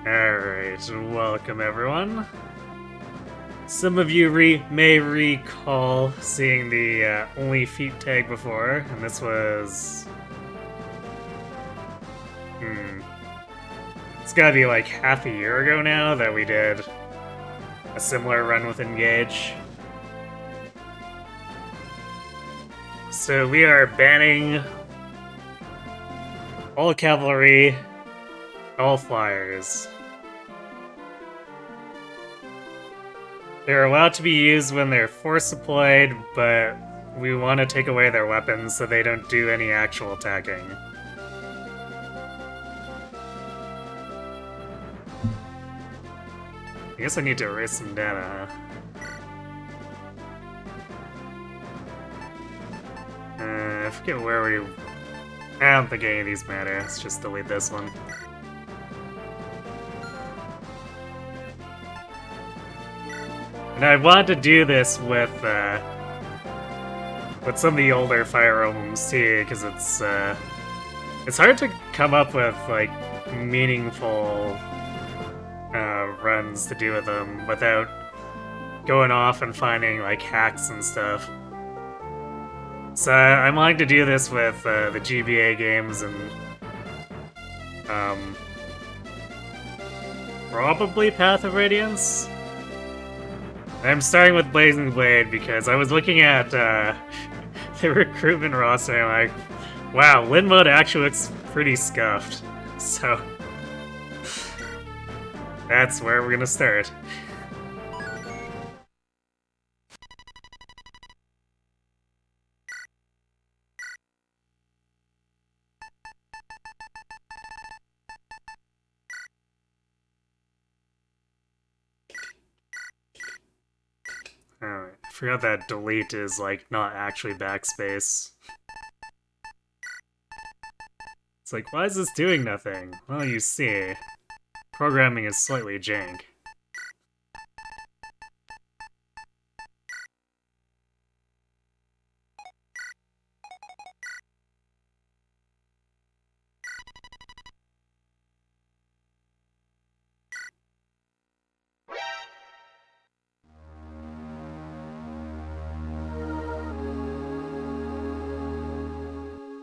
Alright, welcome everyone. Some of you may recall seeing the only feet tag before, and this was... It's gotta be like half a year ago now that we did a similar run with Engage. So we are banning all cavalry, all flyers. They're allowed to be used when they're force deployed, but we want to take away their weapons so they don't do any actual attacking. I guess I need to erase some data, huh? I forget where we... I don't think any of these matter. Let's just delete this one. And I wanted to do this with some of the older Fire Emblems too, because it's hard to come up with like meaningful runs to do with them without going off and finding like hacks and stuff. So I'm wanting to do this with the GBA games and probably Path of Radiance. I'm starting with Blazing Blade because I was looking at the recruitment roster and I'm like, wow, Lin mode actually looks pretty scuffed. So that's where we're gonna start. Alright, I forgot that delete is like not actually backspace. It's like, why is this doing nothing? Well, you see, programming is slightly jank.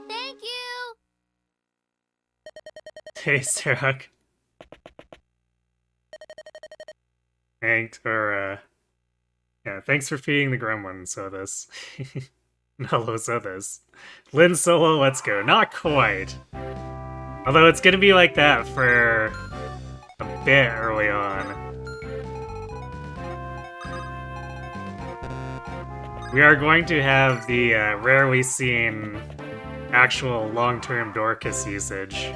Thank you! Hey, Starhawk. Thanks for, yeah, thanks for feeding the gremlin, Sothis. Hello, Sothis. Lin solo, let's go. Not quite. Although it's gonna be like that for a bit early on. We are going to have the rarely seen actual long-term Dorcas usage.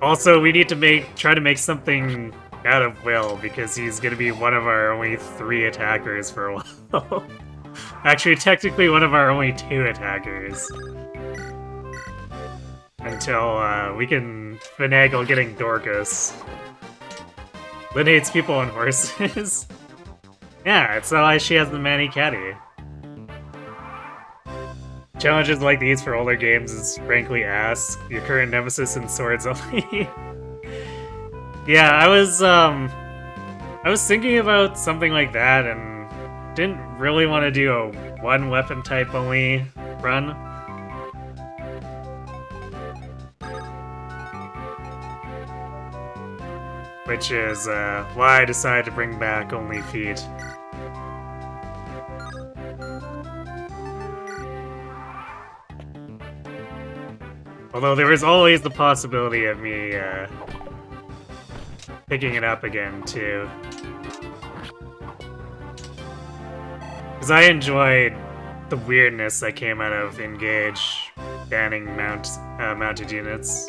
Also, we need to try to make something out of Will, because he's gonna be one of our only 3 attackers for a while. Actually, technically one of our only 2 attackers. Until we can finagle getting Dorcas. Lin hates people on horses. Yeah, it's not like she has the Manny Caddy. Challenges like these for older games is frankly ass. Your current nemesis in swords only. Yeah, I was thinking about something like that and didn't really want to do a one weapon type only run. Which is why I decided to bring back only feet. Although there was always the possibility of me picking it up again, too. Because I enjoyed the weirdness that came out of Engage banning mounted units.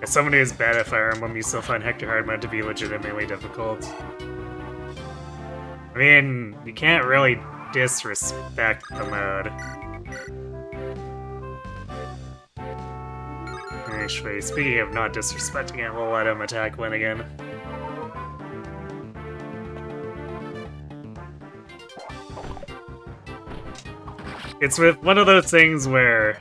As someone who's bad at Fire Emblem, you still find Hector hard mode to be legitimately difficult. I mean, you can't really disrespect the mode. Actually, speaking of not disrespecting it, we'll let him attack Lynn again. It's with one of those things where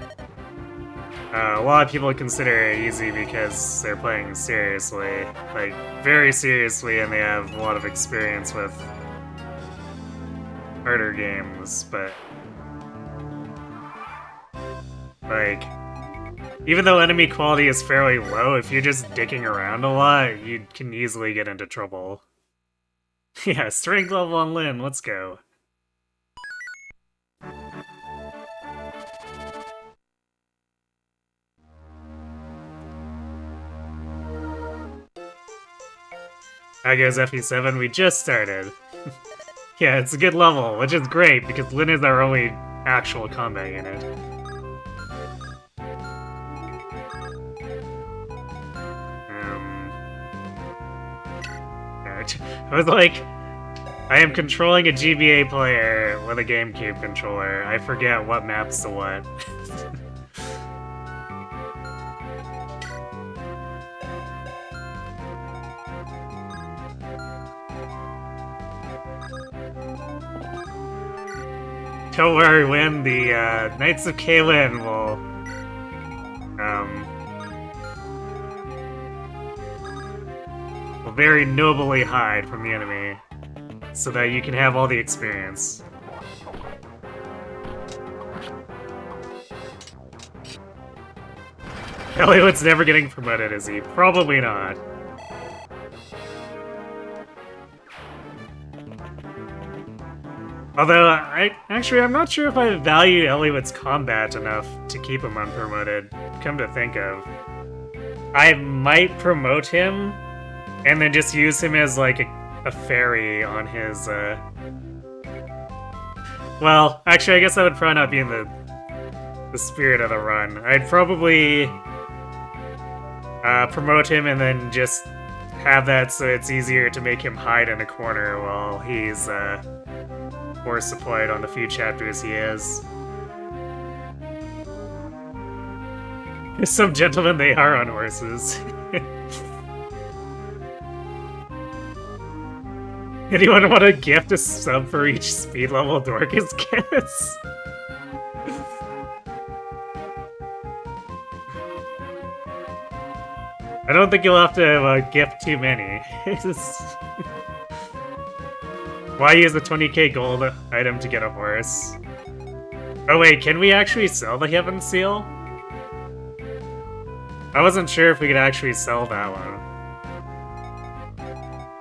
a lot of people consider it easy because they're playing seriously, like very seriously, and they have a lot of experience with harder games, but like, even though enemy quality is fairly low, if you're just dicking around a lot, you can easily get into trouble. Yeah, strength level on Lynn, let's go. How goes FE7? We just started. Yeah, it's a good level, which is great, because Lynn is our only actual combat unit. I was like, I am controlling a GBA player with a GameCube controller. I forget what maps to what. Don't worry, Win. The Knights of Kaelin will very nobly hide from the enemy, so that you can have all the experience. Hollywood's never getting promoted, is he? Probably not. Although, I'm not sure if I value Eliwood's combat enough to keep him unpromoted, come to think of. I might promote him, and then just use him as, like, a fairy on his, Well, actually, I guess that would probably not be in the spirit of the run. I'd probably promote him and then just have that so it's easier to make him hide in a corner while he's, force supplied on the few chapters he is. Some gentlemen they are on horses. Anyone want to gift a sub for each speed level Dorcas gets? I don't think you'll have to gift too many. Why use the 20k gold item to get a horse? Oh wait, can we actually sell the Heaven Seal? I wasn't sure if we could actually sell that one.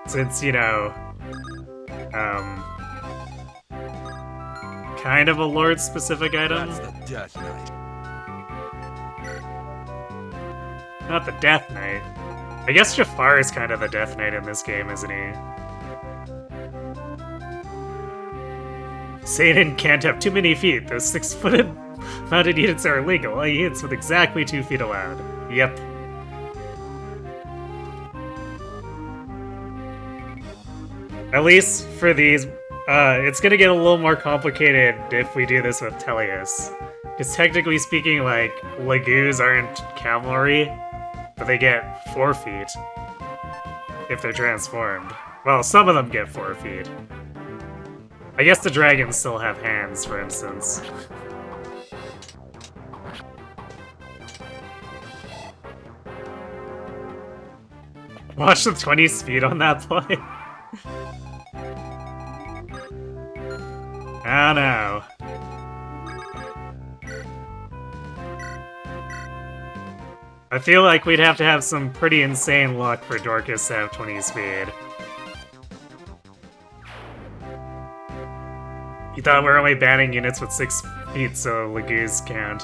Since, you know, kind of a Lord-specific item. That's the Death Knight. Not the Death Knight. I guess Jafar is kind of the Death Knight in this game, isn't he? Satan can't have too many feet. Those 6-footed mounted units are illegal. All units with exactly 2 feet allowed. Yep. At least for these, it's gonna get a little more complicated if we do this with Teleus. Because technically speaking, like, Lagoos aren't cavalry, but they get 4 feet if they're transformed. Well, some of them get 4 feet. I guess the dragons still have hands, for instance. Watch the 20 speed on that play. I don't know. I feel like we'd have to have some pretty insane luck for Dorcas to have 20 speed. You thought we're only banning units with 6 feet, so Lagoos can't.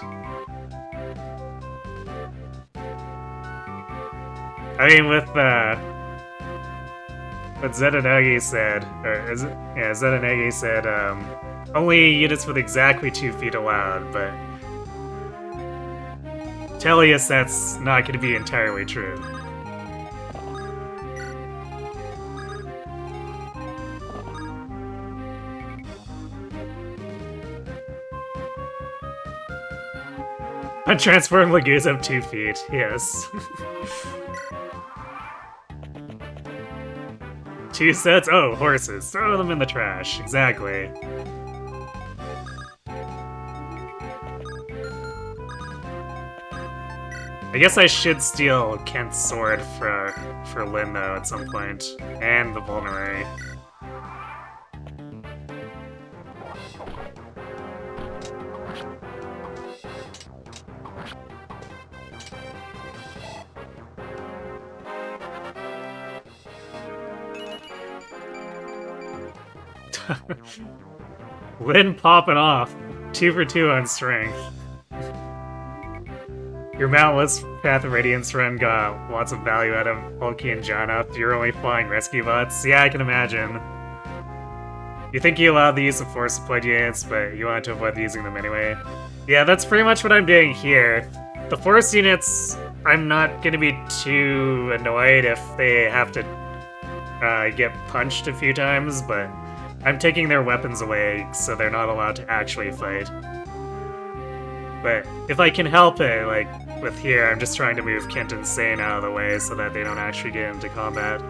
I mean, with what Zetanagi said, or is it? Yeah, Zetanagi said, only units with exactly 2 feet allowed, but Teleus, that's not going to be entirely true. Transform Lagoos up 2 feet, yes. 2 sets? Oh, horses. Throw them in the trash. Exactly. I guess I should steal Kent's sword for Lynn, though, at some point. And the Vulnerary. Lynn popping off. 2 for 2 on strength. Your Mountless Path of Radiance run got lots of value out of Hulky and John up. You're only flying rescue bots? Yeah, I can imagine. You think you allowed the use of force deployed units, but you wanted to avoid using them anyway. Yeah, that's pretty much what I'm doing here. The force units, I'm not gonna be too annoyed if they have to get punched a few times, but I'm taking their weapons away so they're not allowed to actually fight. But if I can help it, like with here, I'm just trying to move Kent and Sane out of the way so that they don't actually get into combat.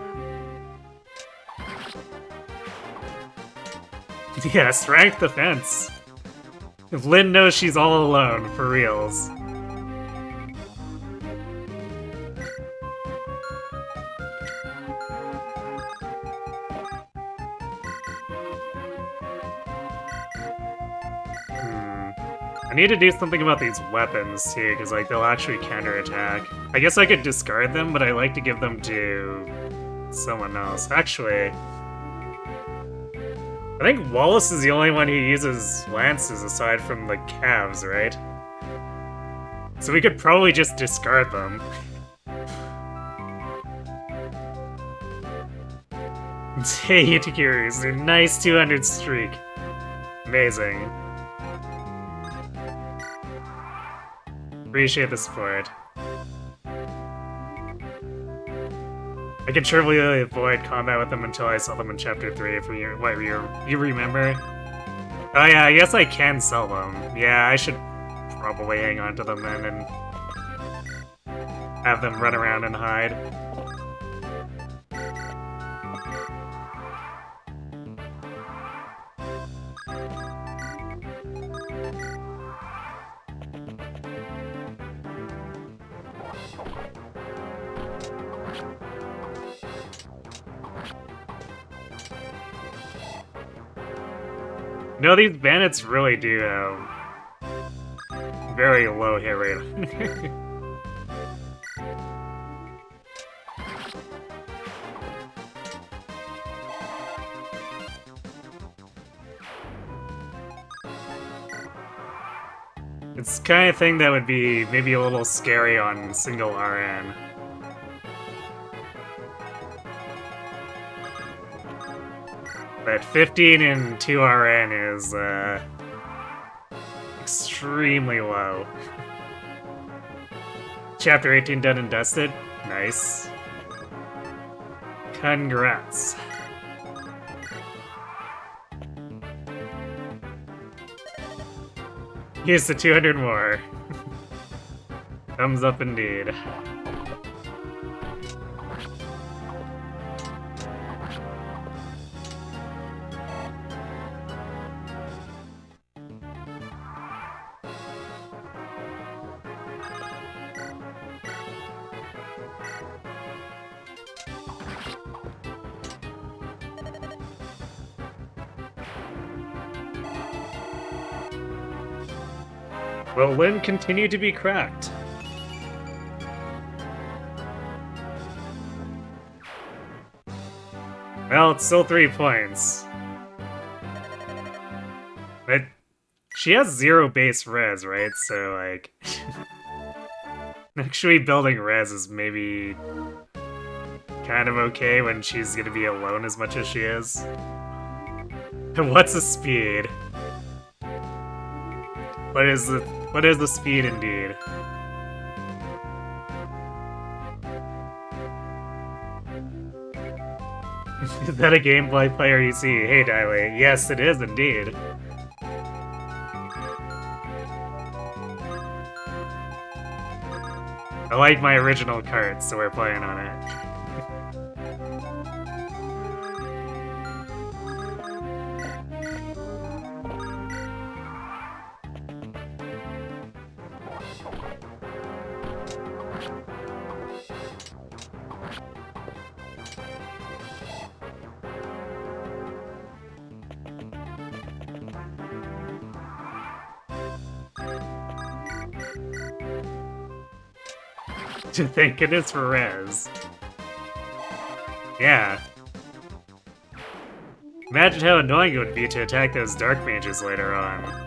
Yeah, strength defense. If Lynn knows she's all alone, for reals. I need to do something about these weapons too, because like they'll actually counterattack. I guess I could discard them, but I like to give them to someone else. Actually, I think Wallace is the only one who uses lances aside from the calves, right? So we could probably just discard them. Hey, Itakiris, a nice 200 streak. Amazing. Appreciate the support. I can trivially avoid combat with them until I sell them in Chapter 3 if you remember? Oh yeah, I guess I can sell them. Yeah, I should probably hang on to them then and have them run around and hide. No, these bandits really do have very low hit rate. It's the kind of thing that would be maybe a little scary on single RN. But 15 and 2 RN is extremely low. Chapter 18 done and dusted. Nice. Congrats. Here's the 200 more. Thumbs up indeed. Will Lynn continue to be cracked? Well, it's still 3 points. But she has 0 base res, right? So, like... actually building res is maybe... kind of okay when she's gonna be alone as much as she is. And what's the speed? What is the speed indeed? Is that a gameplay player you see? Hey, Dilate. Yes, it is indeed. I like my original cart, so we're playing on it. Thank goodness for res. Yeah. Imagine how annoying it would be to attack those dark mages later on.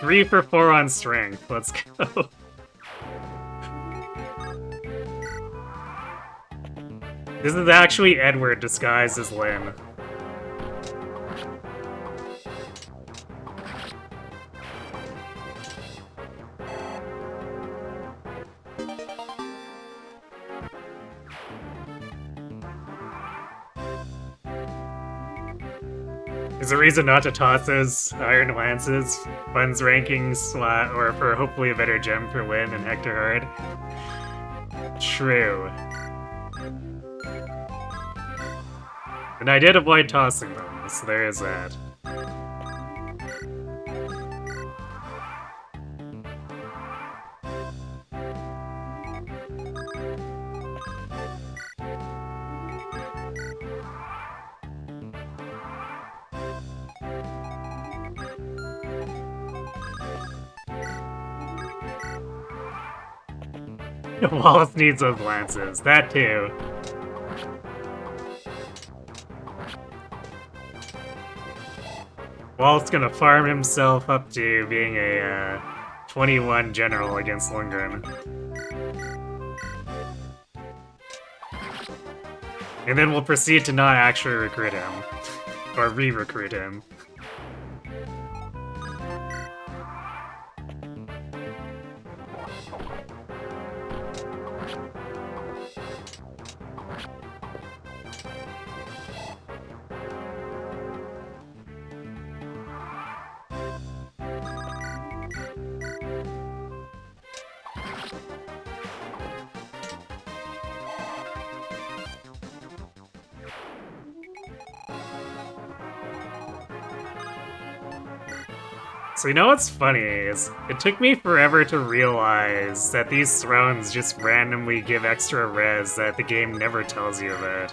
Three for 4 on strength. Let's go. This is actually Edward disguised as Lynn. There's a reason not to toss those Iron Lances. Funds rankings, or for hopefully a better gem for Lynn and Hector Hard. True. And I did avoid tossing them, so there is that. Wallace needs those lances, that too. Wallace gonna farm himself up to being a 21 general against Lundgren. And then we'll proceed to not actually recruit him. Or re-recruit him. So you know what's funny is, it took me forever to realize that these thrones just randomly give extra res that the game never tells you about.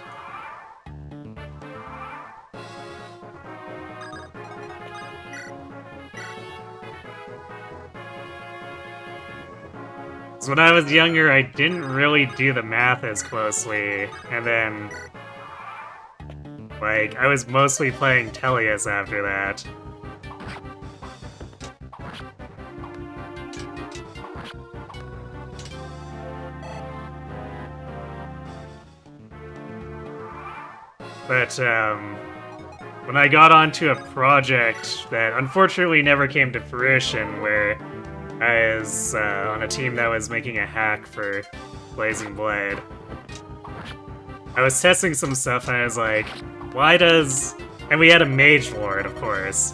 So when I was younger, I didn't really do the math as closely, and then, like, I was mostly playing Tellius after that. But, when I got onto a project that unfortunately never came to fruition, where I was on a team that was making a hack for Blazing Blade, I was testing some stuff and I was like, why does... And we had a Mage Lord, of course.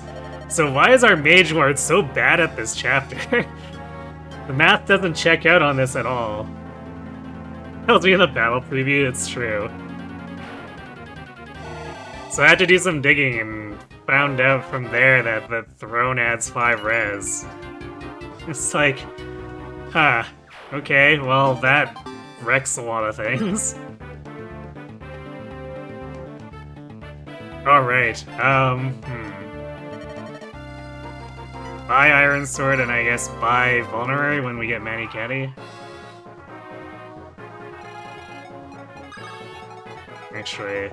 So why is our Mage Lord so bad at this chapter? The math doesn't check out on this at all. Tells me in the battle preview it's true. So I had to do some digging and found out from there that the throne adds 5 res. It's like, huh, okay, well that wrecks a lot of things. Alright, buy Iron Sword and I guess buy Vulnerary when we get Manny Caddy. Actually...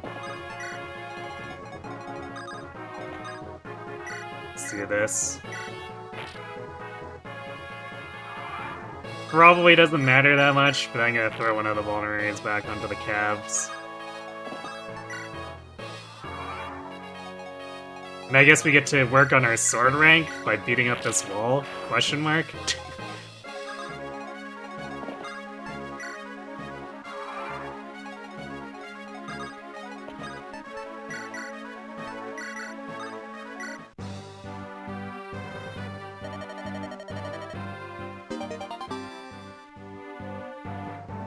Let's do this. Probably doesn't matter that much, but I'm gonna throw one of the vulneraries back onto the calves. And I guess we get to work on our sword rank by beating up this wall? Question mark?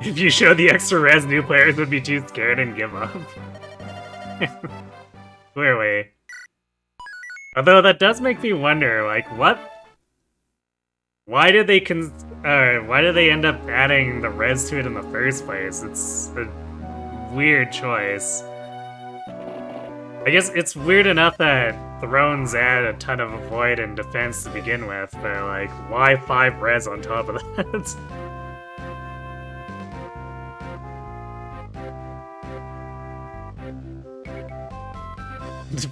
If you showed the extra res, new players would be too scared and give up. Clearly. Although that does make me wonder, like, what? Why did they end up adding the res to it in the first place? It's a weird choice. I guess it's weird enough that Thrones add a ton of avoid and defense to begin with, but like, why 5 res on top of that?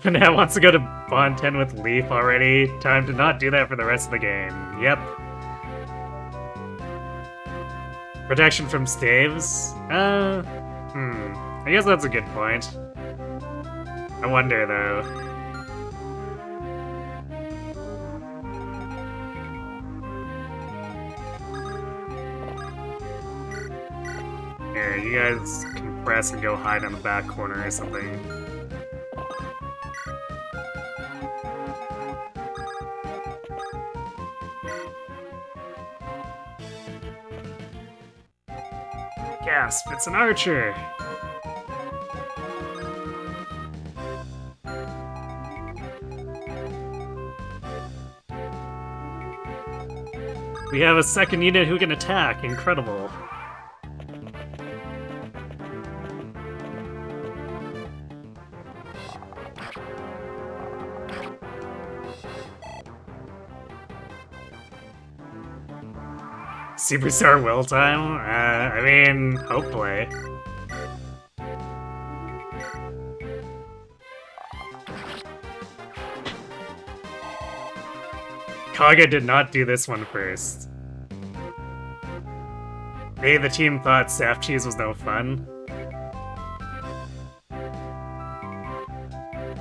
Panat wants to go to Bond 10 with Leaf already. Time to not do that for the rest of the game. Yep. Protection from staves? I guess that's a good point. I wonder, though. Here, you guys compress and go hide in the back corner or something. Gasp, it's an archer! We have a second unit who can attack, incredible. Superstar will time? I mean, hopefully. Kaga did not do this one first. Maybe the team thought staff cheese was no fun.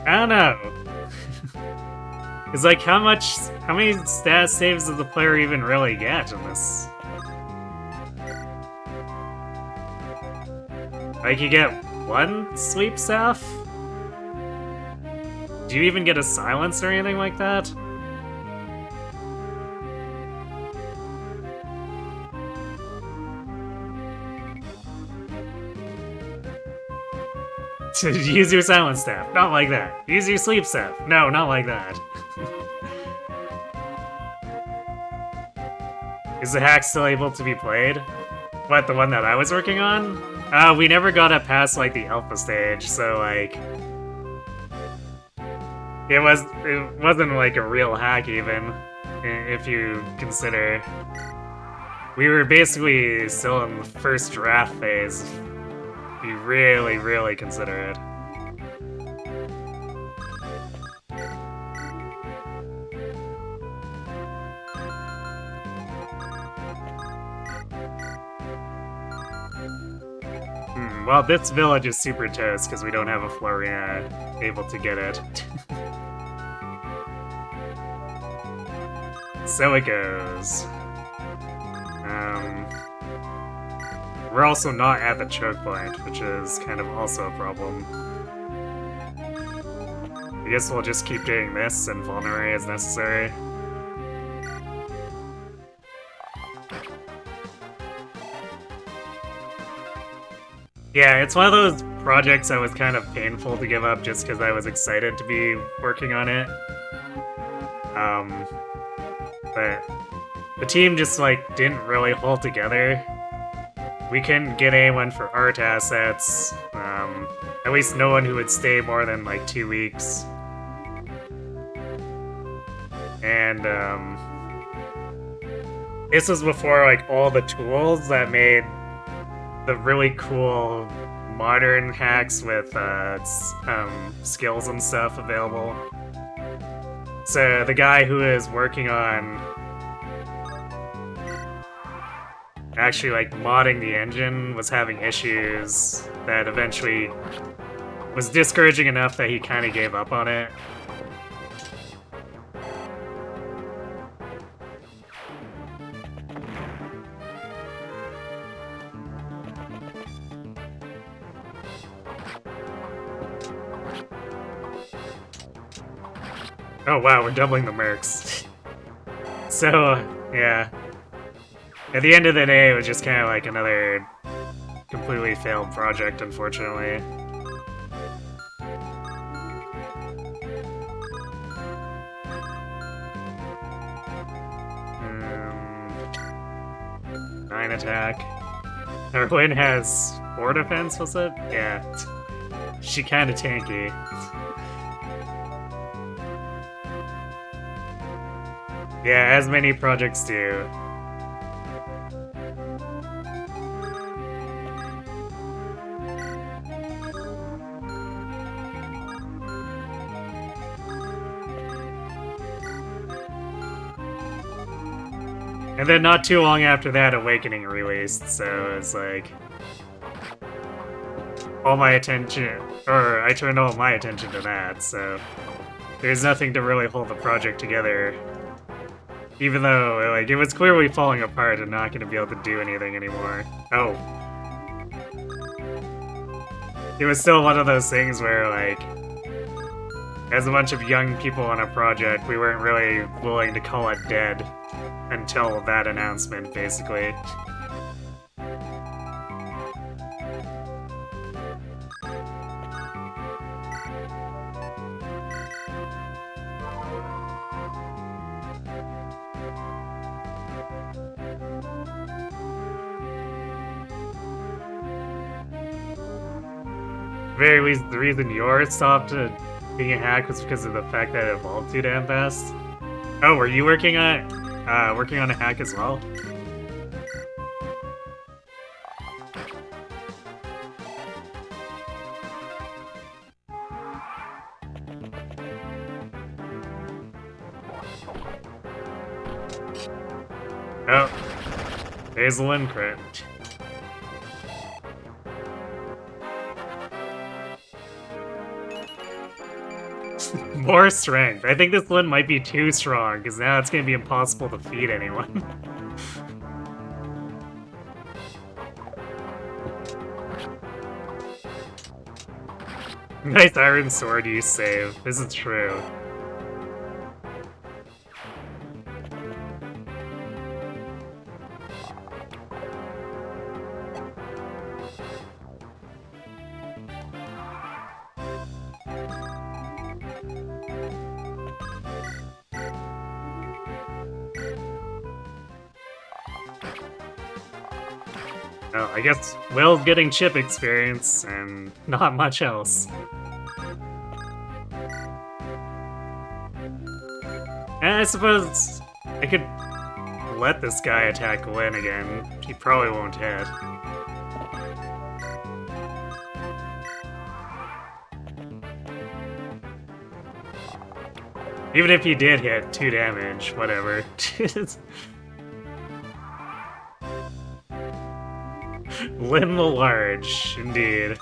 I don't know. It's like, how many stat saves does the player even really get in this? Like, you get 1 sweep staff? Do you even get a silence or anything like that? Use your silence staff. Not like that. Use your sleep staff. No, not like that. Is the hack still able to be played? What, the one that I was working on? We never got it past, like, the alpha stage, so, like... It wasn't, like, a real hack, even, if you consider. We were basically still in the first draft phase, if you really, really consider it. Well, this village is super toast because we don't have a Florina able to get it. So it goes. We're also not at the choke point, which is kind of also a problem. I guess we'll just keep doing this and vulnerate as necessary. Yeah, it's one of those projects that was kind of painful to give up just because I was excited to be working on it. But the team just, like, didn't really hold together. We couldn't get anyone for art assets. At least no one who would stay more than, like, 2 weeks. And, this was before, like, all the tools that made the really cool modern hacks with skills and stuff available. So the guy who is working on actually like modding the engine was having issues that eventually was discouraging enough that he kind of gave up on it. Oh wow, we're doubling the mercs. So, yeah. At the end of the day, it was just kind of like another completely failed project, unfortunately. Nine attack. Our win has 4 defense, was it? Yeah. She kinda tanky. Yeah, as many projects do. And then not too long after that, Awakening released, so it's like... all my attention... or I turned all my attention to that, so... there's nothing to really hold the project together. Even though, like, it was clearly falling apart and not gonna be able to do anything anymore. Oh. It was still one of those things where, like... as a bunch of young people on a project, we weren't really willing to call it dead. Until that announcement, basically. Very least, the reason yours stopped being a hack was because of the fact that it evolved too damn fast. Oh, were you working on a hack as well? Oh, there's the win crit. More strength. I think this one might be too strong, because now it's going to be impossible to feed anyone. Nice iron sword use save. This is true. Oh, I guess Will's getting chip experience, and not much else. And I suppose I could let this guy attack Lynn again. He probably won't hit. Even if he did hit 2 damage, whatever. Lynn the Large, indeed.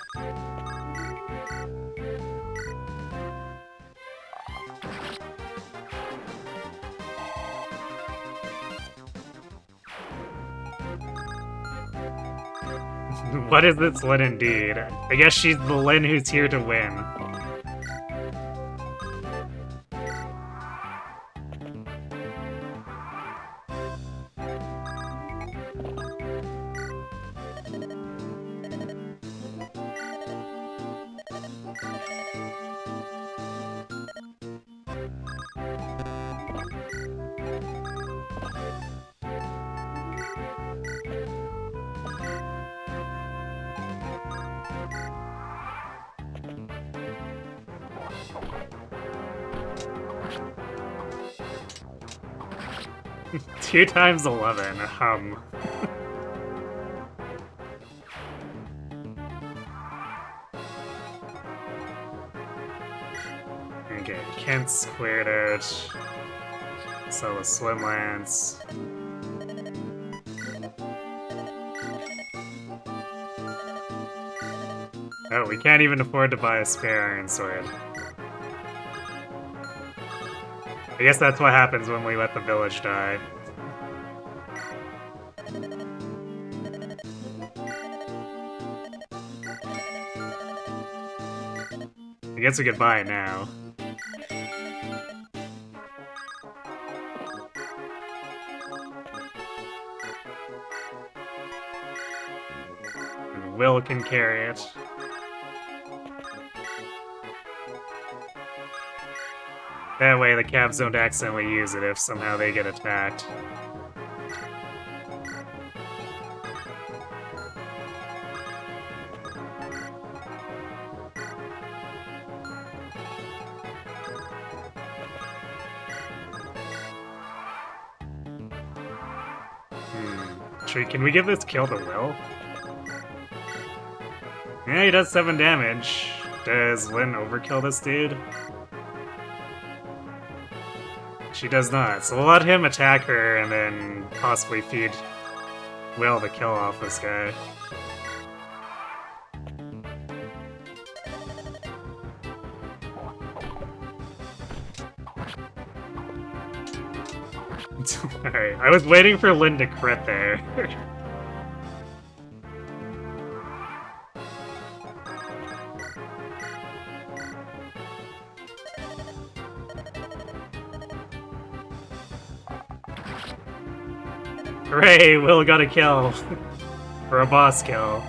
What is this Lynn indeed? I guess she's the Lynn who's here to win. Two times 11, Okay, Kent squared out. Sell a Slim Lance. Oh, we can't even afford to buy a spare iron sword. I guess that's what happens when we let the village die. I guess we could buy it now. And Will can carry it. That way the cabs don't accidentally use it if somehow they get attacked. Can we give this kill to Will? Yeah, he does 7 damage. Does Lynn overkill this dude? She does not, so we'll let him attack her and then possibly feed Will to kill off this guy. Alright, I was waiting for Lynn to crit there. Hooray, Will got a kill. For a boss kill.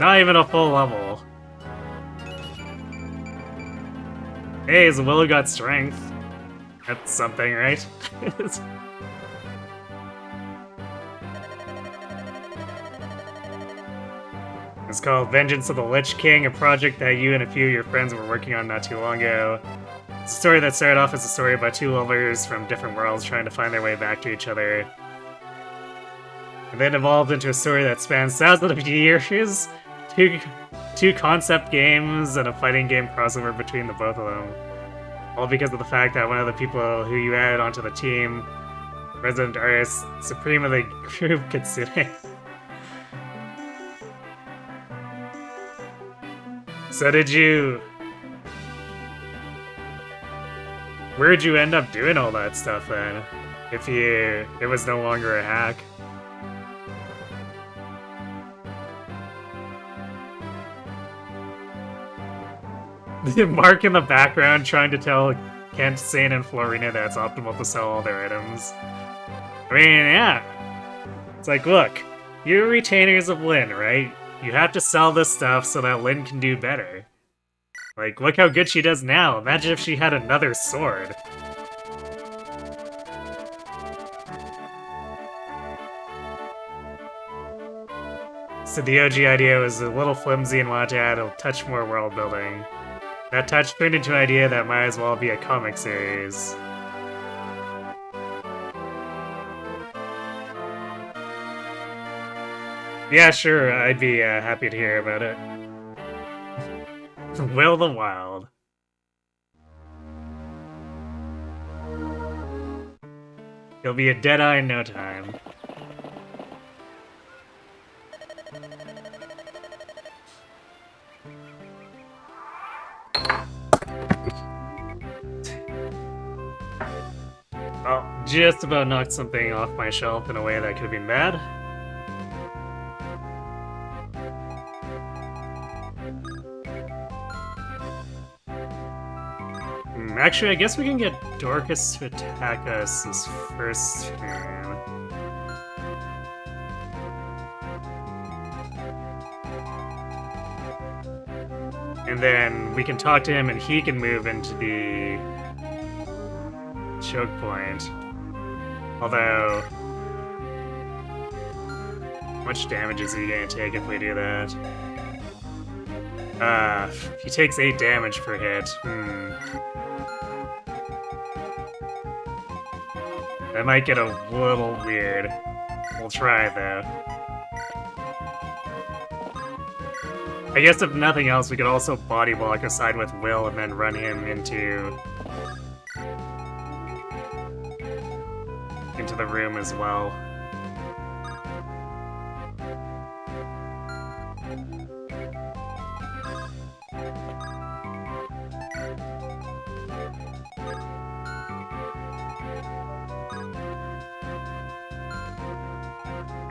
Not even a full level. Hey, so Will got strength. That's something, right? It's called Vengeance of the Lich King, a project that you and a few of your friends were working on not too long ago. It's a story that started off as a story about 2 lovers from different worlds trying to find their way back to each other. And then evolved into a story that spans thousands of years, two concept games, and a fighting game crossover between the both of them. All because of the fact that one of the people who you added onto the team, resident artist, supreme of the group, Kitsune. So where'd you end up doing all that stuff then? If it was no longer a hack? Mark in the background trying to tell Kent, Sane, and Florina that it's optimal to sell all their items. I mean, yeah. It's like, look, you're retainers of Lynn, right? You have to sell this stuff so that Lynn can do better. Like, look how good she does now. Imagine if she had another sword. So the OG idea was a little flimsy and wanted to add a touch more world building. That touch turned into an idea that might as well be a comic series. Yeah, sure, I'd be happy to hear about it. Will the Wild. He'll be a dead-eye in no time. Oh, just about knocked something off my shelf in a way that could have been bad. Actually, I guess we can get Dorcas to attack us this first turn. And then we can talk to him and he can move into the choke point. Although, how much damage is he going to take if we do that? He takes 8 damage per hit. That might get a little weird. We'll try, though. I guess if nothing else, we could also body block aside with Will and then run him into the room as well.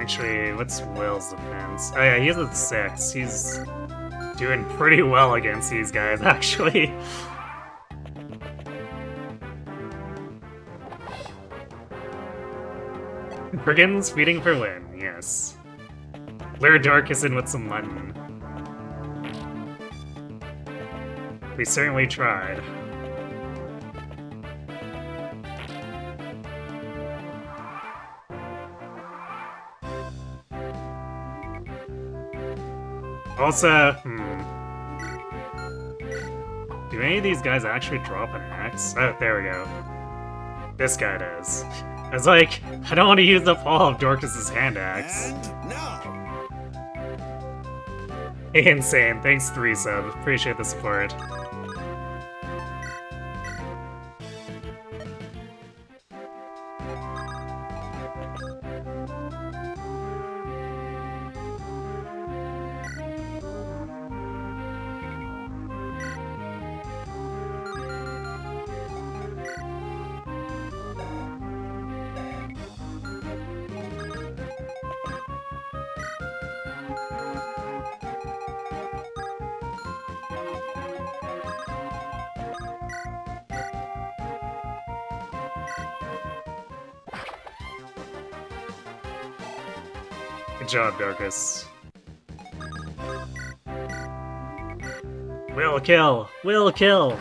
Actually, what's Will's defense? Oh yeah, he's at 6. He's doing pretty well against these guys, actually. Brigands feeding for Lynn, yes. Lure Dorcas in with some mutton. We certainly tried. Also, do any of these guys actually drop an axe? Oh, there we go. This guy does. I was like, I don't want to use up all of Dorcas's hand axe. And now, Hey, Insane, thanks 3 sub. Appreciate the support. Good job, Dorcas. Will kill! Will kill!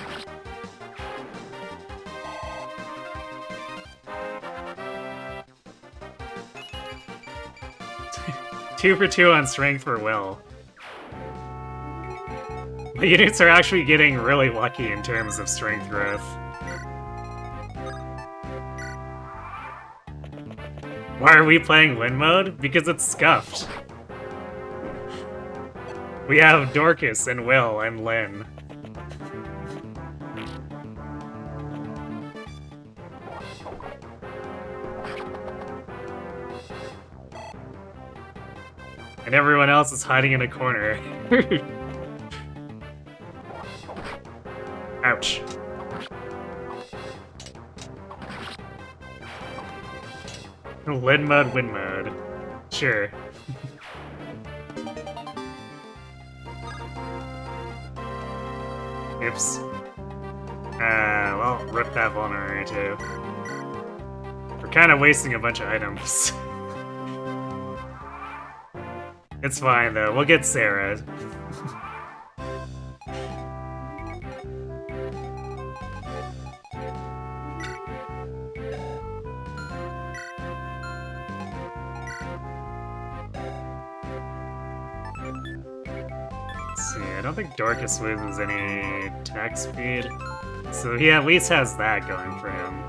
Two for 2 on strength for Will. The units are actually getting really lucky in terms of strength growth. Why are we playing win mode? Because it's scuffed. We have Dorcas and Will and Lynn. And everyone else is hiding in a corner. Ouch. Lin mode, win mode. Sure. Oops. Well, rip that vulnerary too. We're kind of wasting a bunch of items. It's fine though, we'll get Sarah. I don't think Dorcas loses any attack speed, so he at least has that going for him.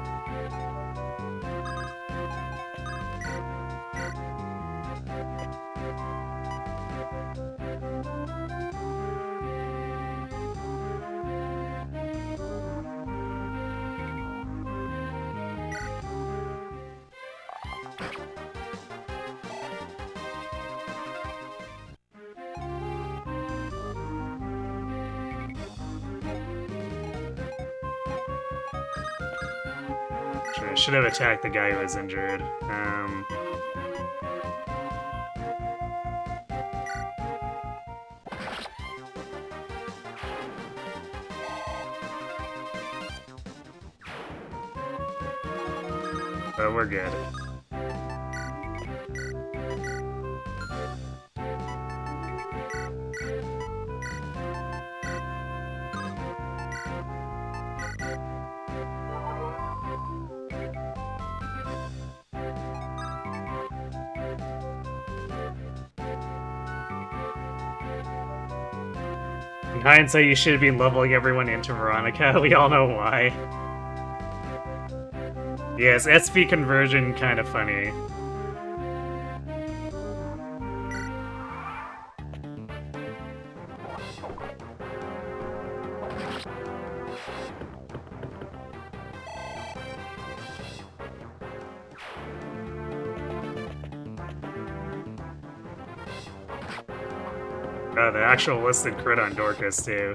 I should have attacked the guy who was injured. But we're good. In hindsight, you should have been leveling everyone into Veronica. We all know why. Yes, SP conversion kind of funny. Oh, the actual listed crit on Dorcas, too.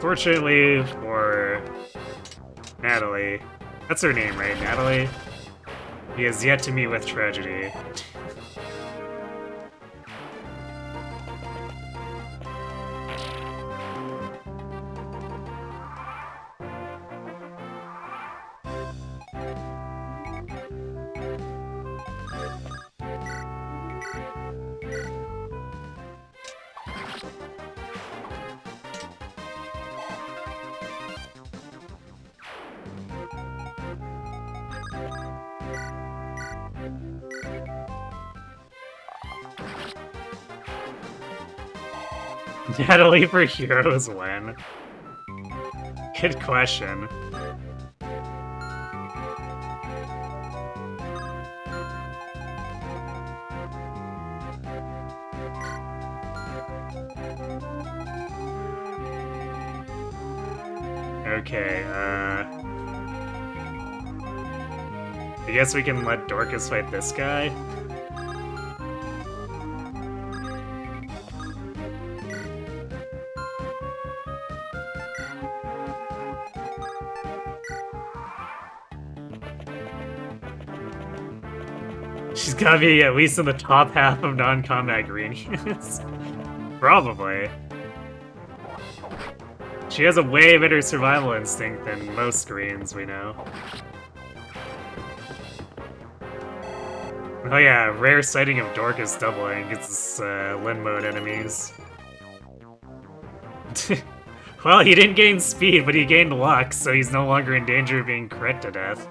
Fortunately for Natalie, that's her name, right? Natalie? He has yet to meet with tragedy. Natalie for heroes when? Good question. Okay, I guess we can let Dorcas fight this guy? She's gotta be at least in the top half of non-combat greenies. Probably. She has a way better survival instinct than most greens we know. Oh yeah, rare sighting of Dorcas doubling. It's Lin mode enemies. Well, he didn't gain speed, but he gained luck, so he's no longer in danger of being crit to death.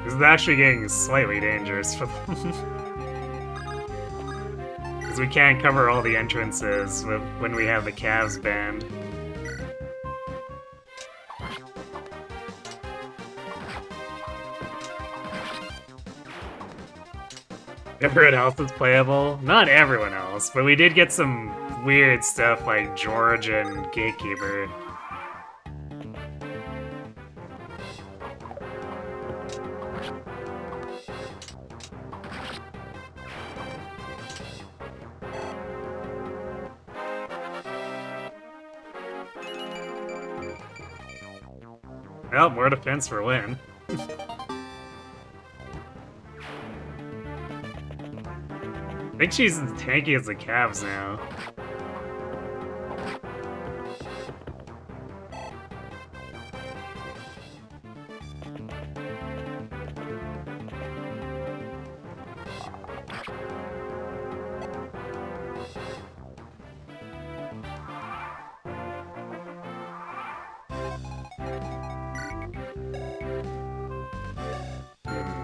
This is actually getting slightly dangerous for them. Because we can't cover all the entrances when we have the calves banned. Everyone else is playable? Not everyone else, but we did get some weird stuff like George and Gatekeeper. Well, more defense for Lynn. I think she's as tanky as the Cavs now.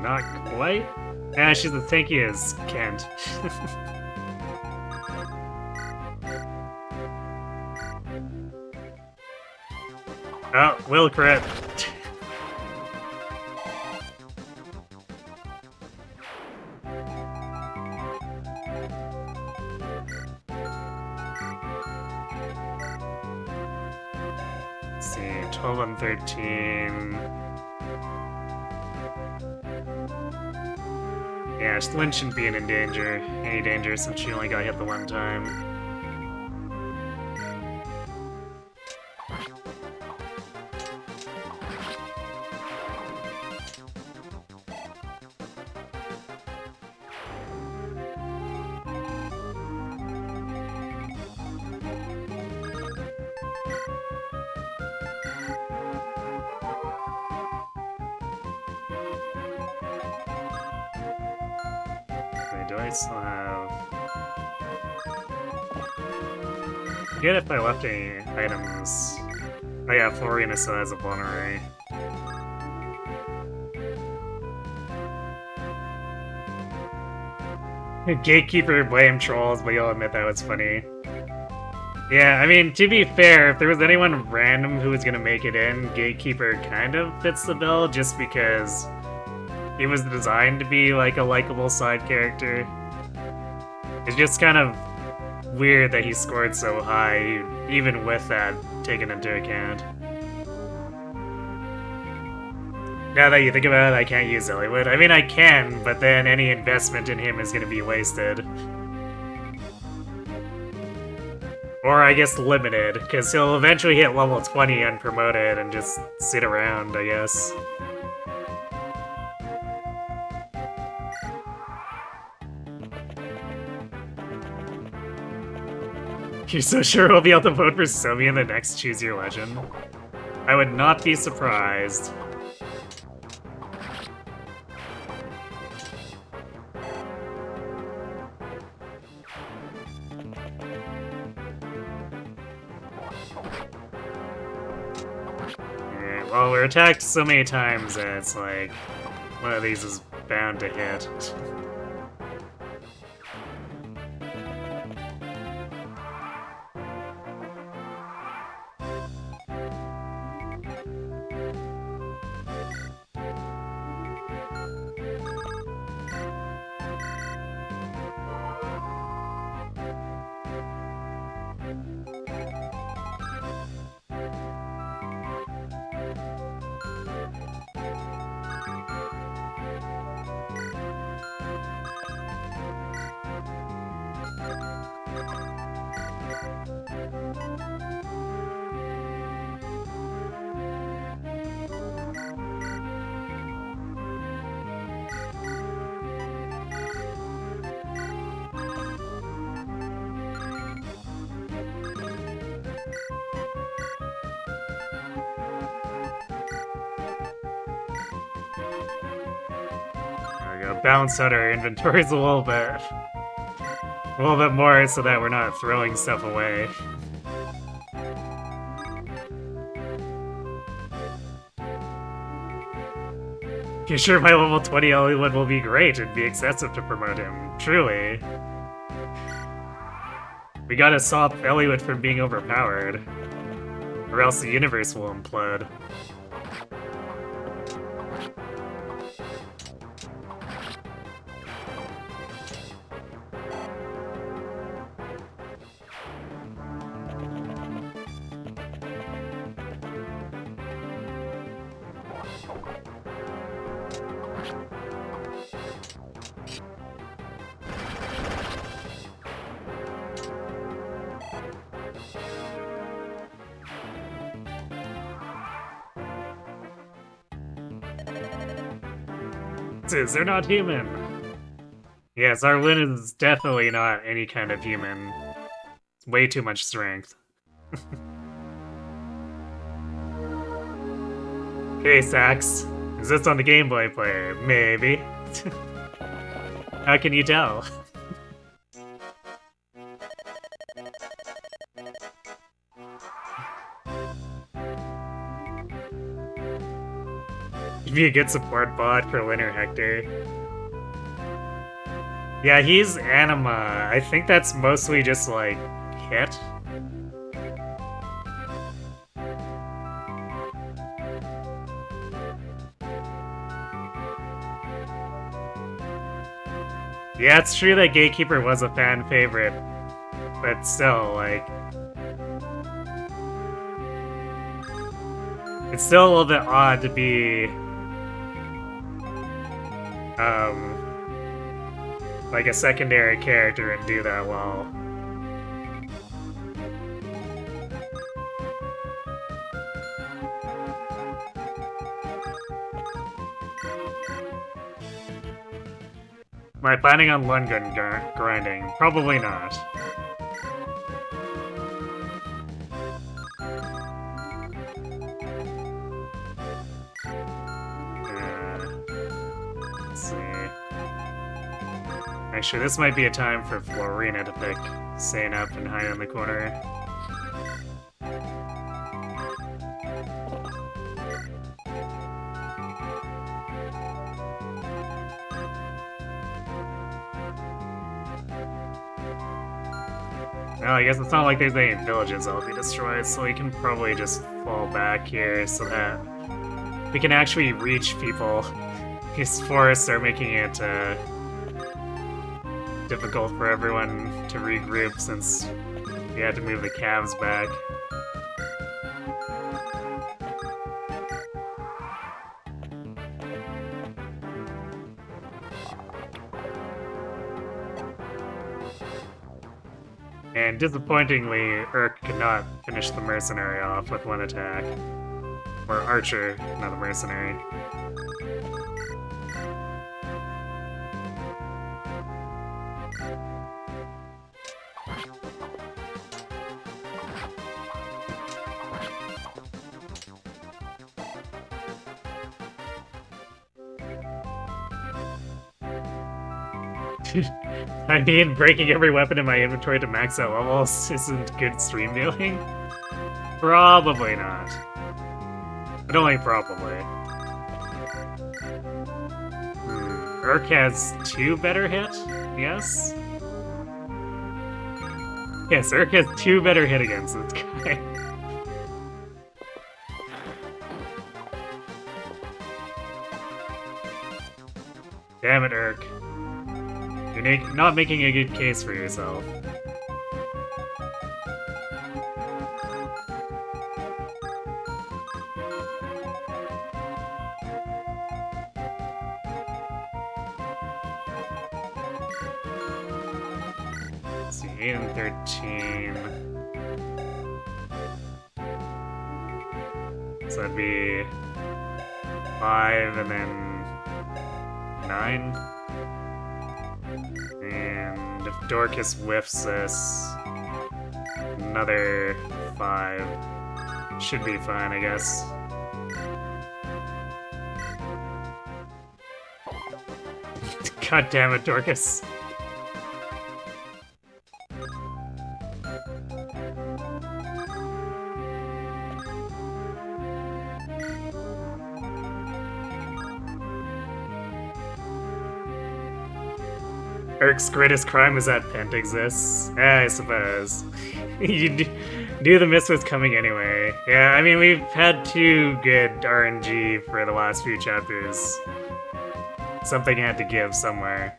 Not quite. Yeah, she's as tanky as Kent. Oh, Will crit. Let's see, 12 and 13. Yeah, Lynn shouldn't be in any danger since she only got hit the one time. do I still have... I forget if I left any items. Oh yeah, Florina still has a vulnerary. Gatekeeper blame trolls, but you'll admit that was funny. Yeah, I mean, to be fair, if there was anyone random who was gonna make it in, Gatekeeper kind of fits the bill just because he was designed to be like a likable side character. It's just kind of weird that he scored so high, even with that taken into account. Now that you think about it, I can't use Illywood. I mean, I can, but then any investment in him is gonna be wasted. Or I guess limited, because he'll eventually hit level 20 unpromoted and just sit around, I guess. You're so sure we'll be able to vote for Somi in the next Choose Your Legend? I would not be surprised. Well, we're attacked so many times that it's like, one of these is bound to hit. Balance out our inventories a little bit more so that we're not throwing stuff away. You sure my level 20 Hollywood will be great? It'd be excessive to promote him. Truly. We gotta stop Hollywood from being overpowered, or else the universe will implode. They're not human. Yes, our Lin is definitely not any kind of human. It's way too much strength. Okay, Sax. Is this on the Game Boy player? Maybe. How can you tell? He'd be a good support bot for Lin or Hector. Yeah, he's Anima. I think that's mostly just, like, hit. Yeah, it's true that Gatekeeper was a fan favorite, but still, like... It's still a little bit odd to be... like a secondary character and do that well. Am I planning on Lun Gun grinding? Probably not. Let's see. Actually, this might be a time for Florina to pick Sane up and hide in the corner. Well, I guess it's not like there's any villages that'll be destroyed, so we can probably just fall back here so that we can actually reach people. These forests are making it difficult for everyone to regroup since we had to move the calves back. And disappointingly, Urk could not finish the mercenary off with one attack. Or Archer, not the mercenary. I mean, breaking every weapon in my inventory to max out levels isn't good stream dealing? Probably not. But only probably. Urk has 2 better hit? Yes? Yes, Urk has 2 better hit against this guy. Damn it, Urk. You're not making a good case for yourself. Let's see, 8 and 13. So that'd be 5 and then 9. And if Dorcas whiffs this, another 5. Should be fine, I guess. God damn it, Dorcas. Urk's greatest crime is that Pent exists. I suppose. You knew the miss was coming anyway. Yeah, I mean, we've had 2 good RNG for the last few chapters. Something had to give somewhere.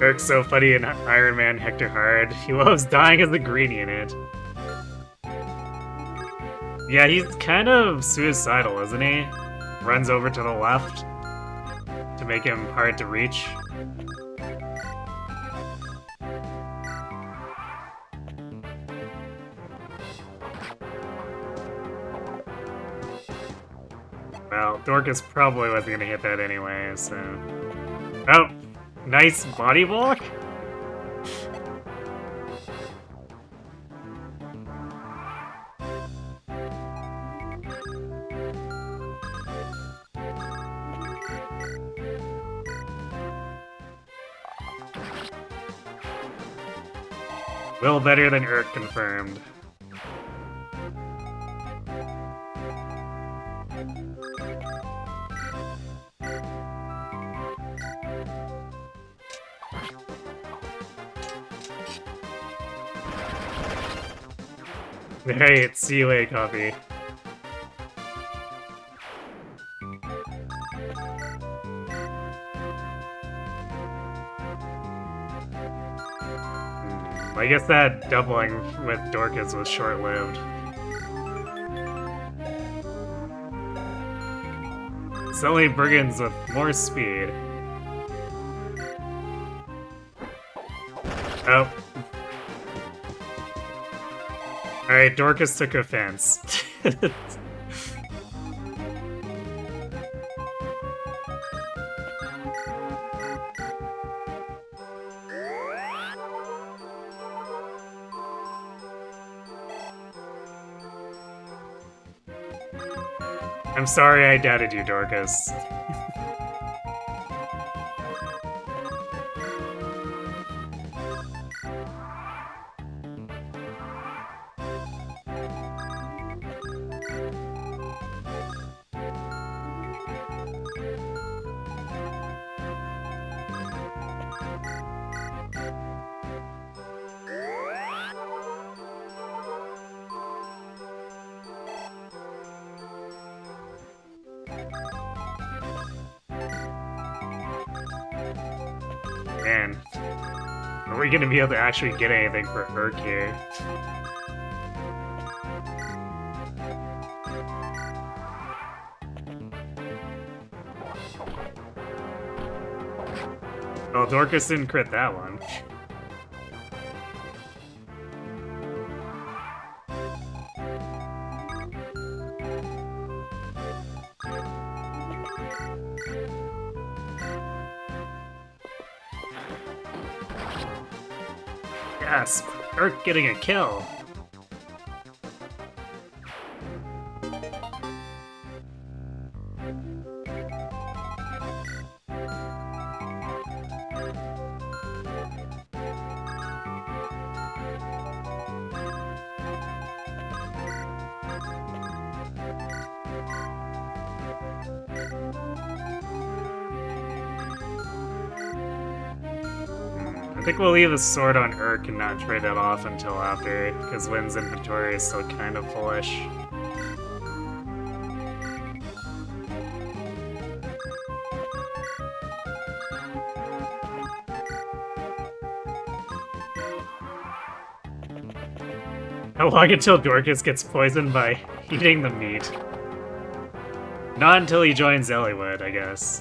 Urk's so funny in Iron Man Hector Hard. He loves dying as the green unit. Yeah, he's kind of suicidal, isn't he? Runs over to the left to make him hard to reach. Well, Dorcas probably wasn't gonna hit that anyway, so... Oh! Nice body block? Well better than Urk confirmed. Alright, see you later, Coffee. I guess that doubling with Dorcas was short-lived. Suddenly brigands with more speed. Oh. Alright, Dorcas took offense. I'm sorry I doubted you, Dorcas. Man, are we gonna be able to actually get anything for Urk here? Oh, Dorcas didn't crit that one. Yes, Urk getting a kill. I think we'll leave the sword on Urk and not trade it off until after, because Wynn's inventory is still kind of foolish. How long until Dorcas gets poisoned by eating the meat? Not until he joins Elliewood, I guess.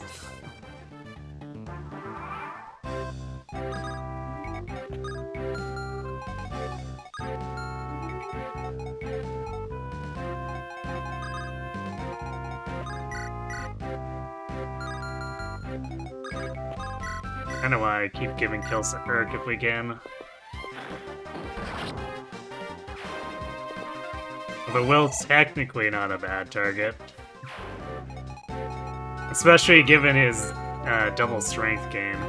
I know why I keep giving kills to Urk if we can. But Will's technically not a bad target. Especially given his double strength game.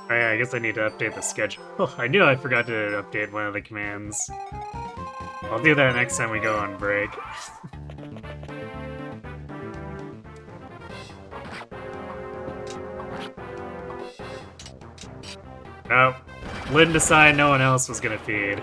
Oh yeah, I guess I need to update the schedule. I knew I forgot to update one of the commands. I'll do that next time we go on break. Oh, Lynn decided no one else was gonna feed.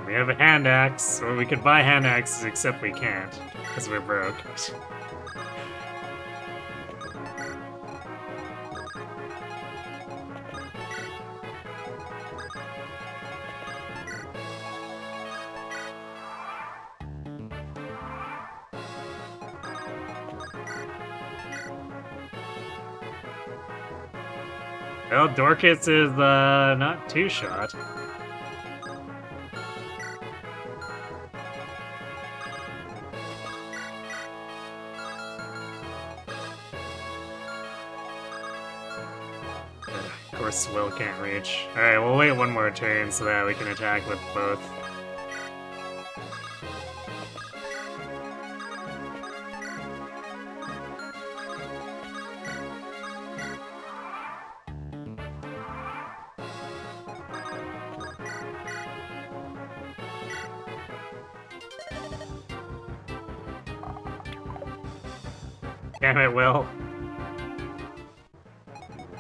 We have a hand axe, or we could buy hand axes, except we can't, because we're broke. Well, Dorcas is not two shot. Of course, Will can't reach. Alright, we'll wait one more turn so that we can attack with both. Damn it, Will.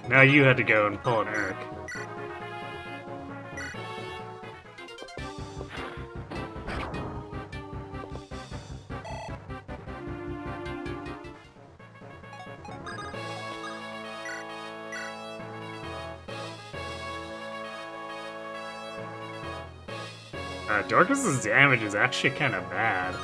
Now you had to go and pull an Urk. Dorcas's damage is actually kind of bad.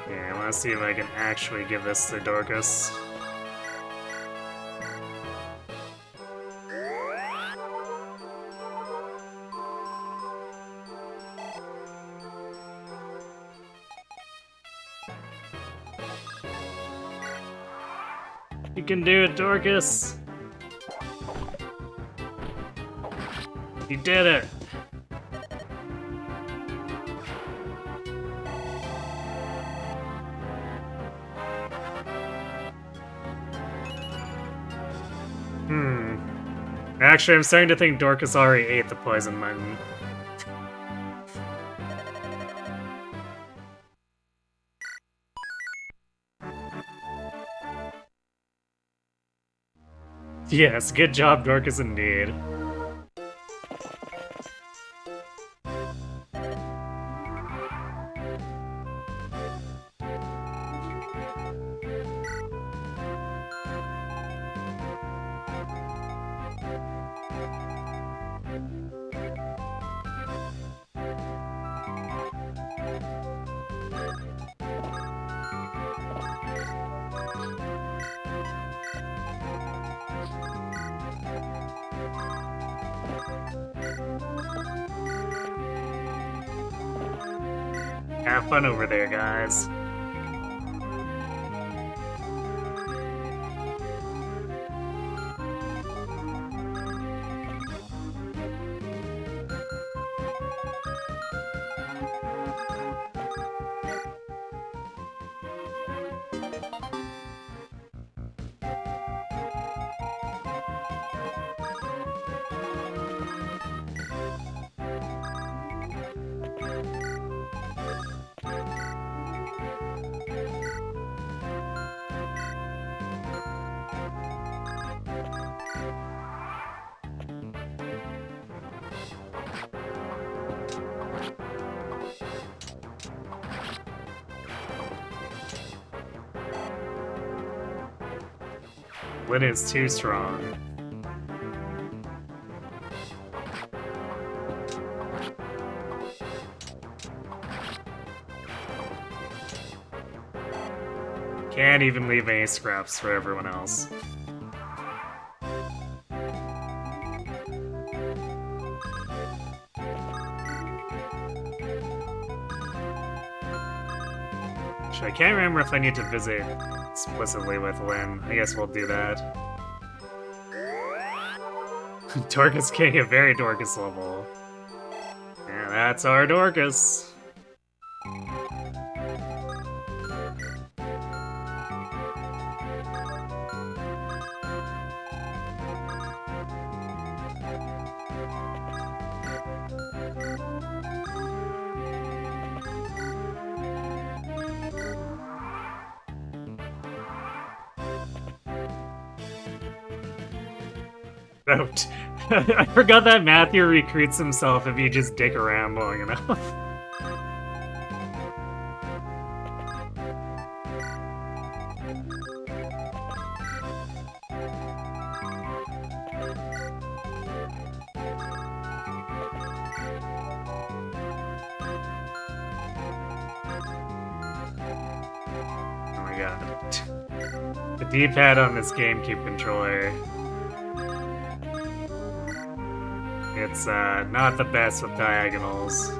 Yeah, I want to see if I can actually give this to Dorcas. You can do it, Dorcas! You did it! Actually, I'm starting to think Dorcas already ate the poison mutton. Yes, good job, Dorcas, indeed. Have fun over there, guys. Lynn is too strong. Can't even leave any scraps for everyone else. I can't remember if I need to visit explicitly with Lynn. I guess we'll do that. Dorcas King at very Dorcas level. Yeah, that's our Dorcas. I forgot that Matthew recruits himself if you just dick around long enough. Oh my god. The D-pad on this GameCube controller. It's not the best with diagonals.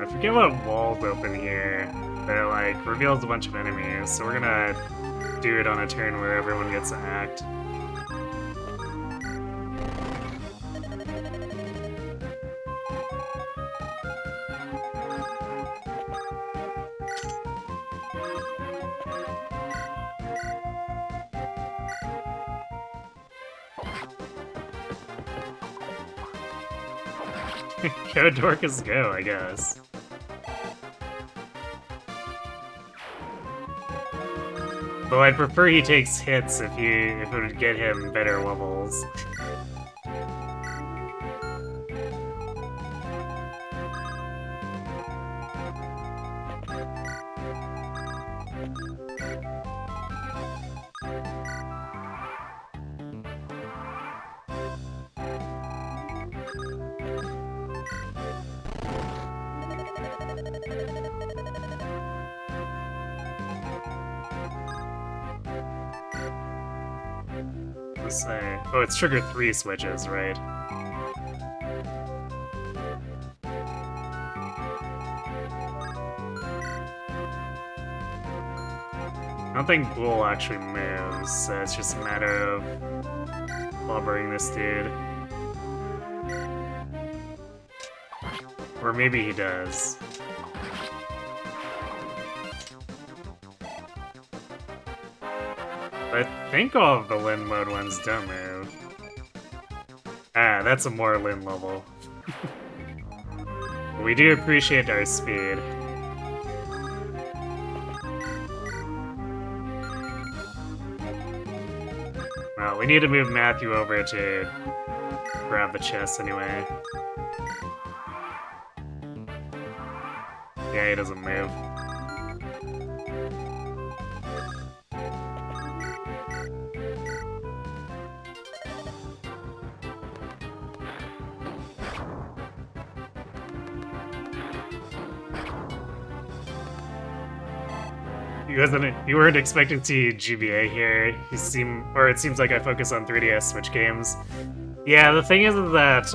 I forget what walls open here. That like reveals a bunch of enemies, so we're gonna do it on a turn where everyone gets to act. Go Dorcas go, I guess. Though I'd prefer he takes hits if it would get him better levels. Let's say, oh, it's trigger 3 switches, right? I don't think Bull actually moves, so it's just a matter of clobbering this dude. Or maybe he does. I think all of the Lin mode ones don't move. Ah, that's a more Lin level. We do appreciate our speed. Well, we need to move Matthew over to grab the chest anyway. Yeah, he doesn't move. You weren't expecting to see GBA here. It seems like I focus on 3DS Switch games. Yeah, the thing is that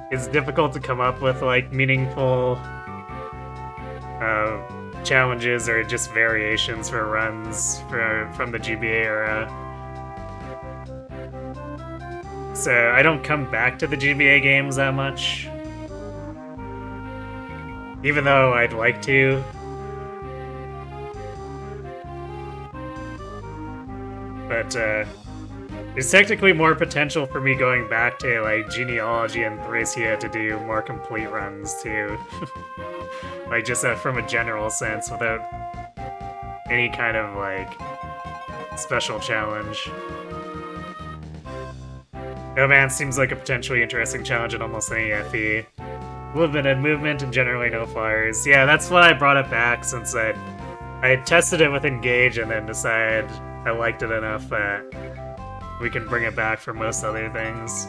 it's difficult to come up with like meaningful challenges or just variations for runs from the GBA era. So I don't come back to the GBA games that much, even though I'd like to. But there's technically more potential for me going back to like Genealogy and Thracia to do more complete runs too. Like just from a general sense without any kind of like special challenge. No Man seems like a potentially interesting challenge in almost any FE. Limited movement and generally no flyers. Yeah, that's why I brought it back, since I tested it with Engage and then decided I liked it enough that we can bring it back for most other things.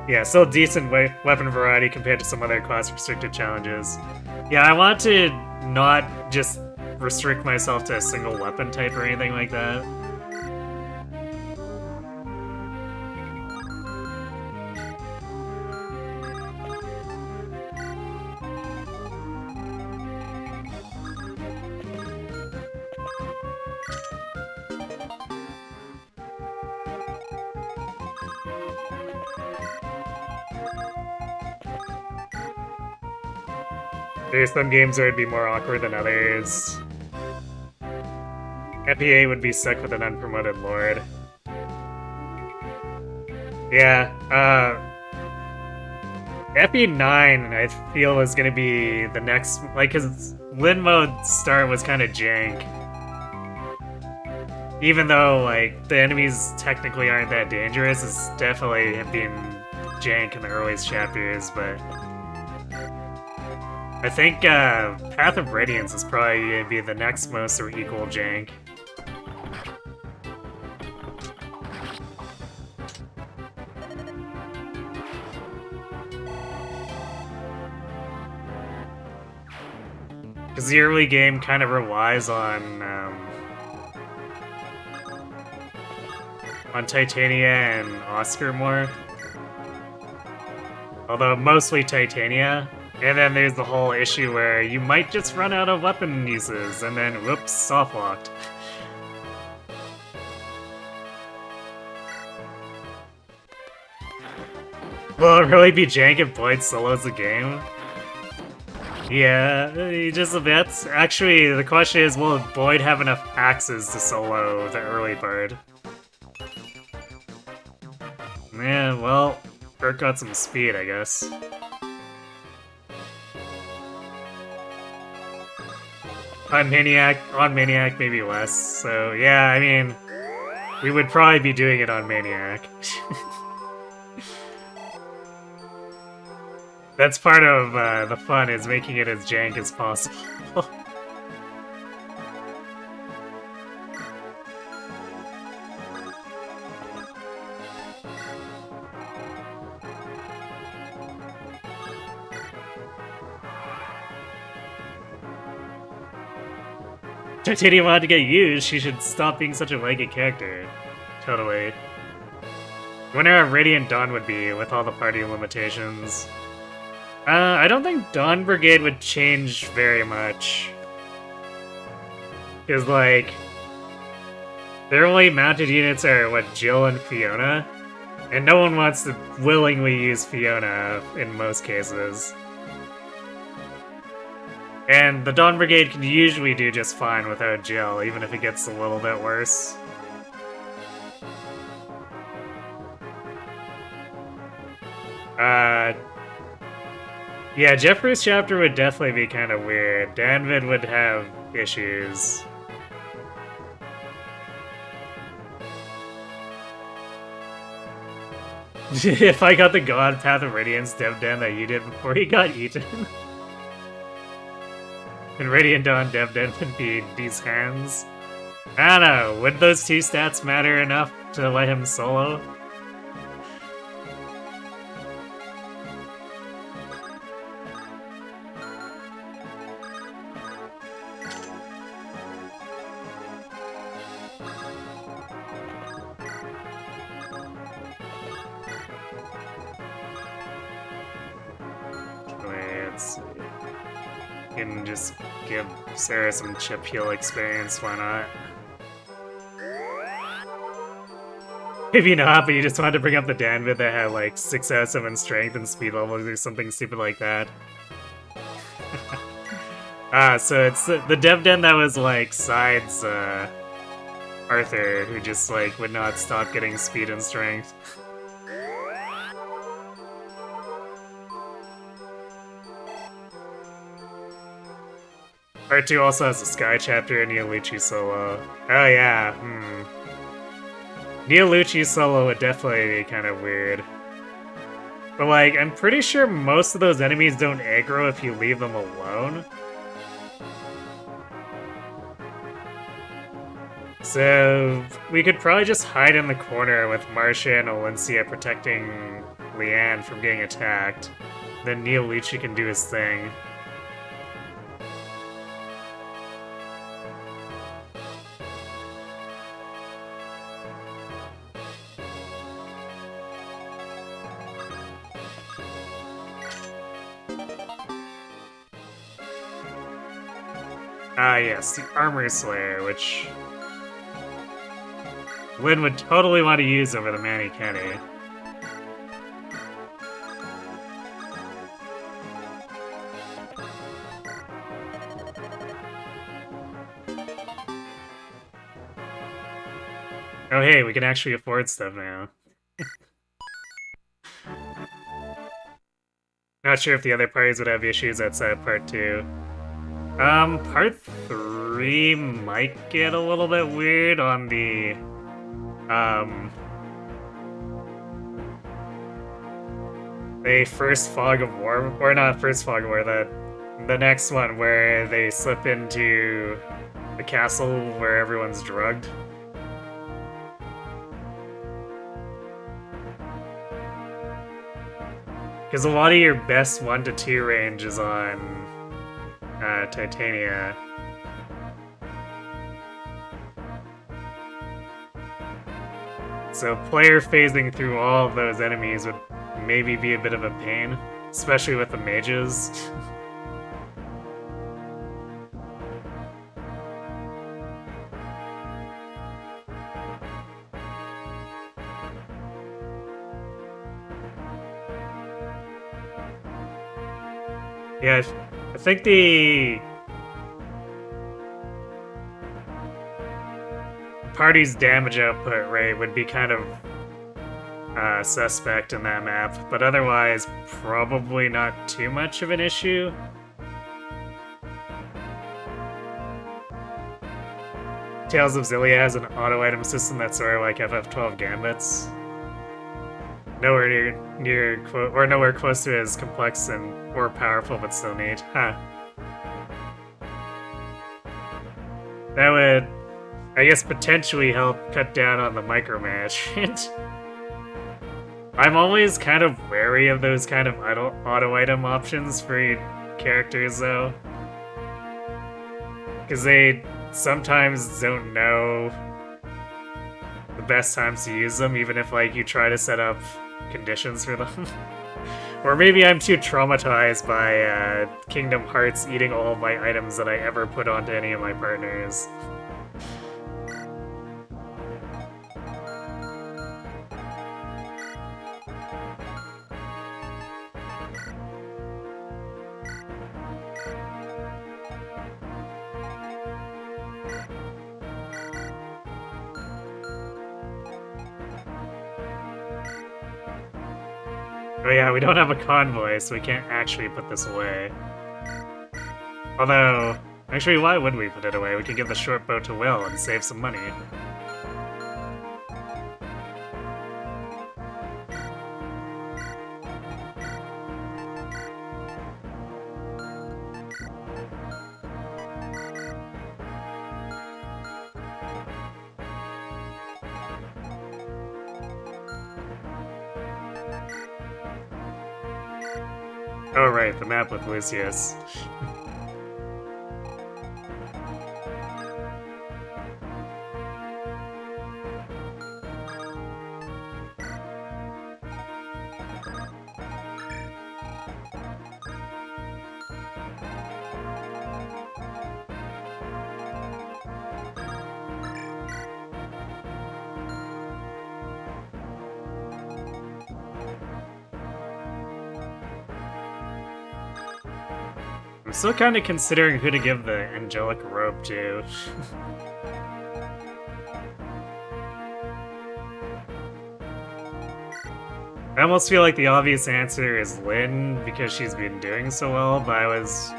Yeah, still decent weapon variety compared to some other class-restricted challenges. Yeah, I want to not just restrict myself to a single weapon type or anything like that. There's some games where it'd be more awkward than others. FEA would be stuck with an unpromoted lord. Yeah, FE9 I feel is gonna be the next, like, cause Lin mode start was kinda jank. Even though, like, the enemies technically aren't that dangerous, it's definitely been jank in the earliest chapters, but I think Path of Radiance is probably going to be the next most or equal jank. Because the early game kind of relies on on Titania and Oscar more. Although mostly Titania. And then there's the whole issue where you might just run out of weapon uses, and then whoops, soft locked. Will it really be jank if Boyd solos the game? Yeah, he just a bit. Actually, the question is, will Boyd have enough axes to solo the early bird? Yeah, well, Bert got some speed, I guess. On Maniac, maybe less. So, yeah, I mean, we would probably be doing it on Maniac. That's part of the fun, is making it as jank as possible. Titania wanted to get used, she should stop being such a leggy character. Totally. I wonder how Radiant Dawn would be with all the party limitations. I don't think Dawn Brigade would change very much. Because, like, their only mounted units are, what, Jill and Fiona? And no one wants to willingly use Fiona in most cases. And the Dawn Brigade can usually do just fine without Jill, even if it gets a little bit worse. Yeah, Jeffrey's chapter would definitely be kind of weird. Danvid would have issues. If I got the God Path of Radiance Dev Den that you did before he got eaten. And Radiant Dawn Dev Den would be these hands. I don't know, would those two stats matter enough to let him solo? Can just give Sarah some chip heal experience, why not? Maybe not, but you just wanted to bring up the Danvid that had like 6 out of 7 strength and speed levels or something stupid like that. So it's the Dev Den that was like sides Arthur, who just like would not stop getting speed and strength. Part 2 also has a Sky chapter and Neolucci solo. Oh yeah, Neolucci solo would definitely be kind of weird. But like, I'm pretty sure most of those enemies don't aggro if you leave them alone. So we could probably just hide in the corner with Marcia and Olencia protecting Leanne from getting attacked. Then Neolucci can do his thing. Yes, the Armor Slayer, which Lynn would totally want to use over the Manny Kenny. Oh hey, we can actually afford stuff now. Not sure if the other parties would have issues outside of Part 2. Part 3 might get a little bit weird on the, the first Fog of War, or not first Fog of War, the next one where they slip into the castle where everyone's drugged. Because a lot of your best 1 to 2 range is on Titania. So player phasing through all of those enemies would maybe be a bit of a pain, especially with the mages. Yeah, I think the party's damage output rate would be kind of suspect in that map, but otherwise probably not too much of an issue. Tales of Xillia has an auto item system that's sort of like FF12 Gambits. Nowhere nowhere close to as complex and or powerful, but still neat. Huh. That would, I guess, potentially help cut down on the micromanagement. I'm always kind of wary of those kind of auto item options for characters, though. Because they sometimes don't know the best times to use them, even if, like, you try to set up conditions for them. Or maybe I'm too traumatized by Kingdom Hearts eating all of my items that I ever put onto any of my partners. Oh yeah, we don't have a convoy, so we can't actually put this away. Although, actually, why would we put it away? We can give the short bow to Will and save some money. Oh right, the map with Lucius. I'm still kind of considering who to give the angelic robe to. I almost feel like the obvious answer is Lynn, because she's been doing so well, but I was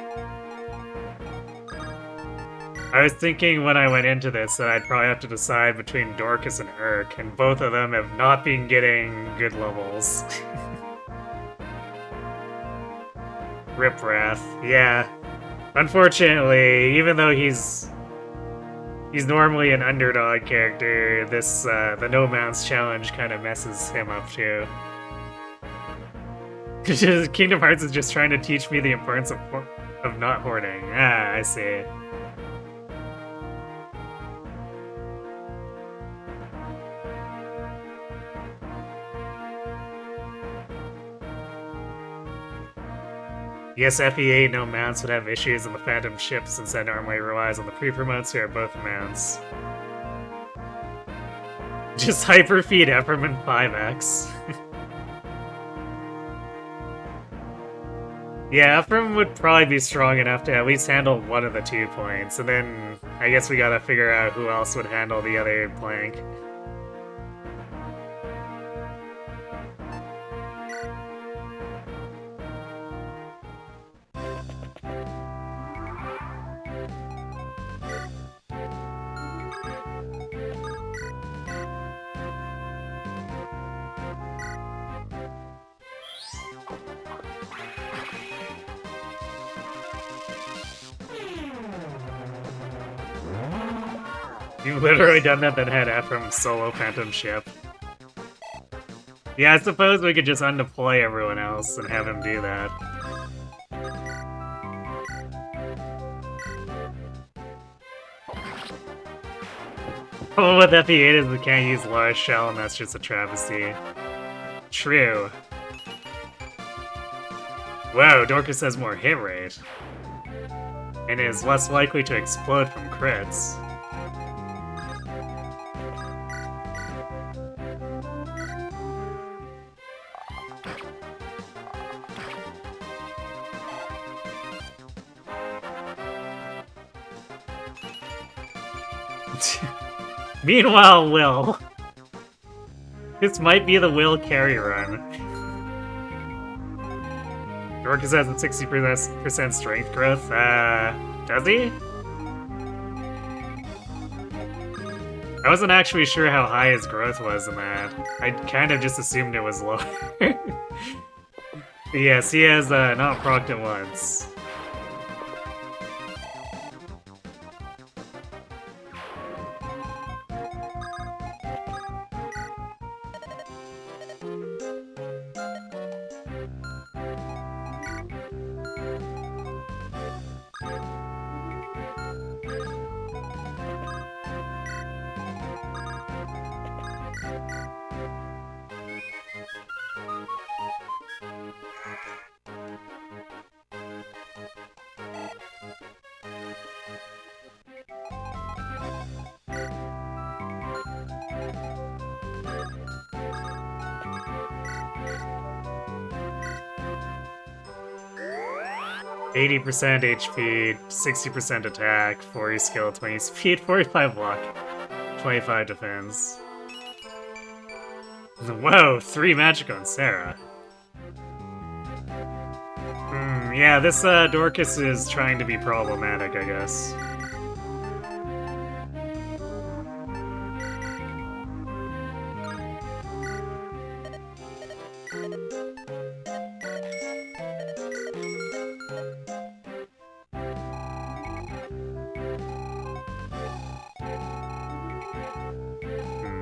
thinking when I went into this that I'd probably have to decide between Dorcas and Urk, and both of them have not been getting good levels. Riprath, yeah. Unfortunately, even though he's normally an underdog character, this the No Mounts challenge kind of messes him up too. Kingdom Hearts is just trying to teach me the importance of not hoarding. Ah, I see. Yes, FE8 No Mounts would have issues in the Phantom ship since that normally relies on the pre-promotes who are both mounts. Just hyperfeed Epperman 5x. Yeah, Ephraim would probably be strong enough to at least handle one of the 2 points, and then I guess we gotta figure out who else would handle the other plank. You've literally done that, then had Ephraim's solo Phantom ship. Yeah, I suppose we could just undeploy everyone else and have him do that. problem with FE8 is we can't use large shell, and that's just a travesty. True. Whoa, Dorcas has more hit rate. And is less likely to explode from crits. Meanwhile, Will. This might be the Will carry run. Dorcas has a 60% strength growth. Does he? I wasn't actually sure how high his growth was in that. I kind of just assumed it was low. Yes, he has not procced it once. %, HP, 60% attack, 40 skill, 20 speed, 45 luck, 25 defense. Whoa, 3 magic on Sarah. Yeah, this Dorcas is trying to be problematic, I guess.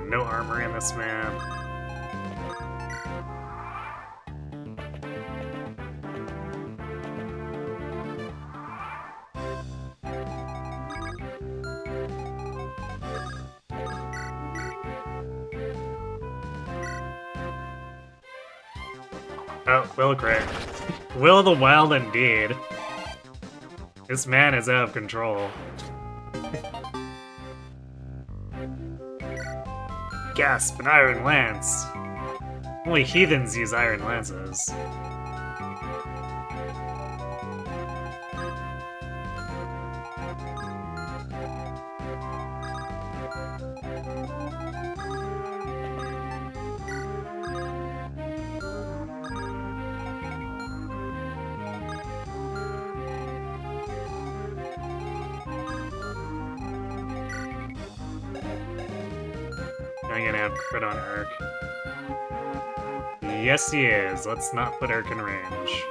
No armor in this man. Oh, Will crit. Will the Wild indeed. This man is out of control. Gasp, an iron lance. Only heathens use iron lances. I'm gonna have crit on Urk. Yes, he is. Let's not put Urk in range.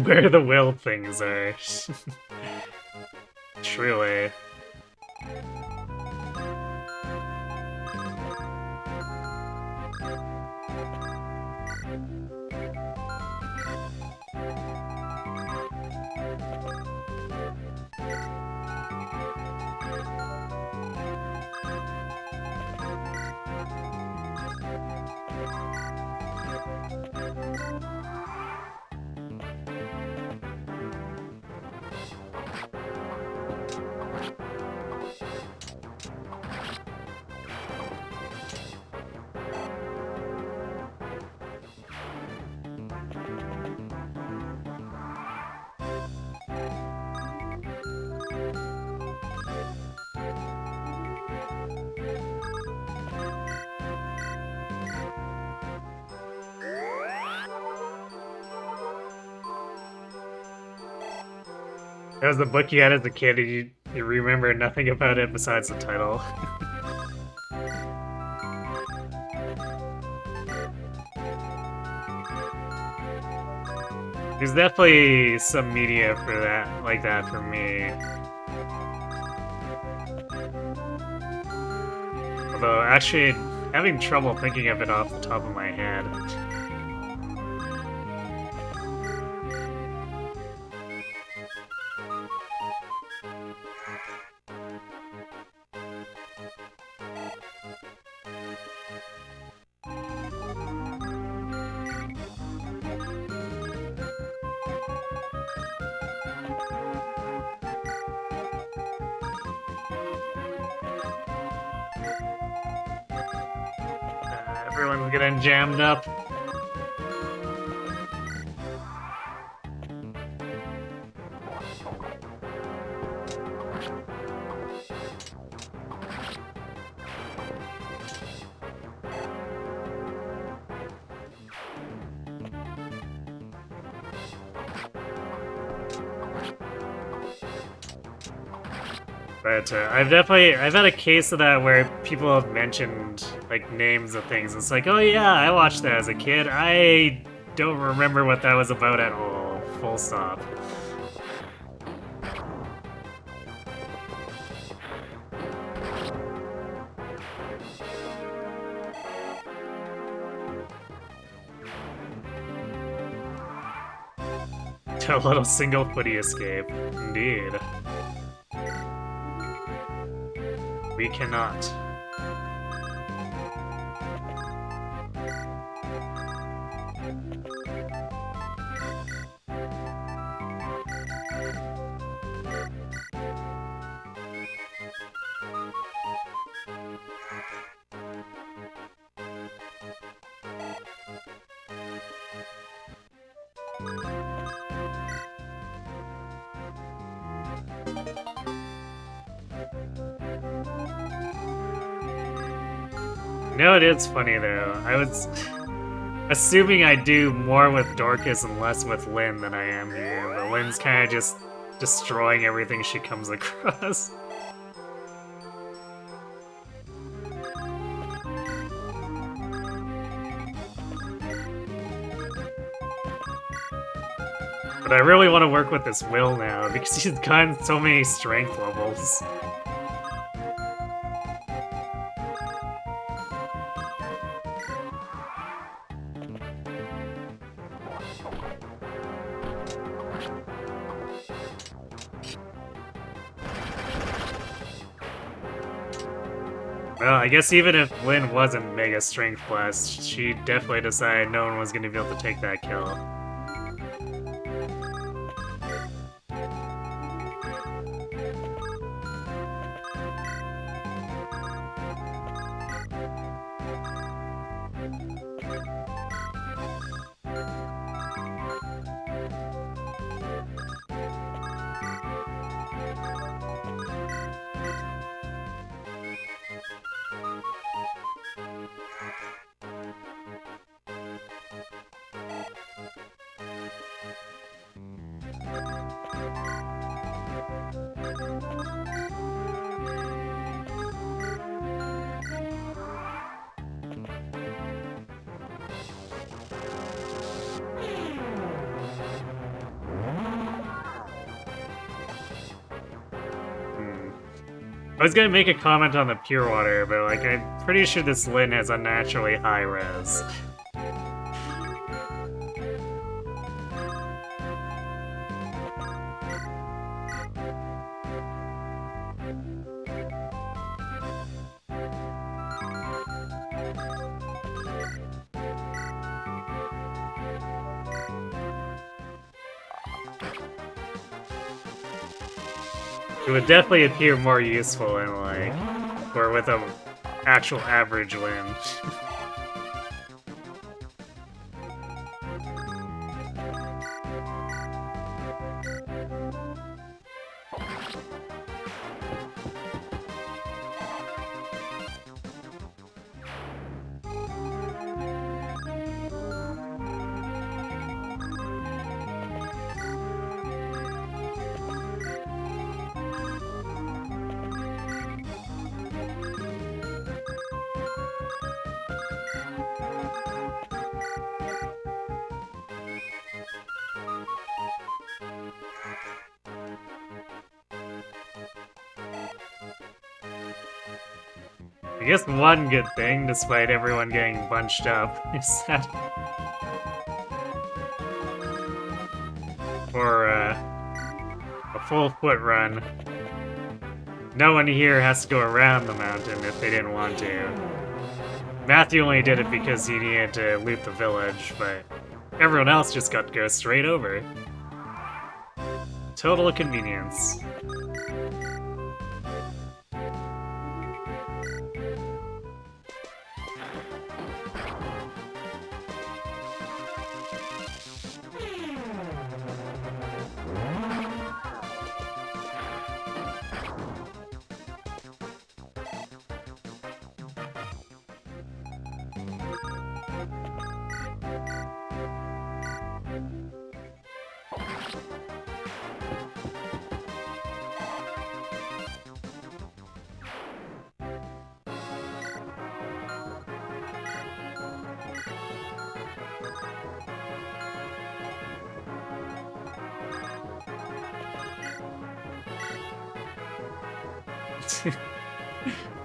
Where the will things are. Truly. That was the book you had as a kid, and you remember nothing about it besides the title. There's definitely some media for that, like that for me. although actually having trouble thinking of it off the top of my head. Everyone's getting jammed up. But I've had a case of that where people have mentioned like names of things. It's like, oh yeah, I watched that as a kid. I don't remember what that was about at all. Full stop. A little single footy escape, indeed. We cannot. No, it is funny though. I was assuming I do more with Dorcas and less with Lynn than I am here, but Lynn's kind of just destroying everything she comes across. But I really want to work with this Will now, because he's gotten so many strength levels. Well, I guess even if Lynn wasn't Mega Strength Blessed, she definitely decided no one was going to be able to take that kill. I was gonna make a comment on the pure water, but like I'm pretty sure this Lynn has unnaturally high res. It would definitely appear more useful in like, or with a actual average win. I guess one good thing, despite everyone getting bunched up, is that for a full foot run, no one here has to go around the mountain if they didn't want to. Matthew only did it because he needed to loot the village, but everyone else just got to go straight over. Total convenience.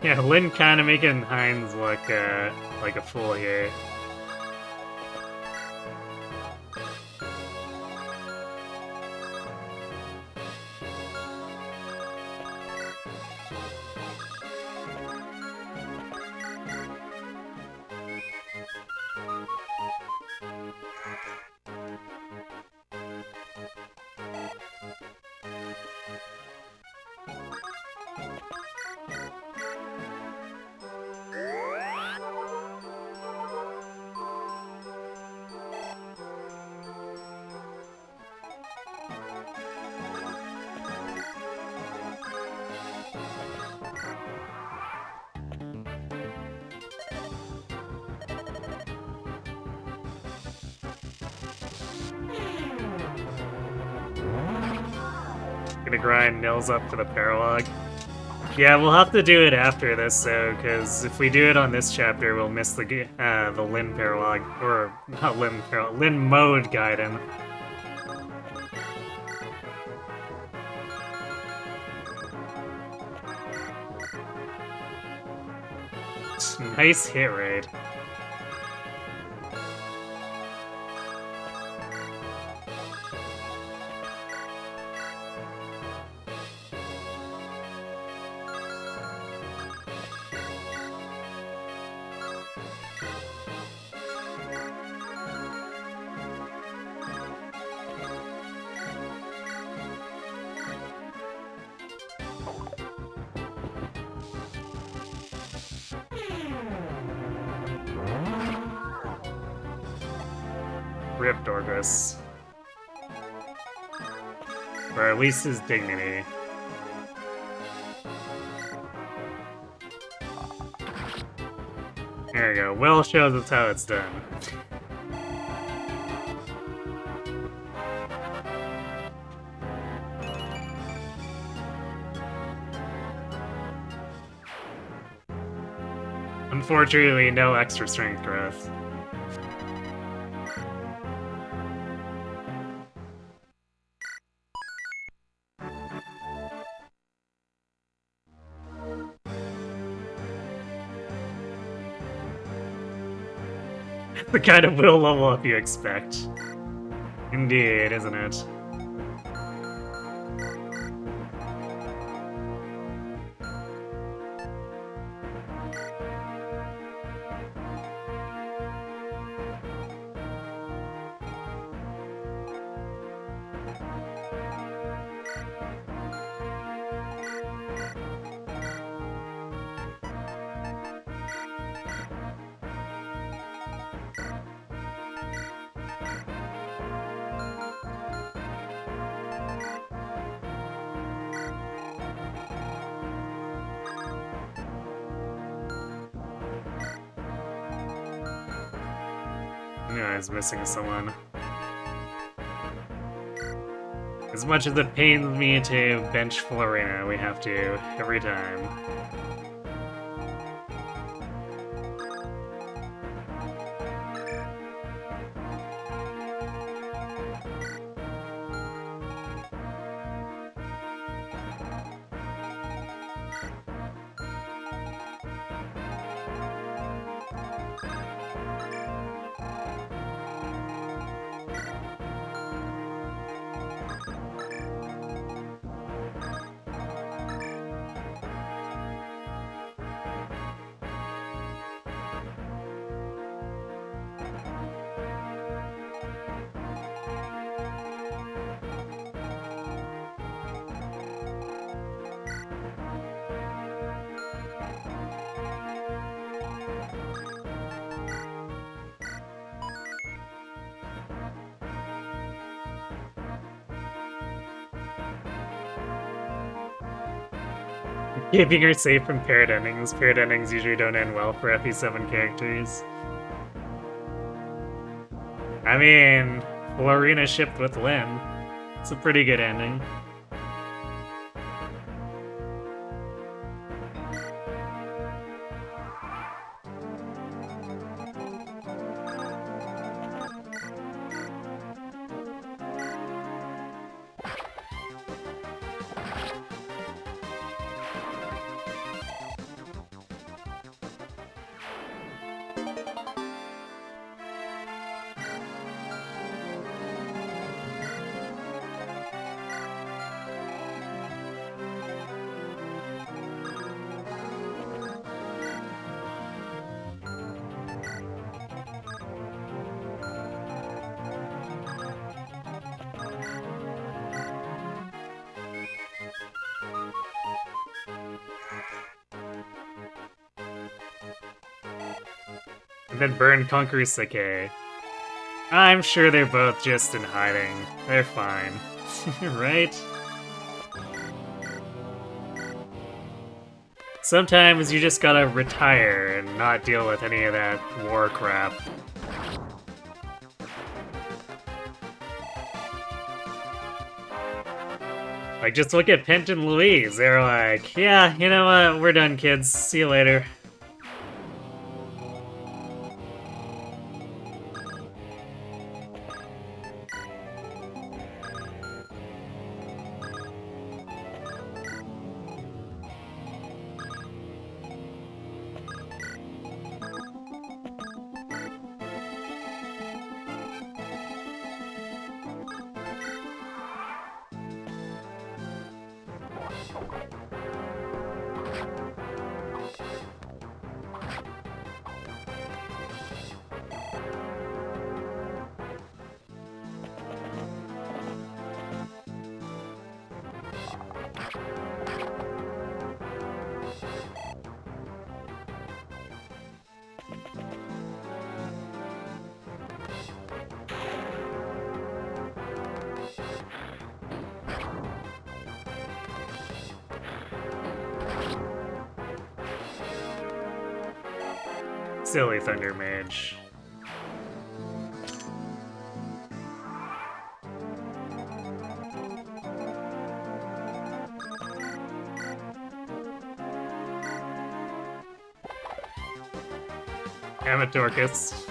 Yeah, Lynn kind of making Hines look like a fool here. Gonna grind Nils up for the paralog. Yeah, we'll have to do it after this, though, because if we do it on this chapter, we'll miss the Lynn paralog, or not Lynn paralog, Lynn mode Gaiden. Nice hit rate. Rip Dorgus. Or at least his dignity. There we go. Will shows us how it's done. Unfortunately, no extra strength growth. The kind of will level up you expect. Indeed, isn't it? No, I was missing someone. As much as it pains me to bench Florina, we have to every time. Keeping her safe from paired endings. Paired endings usually don't end well for FE7 characters. I mean, Florina shipped with Lynn. It's a pretty good ending. And then burn Conquer Sake. I'm sure they're both just in hiding. They're fine. Right? Sometimes you just gotta retire and not deal with any of that war crap. Like, just look at Pent and Louise. They're like, yeah, you know what? We're done, kids. See you later. Silly Thunder Mage. Amatorcus.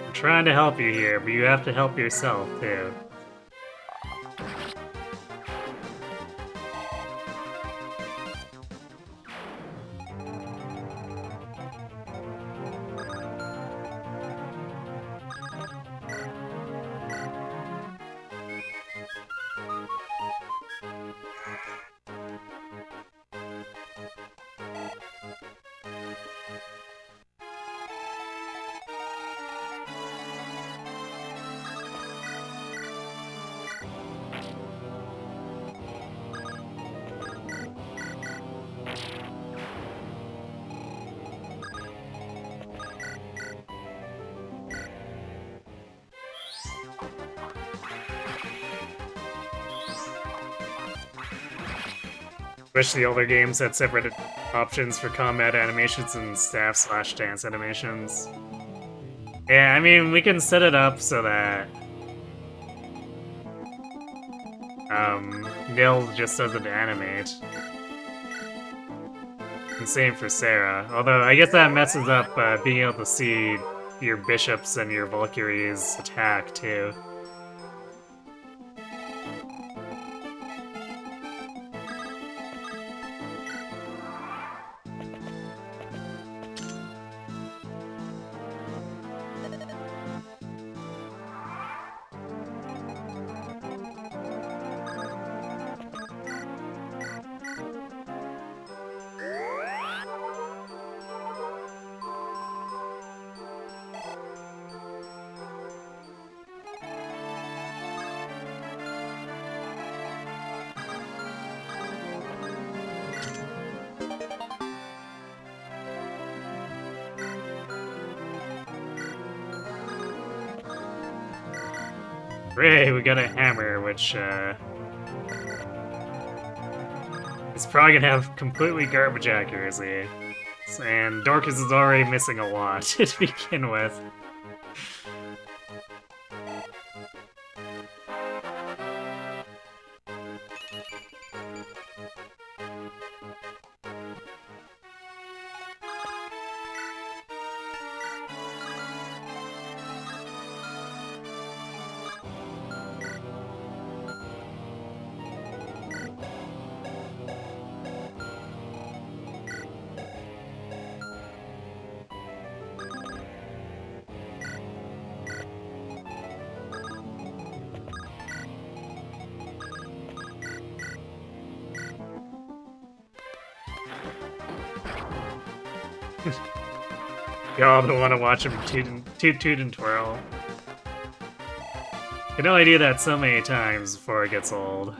I'm trying to help you here, but you have to help yourself, too. Wish the older games had separate options for combat animations and staff/dance animations. Yeah, I mean, we can set it up so that Nil just doesn't animate. And same for Sarah. Although, I guess that messes up being able to see your bishops and your Valkyries attack, too. Hooray, we got a hammer, which is probably gonna have completely garbage accuracy. And Dorcas is already missing a lot to begin with. Y'all don't want to watch him toot and twirl. You can only do that so many times before it gets old.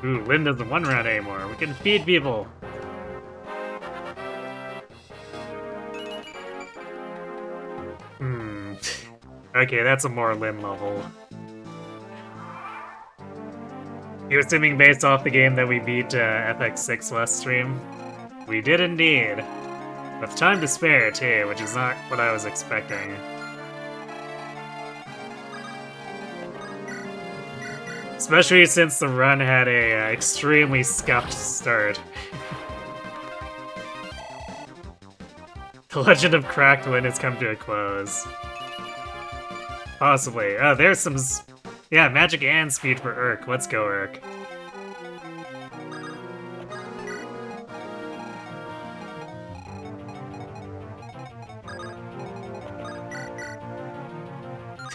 Ooh, Lynn doesn't one round anymore. We can feed people. Okay, that's a more Lynn level. You assuming based off the game that we beat FX6 last stream? We did indeed. With time to spare, too, which is not what I was expecting. Especially since the run had a extremely scuffed start. The legend of Cracked Lynn has come to a close. Possibly. Oh, there's some... Yeah, magic and speed for Urk. Let's go, Urk.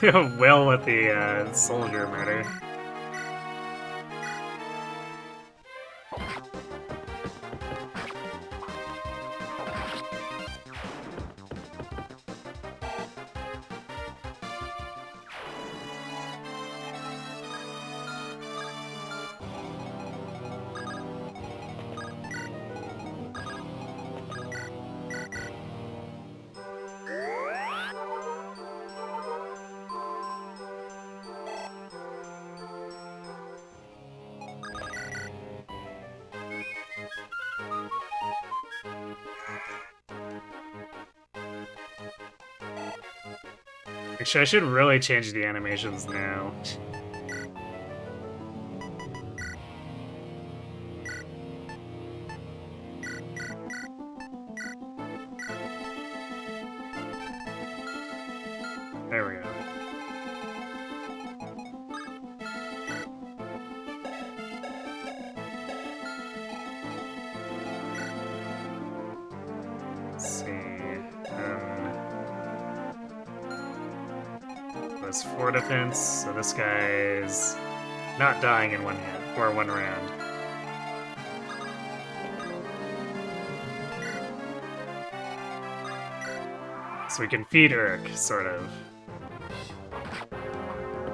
Will with the soldier murder. Actually, I should really change the animations now. There we go. Let's see. Plus 4 defense, so this guy's not dying in one hit or one round. So we can feed Urk, sort of.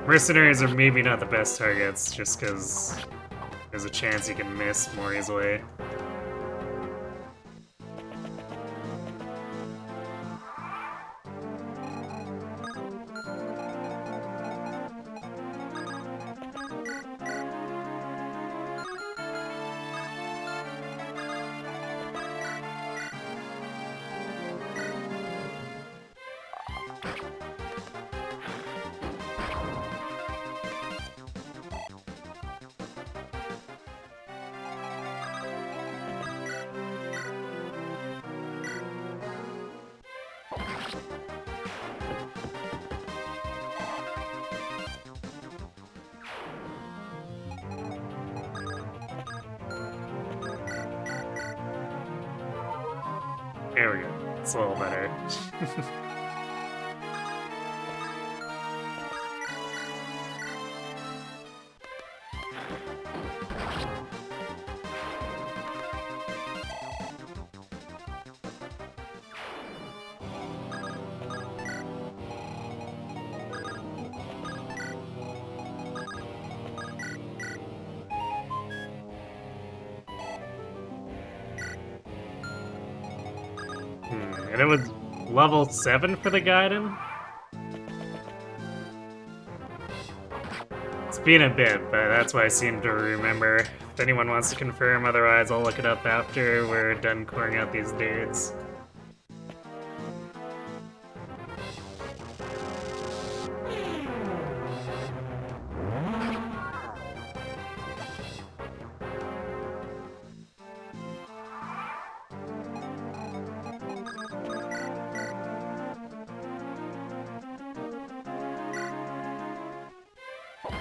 Mercenaries are maybe not the best targets, just because there's a chance you can miss more easily. There we go. It's a little better. And it was level 7 for the Gaiden? It's been a bit, but that's what I seem to remember. If anyone wants to confirm, otherwise I'll look it up after we're done coring out these dudes.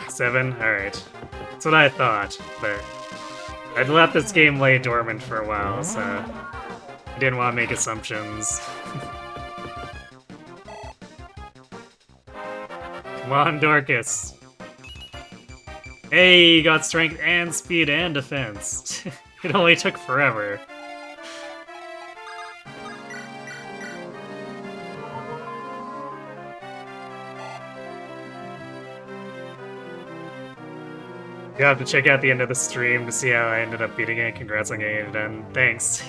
Seven? Alright. That's what I thought, but I'd let this game lay dormant for a while, so I didn't want to make assumptions. Come on, Dorcas. Hey, you got strength and speed and defense. It only took forever. You'll have to check out the end of the stream to see how I ended up beating it. Congrats on getting it done. Thanks.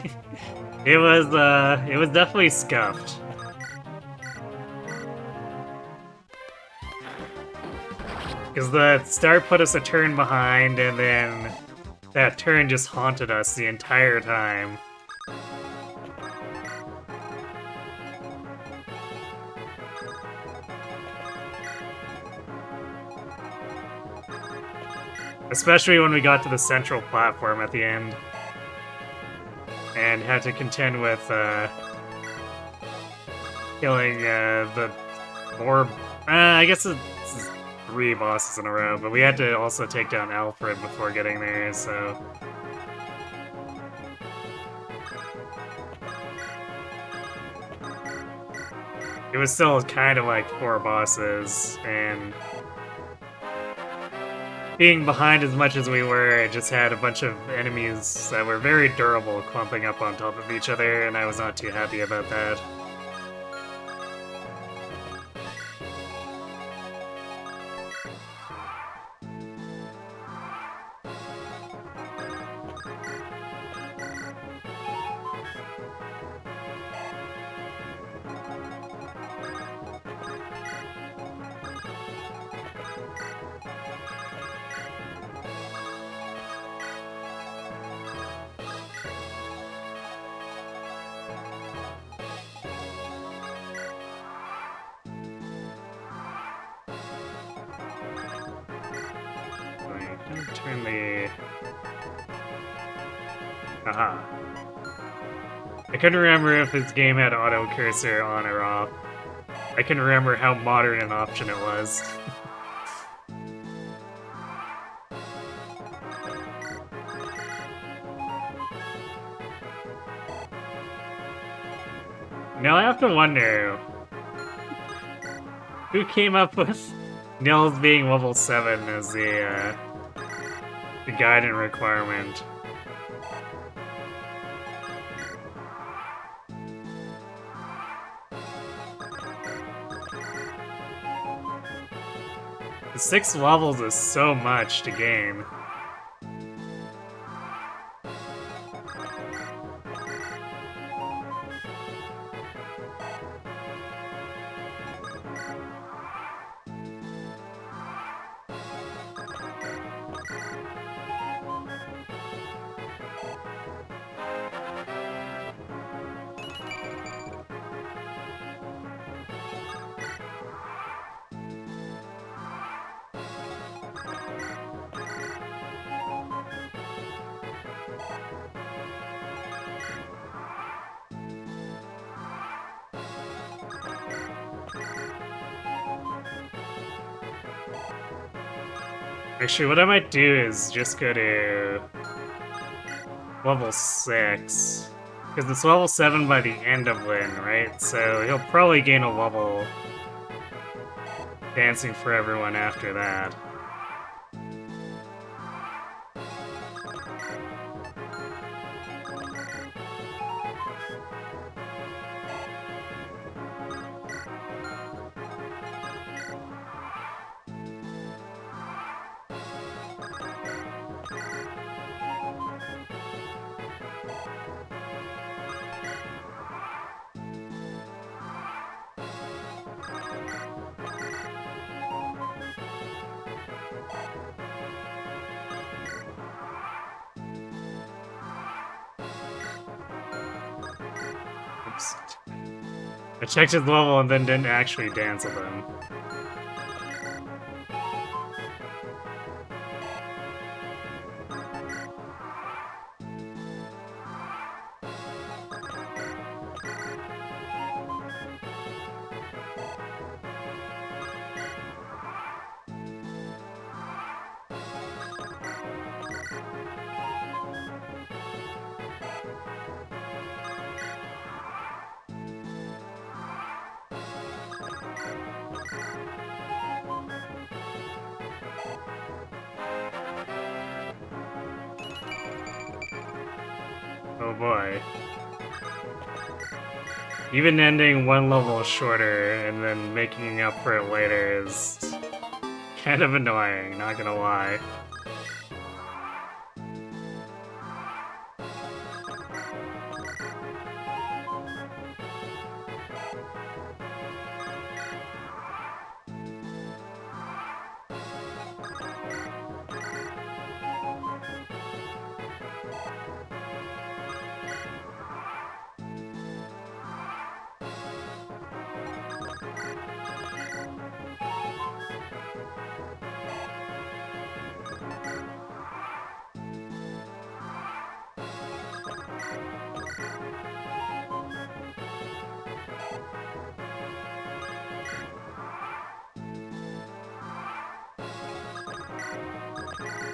It was definitely scuffed. Because the start put us a turn behind, and then that turn just haunted us the entire time. Especially when we got to the central platform at the end. And had to contend with, killing, the more... I guess it's 3 bosses in a row, but we had to also take down Alfred before getting there, so... It was still kind of like 4 bosses, and... being behind as much as we were, I just had a bunch of enemies that were very durable clumping up on top of each other, and I was not too happy about that. Turn the... Aha. I couldn't remember if this game had auto cursor on or off. I couldn't remember how modern an option it was. Now I have to wonder... who came up with Nils being level 7 as the Gaiden requirement? The 6 levels is so much to gain. Actually, what I might do is just go to level 6. Because it's level 7 by the end of Lyn, right? So he'll probably gain a level dancing for everyone after that. I checked his level and then didn't actually dance with him. Oh boy. Even ending one level shorter and then making up for it later is kind of annoying, not gonna lie.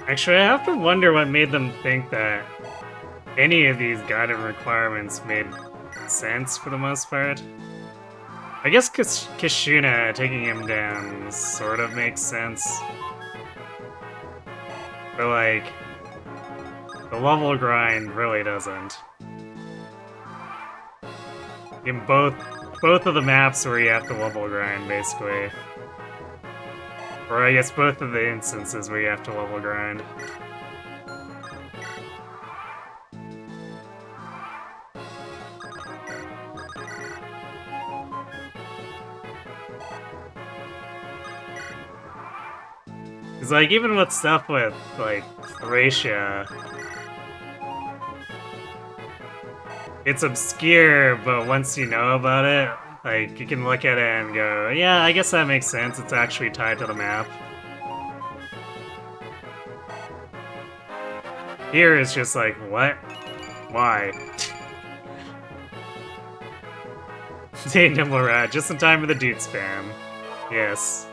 Actually, I have to wonder what made them think that any of these guided requirements made sense for the most part. I guess Kishuna taking him down sort of makes sense. But like, the level grind really doesn't. In both of the maps where you have to level grind, basically. Or I guess both of the instances where you have to level grind. Cause like, even with stuff with, like, Thracia, it's obscure, but once you know about it, like, you can look at it and go, yeah, I guess that makes sense, it's actually tied to the map. Here it's just like, what? Why? Hey, Nimble Rat, just in time for the dude spam. Yes.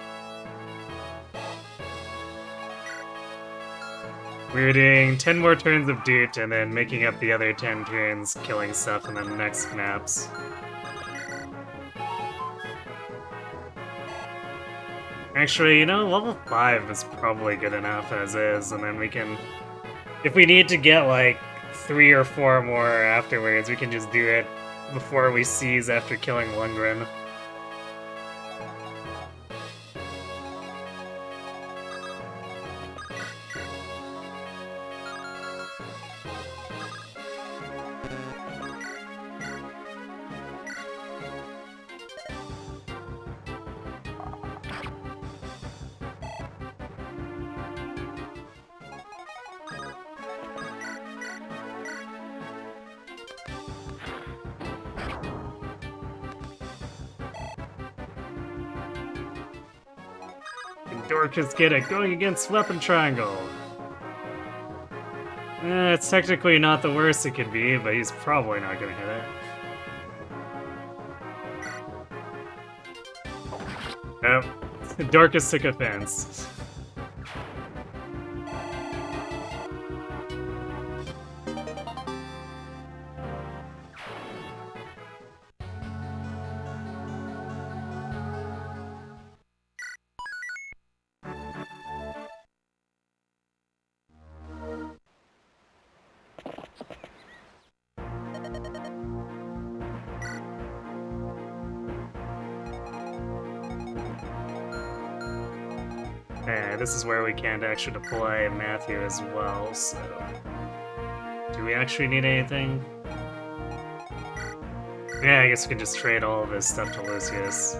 We're doing 10 more turns of Doot and then making up the other 10 turns, killing stuff in the next maps. Actually, you know, level 5 is probably good enough as is, and then we can... If we need to get, like, 3 or 4 more afterwards, we can just do it before we seize after killing Lundgren. Dorcas get it, going against Weapon Triangle. It's technically not the worst it could be, but he's probably not gonna hit it. Nope. Dorcas took offense. This is where we can't actually deploy Matthew as well, so... Do we actually need anything? Yeah, I guess we can just trade all of his stuff to Lucius.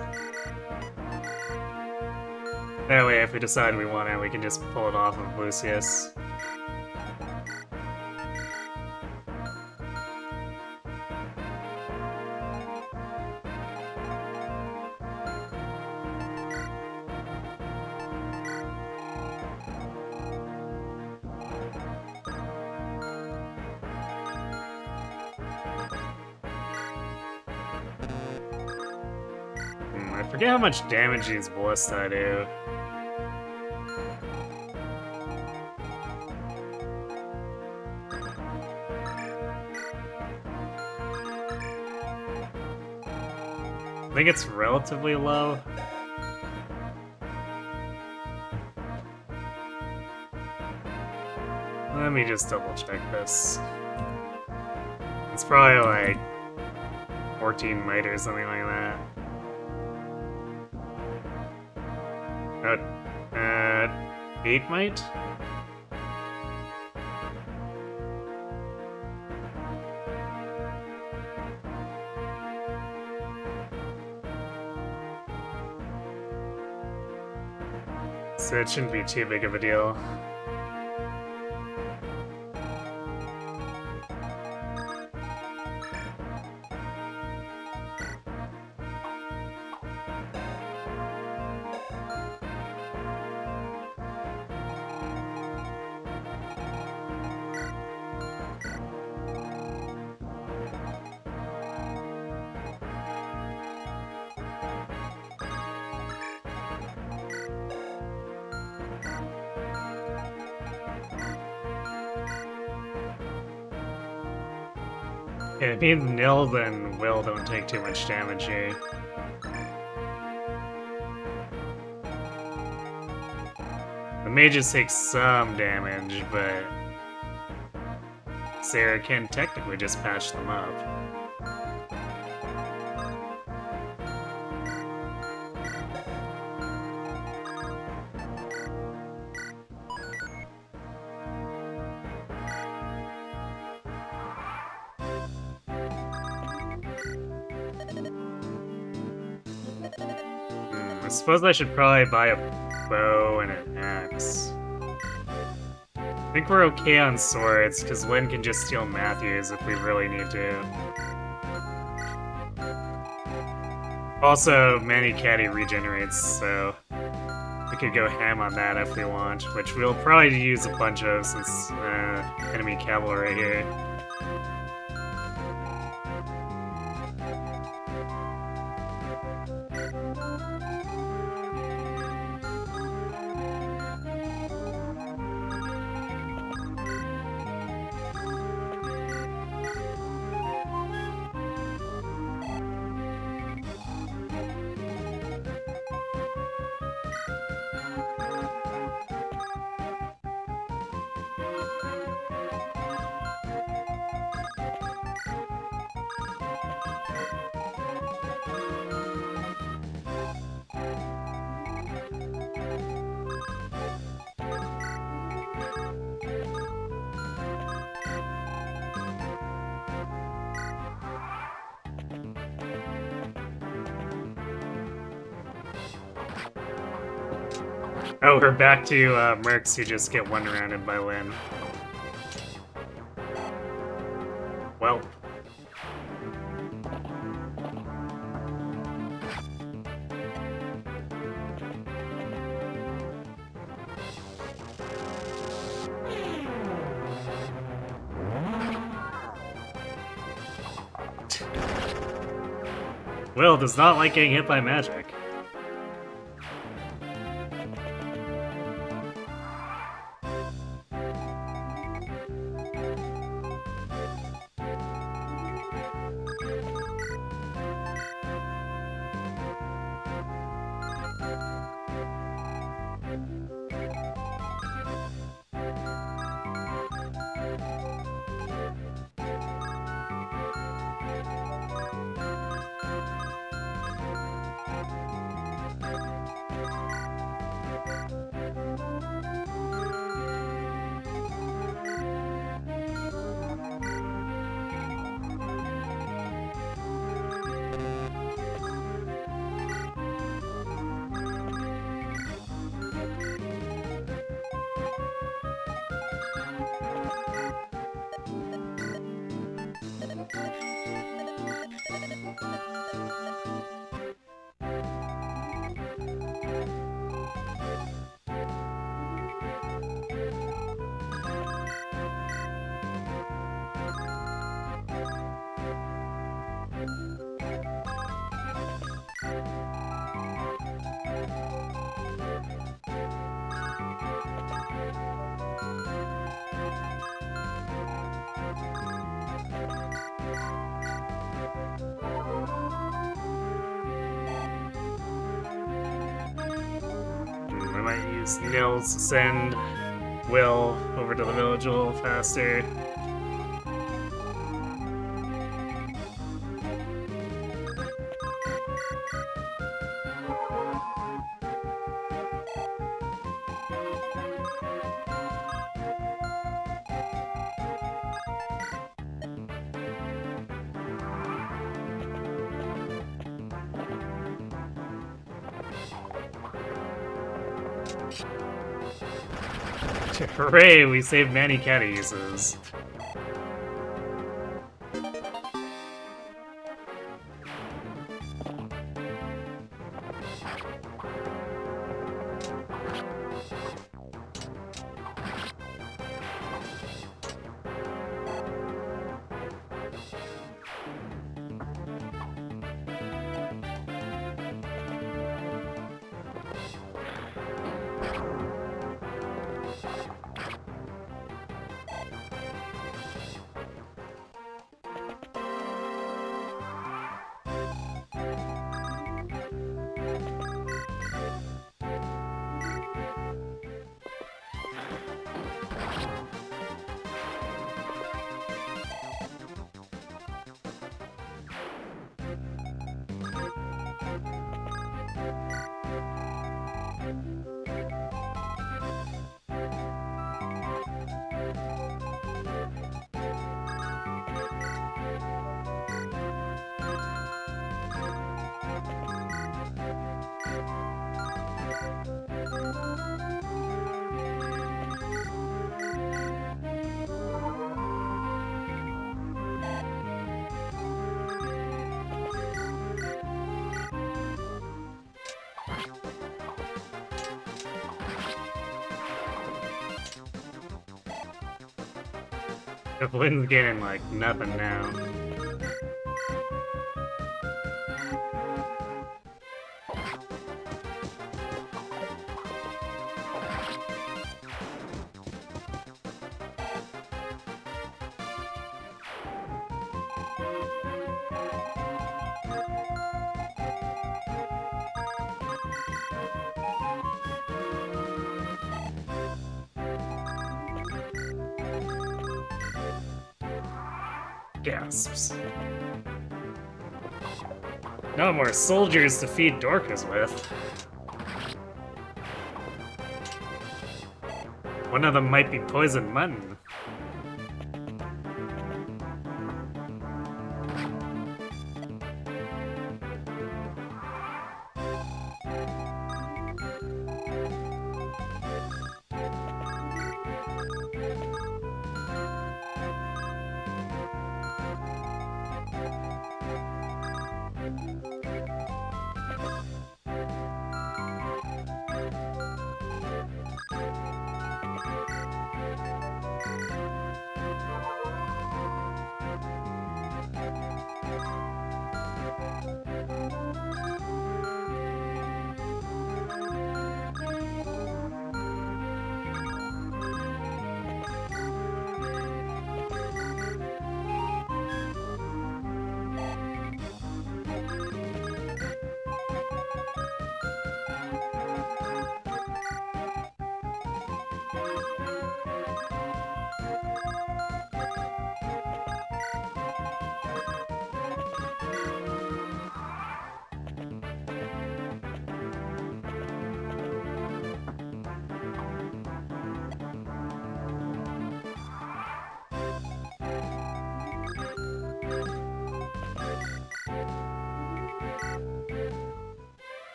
That way, if we decide we want it, we can just pull it off of Lucius. I forget how much damage these ballista do. I think it's relatively low. Let me just double check this. It's probably like 14 might or something like that. Oh, 8 might? So it shouldn't be too big of a deal. Yeah, if either Nil and Will don't take too much damage here. The mages take some damage, but Sarah can technically just patch them up. I suppose I should probably buy a bow and an axe. I think we're okay on swords, because Lynn can just steal Matthew's if we really need to. Also, Manny Caddy regenerates, so we could go ham on that if we want, which we'll probably use a bunch of since enemy cavalry here. Oh, we're back to Mercs who just get one-rounded by Lynn. Well. Will does not like getting hit by magic. might use Nils to send Will over to the village a little faster. Hooray, we saved Manny Cattyuses. Wynn's getting like nothing now. Gasps. No more soldiers to feed Dorcas with. One of them might be poisoned mutton.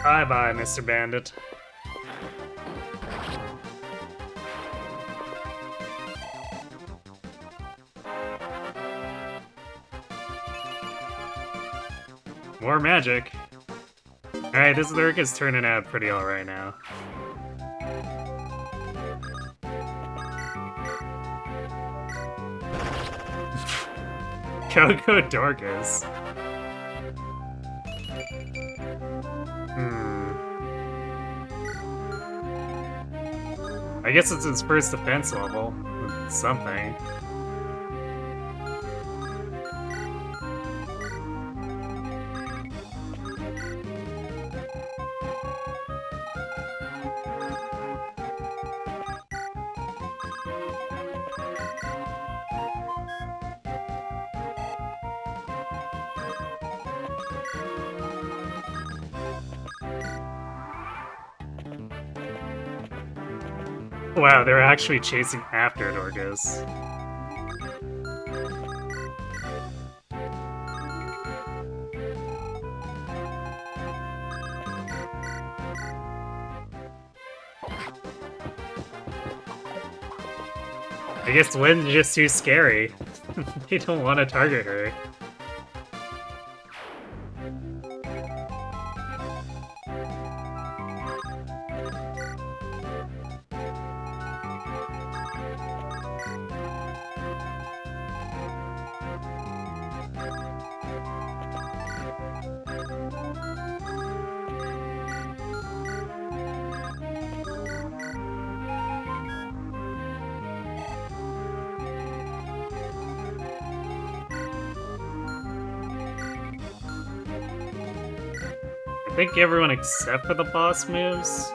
Bye-bye, Mr. Bandit. More magic. Alright, this lyric is turning out pretty alright now. Go Dorcas. I guess it's its first defense level. something. Wow, they're actually chasing after Dorcas. I guess Lynn's just too scary. They don't want to target her. I think everyone except for the boss moves.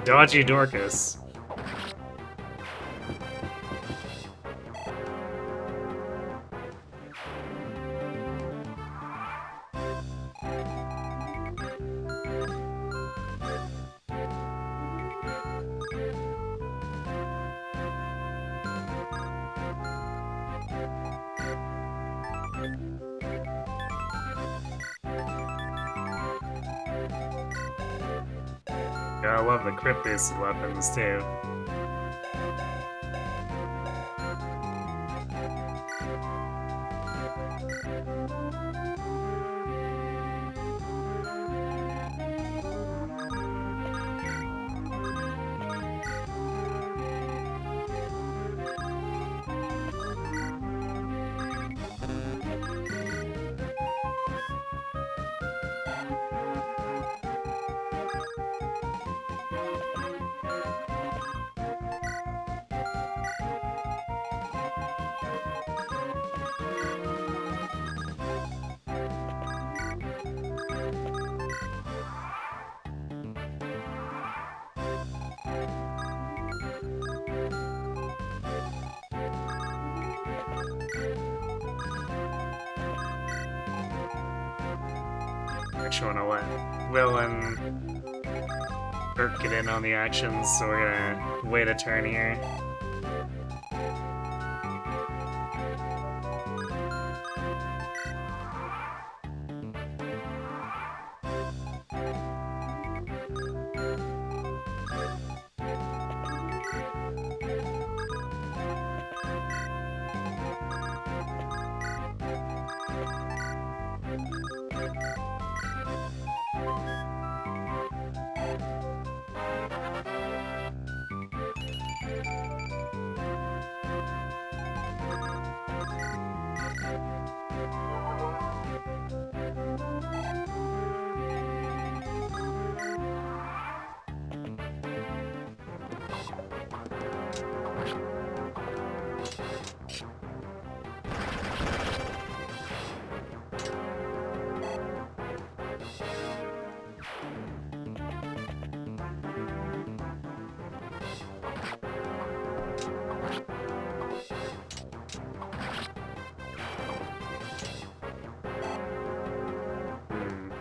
Dodgy Dorcas. I love the crit boosted weapons too. Actually wanna let Will and Bert get in on the actions, so we're gonna wait a turn here.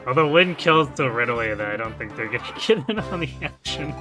Although Lynn kills so readily that I don't think they're gonna get in on the action.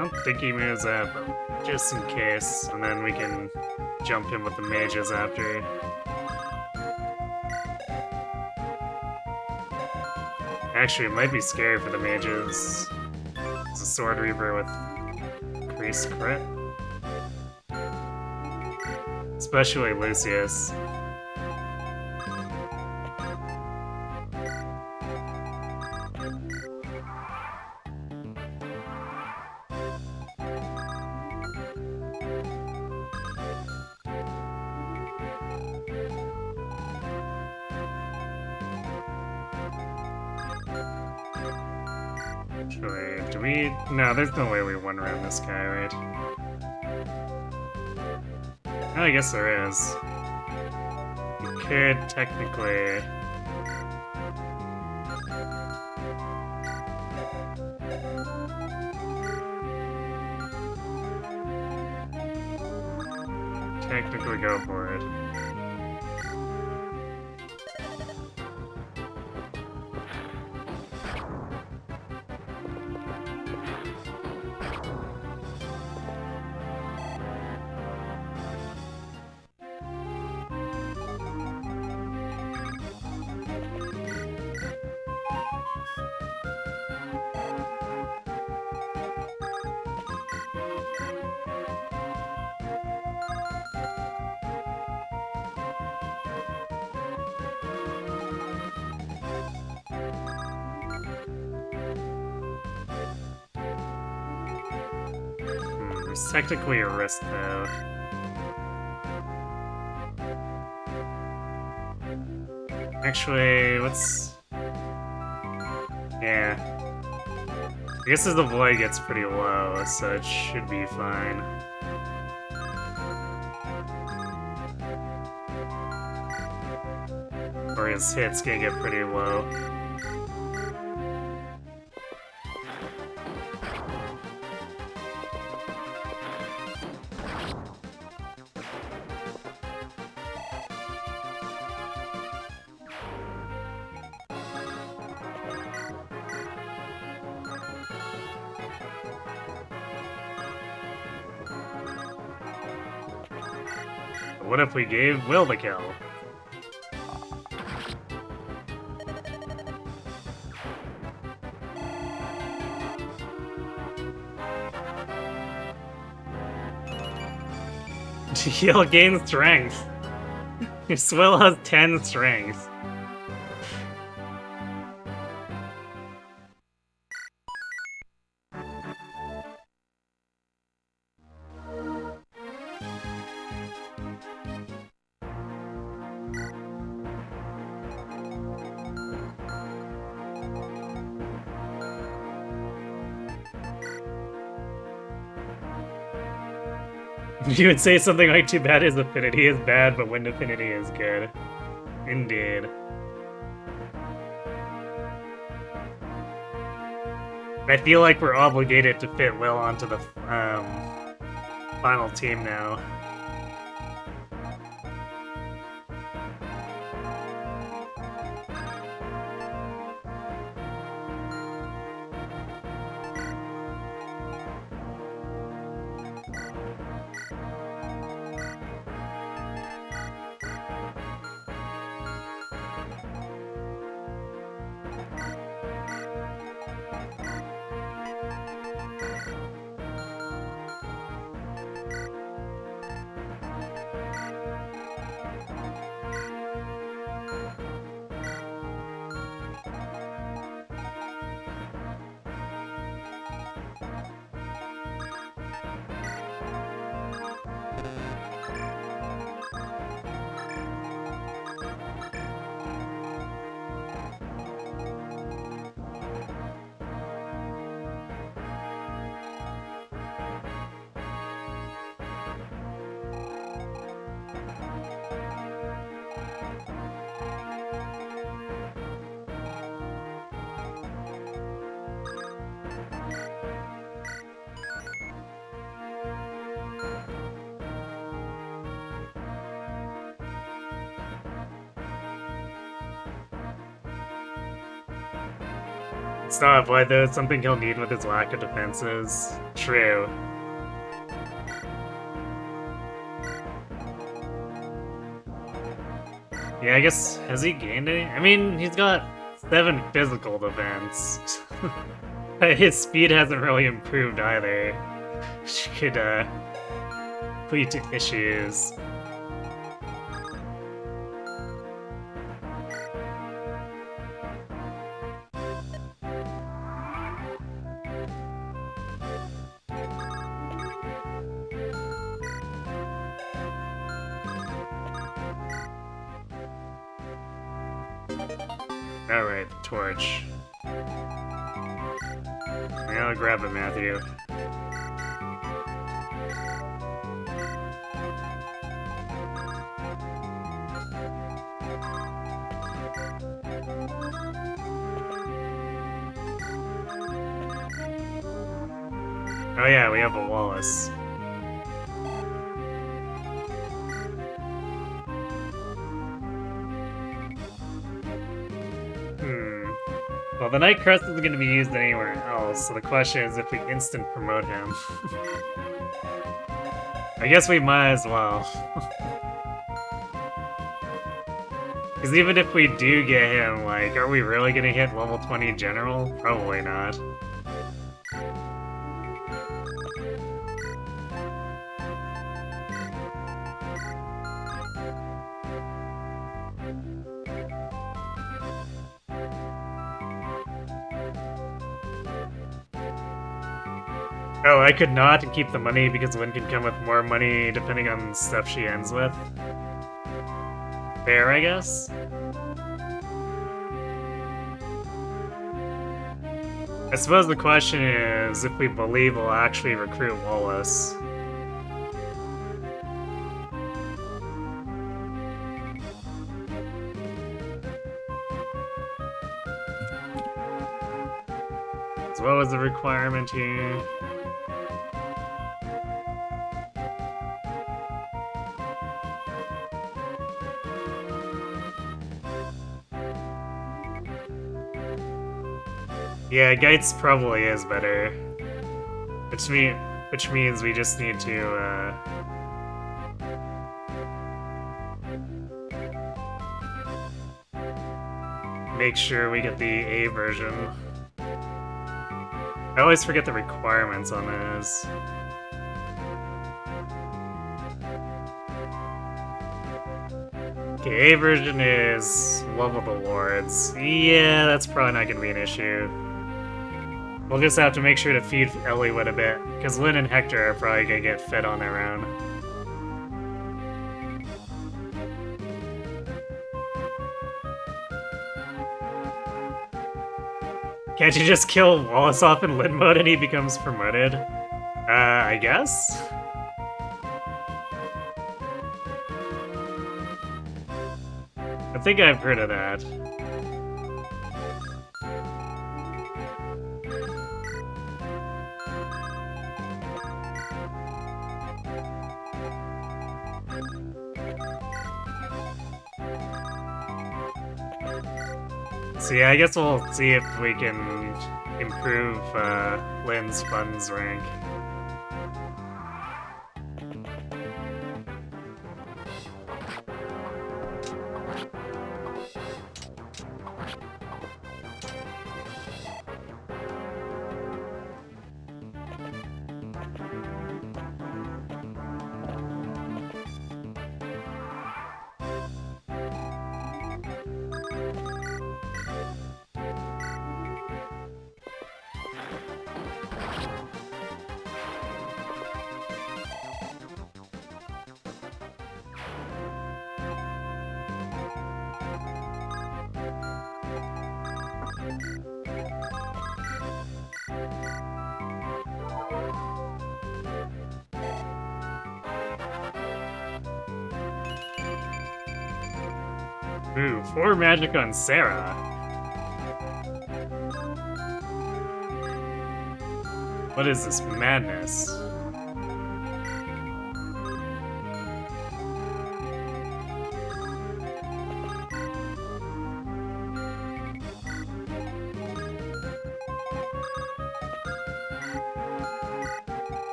don't think he moves up, but just in case, and then we can jump in with the mages after. Actually, it might be scary for the mages. It's a Sword Reaper with increased crit. Especially Lucius. Actually, do we... No, there's no way we won around this guy, right? Oh, I guess there is. We could technically... Technically go for it. There's technically a risk, though. Actually, what's... Yeah. I guess as the void gets pretty low, so it should be fine. Or his hits can get pretty low. What if we gave Will the kill? He'll gain strength. Your Swill has 10 strength. You would say something like, too bad his affinity is bad, but wind affinity is good. Indeed. I feel like we're obligated to fit Will onto the final team now. Stop, why though? It's something he'll need with his lack of defenses. True. Yeah, I guess, has he gained any? I mean, he's got 7 physical defense. His speed hasn't really improved either. Which could, lead to issues. Alright, torch. Yeah, I'll grab it, Matthew. Oh yeah, we have a Wallace. Well, the Night Crest isn't going to be used anywhere else, so the question is if we instant promote him. I guess we might as well. Because even if we do get him, like, are we really going to hit level 20 General? Probably not. Oh, I could not keep the money because Lynn can come with more money depending on stuff she ends with. Fair, I guess? I suppose the question is if we believe we'll actually recruit Wallace. As well as the requirement here. Yeah, Geitz probably is better. Which means we just need to, make sure we get the A version. I always forget the requirements on this. Okay, A version is level the wards. Yeah, that's probably not gonna be an issue. We'll just have to make sure to feed Eliwood a bit, because Lynn and Hector are probably gonna get fed on their own. Can't you just kill Wallace off in Lynn mode and he becomes promoted? I guess? I think I've heard of that. So yeah, I guess we'll see if we can improve Lynn's funds rank. Ooh, 4 magic on Sarah. What is this madness?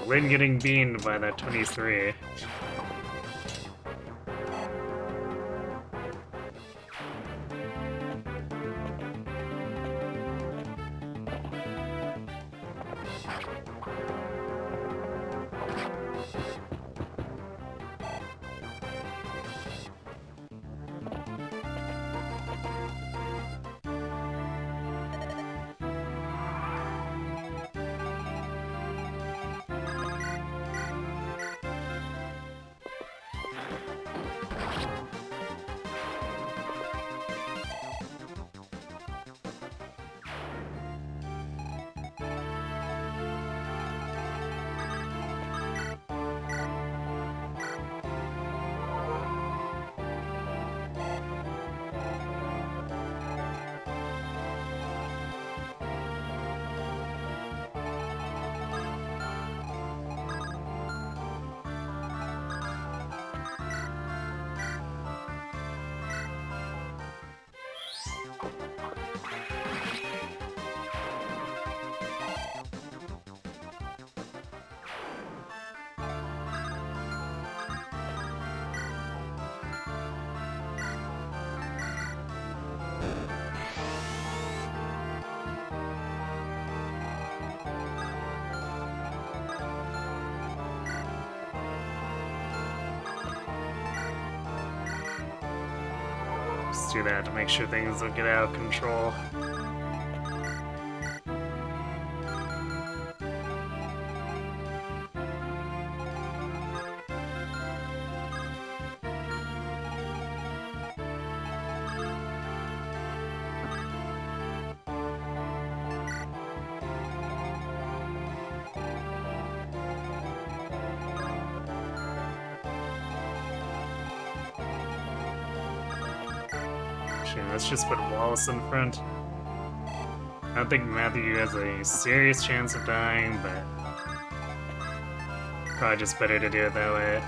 Lynn getting beaned by that 23. Just do that to make sure things don't get out of control. Let's just put Wallace in front. I don't think Matthew has a serious chance of dying, but probably just better to do it that way.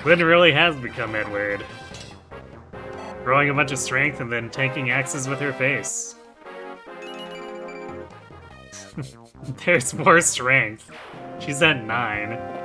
Lynn really has become Edward. Growing a bunch of strength and then tanking axes with her face. There's more strength. She's at 9.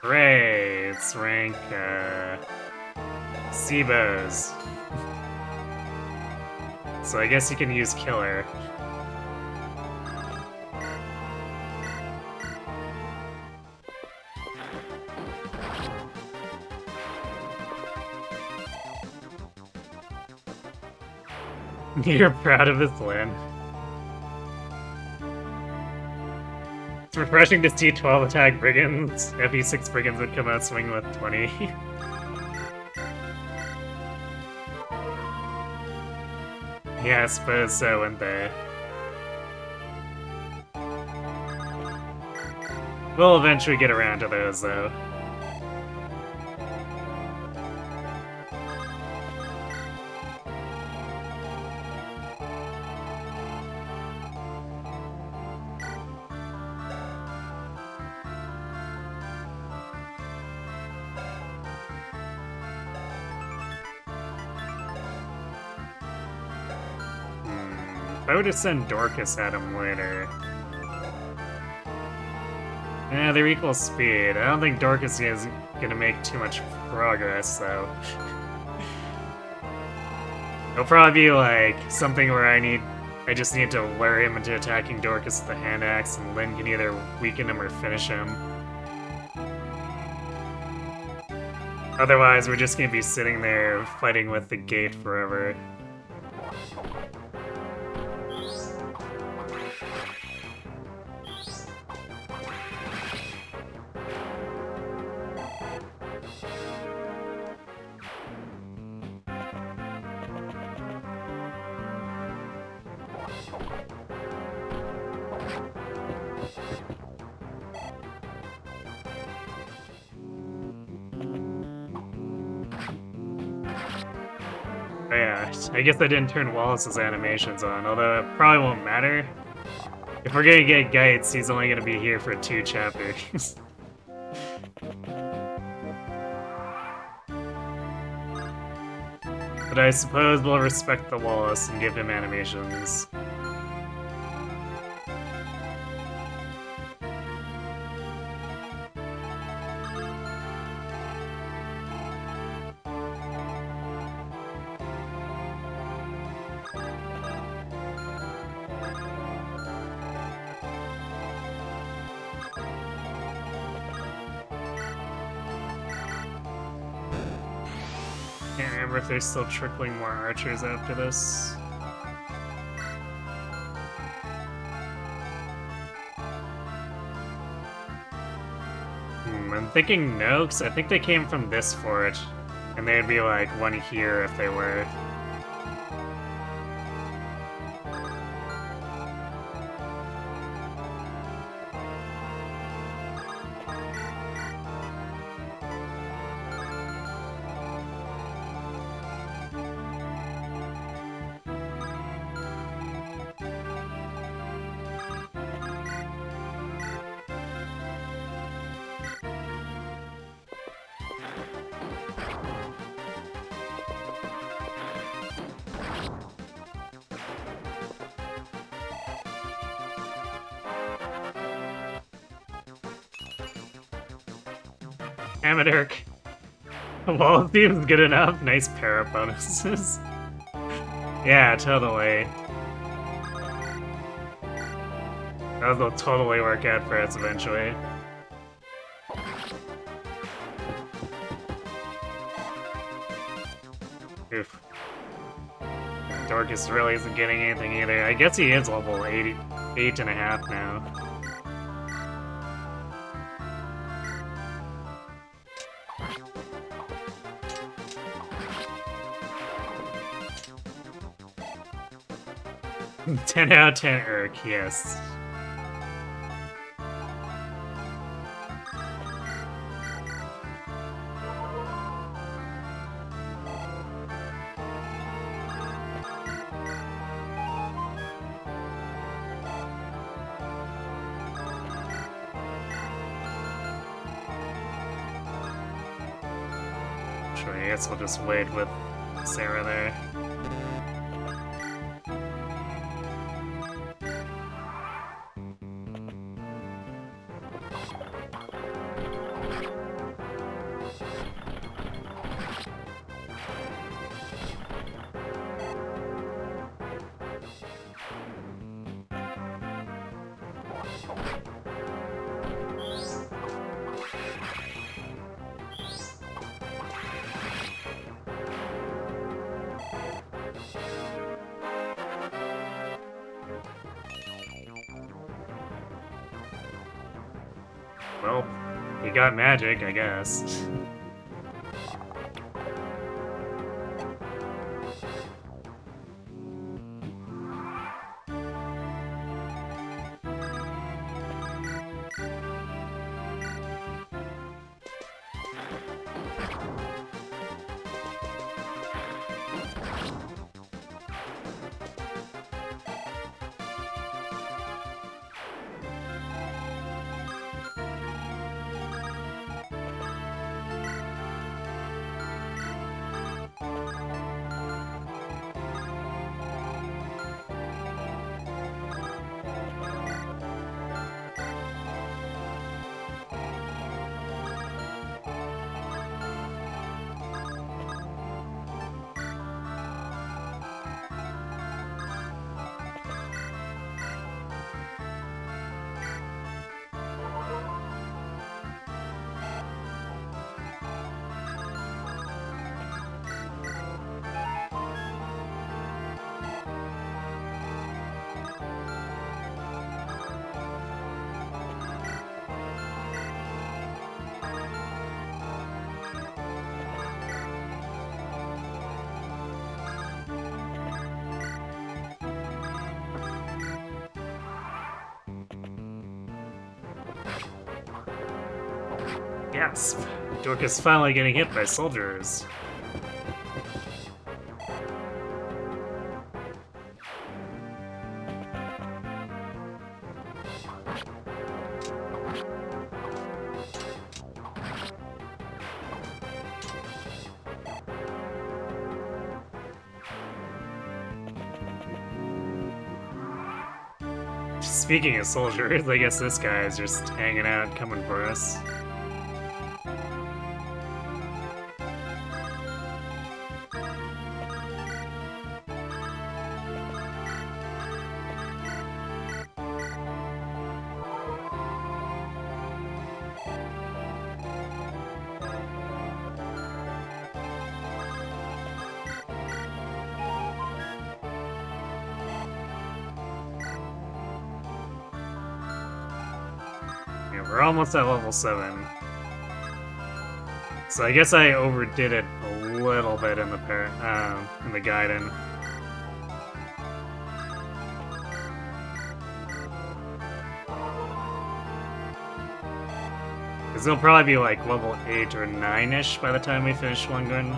Hooray! It's rank, Seabows. So I guess you can use Killer. You're proud of this, Lynn. It's refreshing to see 12 attack brigands. FE6 brigands would come out swinging with 20. Yeah, I suppose so, wouldn't they? We'll eventually get around to those, though. If I were to send Dorcas at him later... Yeah, they're equal speed. I don't think Dorcas is gonna make too much progress, though. It'll probably be like something where I just need to lure him into attacking Dorcas with the hand axe, and Lynn can either weaken him or finish him. Otherwise, we're just gonna be sitting there fighting with the gate forever. Yeah, I guess I didn't turn Wallace's animations on, although it probably won't matter. If we're gonna get Geitz, he's only gonna be here for 2 chapters. But I suppose we'll respect the Wallace and give him animations. Can't remember if they're still trickling more archers after this. I'm thinking no, because I think they came from this fort, and they'd be like one here if they were. Amadirk. Well, seems good enough. Nice para bonuses. Yeah, totally. Those will totally work out for us eventually. Oof. Dorcas really isn't getting anything either. I guess he is level 8.5 now. Ten out of 10 Urk, yes. Sure, I guess we'll just wait with Sarah there. Well, he got magic, I guess. Gasp! Dork is finally getting hit by soldiers. Speaking of soldiers, I guess this guy is just hanging out, coming for us. We're almost at level 7. So I guess I overdid it a little bit in the guiding. Because it'll probably be like level 8 or 9-ish by the time we finish Lundgren.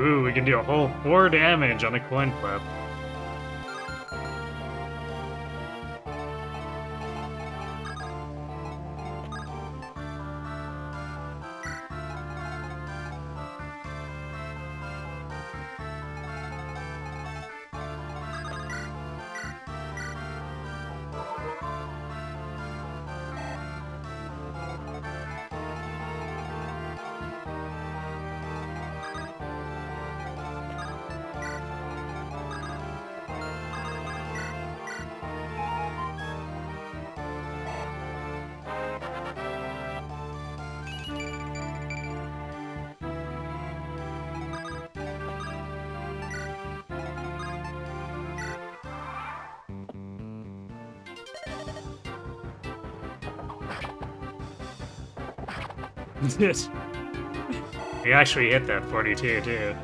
Ooh, we can do a whole 4 damage on a coin flip. We actually hit that 42 too.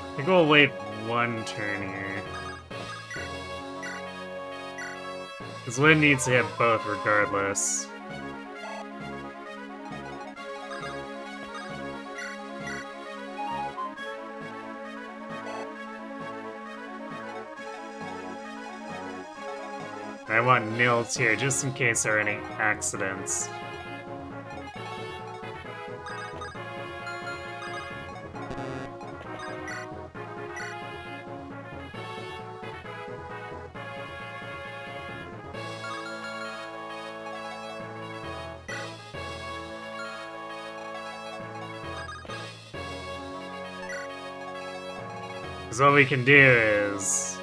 I think we'll wait 1 turn here. Because Lynn needs to hit both regardless. I want nils here just in case there are any accidents. Because what we can do is,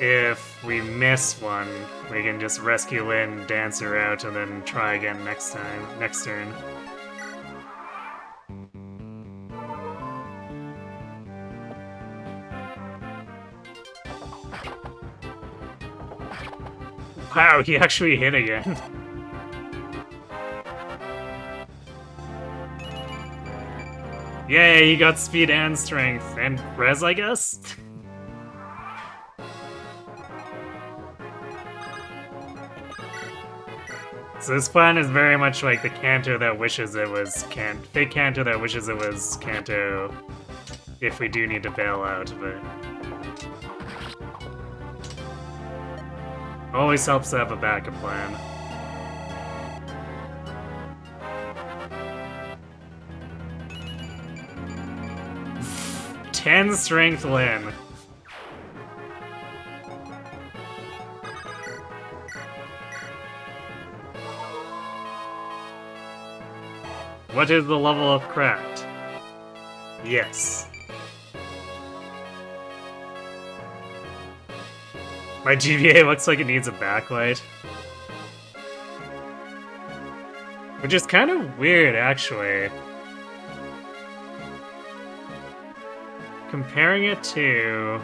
if we miss one, we can just rescue Lynn, dance her out, and then try again next turn. Wow, he actually hit again. Yay, he got speed and strength. And res, I guess? So this plan is very much like the Kanto that wishes it was fake Kanto that wishes it was Kanto if we do need to bail out, but always helps to have a backup plan. Ten strength Lin. What is the level of craft? Yes. My GBA looks like it needs a backlight. Which is kind of weird, actually. Comparing it to...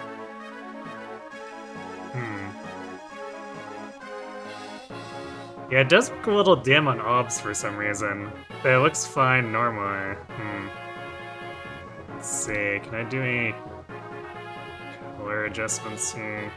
Yeah, it does look a little dim on OBS for some reason. But it looks fine normally. Let's see, can I do any color adjustments here?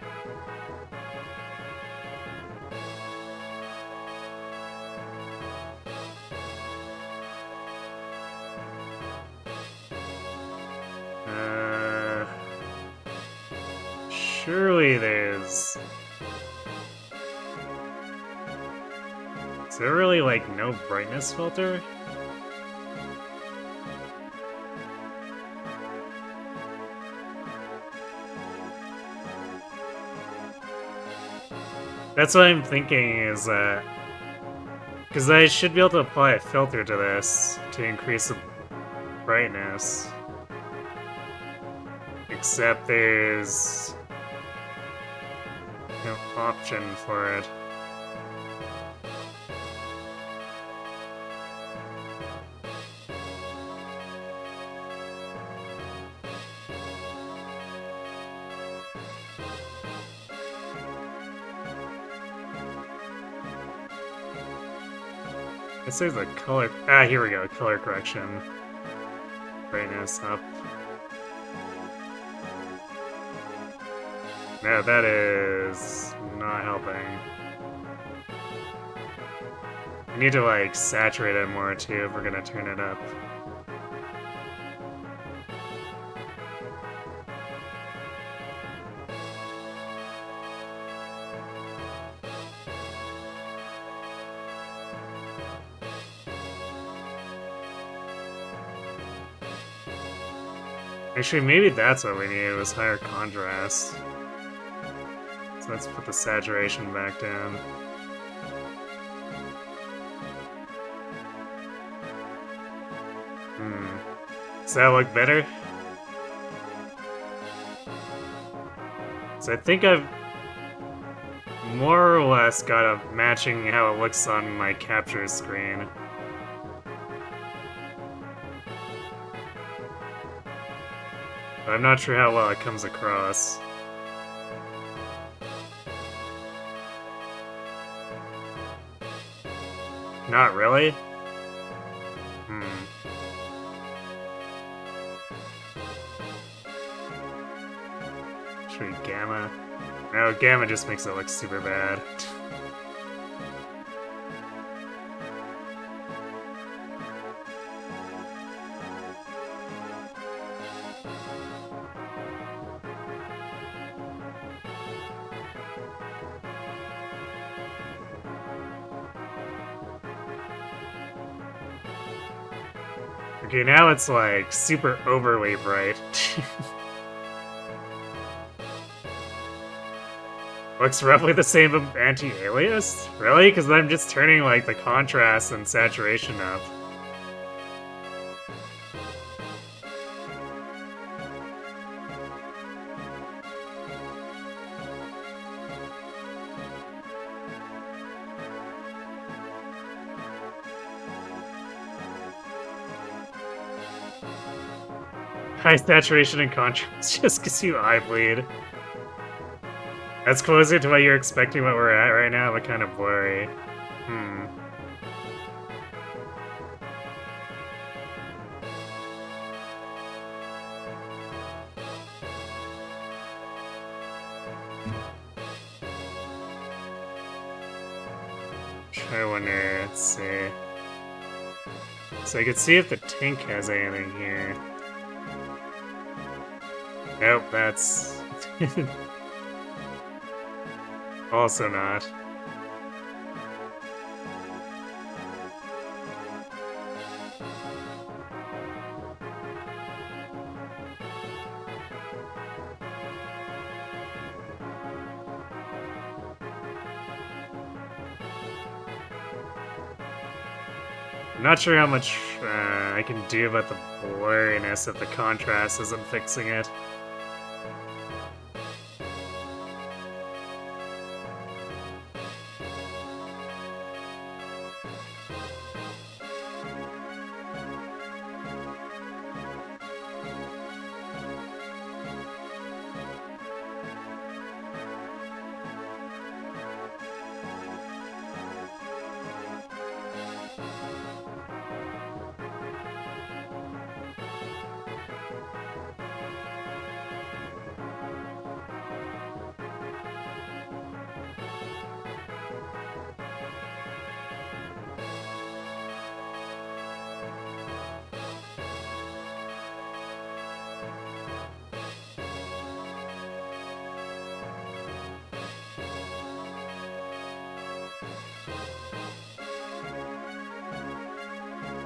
Surely there's... Is there really, like, no brightness filter? That's what I'm thinking is that... Because I should be able to apply a filter to this to increase the brightness. Except there's... no option for it. This is a color... Ah, here we go. Color correction. Brightness up. No, that is not helping. We need to, like, saturate it more, too, if we're gonna turn it up. Actually, maybe that's what we needed, was higher contrast. So let's put the saturation back down. Does that look better? So I think I've more or less got a matching how it looks on my capture screen. But I'm not sure how well it comes across. Not really? Should we gamma? No, gamma just makes it look super bad. Okay, now it's like super overly bright. Looks roughly the same of anti-alias? Really? Because I'm just turning like the contrast and saturation up. High saturation and contrast just gives you eye bleed. That's closer to what you're expecting what we're at right now, but kind of blurry. I wonder, let's see. So I could see if the tank has anything here. Nope, that's also not. I'm not sure how much I can do about the blurriness if the contrast isn't fixing it.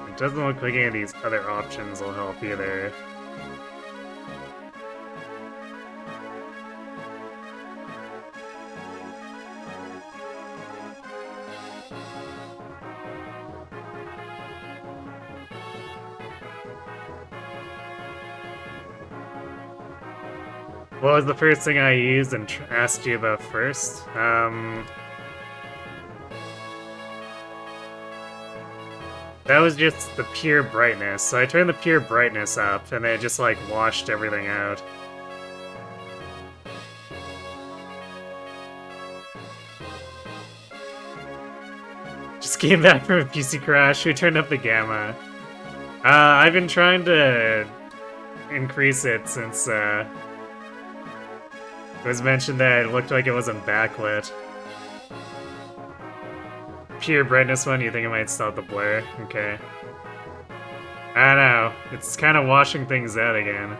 It doesn't look like any of these other options will help either. What was the first thing I used and asked you about first? That was just the pure brightness. So I turned the pure brightness up, and it just like washed everything out. Just came back from a PC crash. Who turned up the gamma? I've been trying to increase it since it was mentioned that it looked like it wasn't backlit. Pure brightness one, you think it might stop the blur? Okay. I don't know. It's kind of washing things out again.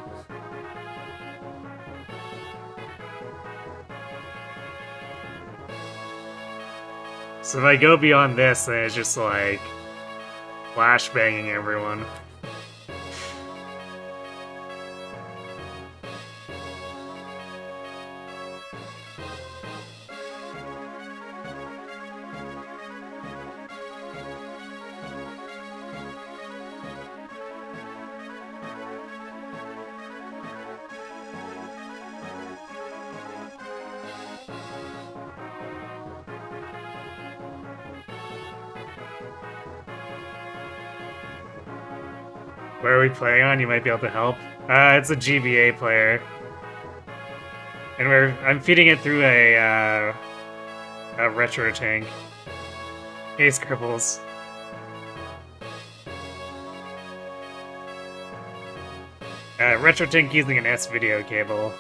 So if I go beyond this, then it's just like flashbanging everyone. Where are we playing on? You might be able to help. It's a GBA player. And I'm feeding it through a retro tank. Hey, Scribbles. Retro tank using an S-video cable.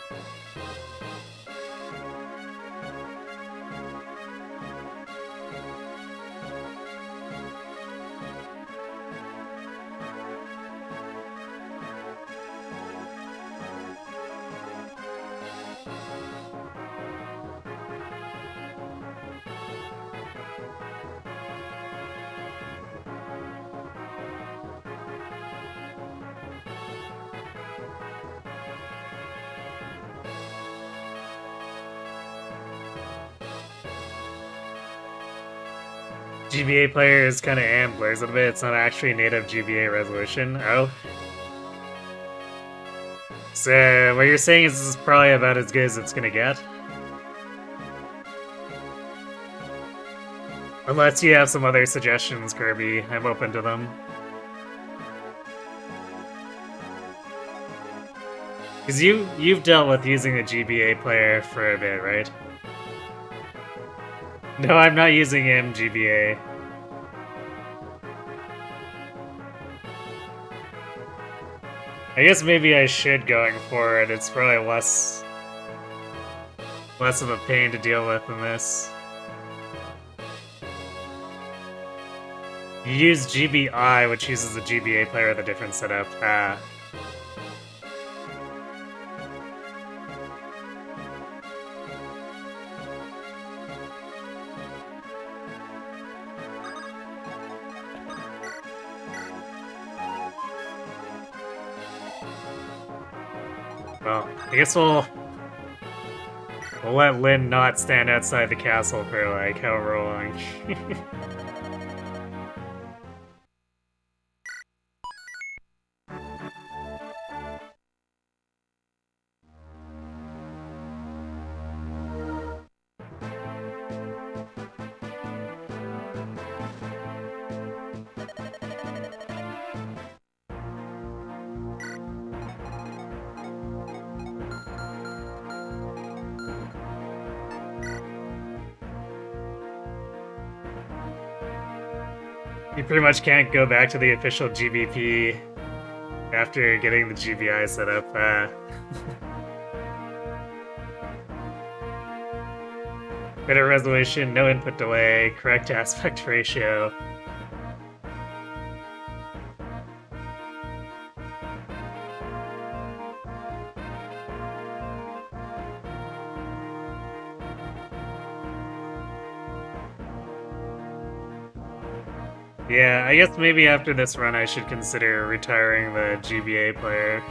GBA player is kind of amblers a bit. It's not actually native GBA resolution. Oh. So, what you're saying is this is probably about as good as it's gonna get? Unless you have some other suggestions, Kirby. I'm open to them. Because you've dealt with using the GBA player for a bit, right? No, I'm not using MGBA. I guess maybe I should going forward. It's probably less less of a pain to deal with than this. You use GBI, which uses the GBA player with a different setup. Well, I guess we'll let Lynn not stand outside the castle for, like, however long. You pretty much can't go back to the official GBP after getting the GBI set up. Better resolution, no input delay, correct aspect ratio. Yeah, I guess maybe after this run I should consider retiring the GBA player.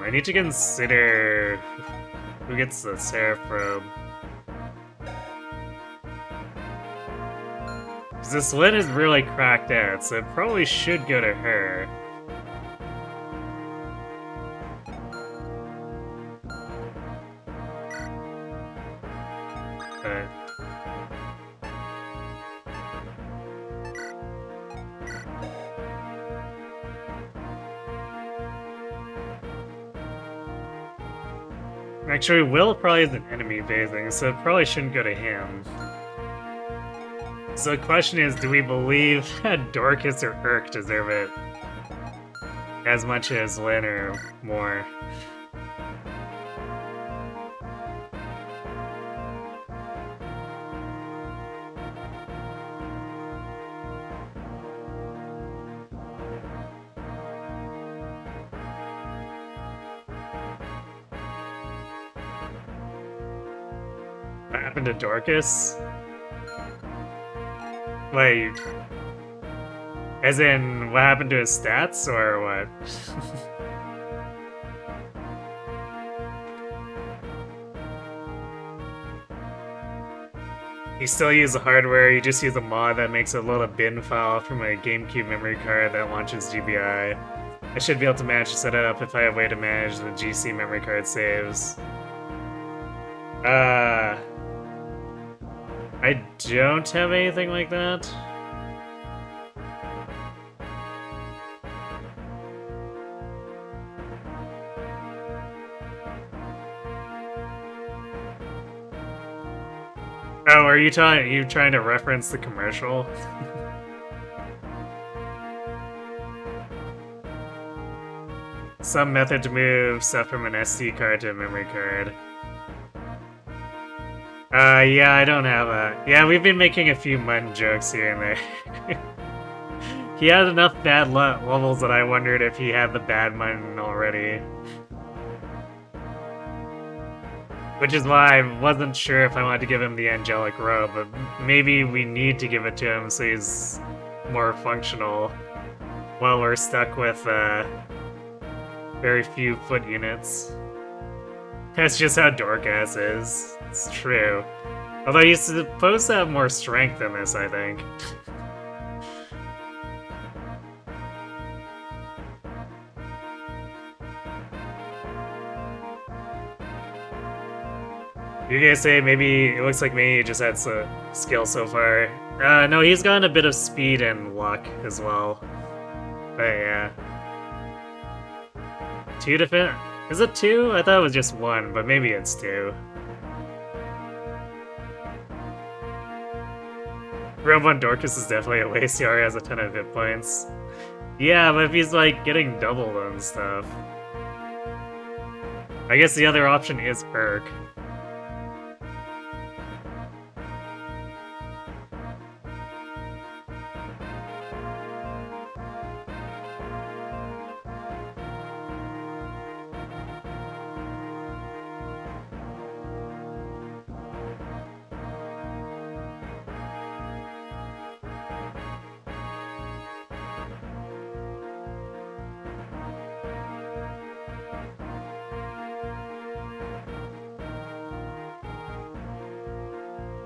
I need to consider who gets the Seraph Robe. This Lynn is really cracked out, so it probably should go to her. But... Actually, Will probably is an enemy phasing, so it probably shouldn't go to him. So the question is, do we believe that Dorcas or Urk deserve it as much as Lynn or more? What happened to Dorcas? Like, as in, what happened to his stats, or what? You still use the hardware, you just use a mod that makes a little bin file from a GameCube memory card that launches GBI. I should be able to manage to set it up if I have a way to manage the GC memory card saves. I don't have anything like that. Oh, are you trying to reference the commercial? Some method to move stuff from an SD card to a memory card. Yeah, I don't have a... Yeah, we've been making a few Mun jokes here and there. He had enough bad levels that I wondered if he had the bad Mun already. Which is why I wasn't sure if I wanted to give him the Angelic Robe, but maybe we need to give it to him so he's more functional while we're stuck with very few foot units. That's just how Dorcas is. It's true. Although he's supposed to have more strength than this, I think. You guys say maybe it looks like maybe he just had some skill so far. No, he's gotten a bit of speed and luck as well. But yeah. 2 defense. Is it 2? I thought it was just 1, but maybe it's 2. Round 1 Dorcas is definitely a waste. He already has a ton of hit points. Yeah, but if he's like getting doubled and stuff. I guess the other option is Urk.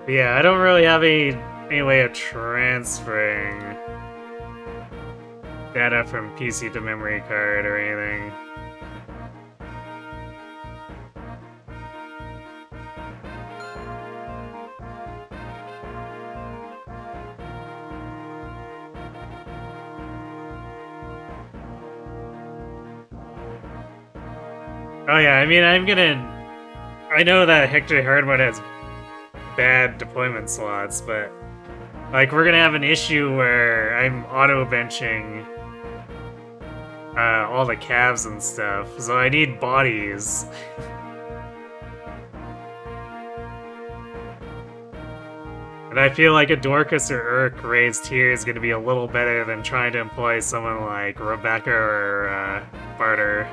But yeah, I don't really have any way of transferring data from PC to memory card or anything. Oh yeah, I mean, I know that Hector hard mode has bad deployment slots, but like we're gonna have an issue where I'm auto-benching all the calves and stuff, so I need bodies. And I feel like a Dorcas or Urk raised here is gonna be a little better than trying to employ someone like Rebecca or Barter.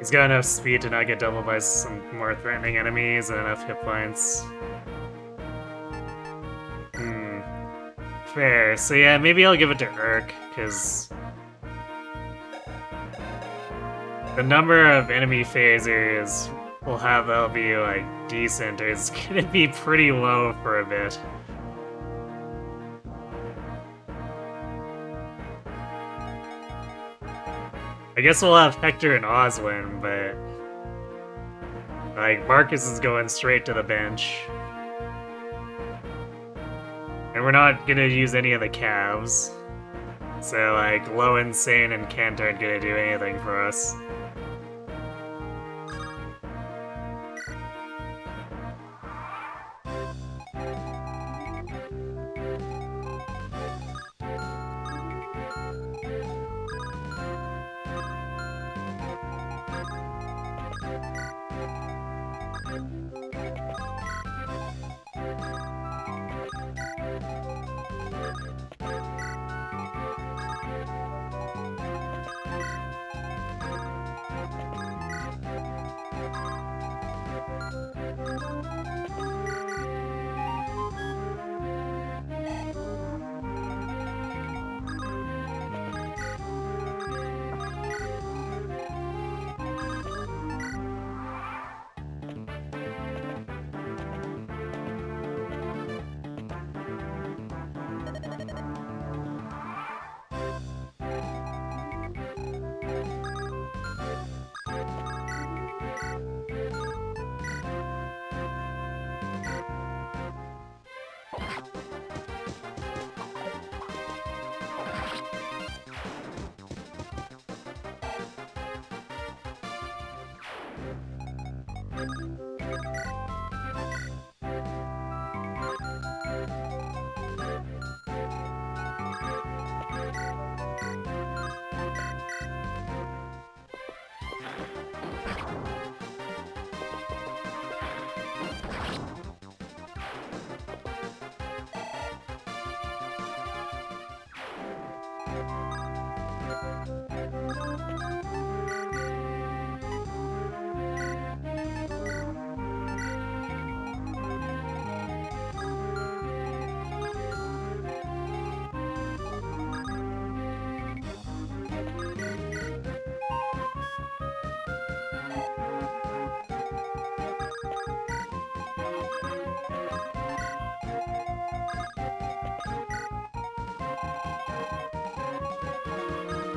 He's got enough speed to not get doubled by some more threatening enemies and enough hit points. Fair. So yeah, maybe I'll give it to Urk, because the number of enemy phasers we'll have that'll be like decent is gonna be pretty low for a bit. I guess we'll have Hector and Oswin, but like Marcus is going straight to the bench. And we're not gonna use any of the calves. So like Low, Insane, and Kent aren't gonna do anything for us.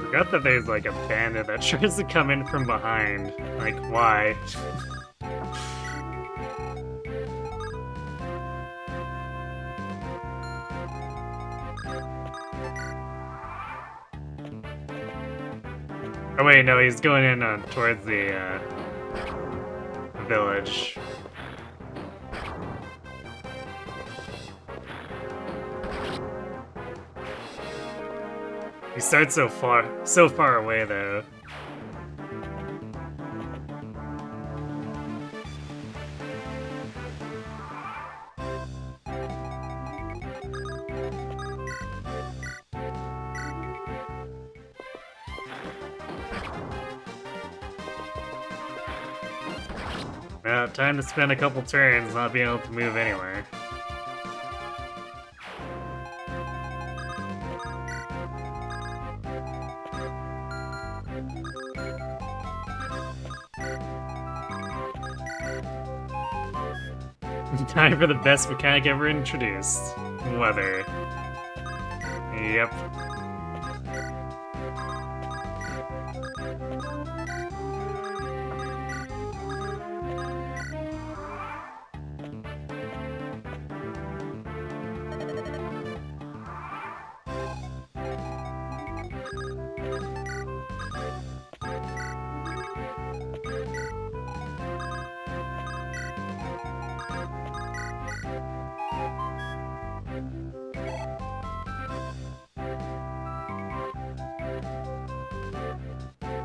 Forgot that there's like a bandit that tries to come in from behind. Like, why? Oh wait, no, he's going in towards the village. He starts so far away though. Well, time to spend a couple turns not being able to move anywhere. Time for the best mechanic ever introduced. Weather. Yep.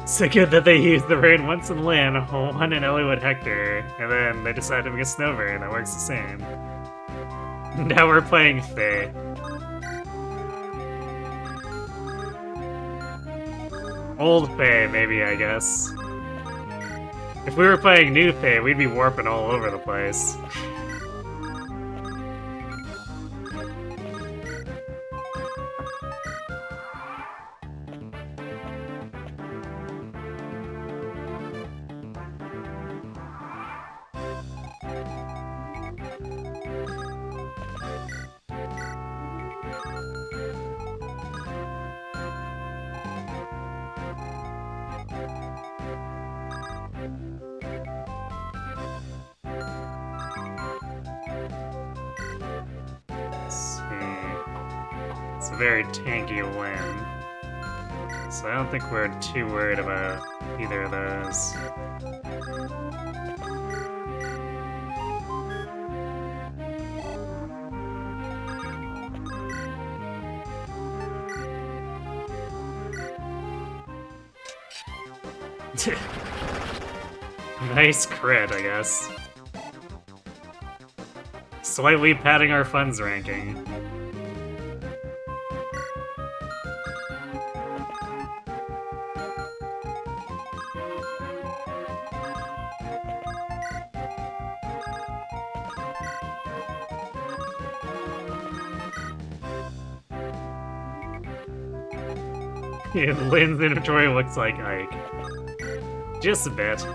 So good that they used the rain once in Lynn, one in Ellwood Hector, and then they decided to make a snow variant that works the same. Now we're playing Fae. Old Fae, maybe, I guess. If we were playing new Fae, we'd be warping all over the place. It's a very tanky win. So I don't think we're too worried about either of those. Nice crit, I guess. Slightly padding our funds ranking. Lynn's inventory looks like Ike. Just a bit.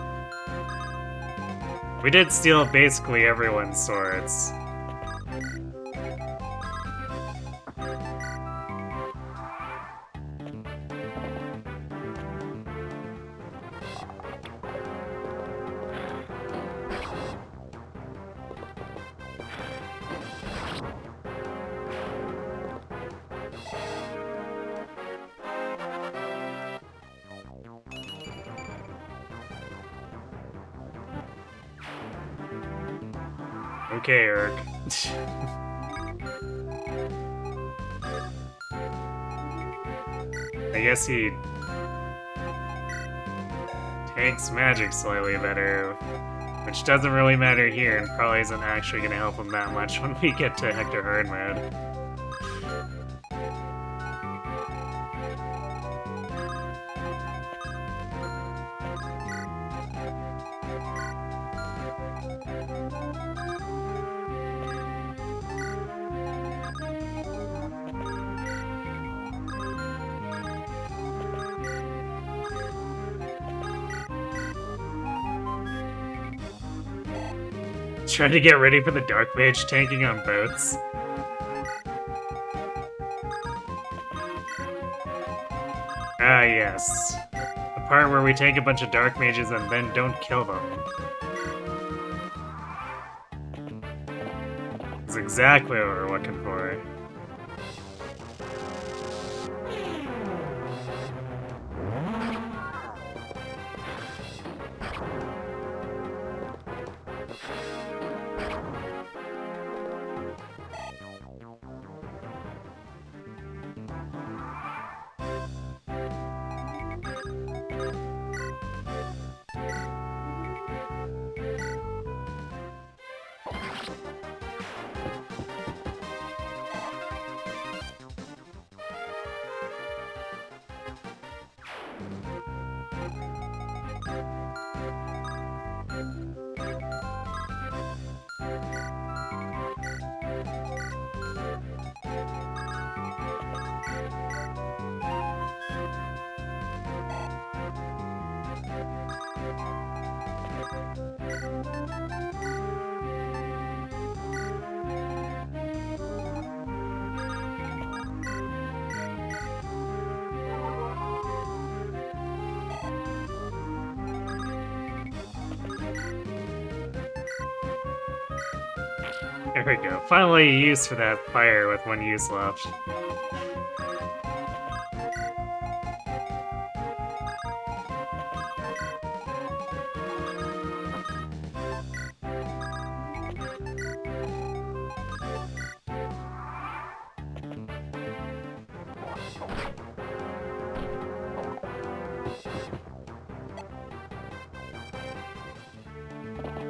We did steal basically everyone's swords. Okay, Eric. I guess he takes magic slightly better, which doesn't really matter here and probably isn't actually going to help him that much when we get to Hector Hard mode. Trying to get ready for the Dark Mage tanking on boats. Ah, yes. The part where we take a bunch of dark mages and then don't kill them. Is exactly what we're looking for. There we go. Finally a use for that fire with one use left.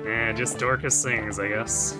And just Dorcas sings, I guess.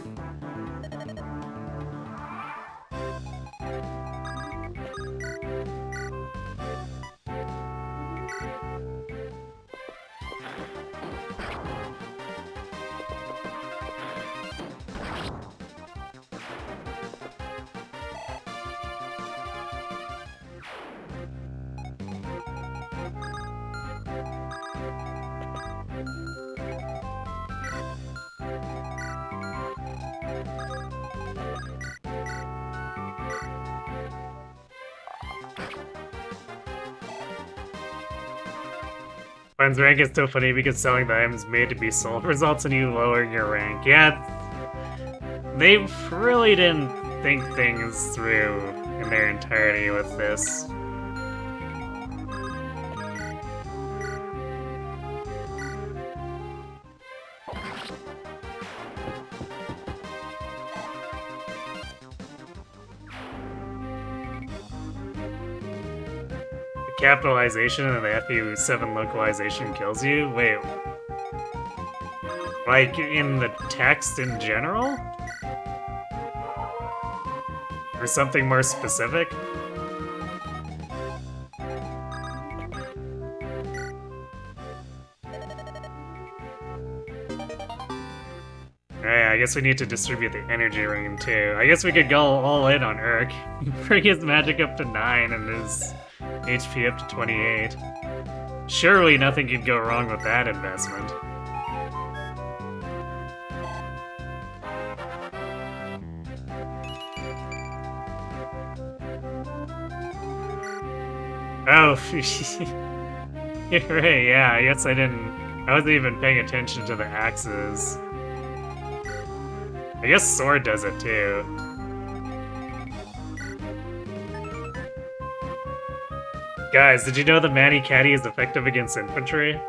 Friend's rank is so funny because selling the items made to be sold results in you lowering your rank. Yeah, they really didn't think things through in their entirety with this. Capitalization and the FU7 localization kills you? Wait. Like in the text in general? Or something more specific? Alright, I guess we need to distribute the energy ring too. I guess we could go all in on Urk. Bring his magic up to 9 and his HP up to 28. Surely nothing could go wrong with that investment. Oh, you're right, yeah, I guess I wasn't even paying attention to the axes. I guess sword does it too. Guys, did you know the Manny Caddy is effective against infantry?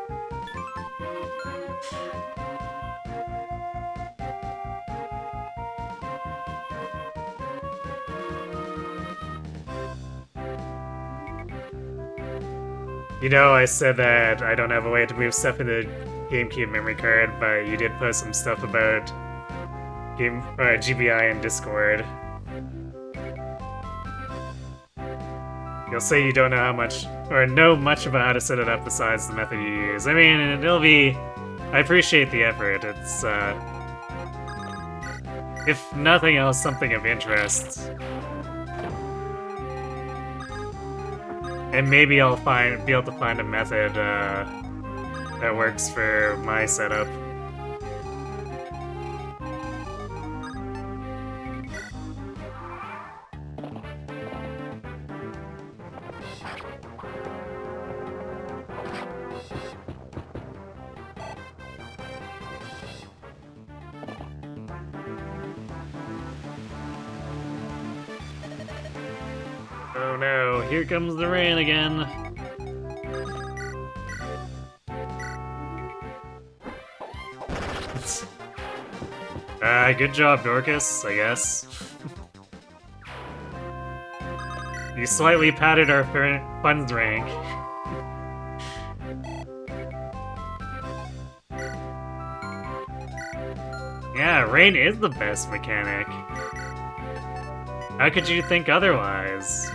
You know, I said that I don't have a way to move stuff in the GameCube memory card, but you did post some stuff about GBI in Discord. You'll say you don't know how much, or know much about how to set it up besides the method you use. I mean, I appreciate the effort. It's, if nothing else, something of interest. And maybe I'll be able to find a method, that works for my setup. no, here comes the rain again. Good job, Dorcas, I guess. You slightly padded our funds rank. Yeah, rain is the best mechanic. How could you think otherwise?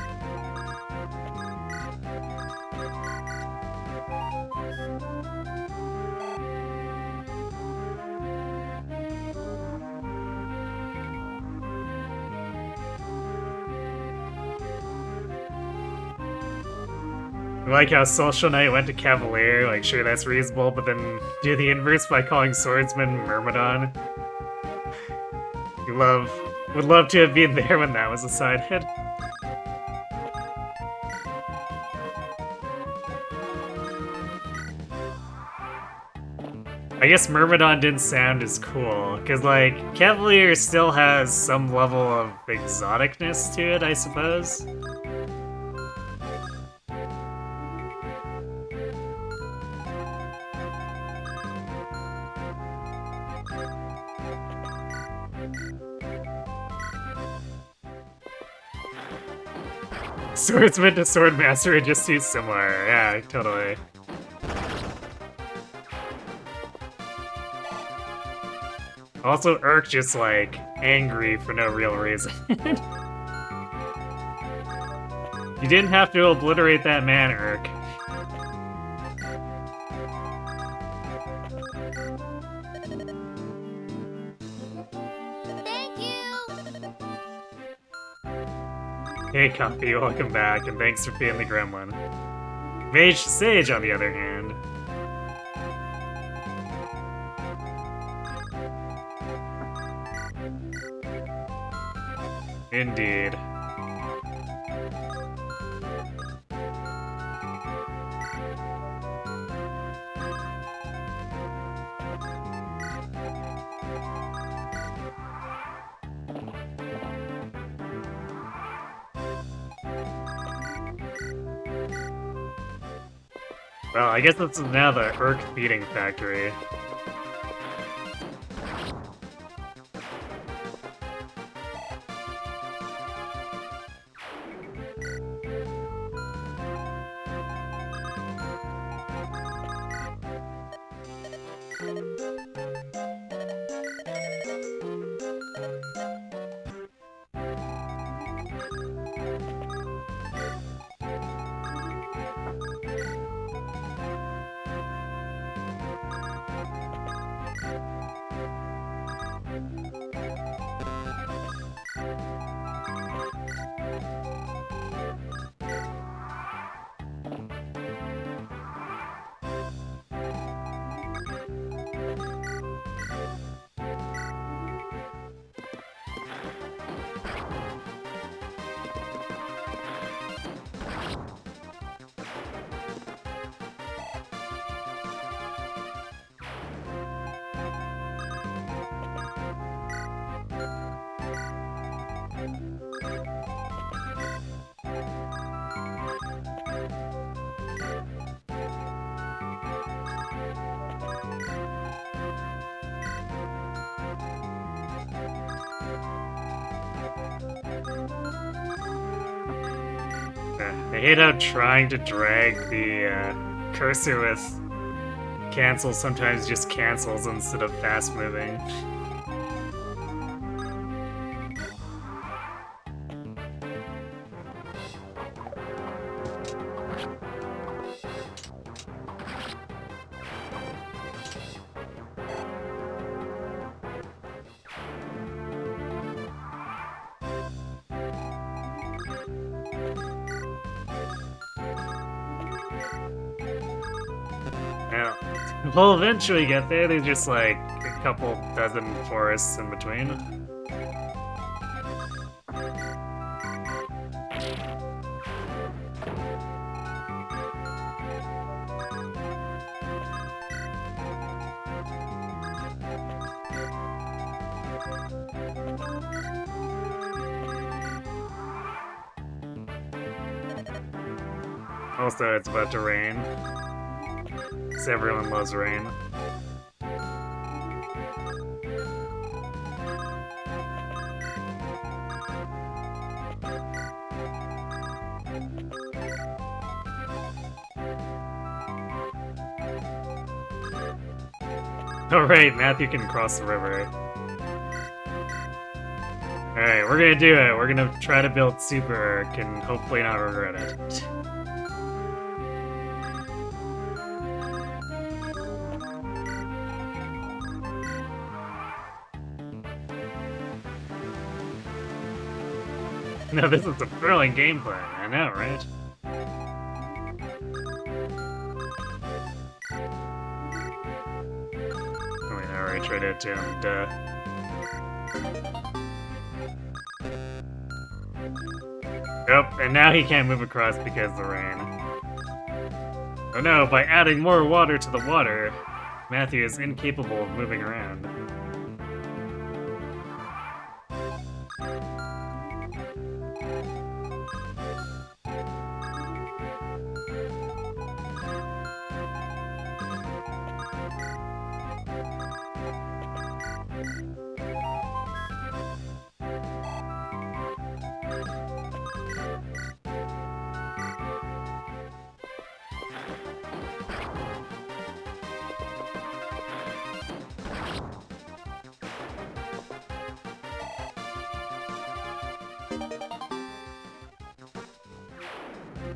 I like how Social Knight went to Cavalier, like sure that's reasonable, but then do the inverse by calling Swordsman Myrmidon. Would love to have been there when that was decided. I guess Myrmidon didn't sound as cool, because, like, Cavalier still has some level of exoticness to it, I suppose. Swordsman to Swordmaster are just too similar, yeah, totally. Also, Urk just, like, angry for no real reason. You didn't have to obliterate that man, Urk. Thank you! Hey, Coffee, welcome back, and thanks for being the gremlin. Mage Sage, on the other hand. Indeed. Well, I guess this is now the Urk feeding factory. I hate how trying to drag the cursor with cancel sometimes just cancels instead of fast moving. Now, we'll eventually get there, there's just like a couple dozen forests in between. Also, it's about to rain. 'Cause everyone loves rain. Alright, Matthew can cross the river. Alright, we're gonna do it. We're gonna try to build Super Arc and hopefully not regret it. No, this is a thrilling gameplay. I know, right? Oh, wait, I already tried it to him, duh. Yep, and now he can't move across because of the rain. Oh no, by adding more water to the water, Matthew is incapable of moving around.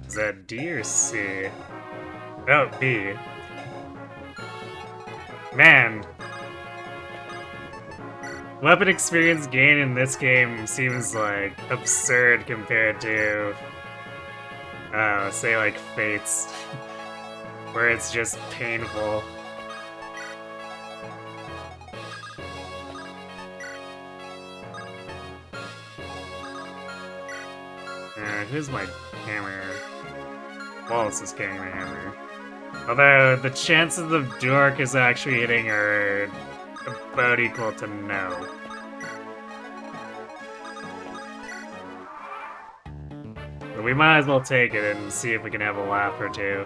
Is that D or C? Oh, B. Man. Weapon experience gain in this game seems like absurd compared to, say like Fates, where it's just painful. Who's my hammer? Wallace is carrying the hammer. Although, the chances of Duark actually hitting are about equal to no. But we might as well take it and see if we can have a laugh or two.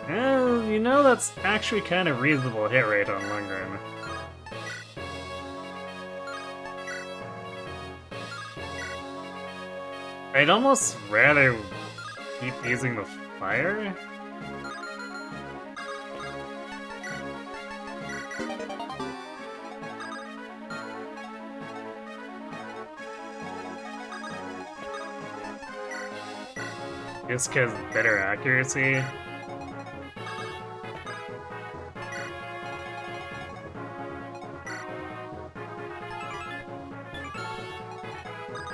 Well, you know, that's actually kind of reasonable hit rate on Lundgren. I'd almost rather keep using the fire. Just because better accuracy.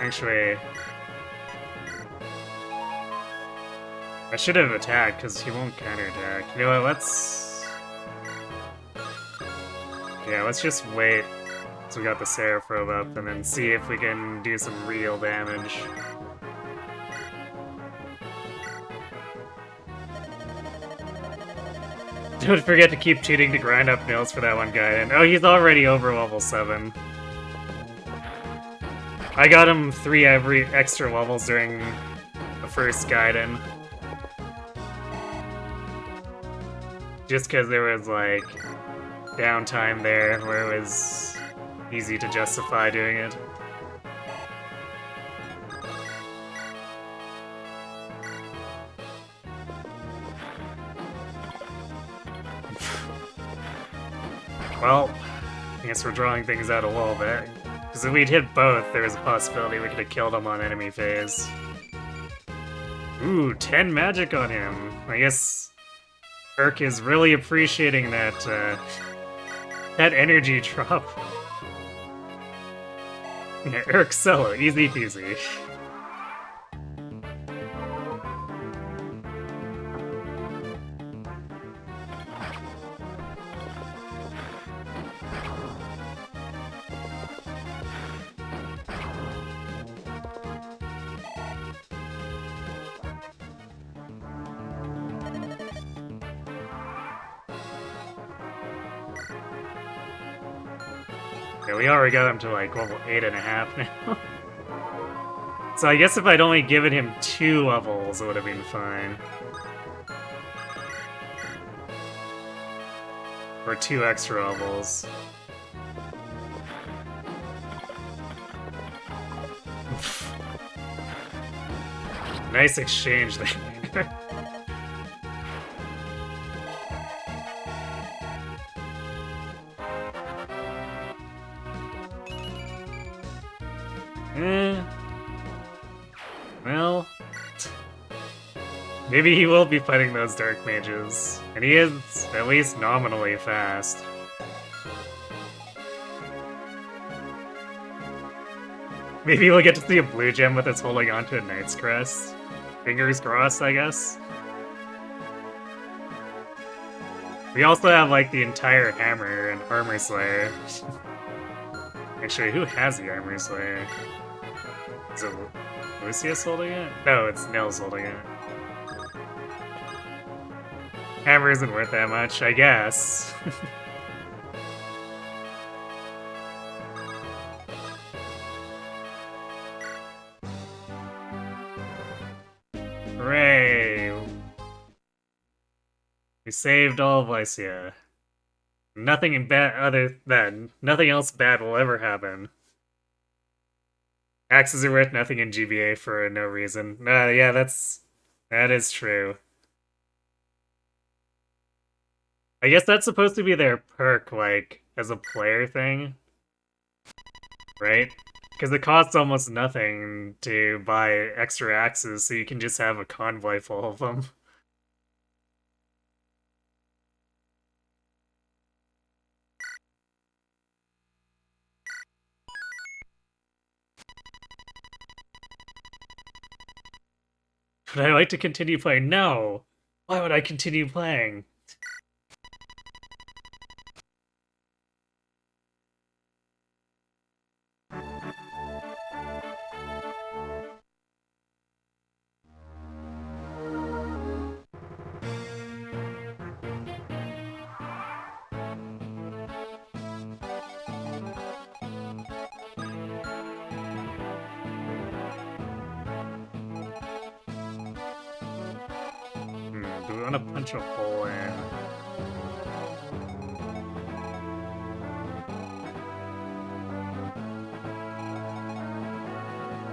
Actually, I should have attacked because he won't counterattack. You know what? Let's just wait until we got the Seraph up and then see if we can do some real damage. Don't forget to keep cheating to grind up nails for that one guy. And oh, he's already over level 7. I got him 3 every extra levels during the first Gaiden. Just because there was, like, downtime there where it was easy to justify doing it. Well, I guess we're drawing things out a little bit. Because if we'd hit both, there was a possibility we could have killed him on enemy phase. Ooh, 10 magic on him. I guess Urk is really appreciating that, that energy drop. Yeah, Urk solo, easy peasy. Yeah, we already got him to like level 8.5 now. So I guess if I'd only given him 2 levels, it would have been fine. Or 2 extra levels. Nice exchange there. Well... Maybe he will be fighting those dark mages. And he is at least nominally fast. Maybe we'll get to see a blue gem with us holding onto a Knight's Crest. Fingers crossed, I guess. We also have, like, the entire hammer and armor slayer. Actually, who has the armor slayer? Is it Lucius holding it? No, it's Nils holding it. Hammer isn't worth that much, I guess. Hooray! We saved all of Lycia. Nothing nothing else bad will ever happen. Axes are worth nothing in GBA for no reason. Yeah, that is true. I guess that's supposed to be their perk, like, as a player thing. Right? Because it costs almost nothing to buy extra axes, so you can just have a convoy full of them. Would I like to continue playing? No! Why would I continue playing? Do we want to punch a hole in?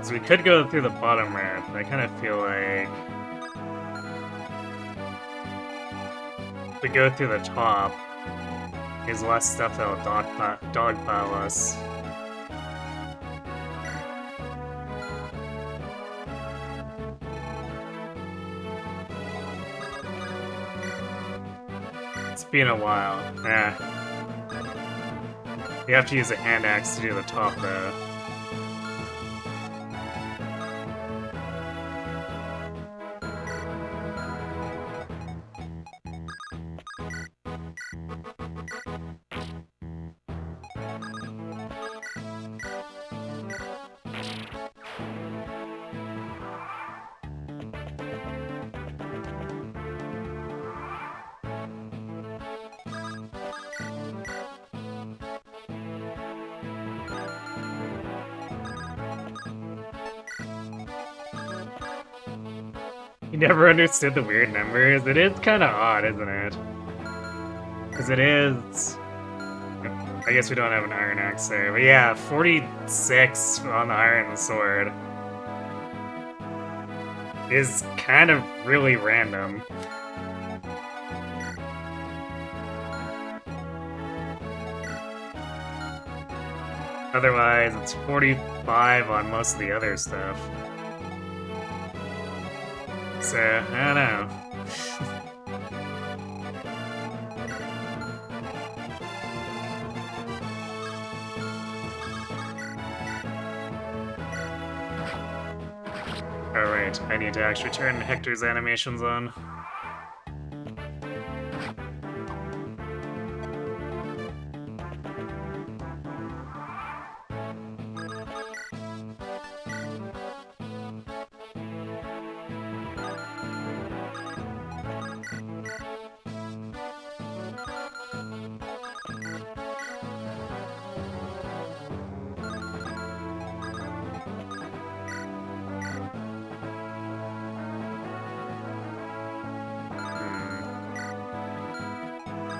So we could go through the bottom ramp, but I kind of feel like... if we go through the top, there's less stuff that'll dogpile us. It's been a while. You have to use a hand axe to do the top, though. You never understood the weird numbers? It is kind of odd, isn't it? Because it is... I guess we don't have an iron axe there, but yeah, 46 on the iron sword is kind of really random. Otherwise, it's 45 on most of the other stuff. So, I don't know. Alright, I need to actually turn Hector's animations on.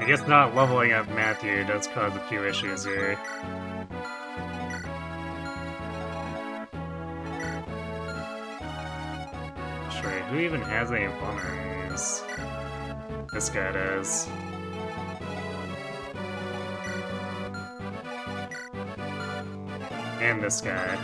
guess not leveling up Matthew does cause a few issues here. Wait, who even has any vulneraries? This guy does. And this guy.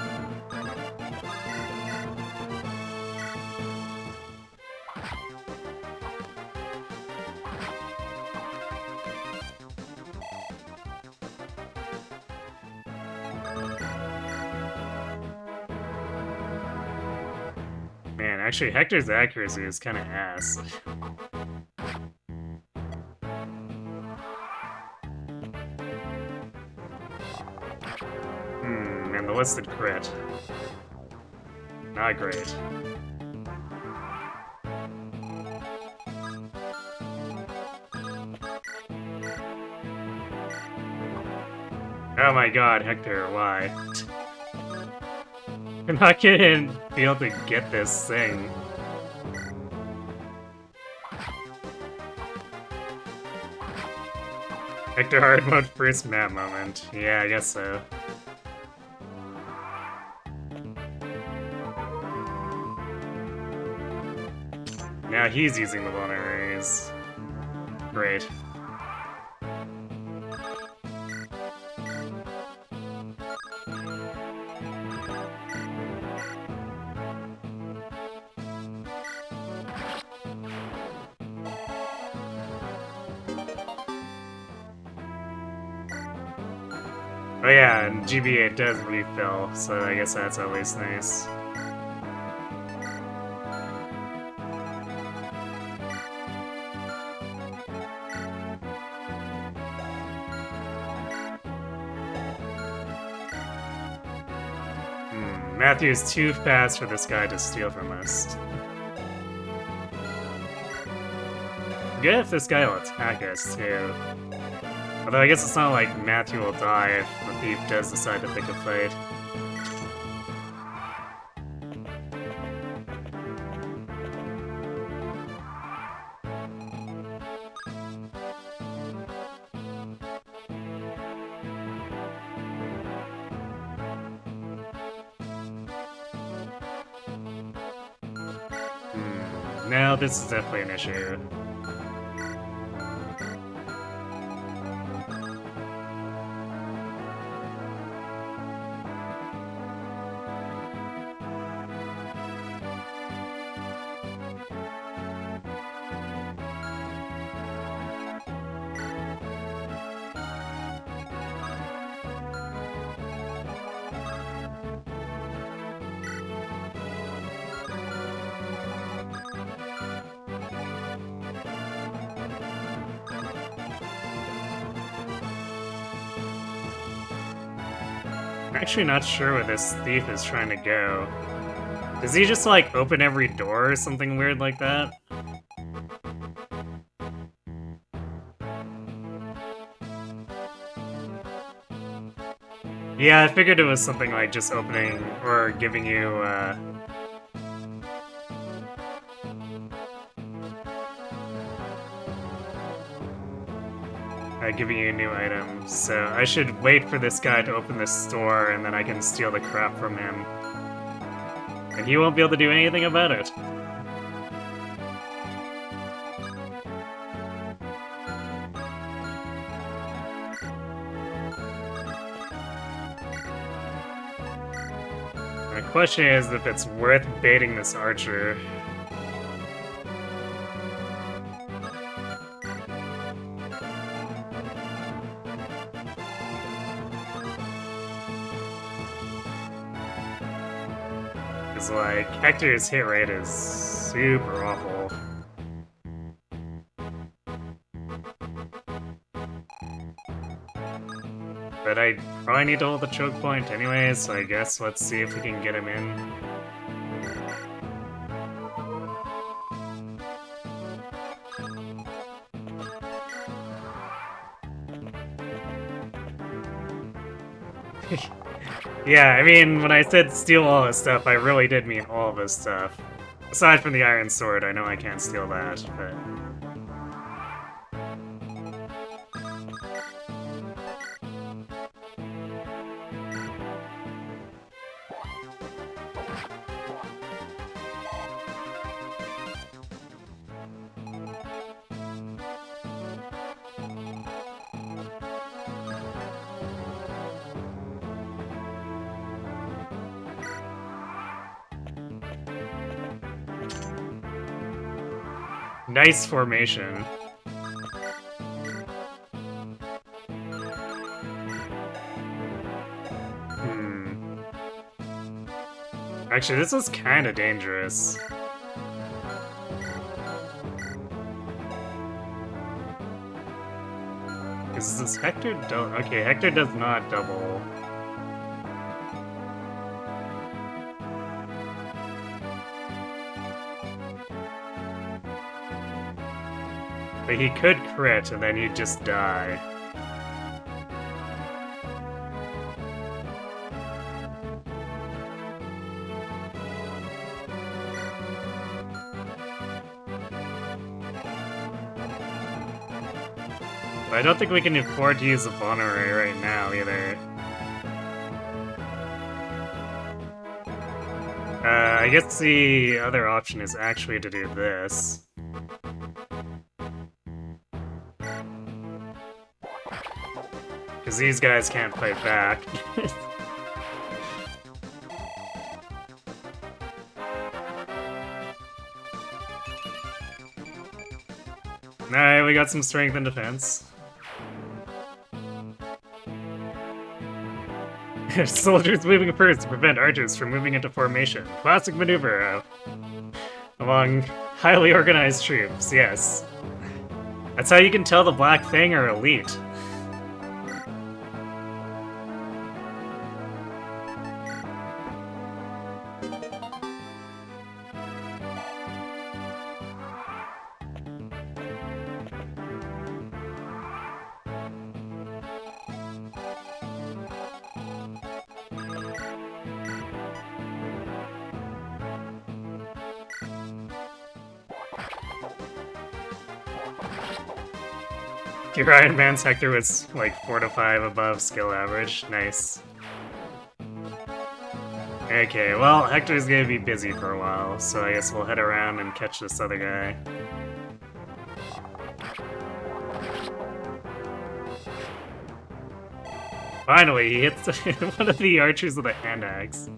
Man, actually, Hector's accuracy is kind of ass. And the listed crit. Not great. Oh my god, Hector, why? I'm not gonna be able to get this thing. Hector hard mode first map moment. Yeah, I guess so. Now he's using the vulneraries. Great. Oh yeah, and GBA does refill, so I guess that's always nice. Matthew's too fast for this guy to steal from us. Good if this guy will attack us, too. Although I guess it's not like Matthew will die if the thief does decide to pick a fight. Now this is definitely an issue. I'm actually not sure where this thief is trying to go. Does he just, like, open every door or something weird like that? Yeah, I figured it was something like just opening or giving you, giving you a new item, so I should wait for this guy to open this store and then I can steal the crap from him. And he won't be able to do anything about it. The question is if it's worth baiting this archer. Like, Hector's hit rate is super awful. But I probably need to hold the choke point anyways, so I guess let's see if we can get him in. Yeah, I mean, when I said steal all his stuff, I really did mean all of his stuff. Aside from the iron sword, I know I can't steal that, but... Nice formation. Actually, this was kind of dangerous. Is this Hector okay, Hector does not double. But he could crit and then he'd just die. But I don't think we can afford to use a Vulnerary right now, either. I guess the other option is actually to do this. Because these guys can't fight back. Alright, we got some strength and defense. Soldiers moving first to prevent archers from moving into formation. Classic maneuver among highly organized troops, yes. That's how you can tell the Black Fang are elite. Your Iron Man's Hector was like 4 to 5 above skill average. Nice. Okay, well, Hector's gonna be busy for a while, so I guess we'll head around and catch this other guy. Finally, he hits one of the archers with a hand axe.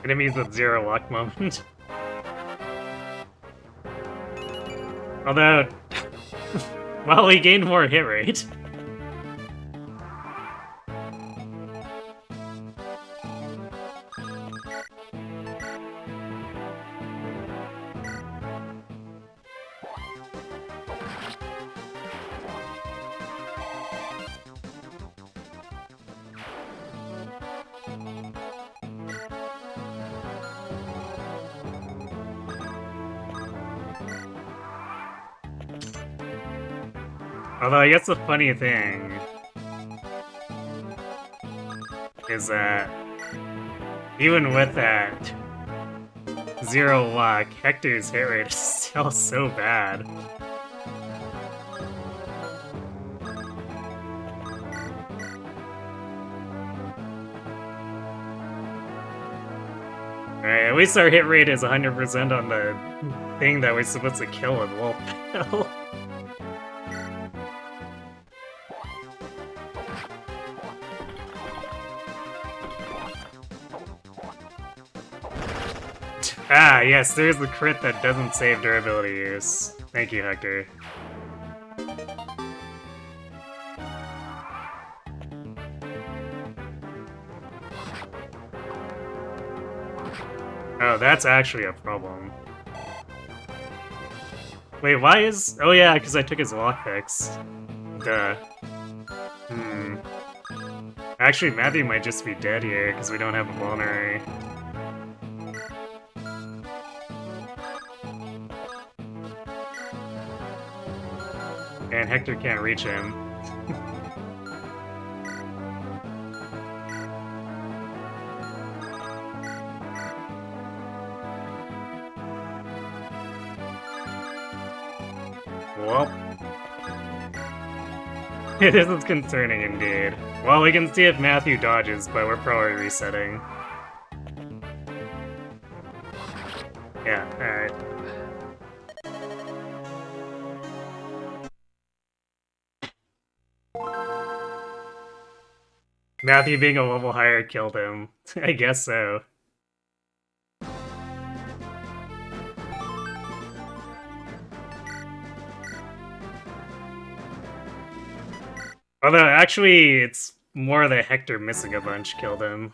Enemies with 0 luck moment. Although, well, we gained more hit rate. Although I guess the funny thing is that even with that 0 luck, Hector's hit rate is still so bad. Alright, at least our hit rate is 100% on the thing that we're supposed to kill with Wolf Pill. Ah, yes, there's the crit that doesn't save durability use. Thank you, Hector. Oh, that's actually a problem. Wait, why is... Oh yeah, because I took his lockpicks. Duh. Actually, Matthew might just be dead here, because we don't have a vulnerary. And Hector can't reach him. Well. This is concerning indeed. Well, we can see if Matthew dodges, but we're probably resetting. Yeah, alright. Matthew being a level higher killed him. I guess so. Although, actually, it's more that Hector missing a bunch killed him.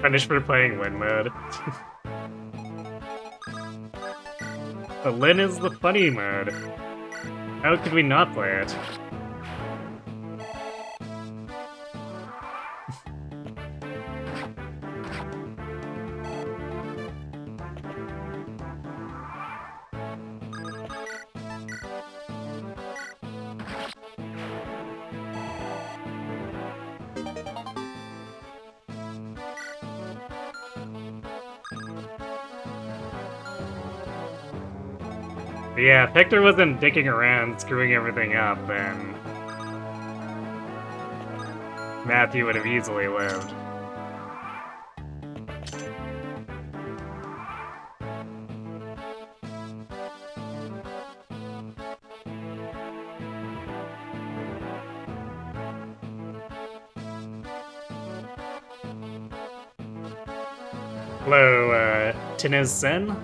Punished for playing win mode. But Lin is the funny mode. How could we not play it? But yeah, if Hector wasn't dicking around, screwing everything up, then Matthew would have easily lived. Hello, Tinez Sen?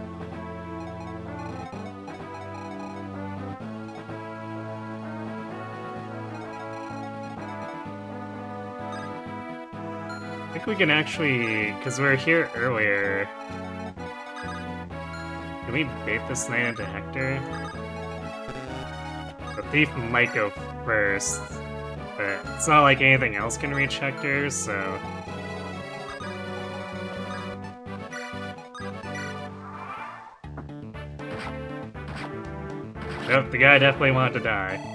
I think we can actually, because we were here earlier. Can we bait this knight into Hector? The thief might go first, but it's not like anything else can reach Hector, so... Nope, the guy definitely wanted to die.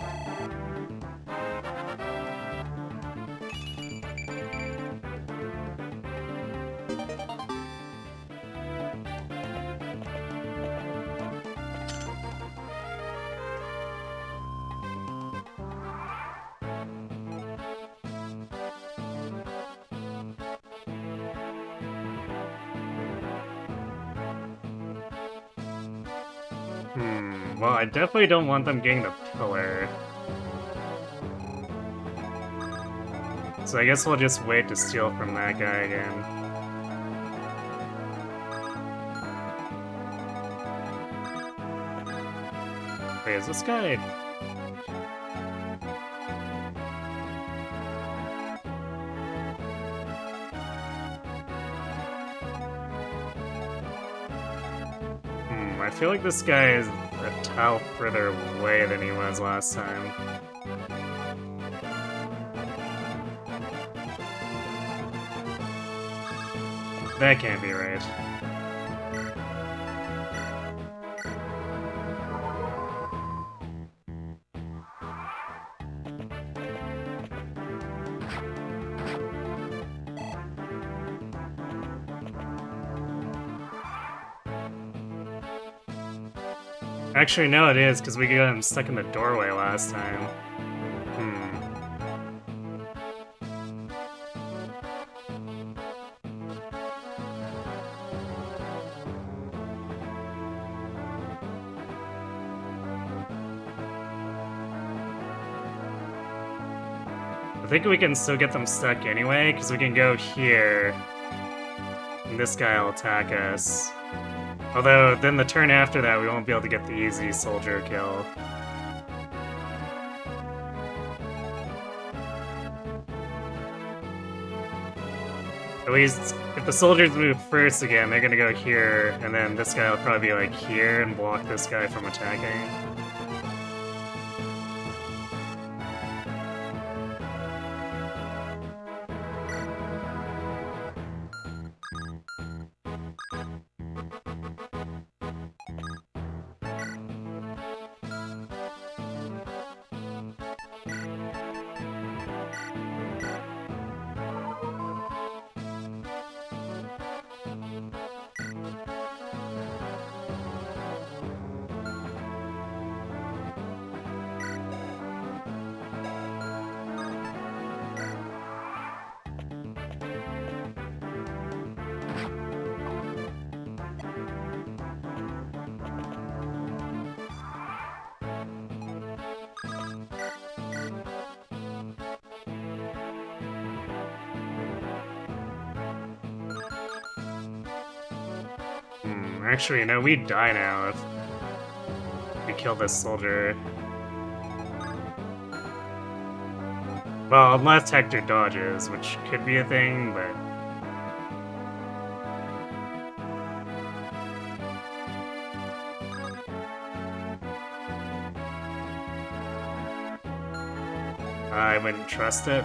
Well, I definitely don't want them getting the pillar. So I guess we'll just wait to steal from that guy again. Wait, is this guy... I feel like this guy is a tile further away than he was last time. That can't be right. Actually, no, it is, because we got him stuck in the doorway last time. I think we can still get them stuck anyway, because we can go here, and this guy will attack us. Although, then the turn after that, we won't be able to get the easy soldier kill. At least, if the soldiers move first again, they're gonna go here, and then this guy will probably be like here and block this guy from attacking. Actually, no, we die now if we kill this soldier. Well, unless Hector dodges, which could be a thing, but... I wouldn't trust it.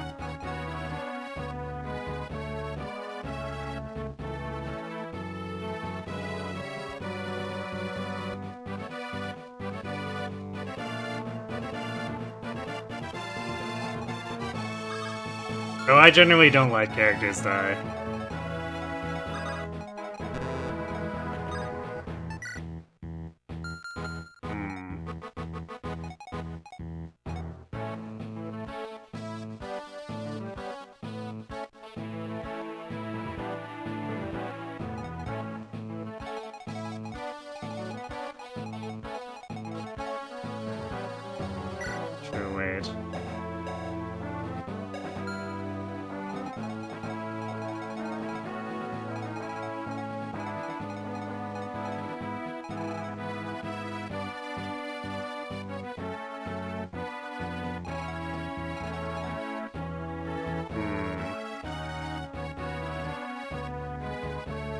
Oh, I generally don't like characters die. Sure, wait.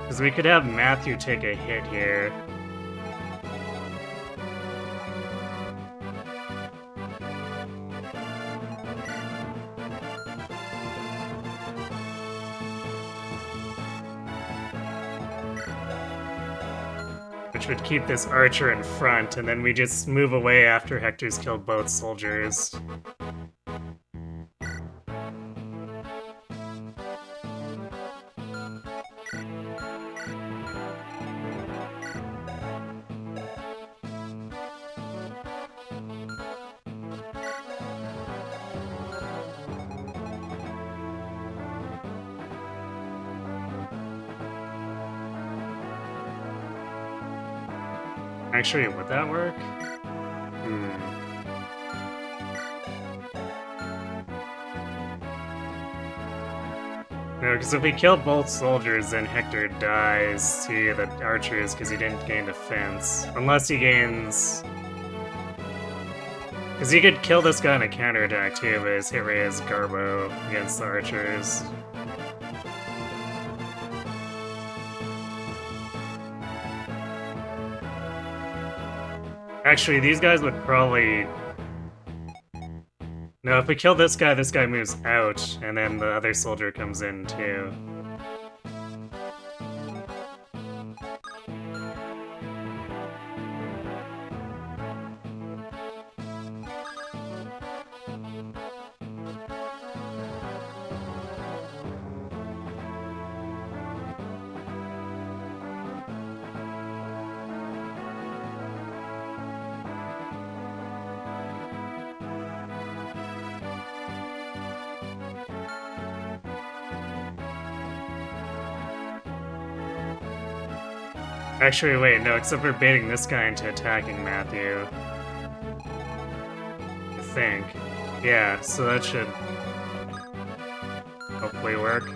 Because we could have Matthew take a hit here. Which would keep this archer in front, and then we just move away after Hector's killed both soldiers. Actually, would that work? No, because if we kill both soldiers, then Hector dies to the archers because he didn't gain defense. Unless he gains... Because he could kill this guy on a counterattack too, but his hit rate is Garbo against the archers. Actually, these guys would probably... No, if we kill this guy moves out, and then the other soldier comes in too. Actually, wait, no, except we're baiting this guy into attacking Matthew. I think. Yeah, so that should hopefully work.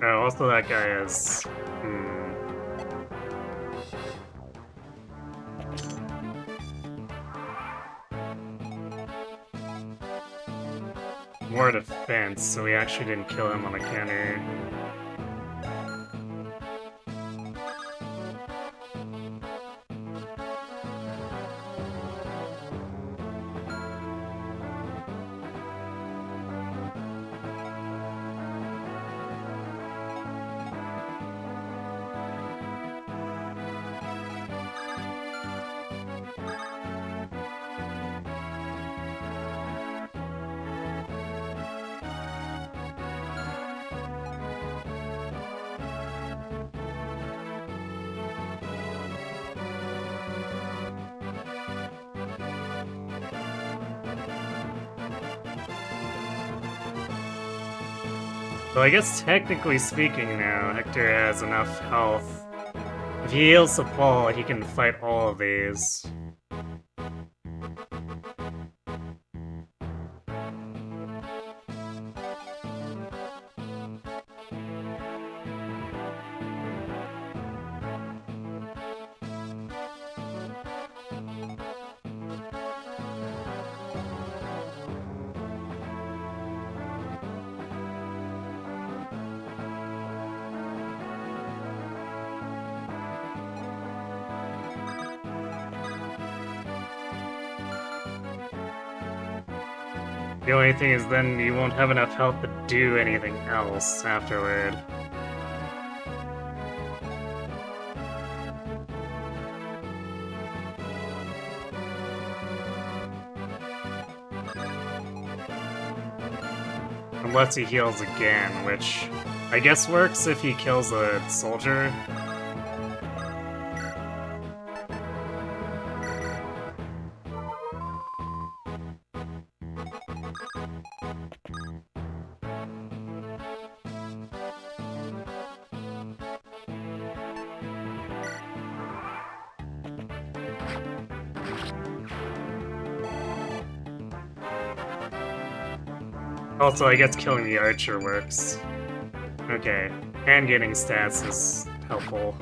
Oh, also that guy is... more defense, so we actually didn't kill him on the counter. So I guess technically speaking now, Hector has enough health If he heals the Paul, he can fight all of these. The only thing is then you won't have enough health to do anything else afterward. Unless he heals again, which I guess works if he kills a soldier. Also, I guess killing the archer works. Okay, and getting stats is helpful.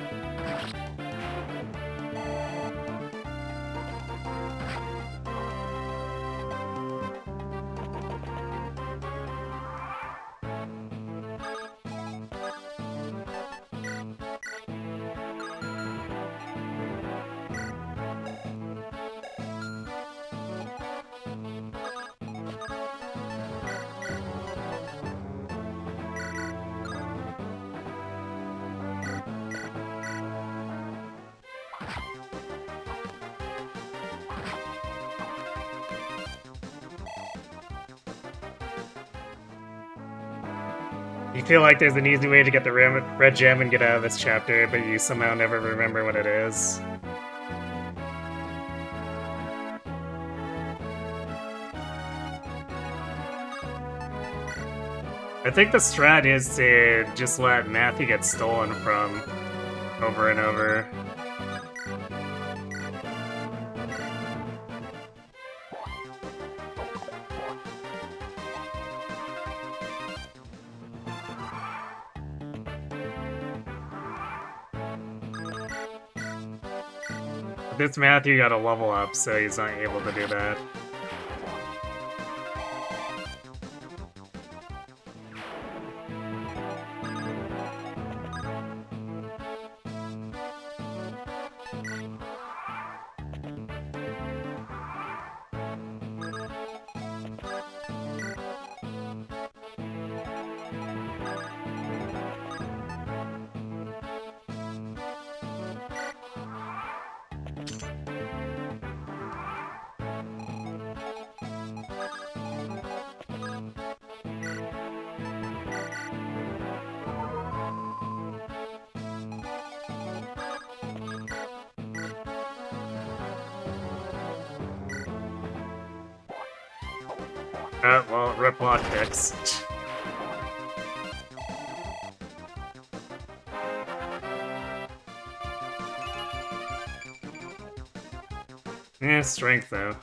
You feel like there's an easy way to get the red gem and get out of this chapter, but you somehow never remember what it is. I think the strat is to just let Matthew get stolen from over and over. This Matthew got a level up, so he's not able to do that. Well, rip lockpicks. Yeah, strength though.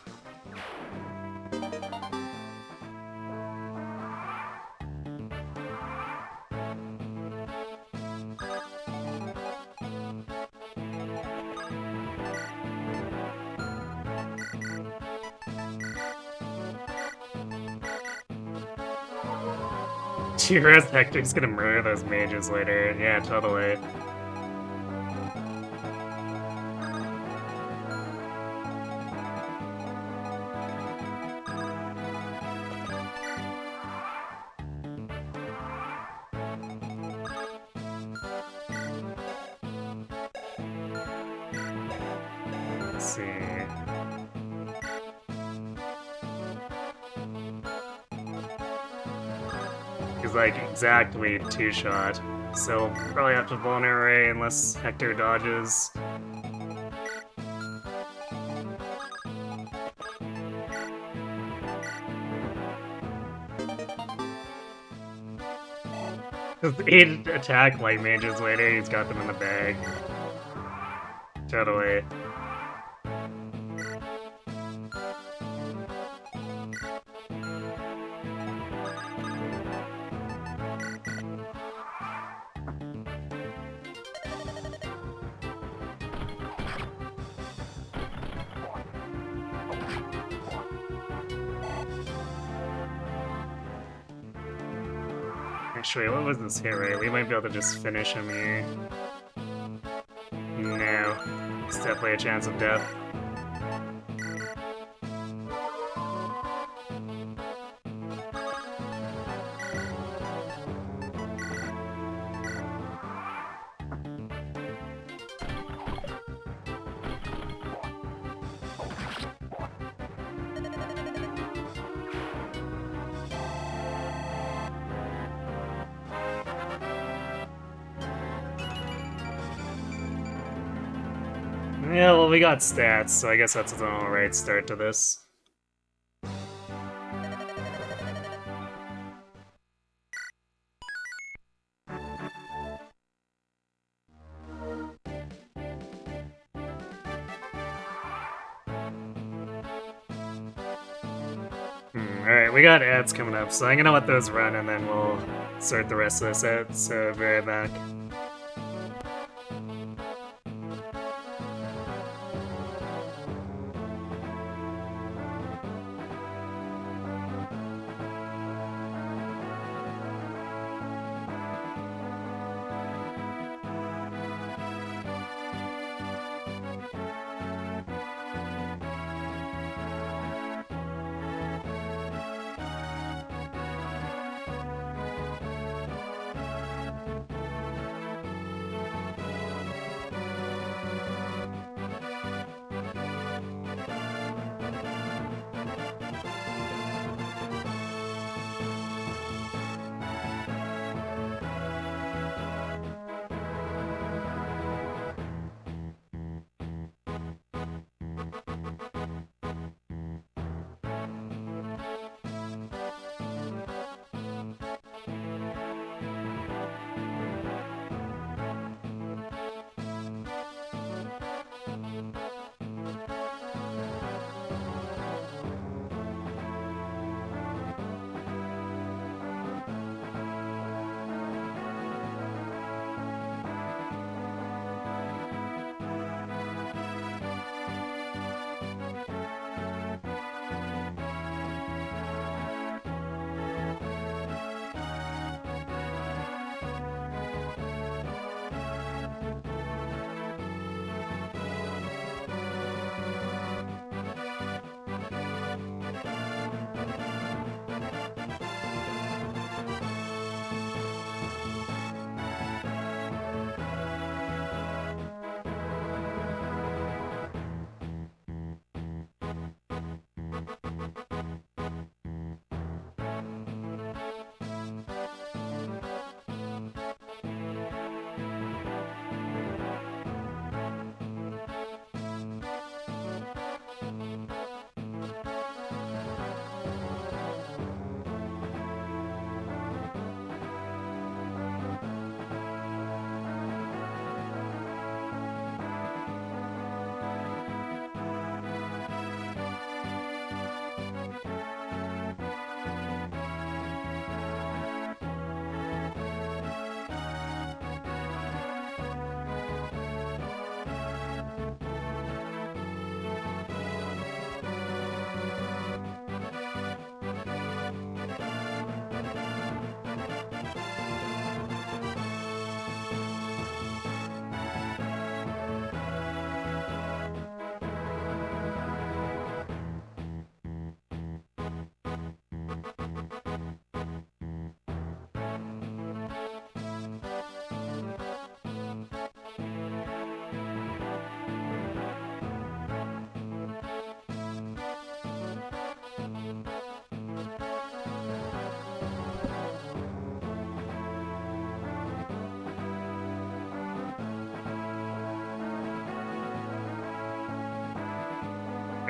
Cheers, Hector's gonna murder those mages later. Yeah, totally. Let's see. He's like exactly two-shot, so probably have to vulnerate unless Hector dodges. If he'd attack light mages later, he's got them in the bag. Totally. Actually, what was this hit rate? We might be able to just finish him here. No. It's definitely a chance of death. Yeah, well, we got stats, so I guess that's an alright start to this. Alright, we got ads coming up, so I'm gonna let those run and then we'll sort the rest of this out, so be right back.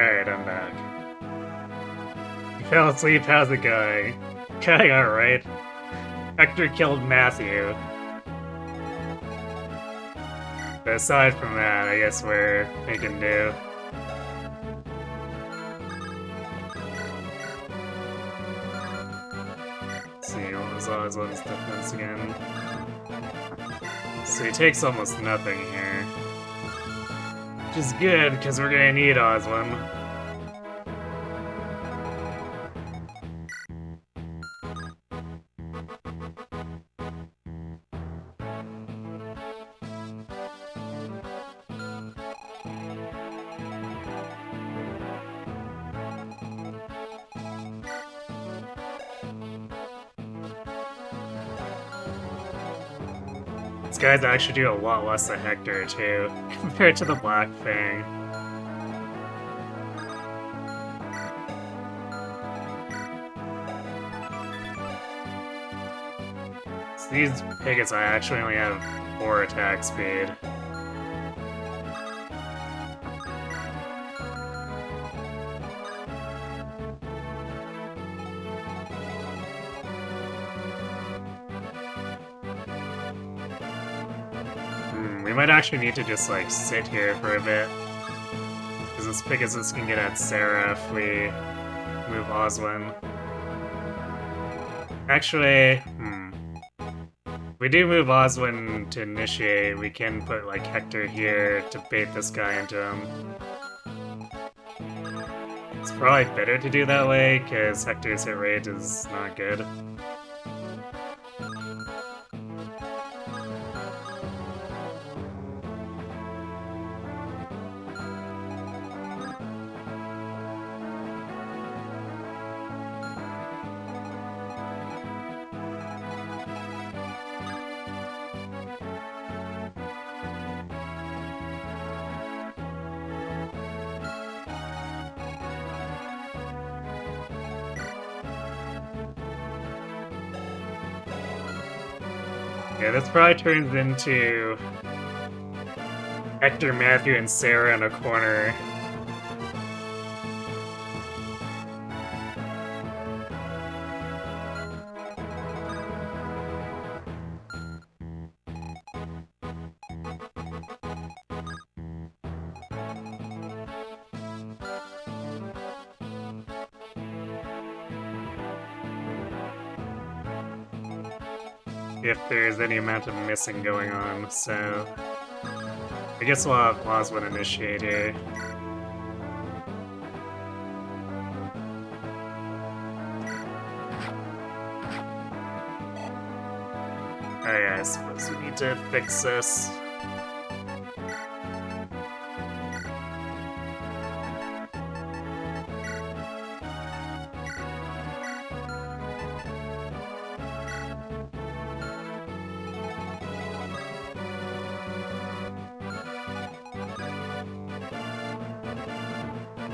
Alright, I'm back. You fell asleep, how's it going? Going alright. Hector killed Matthew. But aside from that, I guess we're making do. Let's see, what was Oswald's defense again? So he takes almost nothing here. Which is good, because we're gonna need Oswald. These guys actually do a lot less than Hector, too, compared to the Black Fang. So these Piggotts I actually only have 4 attack speed. We might actually need to just, like, sit here for a bit. Because this Pegasus can get at Sarah if we move Oswin. Actually, If we do move Oswin to initiate, we can put, like, Hector here to bait this guy into him. It's probably better to do that way, because Hector's hit rate is not good. Yeah, this probably turns into Hector, Matthew, and Sarah in a corner. If there's any amount of missing going on, so I guess we'll have Oswin initiate here. Oh yeah, I suppose we need to fix this.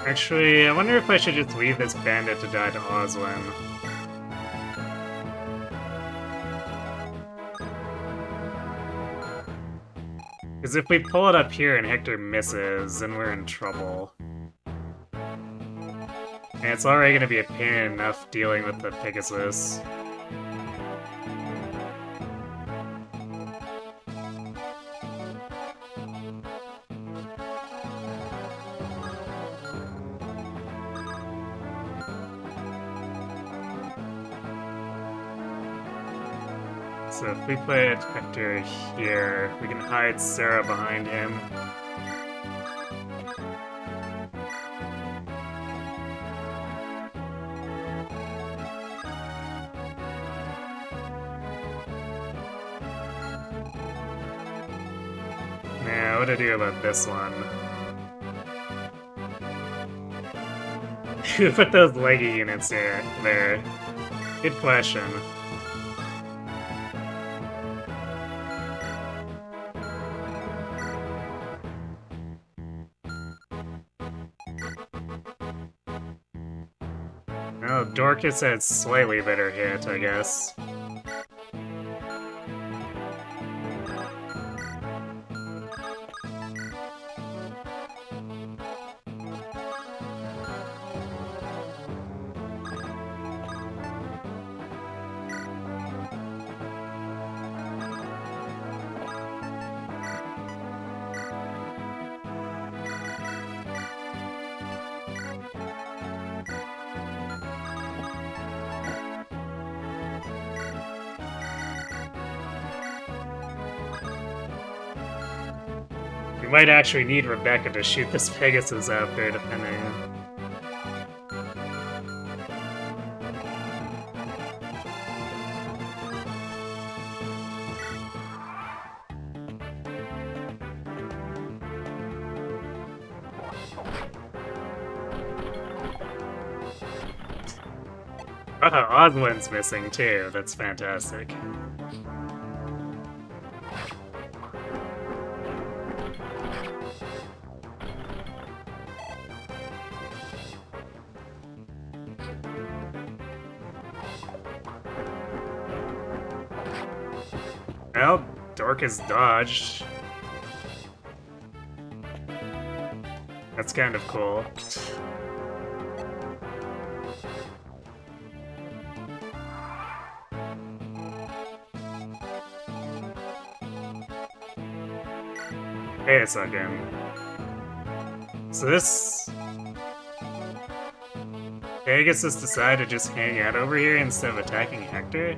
Actually, I wonder if I should just leave this bandit to die to Oswin. Because if we pull it up here and Hector misses, then we're in trouble. And it's already going to be a pain enough dealing with the Pegasus. So if we put Hector here, we can hide Sarah behind him. Now, what do I do about this one? Who put those leggy units there? Good question. Oh, Dorcas had slightly better hit, I guess. We might actually need Rebecca to shoot this Pegasus out there, depending. Oswin's missing too. That's fantastic. Well, Dork is dodged. That's kind of cool. Wait a second. So this... Pegasus decided to just hang out over here instead of attacking Hector?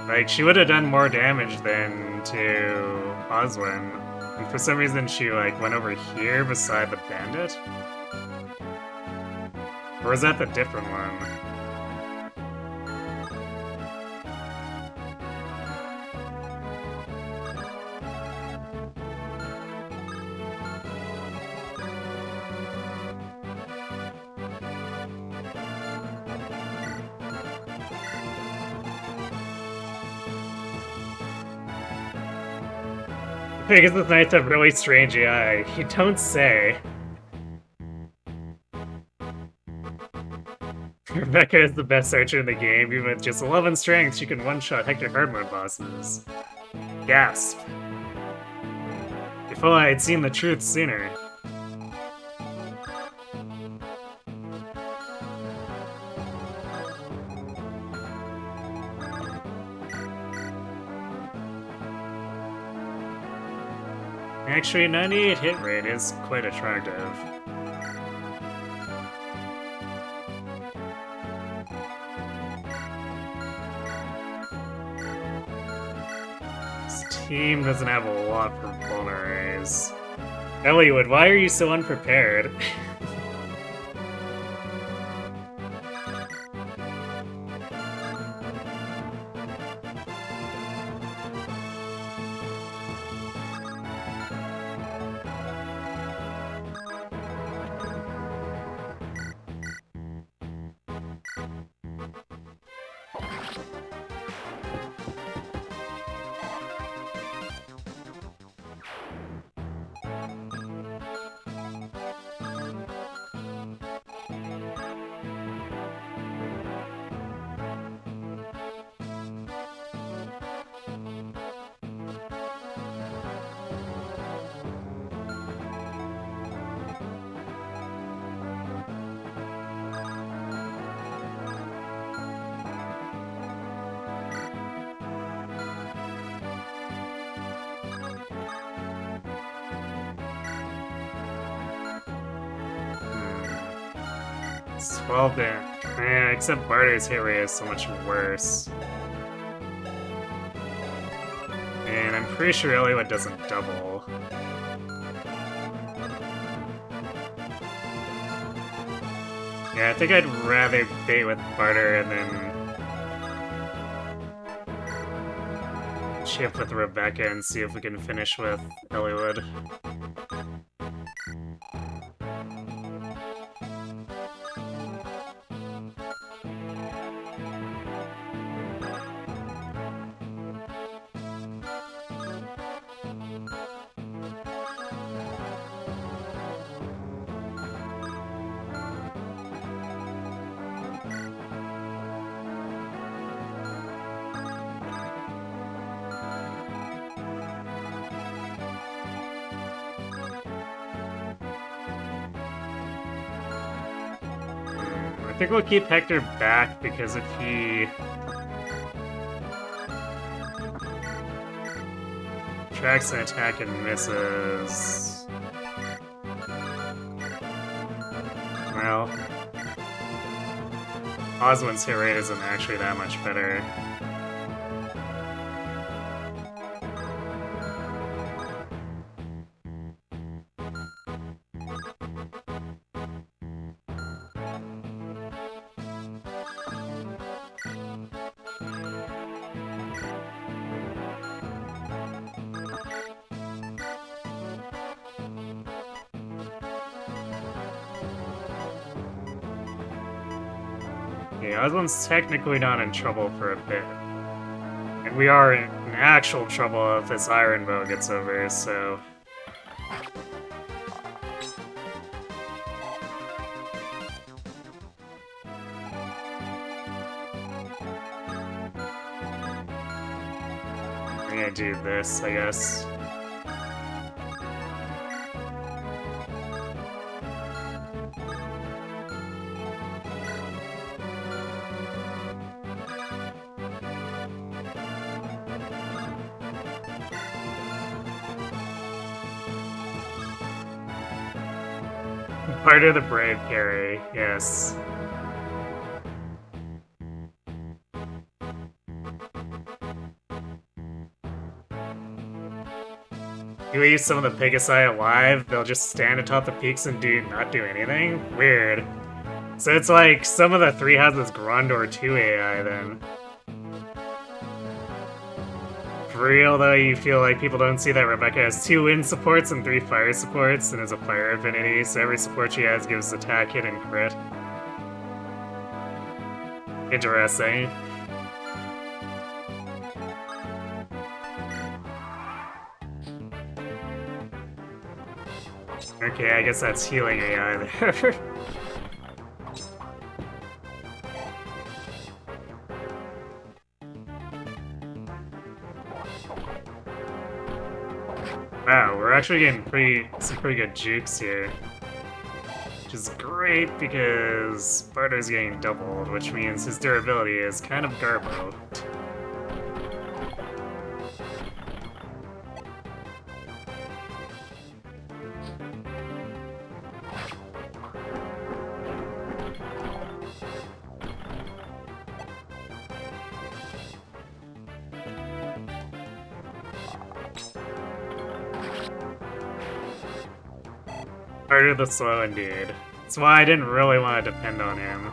Like, she would have done more damage than to Oswin. And for some reason she, like, went over here beside the bandit? Or was that the different one? Pegasus Knights have really strange AI. You don't say. Rebecca is the best archer in the game. Even with just 11 strength, she can one-shot Hector hard mode bosses. Gasp. If only I had seen the truth sooner. Actually, 98 hit rate is quite attractive. This team doesn't have a lot for vulneraries. Elliot, why are you so unprepared? It's 12 damage. Man, except Barter's hit rate is so much worse. And I'm pretty sure Elliot doesn't double. Yeah, I think I'd rather bait with Barter and then chip with Rebecca and see if we can finish with Elliot. I think we'll keep Hector back because if he tracks an attack and misses, well, Oswin's hit rate isn't actually that much better. Yeah, Oswald's technically not in trouble for a bit. And we are in actual trouble if this iron bow gets over, so... I'm gonna do this, I guess. Part of the brave carry, yes. You leave some of the Pegasi alive, they'll just stand atop the peaks and not do anything? Weird. So it's like some of the 3 has this Grondor 2 AI then. For real though, you feel like people don't see that Rebecca has 2 wind supports and 3 fire supports and is a fire affinity, so every support she has gives attack, hit, and crit. Interesting. Okay, I guess that's healing AI there. Wow, we're actually getting some pretty good jukes here. Which is great because Bardo's getting doubled, which means his durability is kind of garbo. Harder the slow indeed. That's why I didn't really want to depend on him.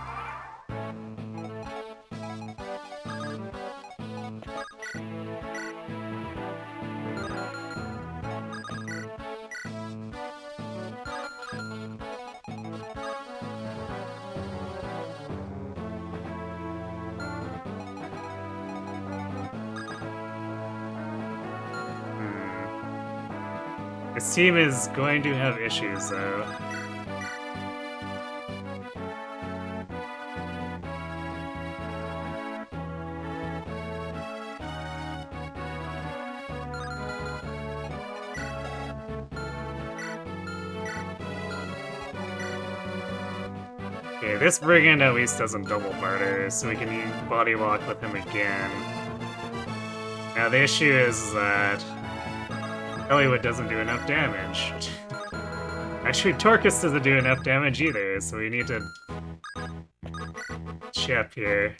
This team is going to have issues, though. Okay, this brigand at least doesn't double barter, so we can body lock with him again. Now the issue is that Hollywood doesn't do enough damage. Actually, Torcus doesn't do enough damage either, so we need to chip here.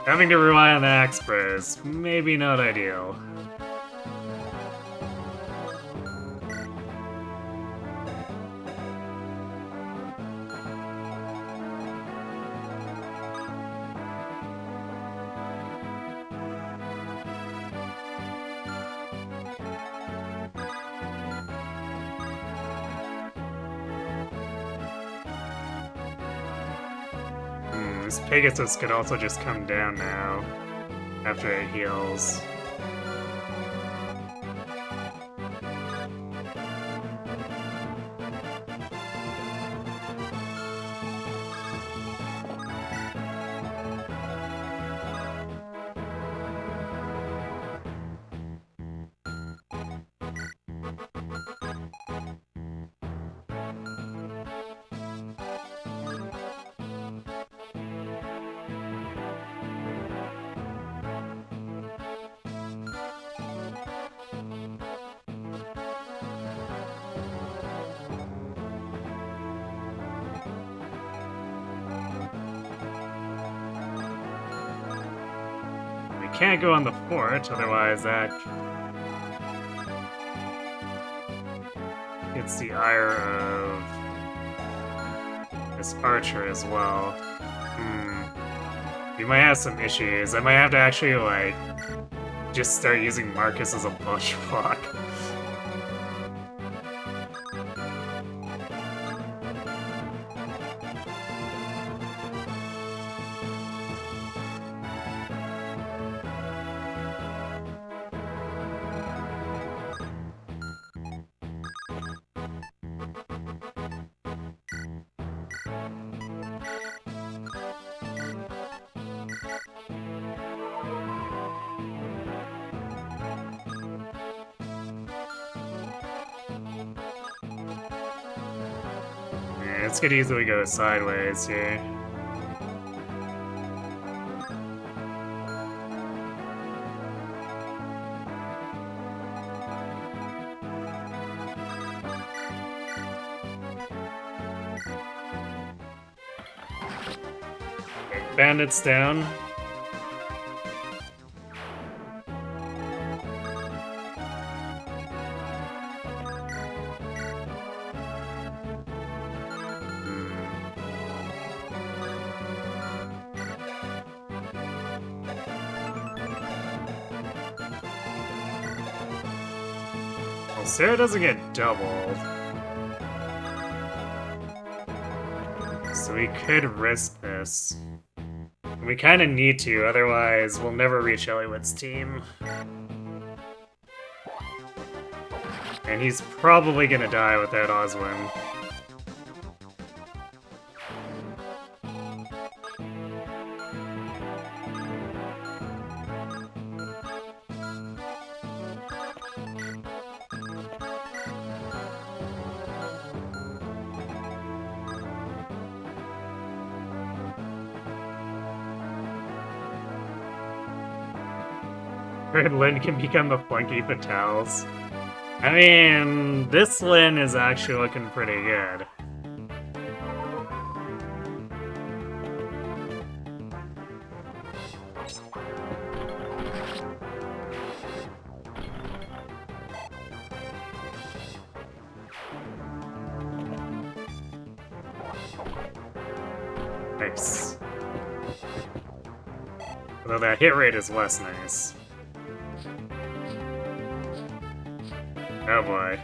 Having to rely on the axe bros, maybe not ideal. This Pegasus could also just come down now, after it heals. Can't go on the fort, otherwise that gets the ire of this archer as well. We might have some issues. I might have to actually, like, just start using Marcus as a bunch block. This could easily go sideways here. Okay, bandits down. Sarah doesn't get doubled. So we could risk this. We kind of need to, otherwise we'll never reach Elliott's team. And he's probably gonna die without Oswin. Lyn can become the Flunky Fatales. I mean, this Lyn is actually looking pretty good. Nice. Although that hit rate is less nice. Oh boy.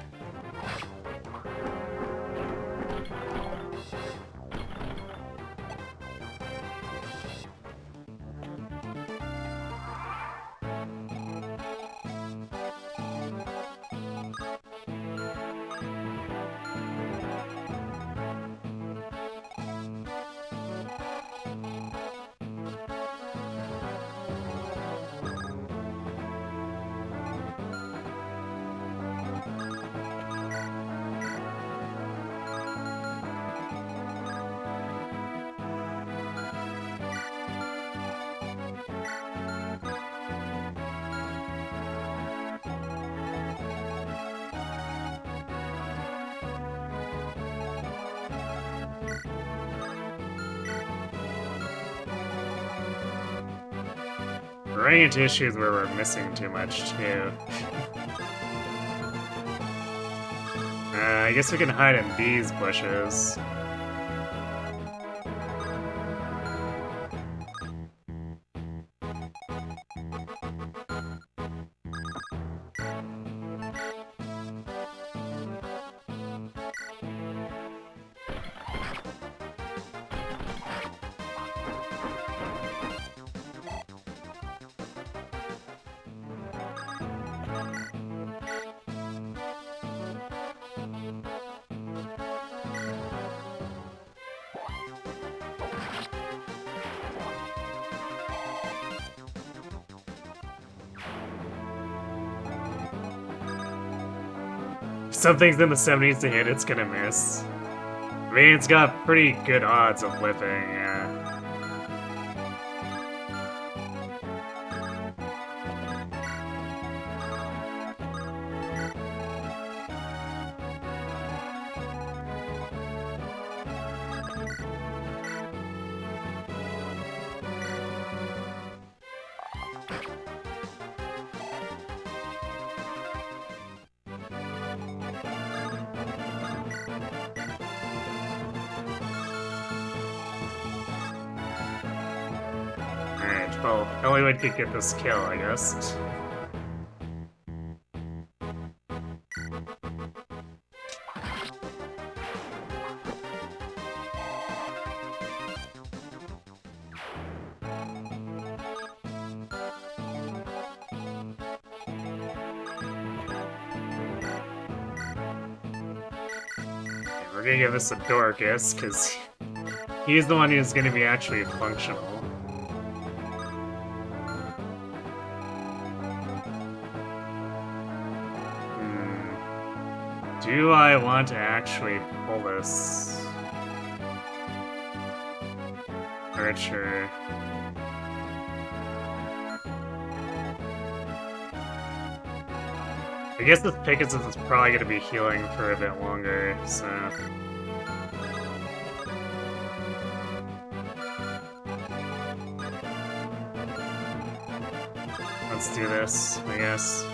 We're running into issues where we're missing too much, too. I guess we can hide in these bushes. If something's in the 70s to hit, it's gonna miss. I mean, it's got pretty good odds of whipping, yeah. Well, Eliwood could get this kill, I guess. We're gonna give this a Dorcas, because he's the one who's gonna be actually functional. Do I want to actually pull this? Archer. I guess this Pegasus is probably gonna be healing for a bit longer, so... Let's do this, I guess.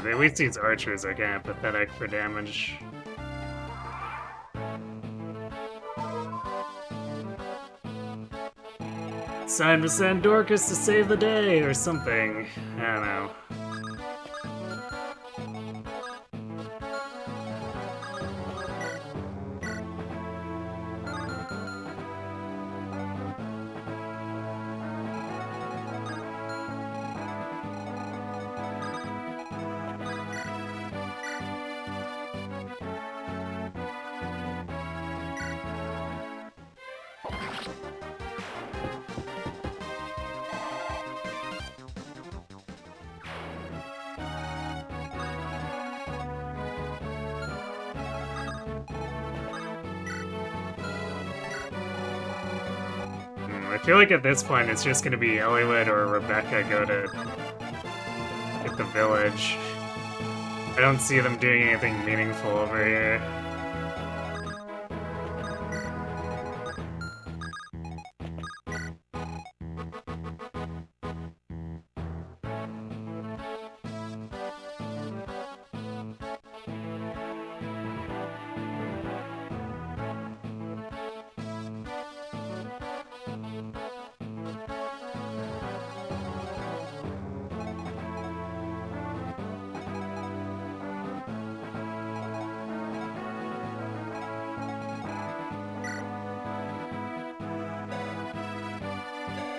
At least these archers are kinda pathetic for damage. It's time to send Dorcas to save the day, or something. I don't know. I feel like at this point it's just gonna be Eliwood or Rebecca go to hit the village. I don't see them doing anything meaningful over here.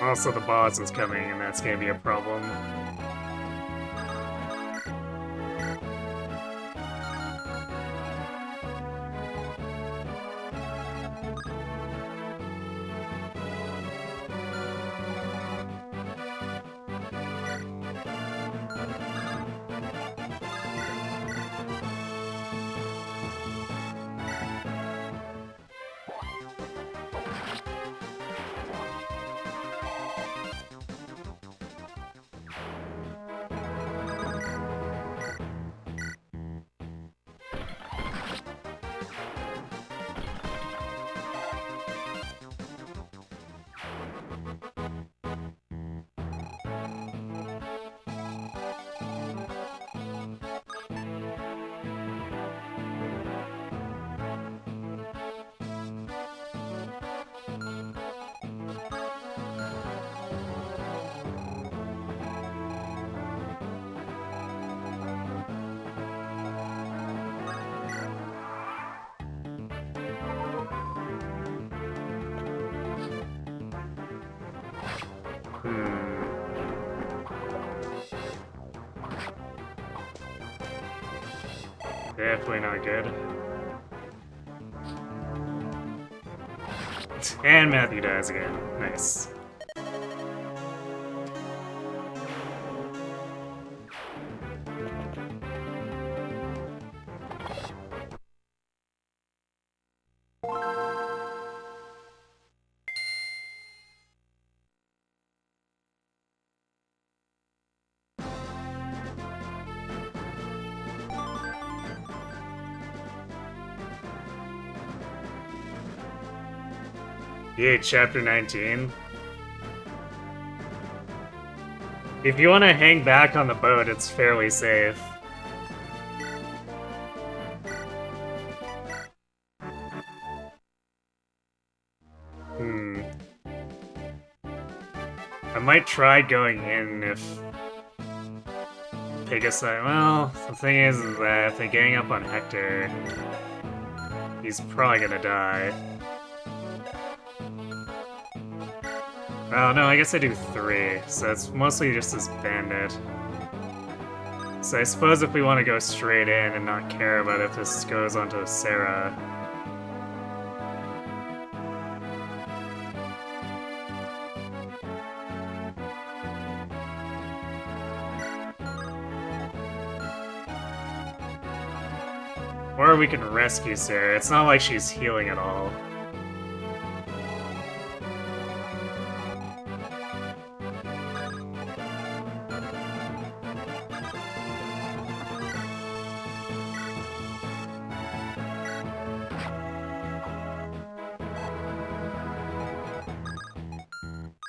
Also, the boss is coming, and that's gonna be a problem. Definitely not good. And Matthew dies again. Nice. Yeah, chapter 19. If you want to hang back on the boat, it's fairly safe. I might try going in if Pegasi. Well, the thing is that if they gang up on Hector, he's probably gonna die. Oh no, I guess I do 3, so it's mostly just this bandit. So I suppose if we want to go straight in and not care about if this goes onto Sarah. Or we can rescue Sarah. It's not like she's healing at all.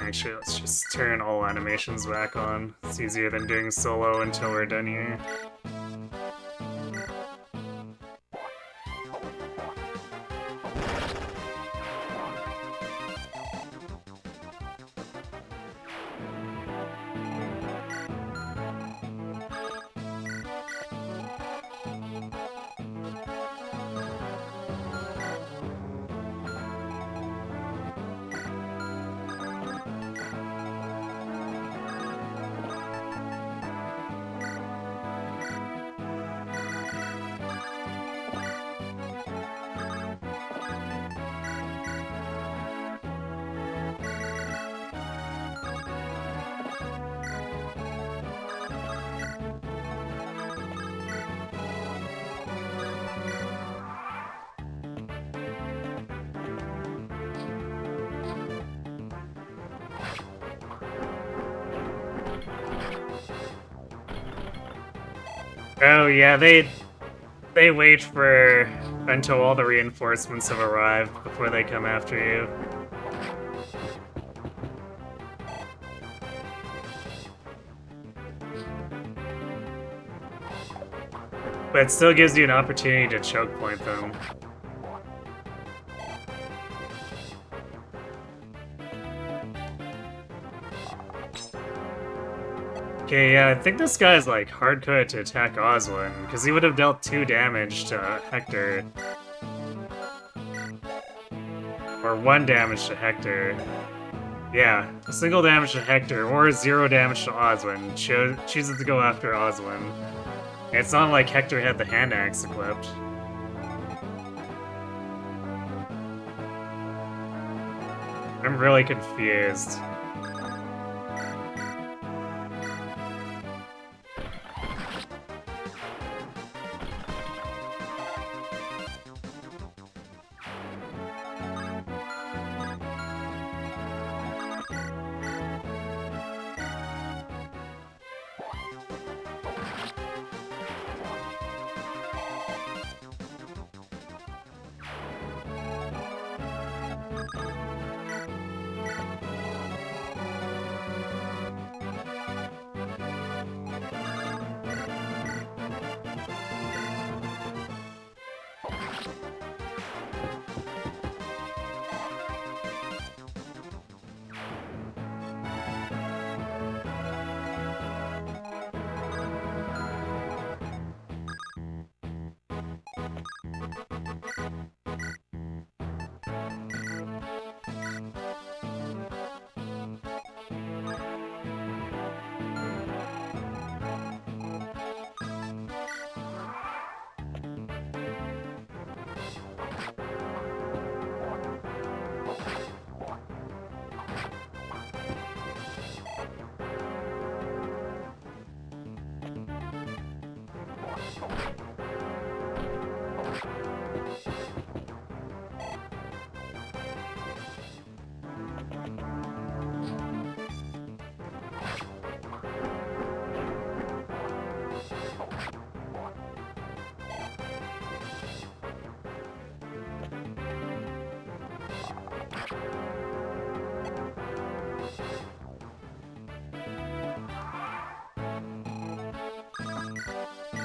Actually, let's just turn all animations back on. It's easier than doing solo until we're done here. Oh yeah, they wait for until all the reinforcements have arrived before they come after you. But it still gives you an opportunity to choke point them. Okay, yeah, I think this guy's like hardcoded to attack Oswin, because he would have dealt 2 damage to Hector. Or 1 damage to Hector. Yeah, a single damage to Hector, or 0 damage to Oswin. Chooses to go after Oswin. And it's not like Hector had the hand axe equipped. I'm really confused.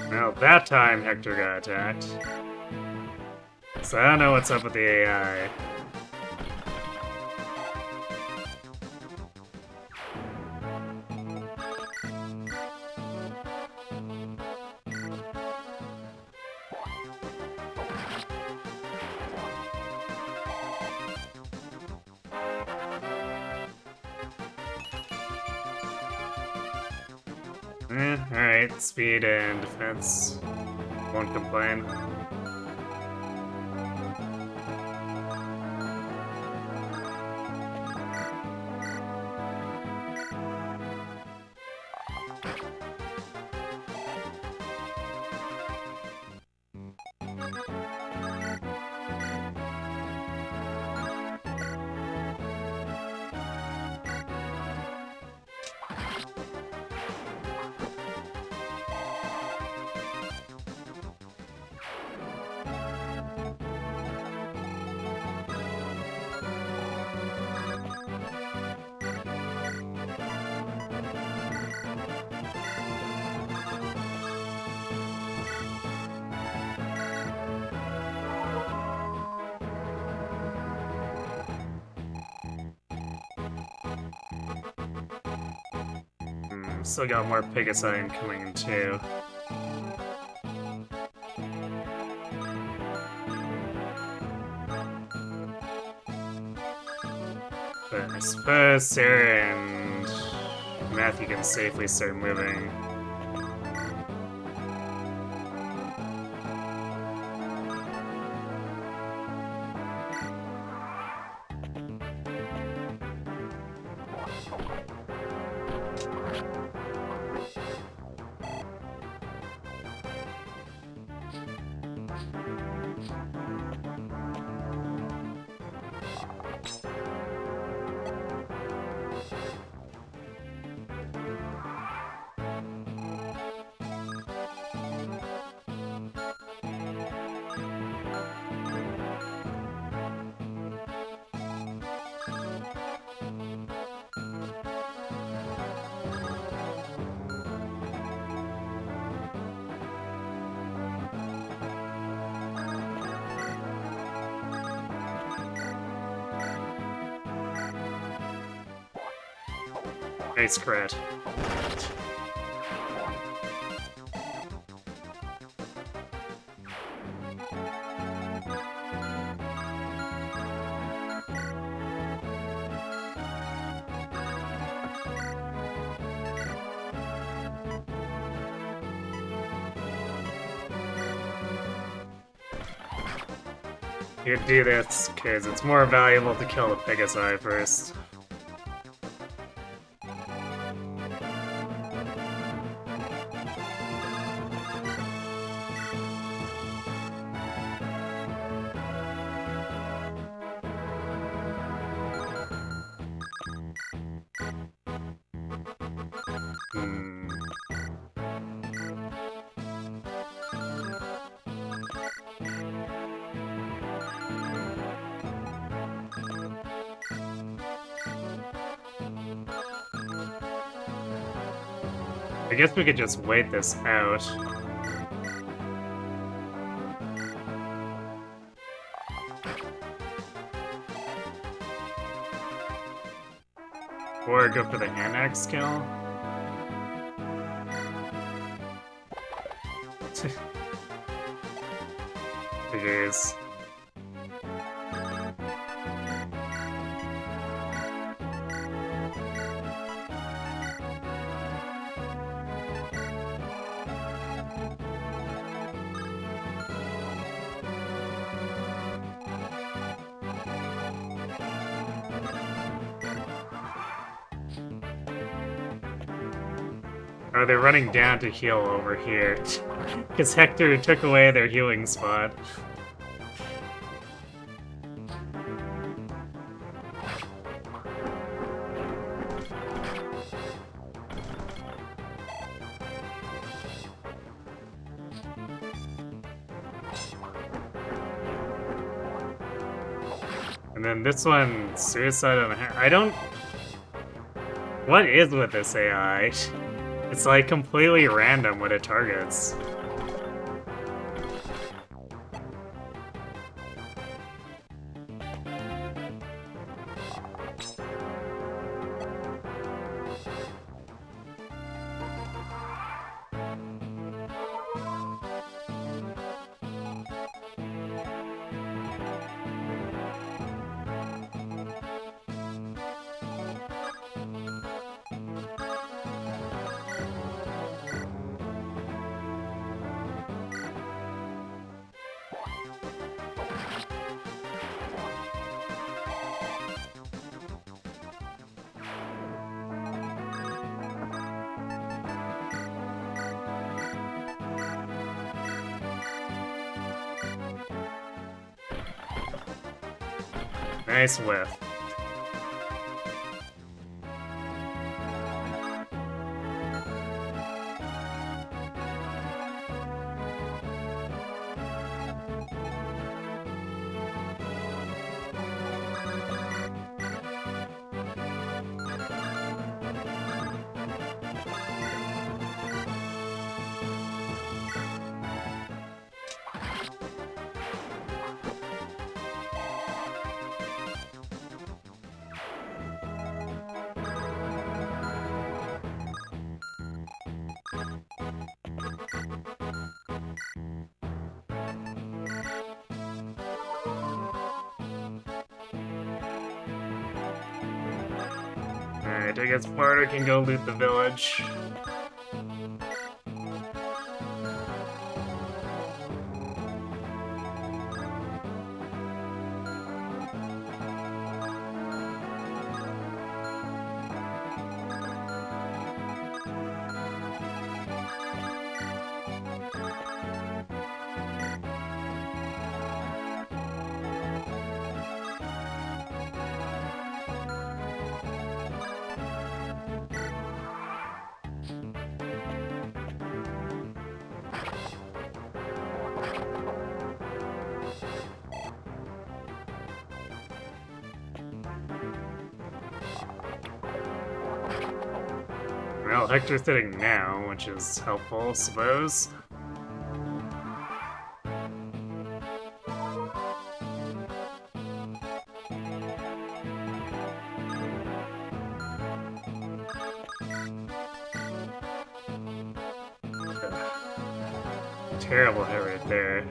Well, that time Hector got attacked. So I don't know what's up with the AI. Alright, speed and defense. Won't complain. Still got more Pegasi coming in too. But I suppose Sarah and Matthew can safely start moving. Nice crit. You do this because it's more valuable to kill the Pegasi first. I guess we could just wait this out. Or go for the hand axe kill. Figures. Oh, they're running down to heal over here. Because Hector took away their healing spot. And then this one, suicide on the hand. I don't... What is with this AI? It's like completely random what it targets. Nice whiff. Alright, I guess Barter can go loot the village. Well, Hector's sitting now, which is helpful, I suppose. Terrible hit right there.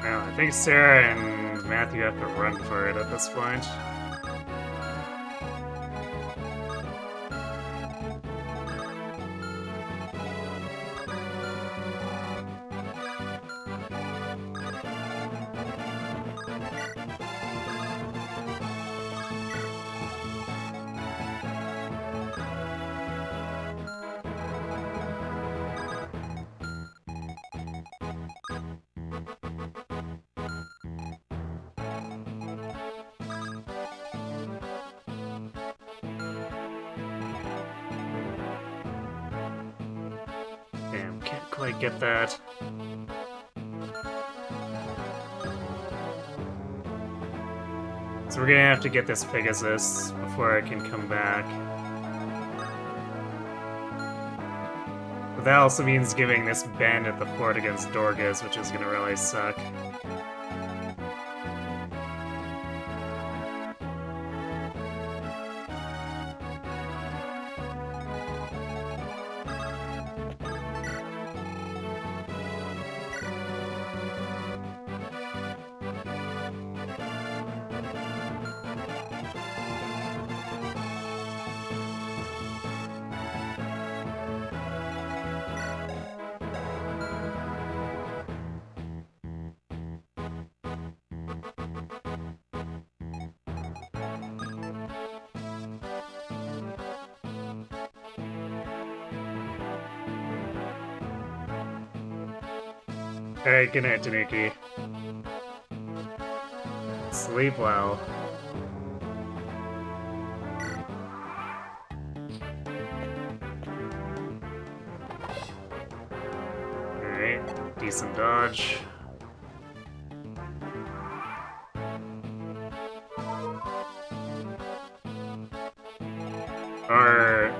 Well, I think Sarah and Matthew have to run for it at this point. Damn, can't quite get that. So we're gonna have to get this Pegasus before I can come back. But that also means giving this bend at the fort against Dorgas, which is gonna really suck. Alright, good night, Tanuki. Sleep well. Alright, decent dodge. Or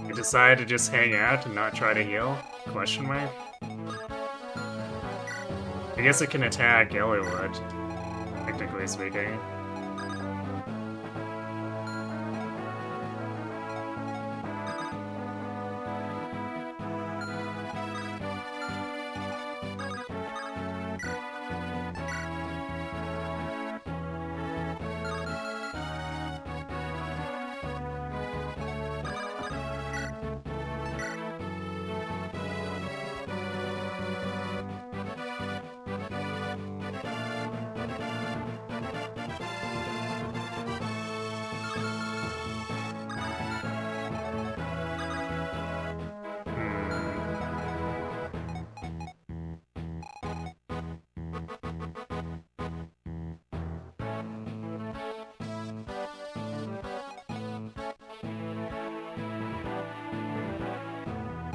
you decide to just hang out and not try to heal? Question mark? I guess it can attack Yellowwood, technically speaking.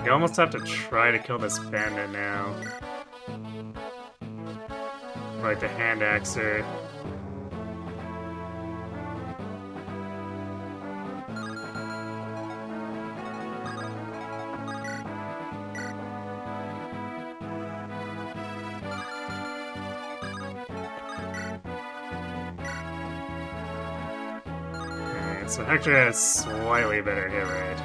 You almost have to try to kill this bandit now. Like the hand axer. Alright, so Hector has slightly better hit rate.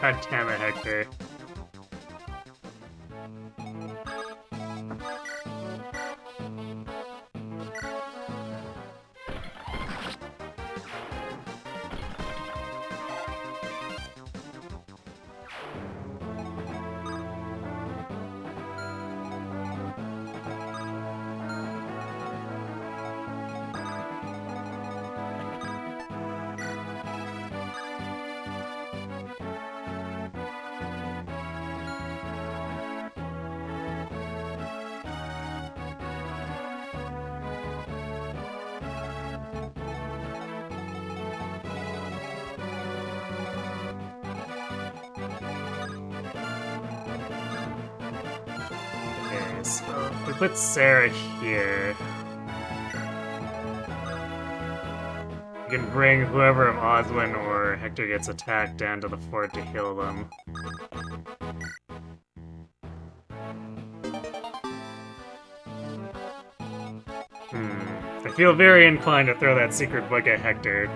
God damn it, Hector. Okay, so if we put Sarah here, we can bring whoever of Oswin or Hector gets attacked down to the fort to heal them. I feel very inclined to throw that secret book at Hector.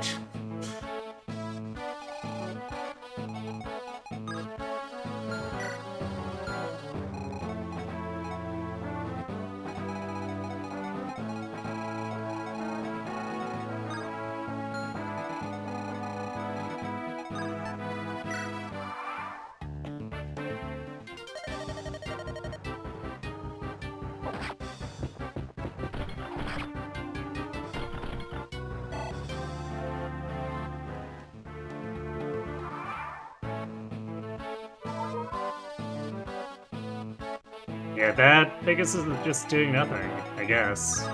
Yeah, that Pegasus is just doing nothing, I guess.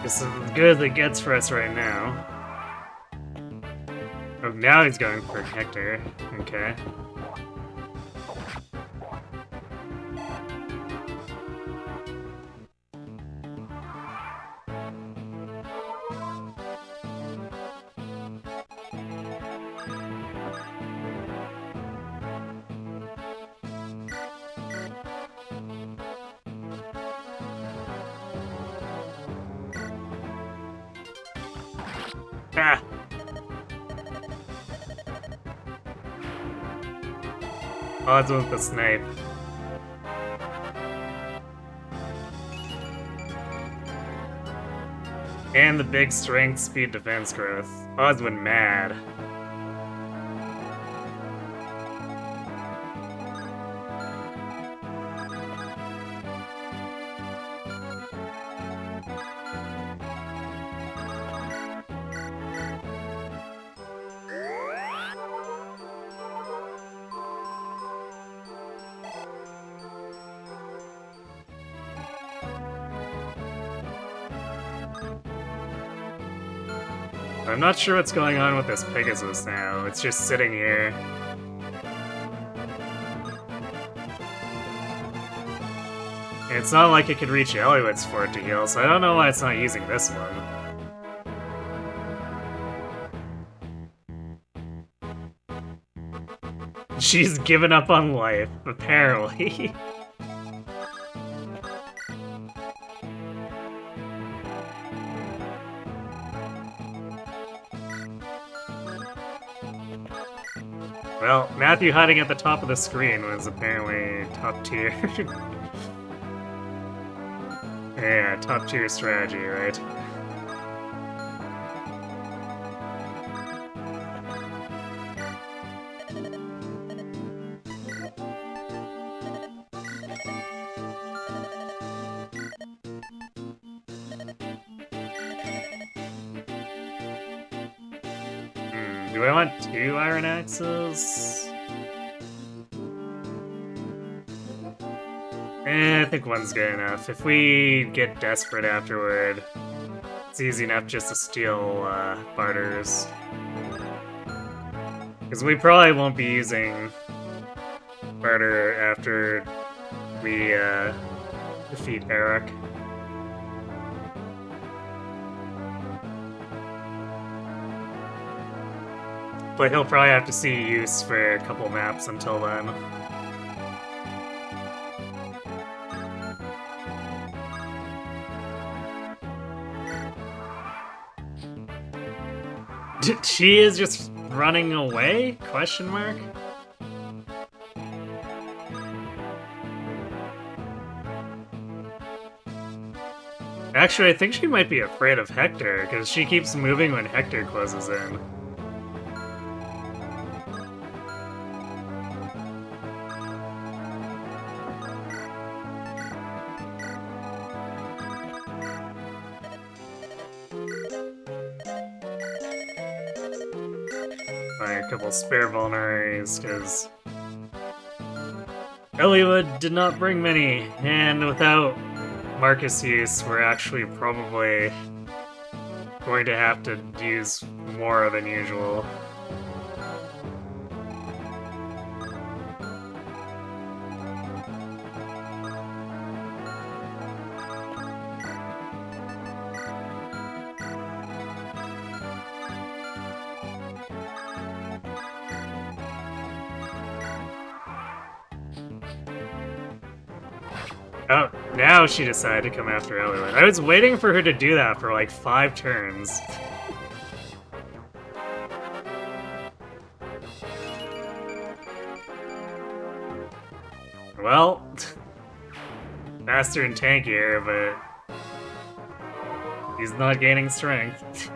This is as good as it gets for us right now. Oh, now he's going for Hector. Okay. Ah! Odds with the snipe. And the big strength, speed, defense growth. Odds went mad. I'm not sure what's going on with this Pegasus now. It's just sitting here. And it's not like it could reach Eliwood's for it to heal, so I don't know why it's not using this one. She's given up on life, apparently. Well, Matthew hiding at the top of the screen was apparently top tier. Yeah, top tier strategy, right? Do I want 2 iron axes? I think one's good enough. If we get desperate afterward, it's easy enough just to steal barters. Because we probably won't be using barter after we defeat Eric. But he'll probably have to see use for a couple maps until then. She is just running away? Question mark? Actually, I think she might be afraid of Hector, because she keeps moving when Hector closes in. A couple spare vulneraries, because Eliwood did not bring many, and without Marcus use, we're actually probably going to have to use more than usual. Oh, now she decided to come after Eliwood. I was waiting for her to do that for like 5 turns. Well, faster and tankier, but he's not gaining strength.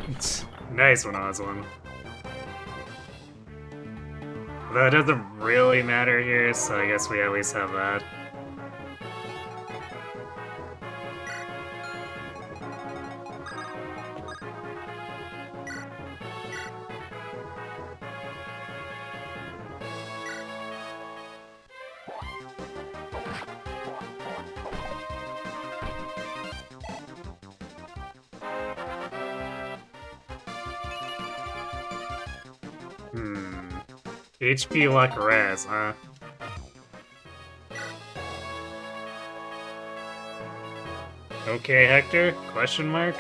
Nice one, Oswin. Though it doesn't really matter here, so I guess we at least have that. HP luck res, huh? Okay, Hector? Question mark?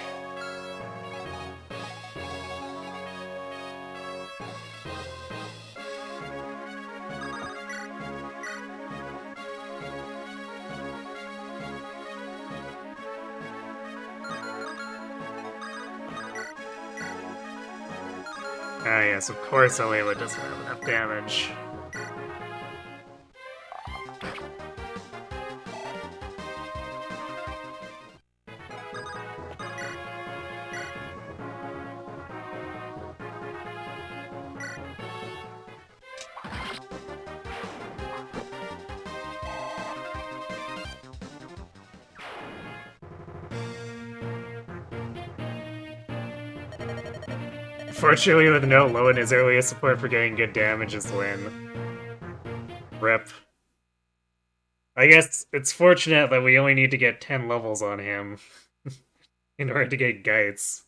Ah yes, of course Alayla doesn't have enough damage. Fortunately, with no low in his earliest support for getting good damage is win. Rip. I guess it's fortunate that we only need to get 10 levels on him in order to get Gites.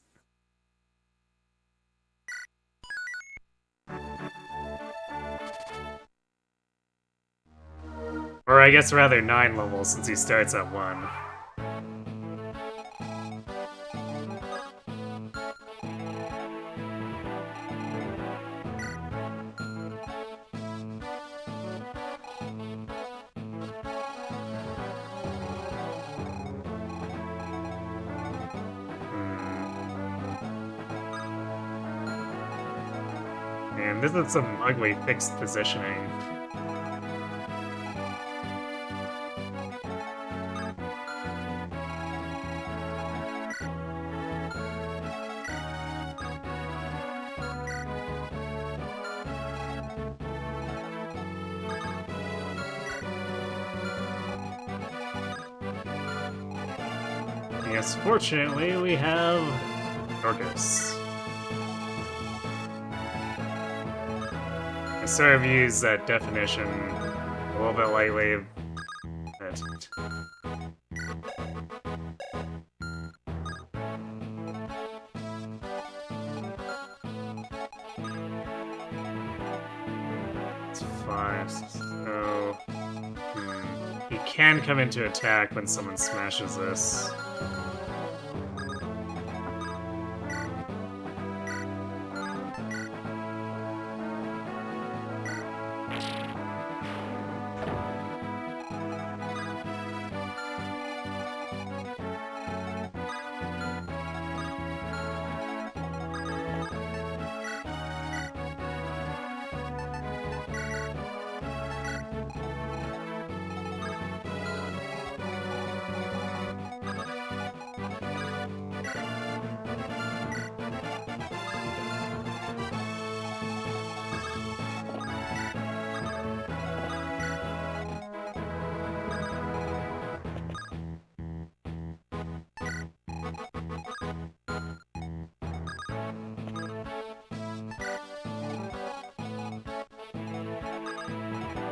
Or I guess rather 9 levels since he starts at 1. Man, this is some ugly fixed positioning. Yes, fortunately, we have Dorcas. I sort of use that definition a little bit lightly. But it's 5, so... He can come into attack when someone smashes this.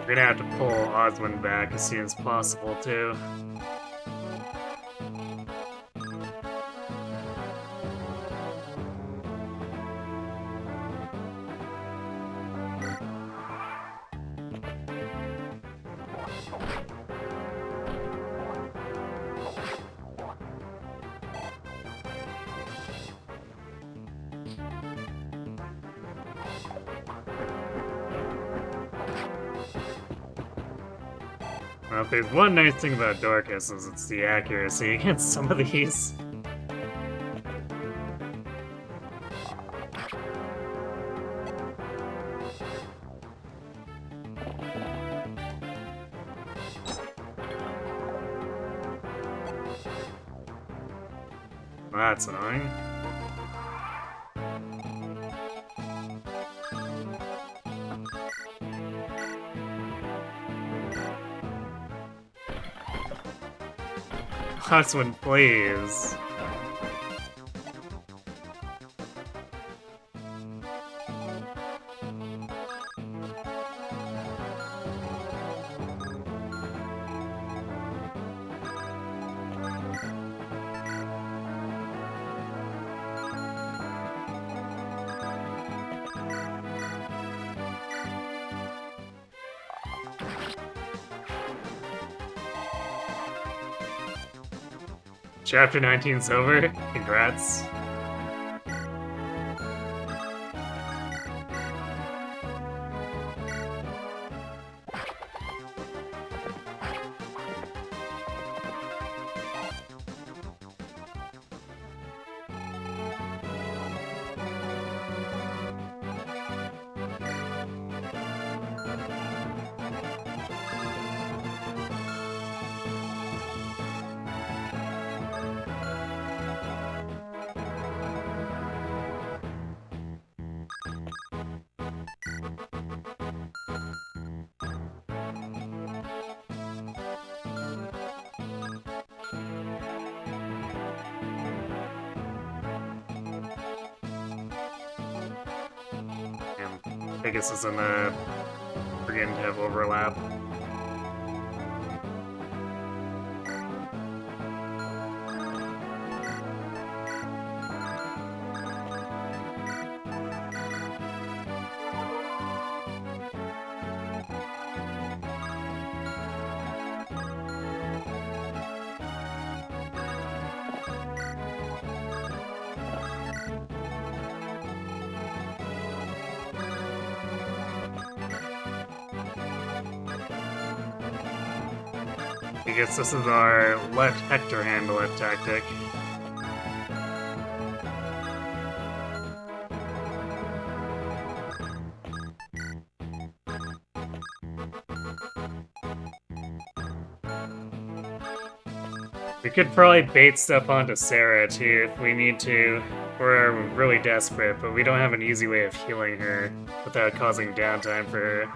We're gonna have to pull Osmond back as soon as possible, too. Well, if there's one nice thing about Dorcas is it's the accuracy against some of these. Well, that's annoying. Boxwood, please. Chapter 19's over. Congrats. I guess it's in the beginning to have overlap. I guess this is our let Hector handle it tactic. We could probably bait stuff onto Sarah too if we need to. We're really desperate, but we don't have an easy way of healing her without causing downtime for her.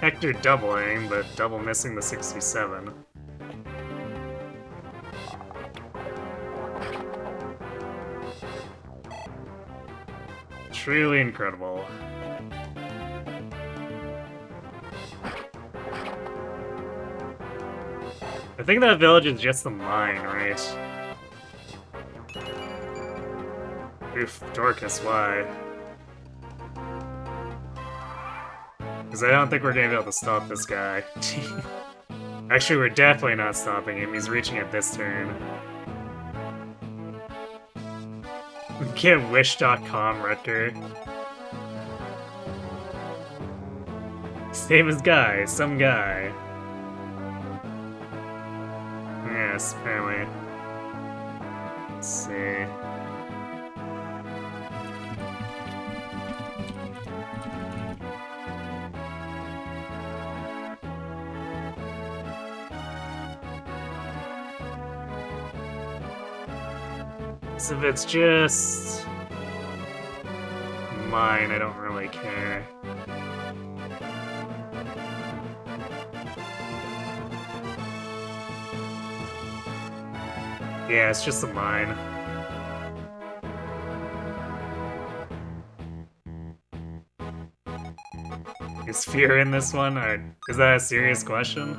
Hector doubling, but double missing the 67. Truly incredible. I think that village is just the mine, right? Oof, Dorcas, why? Because I don't think we're gonna be able to stop this guy. Actually, we're definitely not stopping him. He's reaching at this turn. Get wish.com, Rutger. Same as Guy, some guy. Yes, apparently. Let's see. So if it's just mine, I don't really care. Yeah, it's just a mine. Is fear in this one, or is that a serious question?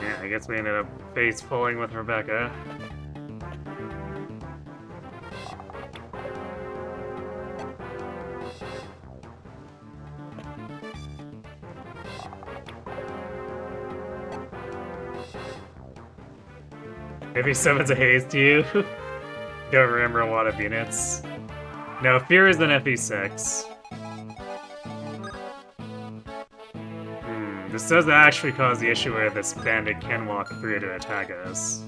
Yeah, I guess we ended up face pulling with Rebecca. Maybe summons a haze to you. Don't remember a lot of units. No, Fear is an FE6. This does actually cause the issue where this bandit can walk through to attack us.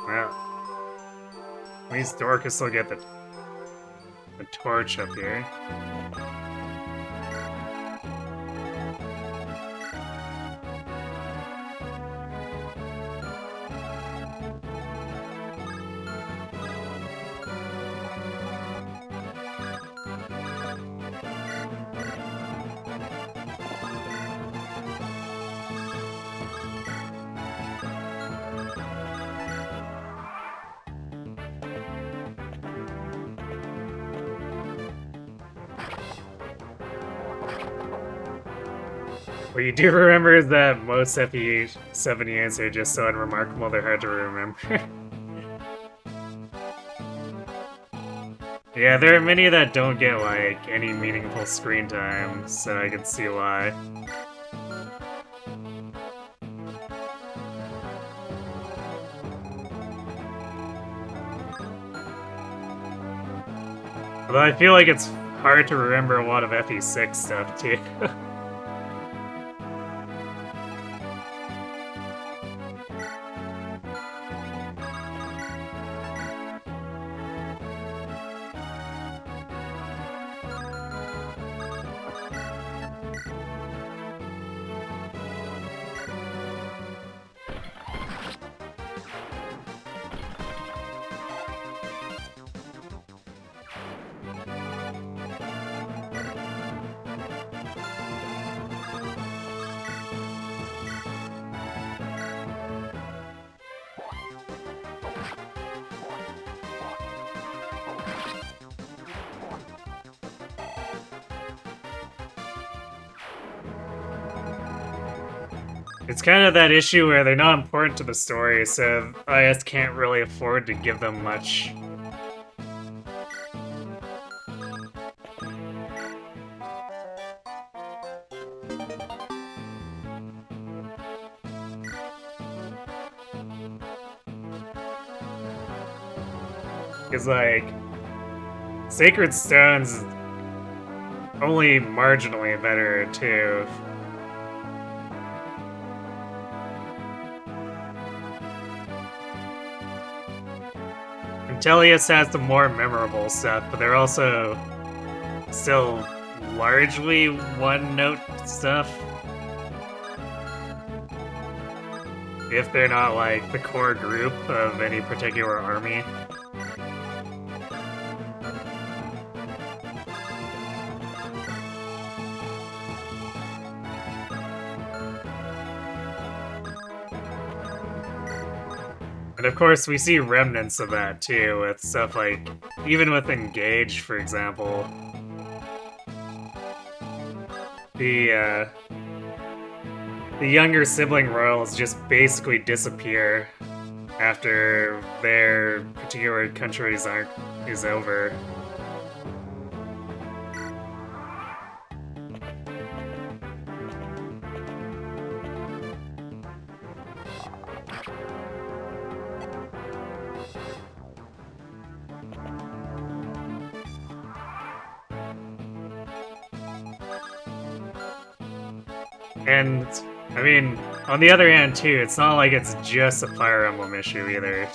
Well, at least Dorcas will get the torch up here. What you do remember is that most FE7 units are just so unremarkable they're hard to remember. Yeah, there are many that don't get, like, any meaningful screen time, so I can see why. Although I feel like it's hard to remember a lot of FE6 stuff, too. It's kind of that issue where they're not important to the story, so IS can't really afford to give them much. Because, like, Sacred Stone's only marginally better, too. Tellius has the more memorable stuff, but they're also still largely one-note stuff. If they're not, like, the core group of any particular army. And of course, we see remnants of that too, with stuff like, even with Engage, for example. The younger sibling royals just basically disappear after their particular country's arc is over. And, I mean, on the other hand too, it's not like it's just a Fire Emblem issue either.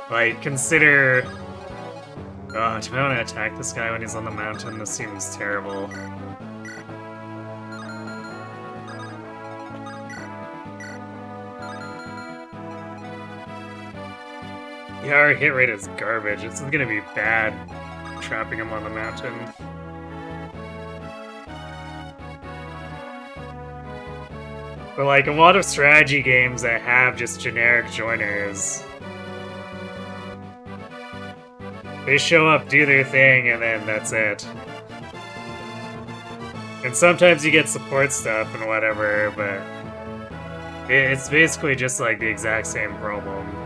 Like, consider... Oh, do I want to attack this guy when he's on the mountain? This seems terrible. Yeah, our hit rate is garbage. This is gonna be bad, trapping him on the mountain. But like, a lot of strategy games that have just generic joiners, they show up, do their thing, and then that's it. And sometimes you get support stuff and whatever, but it's basically just like the exact same problem.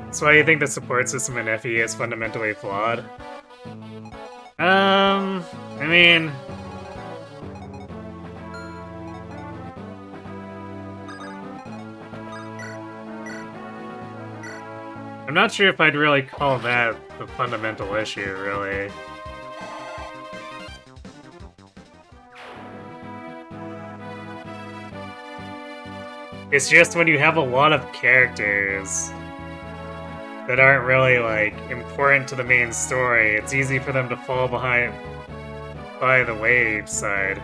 So why do you think the support system in FE is fundamentally flawed? I mean... I'm not sure if I'd really call that the fundamental issue, really. It's just when you have a lot of characters that aren't really, like, important to the main story, it's easy for them to fall behind by the wayside.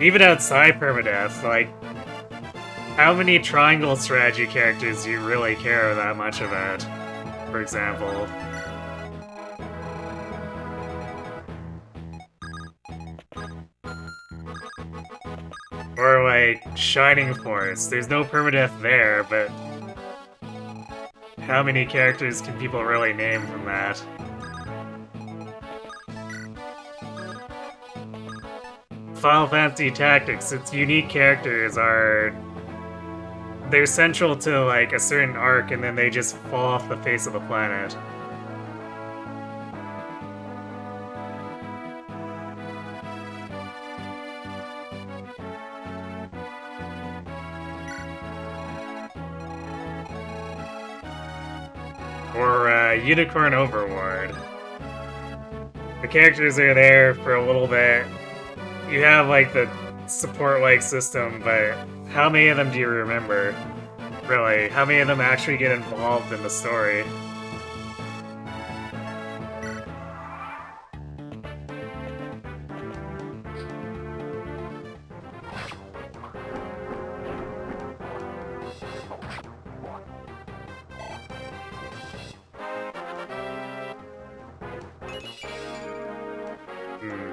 Even outside permadeath, like, how many triangle strategy characters do you really care that much about, for example? Or like, Shining Force, there's no permadeath there, but how many characters can people really name from that? Final Fantasy Tactics, its unique characters are... they're central to like a certain arc and then they just fall off the face of the planet. Or Unicorn Overlord. The characters are there for a little bit. You have like the support-like system, but how many of them do you remember? Really, how many of them actually get involved in the story?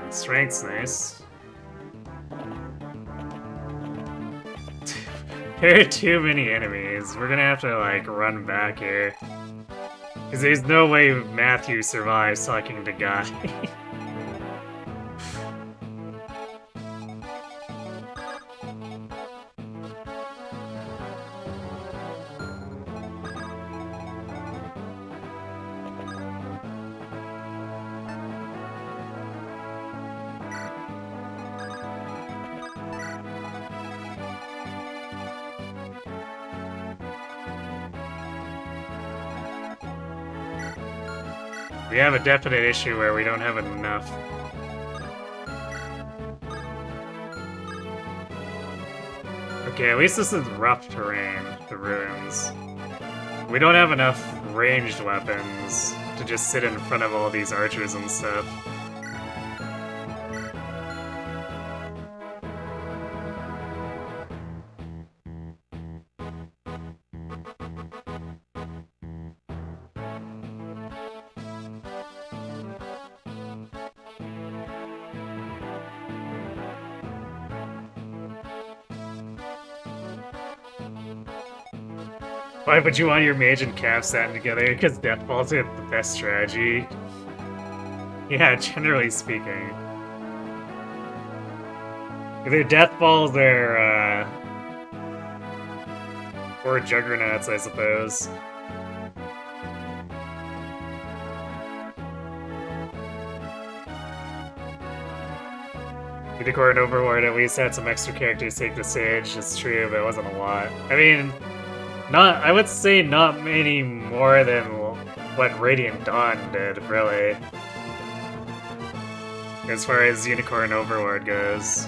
Strength's nice. There are too many enemies. We're gonna have to, like, run back here. Because there's no way Matthew survives talking to Guy. We have a definite issue where we don't have enough. Okay, at least this is rough terrain, the ruins. We don't have enough ranged weapons to just sit in front of all these archers and stuff. Why would you want your mage and cav standing together? Because Deathball's the best strategy. Yeah, generally speaking. Either Deathballs or Juggernauts, I suppose. Unicorn Overlord at least had some extra characters take the stage. It's true, but it wasn't a lot. I mean, I would say not many more than what Radiant Dawn did, really. As far as Unicorn Overlord goes.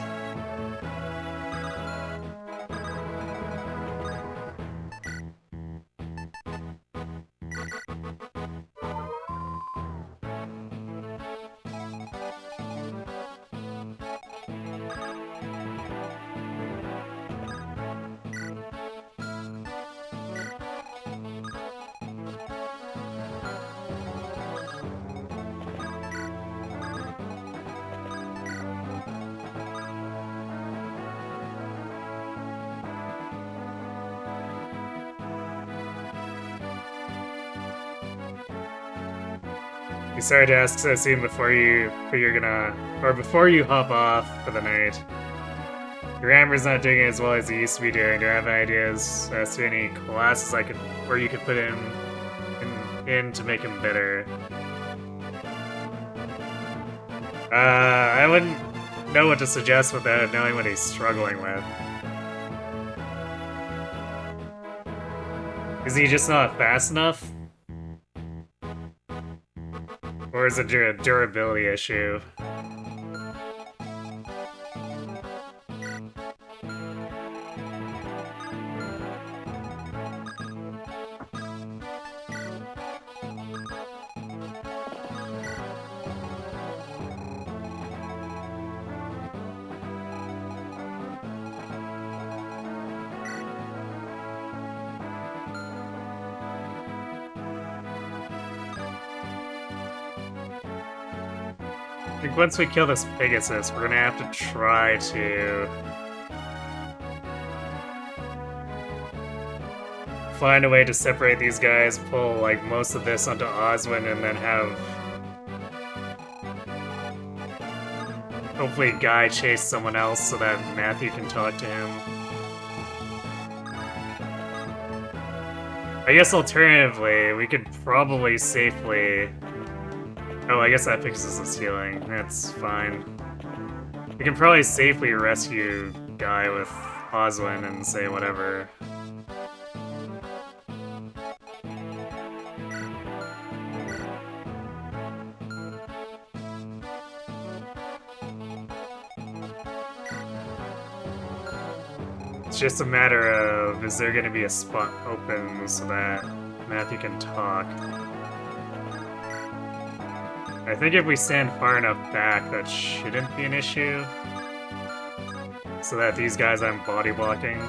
You started to ask Sassoon before you hop off for the night. Your Amber's not doing it as well as he used to be doing. Do I have ideas as to any classes where you could put in to make him better? I wouldn't know what to suggest without knowing what he's struggling with. Is he just not fast enough? Or is it a durability issue? I think once we kill this Pegasus, we're gonna have to try to find a way to separate these guys, pull like most of this onto Oswin, and then have hopefully Guy chase someone else so that Matthew can talk to him. I guess alternatively, we could probably safely... Oh, I guess that fixes his healing. That's fine. We can probably safely rescue Guy with Oswin and say whatever. It's just a matter of, is there gonna be a spot open so that Matthew can talk? I think if we stand far enough back, that shouldn't be an issue. So that these guys aren't body blocking.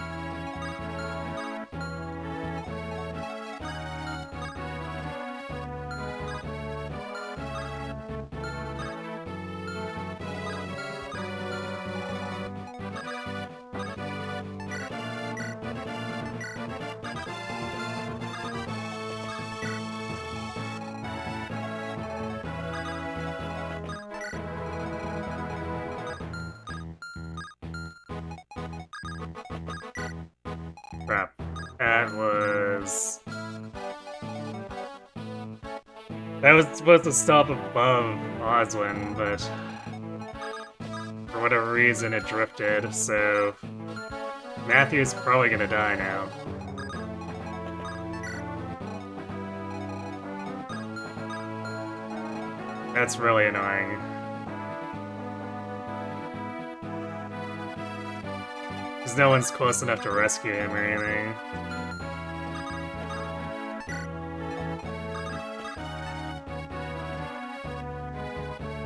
Crap. That was supposed to stop above Oswin, but for whatever reason it drifted, so Matthew's probably gonna die now. That's really annoying. Because no one's close enough to rescue him or anything.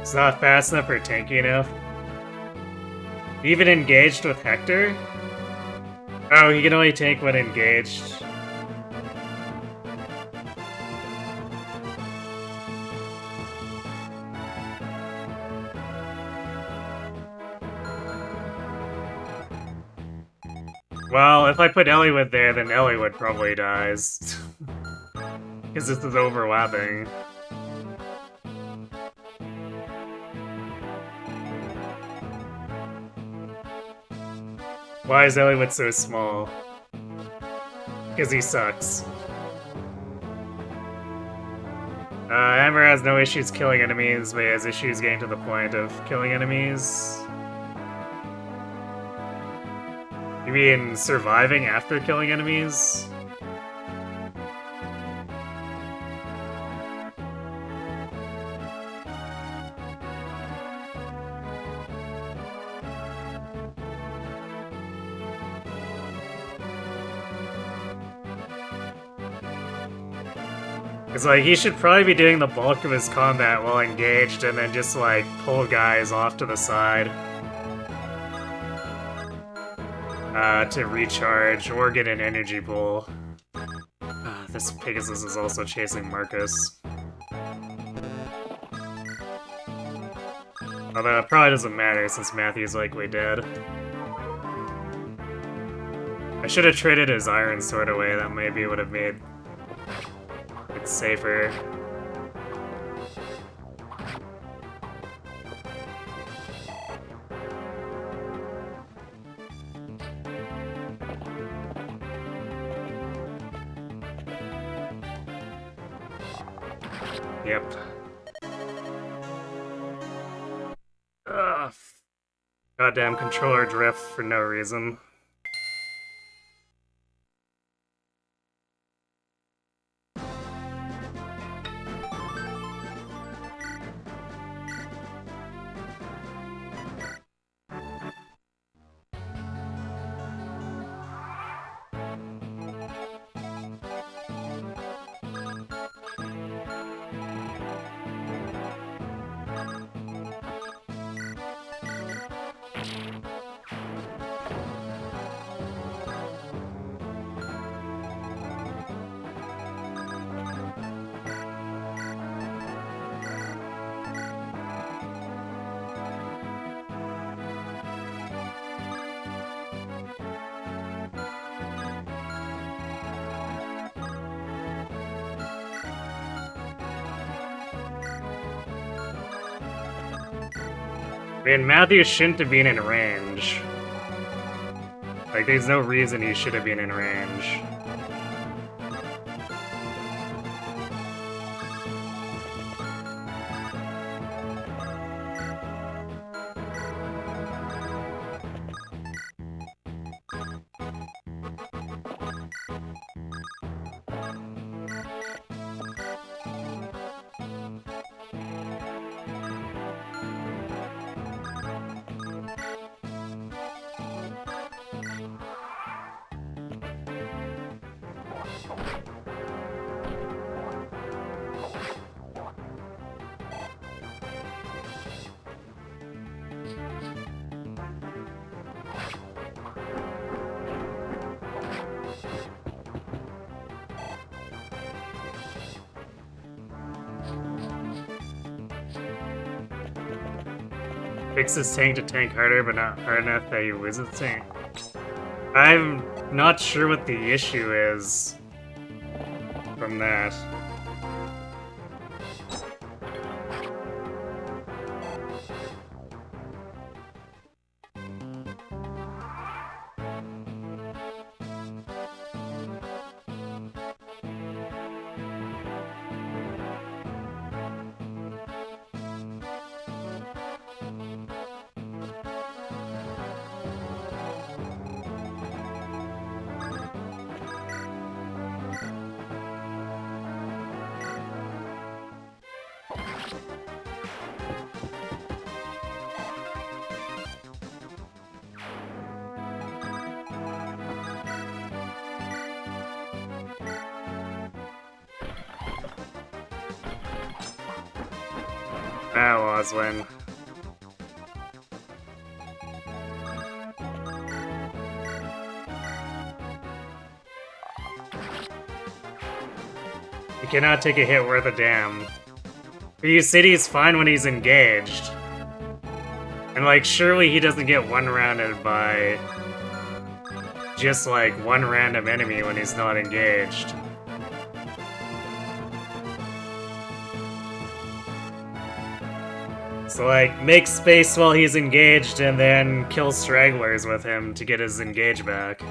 It's not fast enough or tanky enough. Even engaged with Hector? Oh, he can only tank when engaged. Well, if I put Eliwood there, then Eliwood probably dies. Because this is overlapping. Why is Eliwood so small? Because he sucks. Amber has no issues killing enemies, but he has issues getting to the point of killing enemies. You mean surviving after killing enemies? It's like, he should probably be doing the bulk of his combat while engaged and then just, like, pull guys off to the side. To recharge or get an energy pull. This Pegasus is also chasing Marcus. Although it probably doesn't matter since Matthew's likely dead. I should have traded his Iron Sword away, that maybe would have made it safer. Yep. Ugh. Goddamn controller drift for no reason. I mean, Matthew shouldn't have been in range. Like, there's no reason he should have been in range. Fix his tank to tank harder, but not hard enough that he loses tank. I'm not sure what the issue is from that. Ah, Oswin. He cannot take a hit worth a damn. But you said he's fine when he's engaged. And like, surely he doesn't get one-rounded by just like one random enemy when he's not engaged. So like, make space while he's engaged and then kill stragglers with him to get his engage back.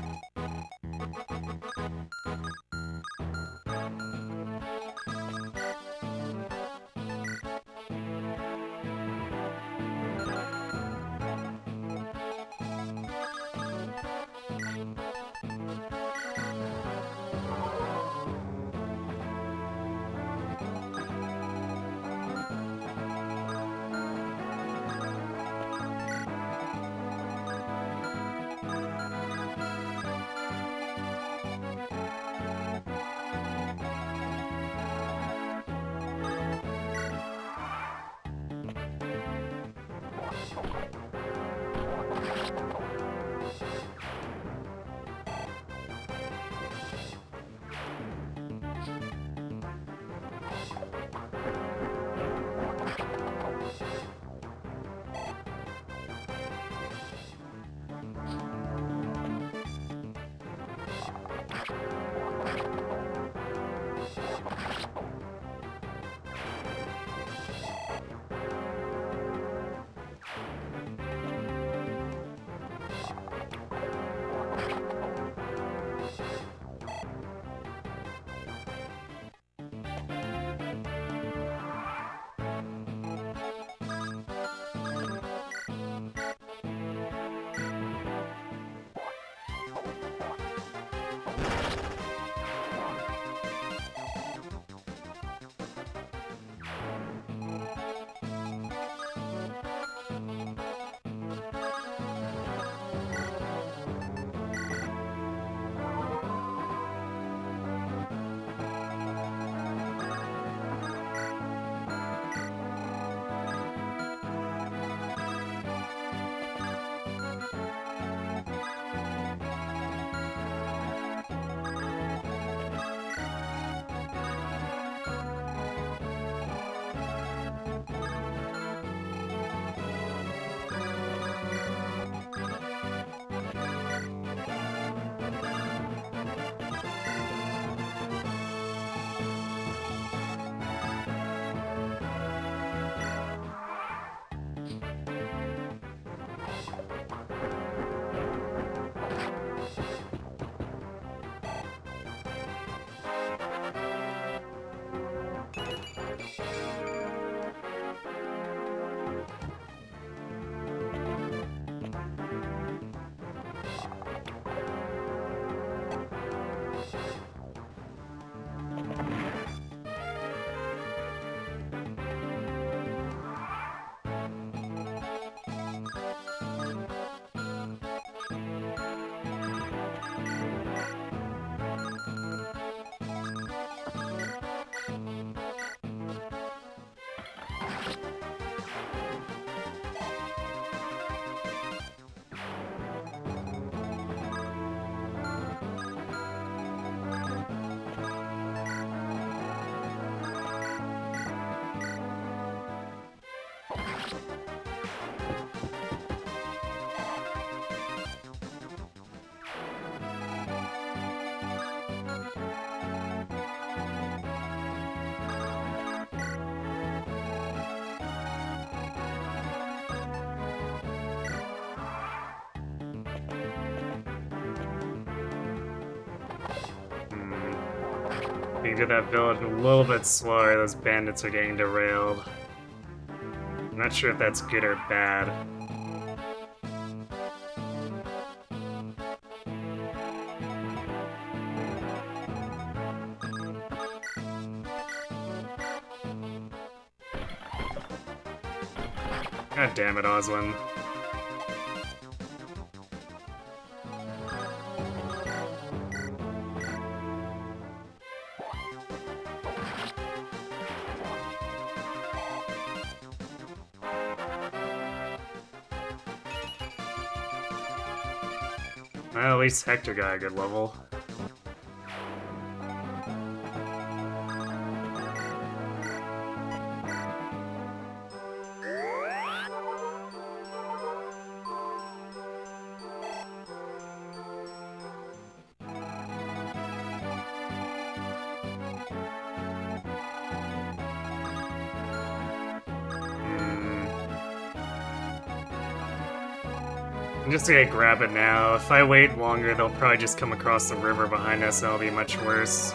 You can get that village a little bit slower, those bandits are getting derailed. I'm not sure if that's good or bad. God damn it, Oswin. Well, at least Hector got a good level. I'm just gonna grab it now. If I wait longer, they'll probably just come across the river behind us and it'll be much worse.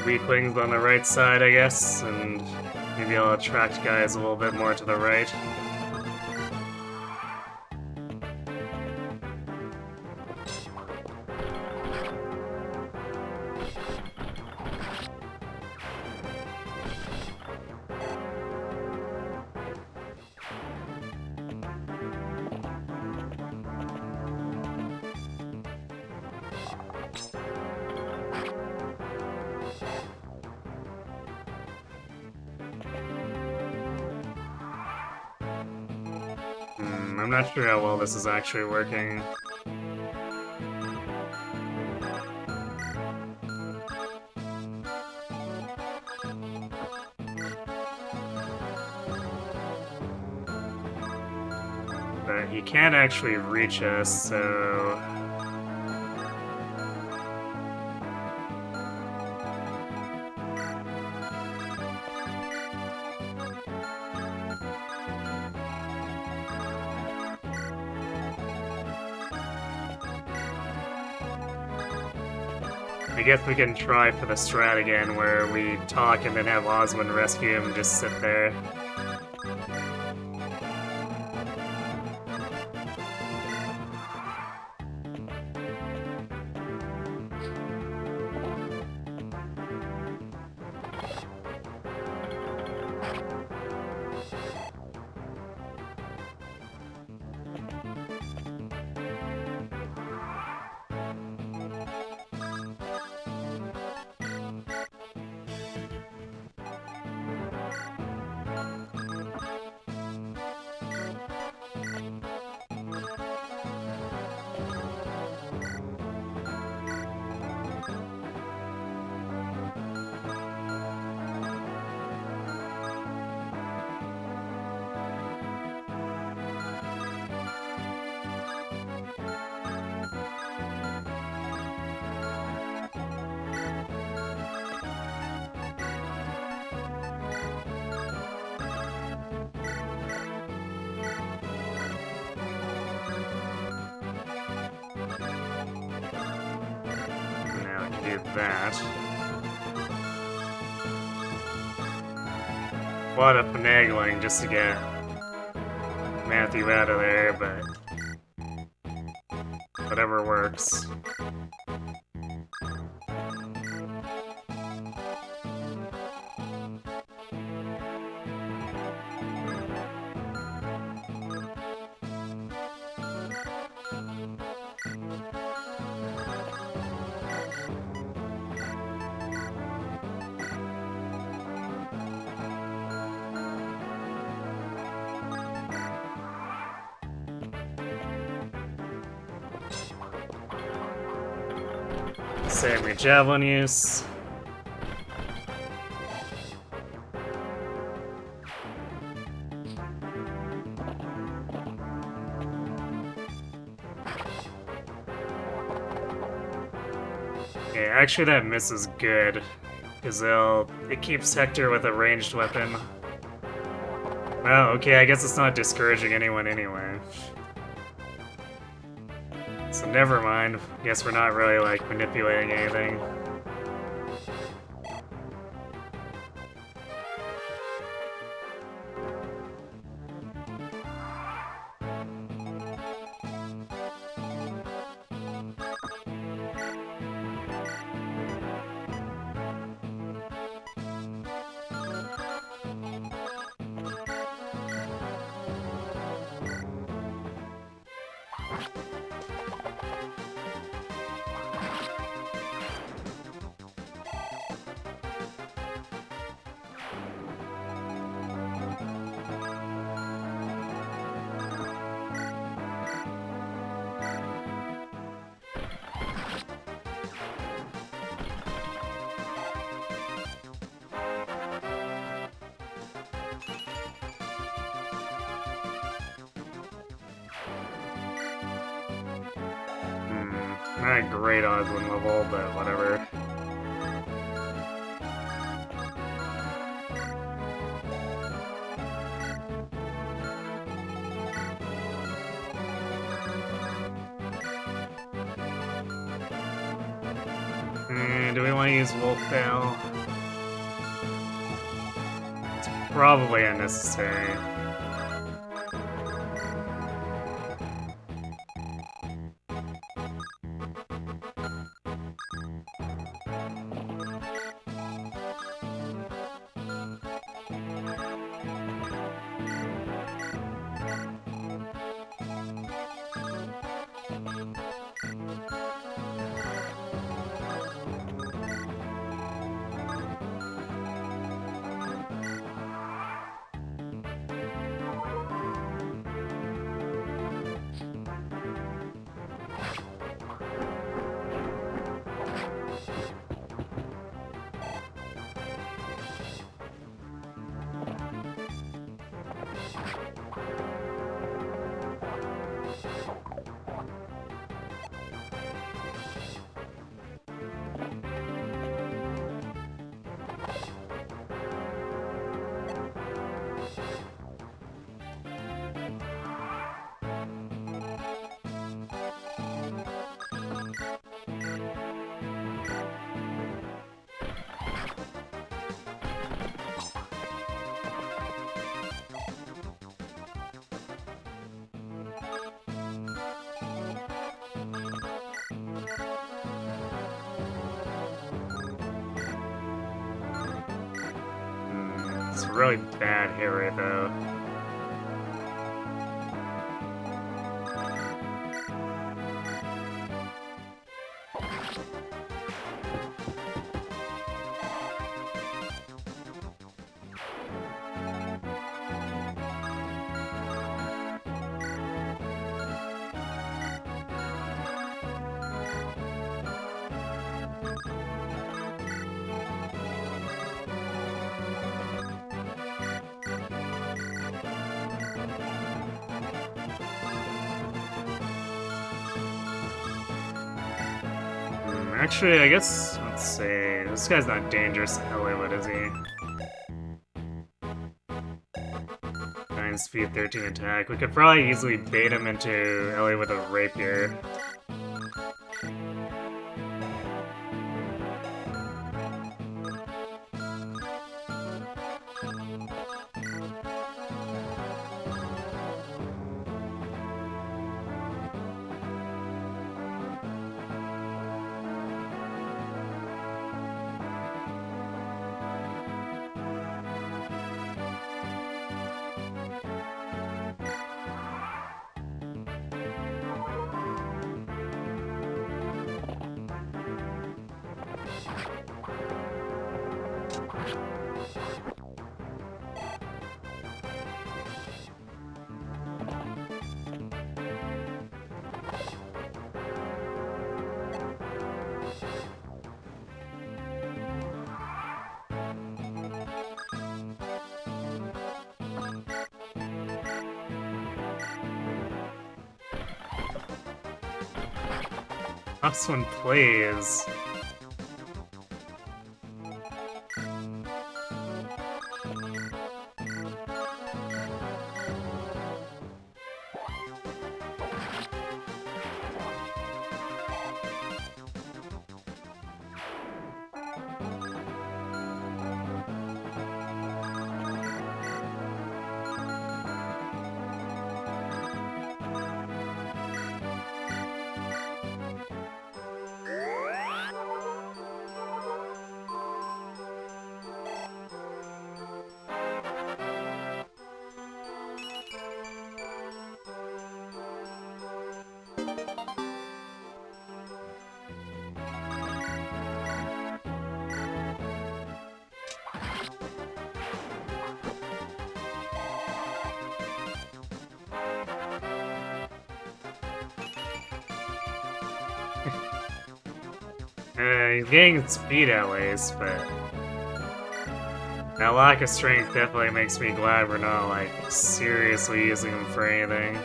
Weaklings on the right side, I guess, and maybe I'll attract guys a little bit more to the right. I'm not sure how well this is actually working. But he can't actually reach us, so... I guess we can try for the strat again, where we talk and then have Osmond rescue him and just sit there. That. A lot of finagling just to get Matthew out of there, but whatever works. Save your javelin use. Okay, actually that miss is good, because it keeps Hector with a ranged weapon. Well, okay, I guess it's not discouraging anyone anyway. So never mind. Guess we're not really, like, manipulating anything. Not a great Oswin level, but whatever. Do we want to use Wolf Tail? It's probably unnecessary. It's a really bad hit rate, though. Actually, I guess, let's see. This guy's not dangerous to Hollywood, is he? 9 speed, 13 attack. We could probably easily bait him into Ellie with a rapier. Last one plays. He's getting speed at least, but that lack of strength definitely makes me glad we're not, like, seriously using him for anything.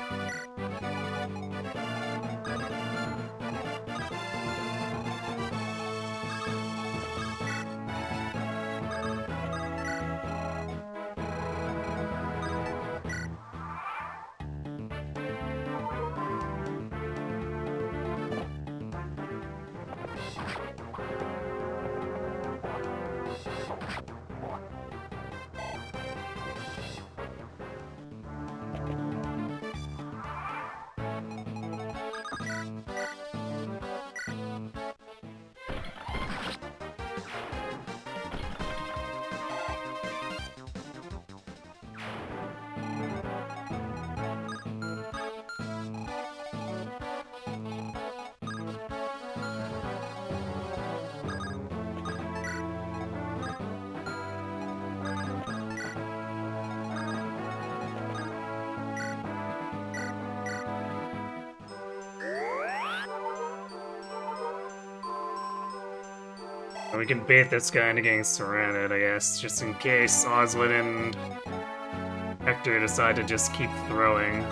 We can bait this guy into getting surrounded, I guess, just in case Oswald and Hector decide to just keep throwing.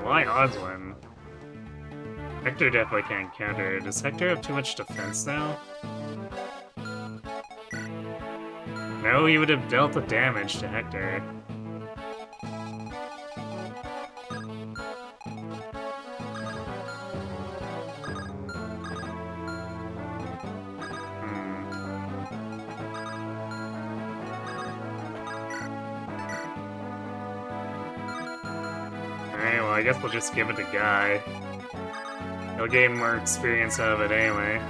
Why Oswald? Hector definitely can't counter. Does Hector have too much defense now? No, he would have dealt the damage to Hector. Alright, well, I guess we'll just give it to Guy. He'll gain more experience out of it anyway.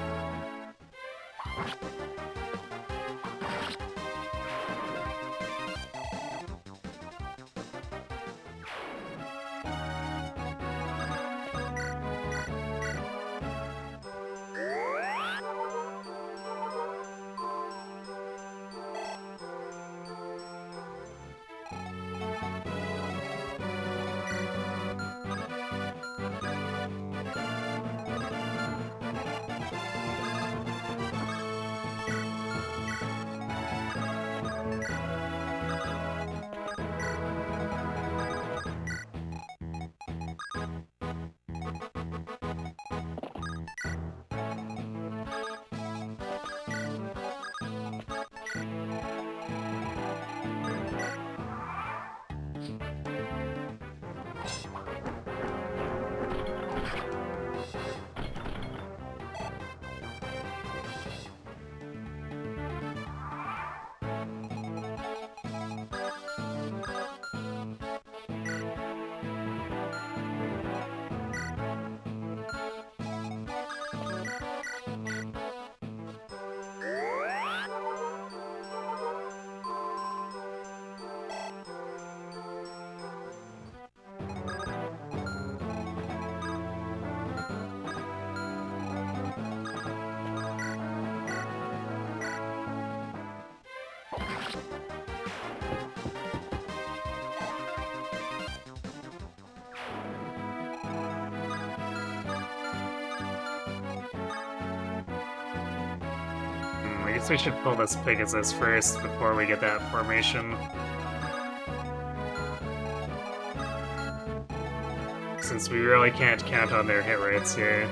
I guess we should pull this Pegasus first before we get that formation. Since we really can't count on their hit rates here.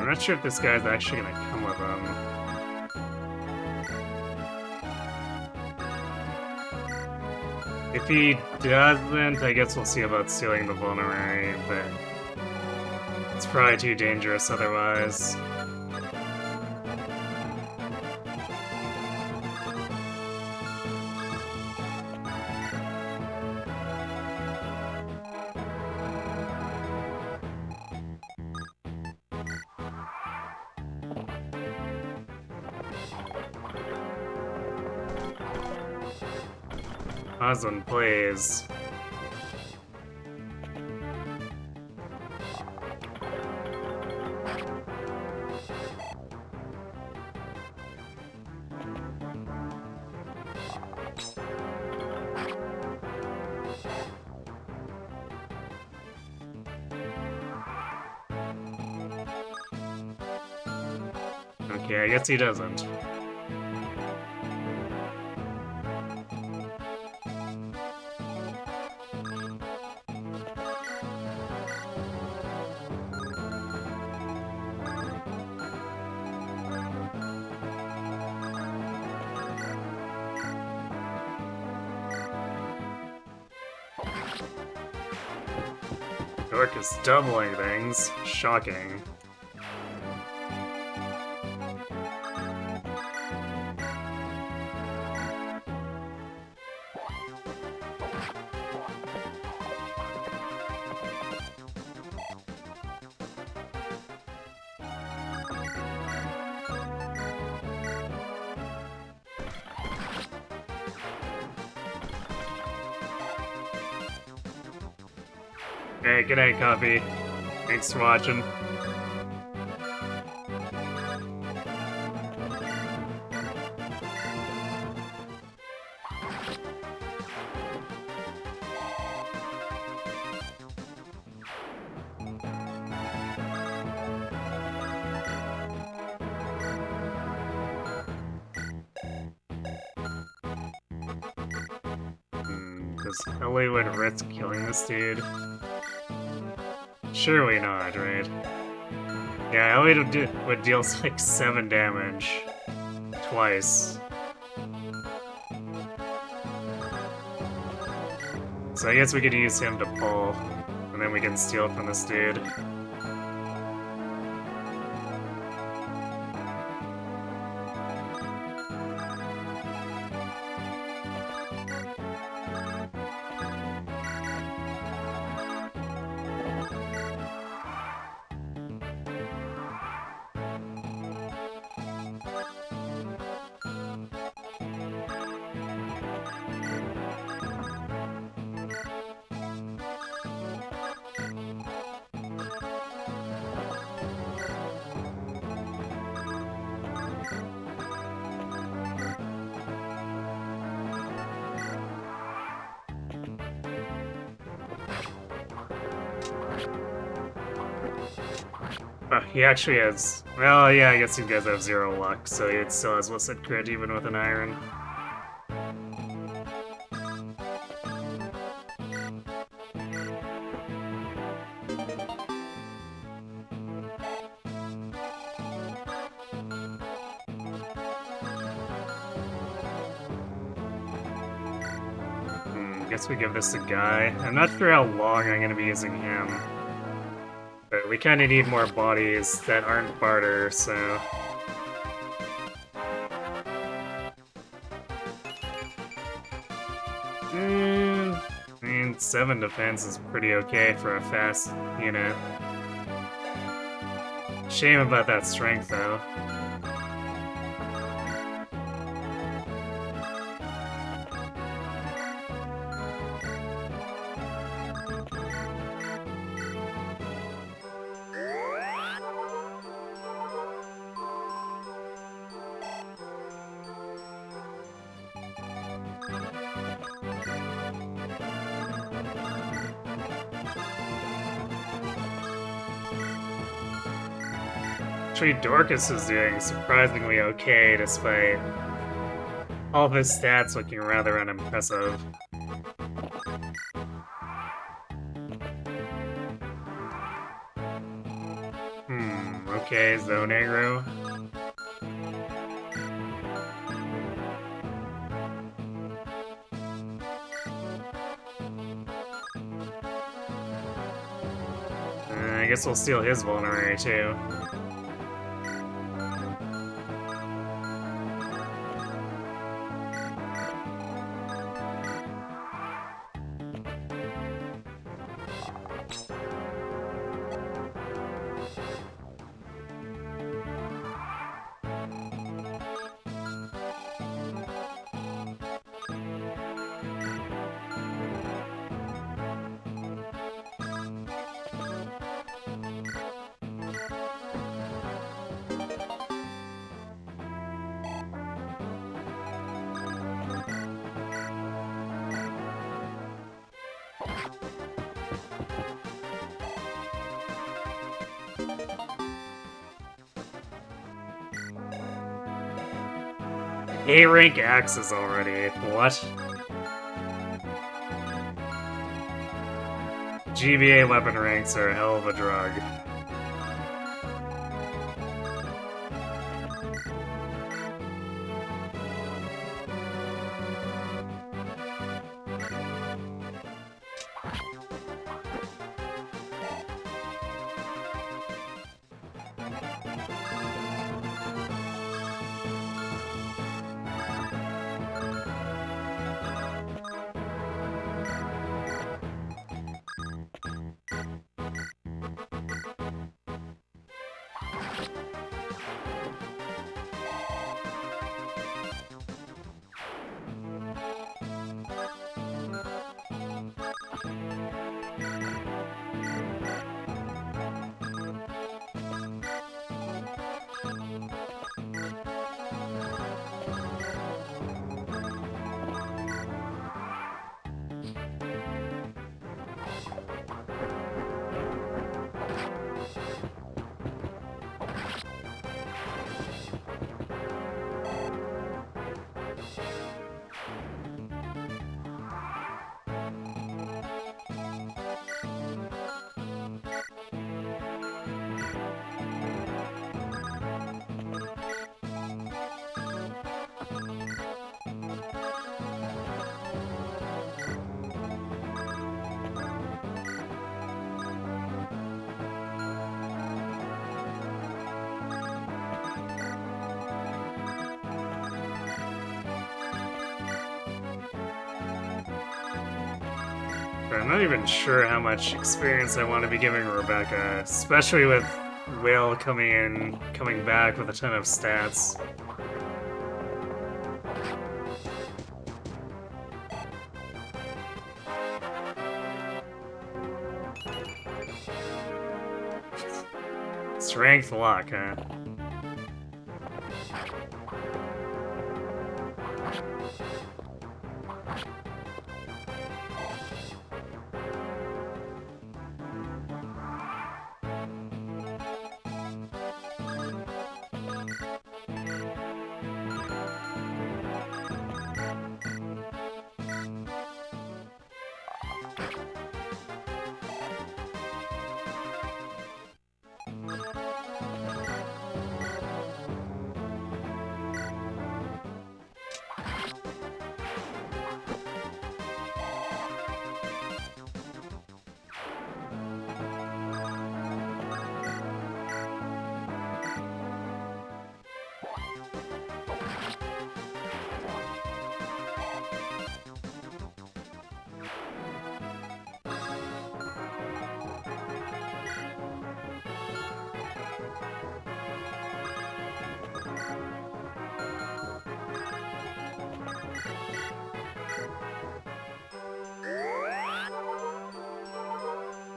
I'm not sure if this guy's actually gonna come with him. If he doesn't, I guess we'll see about stealing the vulnerary, but it's probably too dangerous otherwise. Oswin plays. Okay, I guess he doesn't. Dork is doubling things. Shocking. Hey, good night, Coffee. Thanks for watching. Does Ellie would risk killing this dude? Surely not, right? Yeah, Ellie would deal like 7 damage. Twice. So I guess we could use him to pull, and then we can steal from this dude. He actually has... Well, yeah, I guess you guys have 0 luck, so it still has listed crit even with an iron. Guess we give this a guy. I'm not sure how long I'm gonna be using him. But we kinda need more bodies that aren't barter, so... I mean, 7 defense is pretty okay for a fast unit. Shame about that strength, though. Actually, Dorcas is doing surprisingly okay despite all of his stats looking rather unimpressive. Okay, zone aggro. I guess we'll steal his vulnerary too. A-rank axes already. What? GBA weapon ranks are a hell of a drug. I'm not even sure how much experience I want to be giving Rebecca, especially with Will coming back with a ton of stats. Strength luck, huh?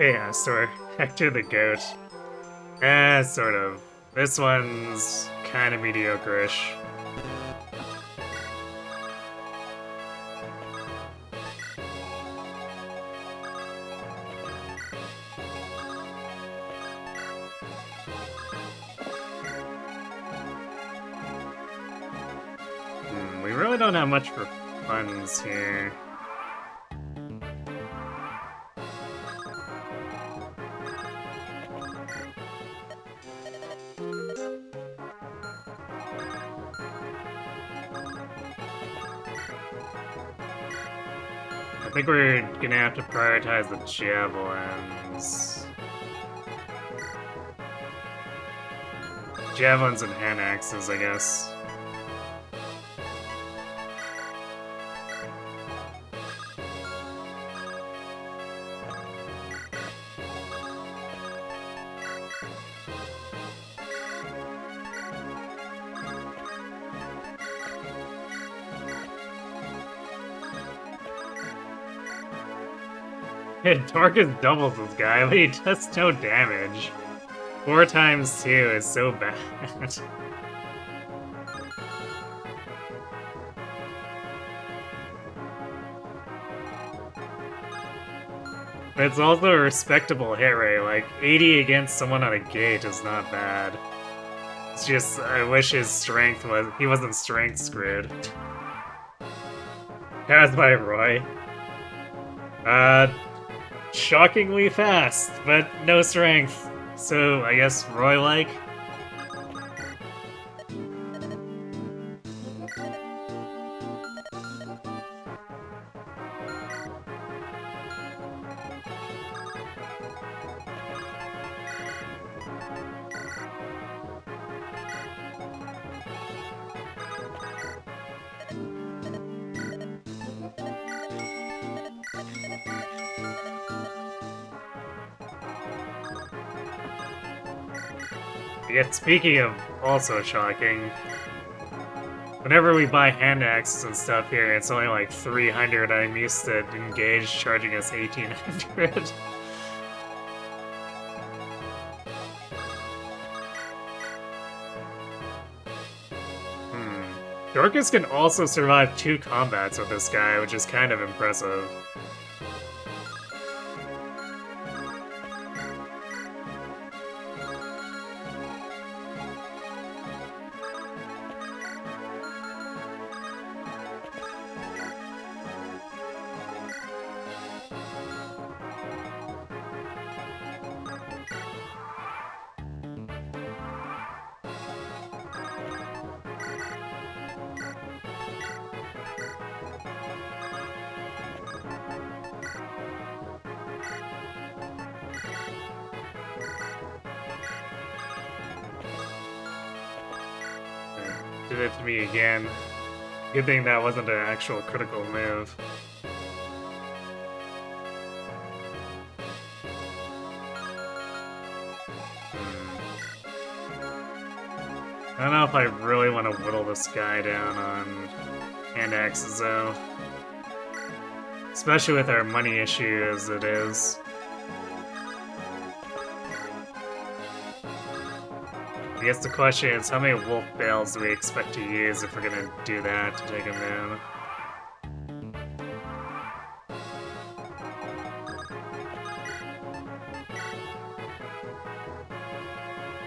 Yeah, sort of. Hector the Goat. Sort of. This one's kind of mediocre-ish. We really don't have much for funds here. I think we're gonna have to prioritize the javelins. Javelins and hand axes, I guess. Dorcas doubles this guy, but he does no damage. 4 times 2 is so bad. But it's also a respectable hit rate, like 80 against someone on a gate is not bad. It's just, I wish his strength was, he wasn't strength screwed. Passed by Roy. Shockingly fast, but no strength. So, I guess Roy-like? Yet, speaking of also shocking, whenever we buy hand axes and stuff here, it's only like 300. I'm used to Engage charging us 1800. Dorcas can also survive 2 combats with this guy, which is kind of impressive. Did it to me again. Good thing that wasn't an actual critical move. I don't know if I really want to whittle this guy down on hand axes though. Especially with our money issue as it is. I guess the question is, how many wolf bales do we expect to use if we're gonna do that to take him down?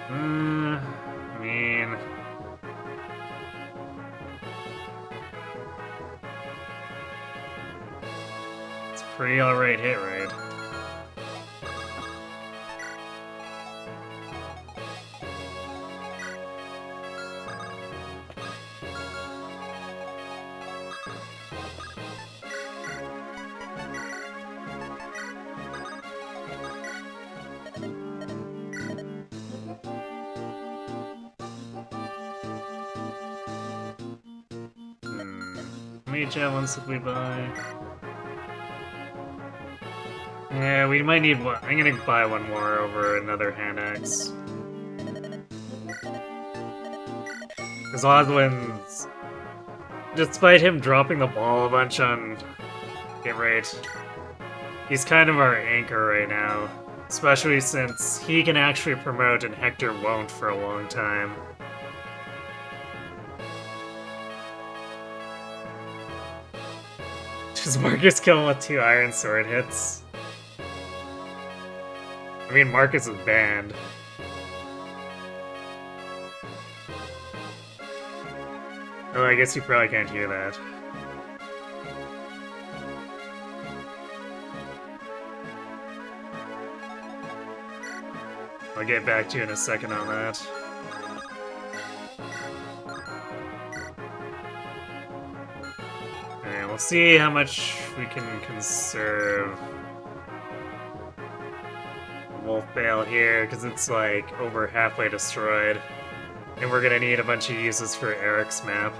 I mean... it's pretty alright hit rate. How many javelins did we buy? Yeah, we might need one. I'm gonna buy one more over another hand axe. Because Oswin's, despite him dropping the ball a bunch on hit rate, he's kind of our anchor right now. Especially since he can actually promote and Hector won't for a long time. Does Marcus kill him with 2 Iron Sword hits? I mean, Marcus is banned. Oh, I guess you probably can't hear that. I'll get back to you in a second on that. Alright, we'll see how much we can conserve Wolf Bale here, because it's like over halfway destroyed. And we're gonna need a bunch of uses for Eric's map.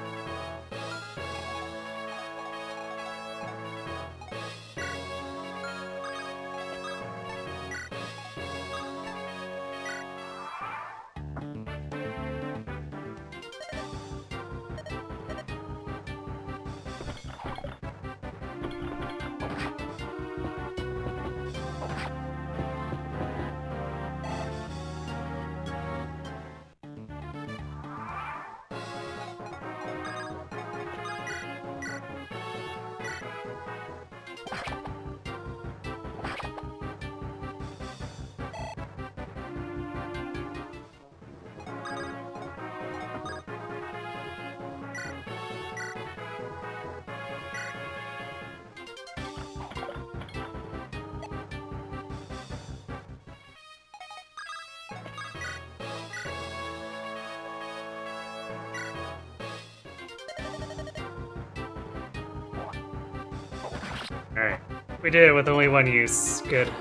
Alright, we did it with only one use. Good.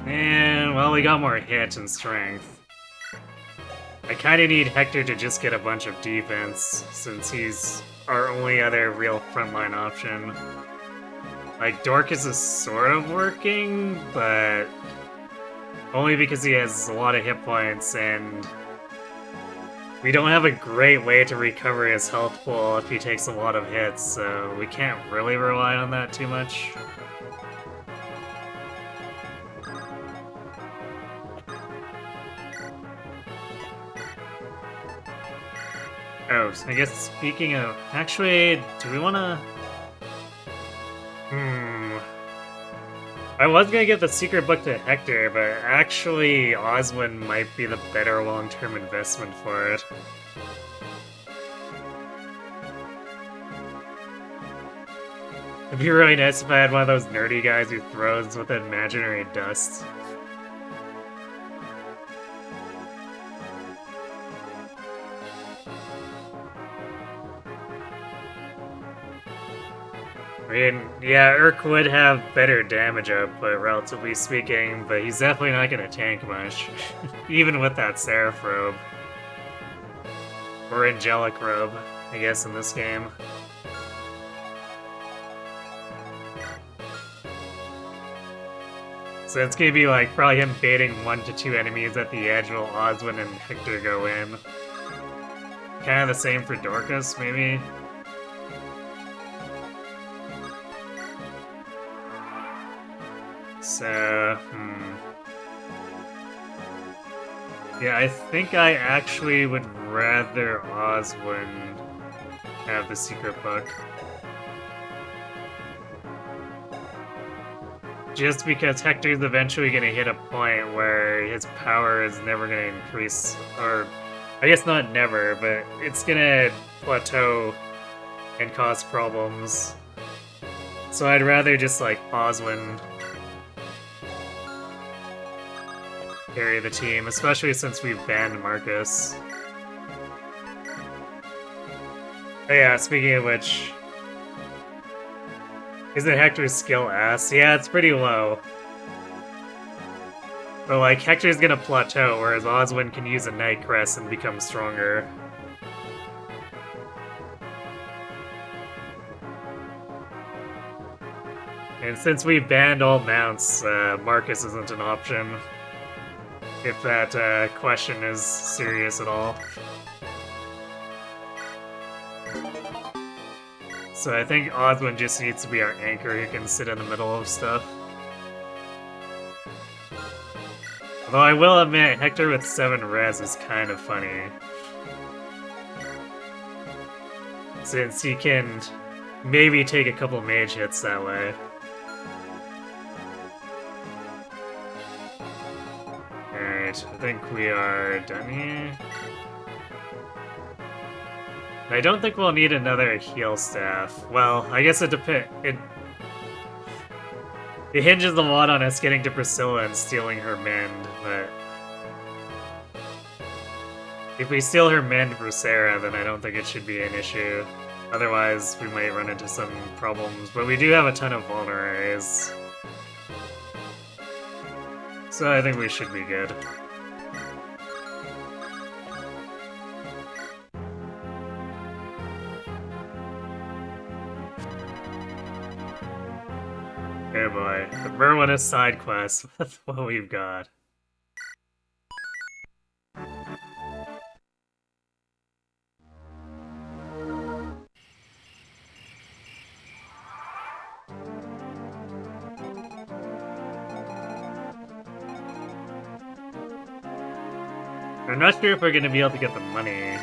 And, well, we got more hit and strength. I kinda need Hector to just get a bunch of defense, since he's our only other real frontline option. Like, Dorcas is sort of working, but only because he has a lot of hit points, and we don't have a great way to recover his health pool if he takes a lot of hits, so we can't really rely on that too much. Oh, so I guess speaking of... Actually, do we wanna... I was gonna give the secret book to Hector, but actually Oswin might be the better long-term investment for it. It'd be really nice if I had one of those nerdy guys who throws with imaginary dust. I mean, yeah, Urk would have better damage output, relatively speaking, but he's definitely not gonna tank much. Even with that Seraph robe. Or Angelic robe, I guess, in this game. So it's gonna be like probably him baiting 1 to 2 enemies at the edge while Oswin and Hector go in. Kinda the same for Dorcas, maybe? So, yeah, I think I actually would rather Oswin have the secret book. Just because Hector's eventually gonna hit a point where his power is never gonna increase, or I guess not never, but it's gonna plateau and cause problems. So I'd rather just like Oswin carry the team, especially since we've banned Marcus. Oh yeah, speaking of which, isn't Hector's skill ass? Yeah, it's pretty low. But like, Hector's gonna plateau, whereas Oswin can use a Night Crest and become stronger. And since we banned all mounts, Marcus isn't an option. If that question is serious at all. So I think Oswin just needs to be our anchor who can sit in the middle of stuff. Although I will admit, Hector with 7 res is kind of funny. Since he can maybe take a couple mage hits that way. Alright, I think we are done here. I don't think we'll need another heal staff. Well, I guess it depends. It hinges a lot on us getting to Priscilla and stealing her mend, but If we steal her men for Sarah, then I don't think it should be an issue. Otherwise, we might run into some problems, but we do have a ton of vulneraries. So I think we should be good. Oh boy, the Merlin is side quest with what we've got. I'm not sure if we're gonna be able to get the money.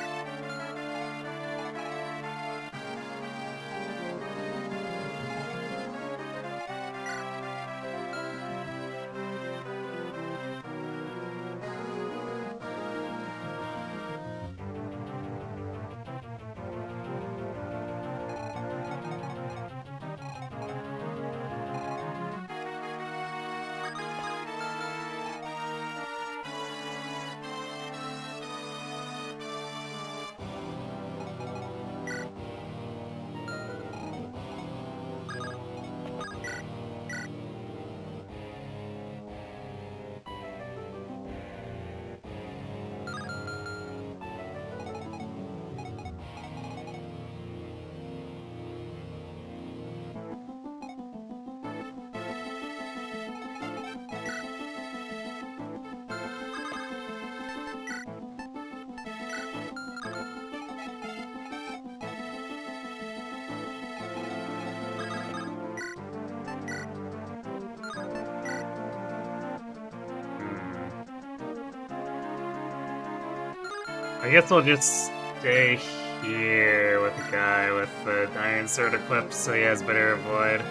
I guess we'll just stay here with the guy with the Iron Sword equipped so he has better avoid.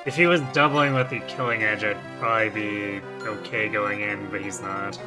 If he was doubling with the Killing Edge, I'd probably be okay going in, but he's not.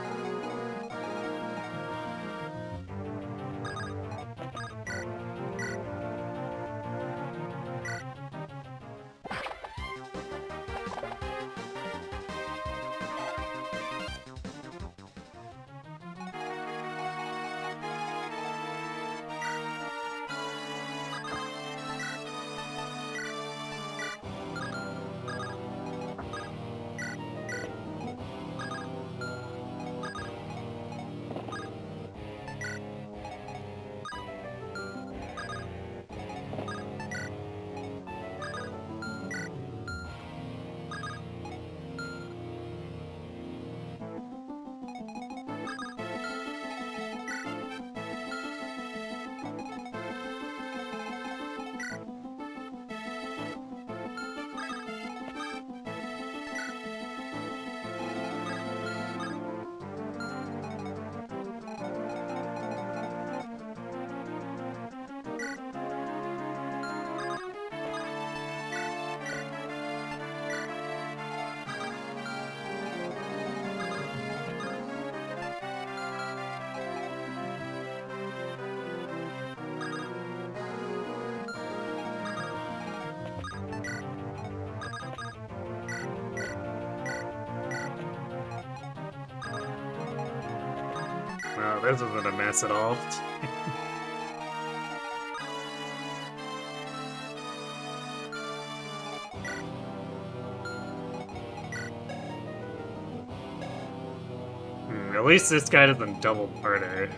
Well, this isn't a mess at all. At least this guy doesn't double barter.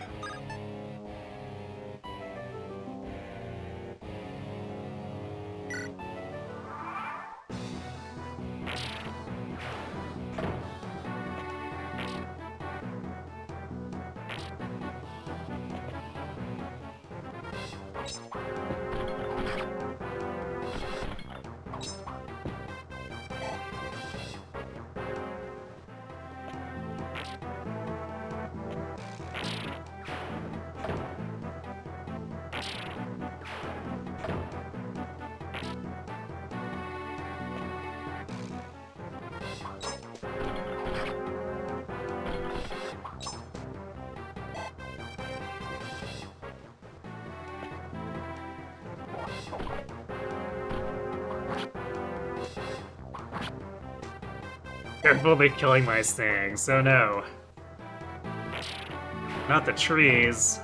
They're fully killing my Stang, so no. Not the trees.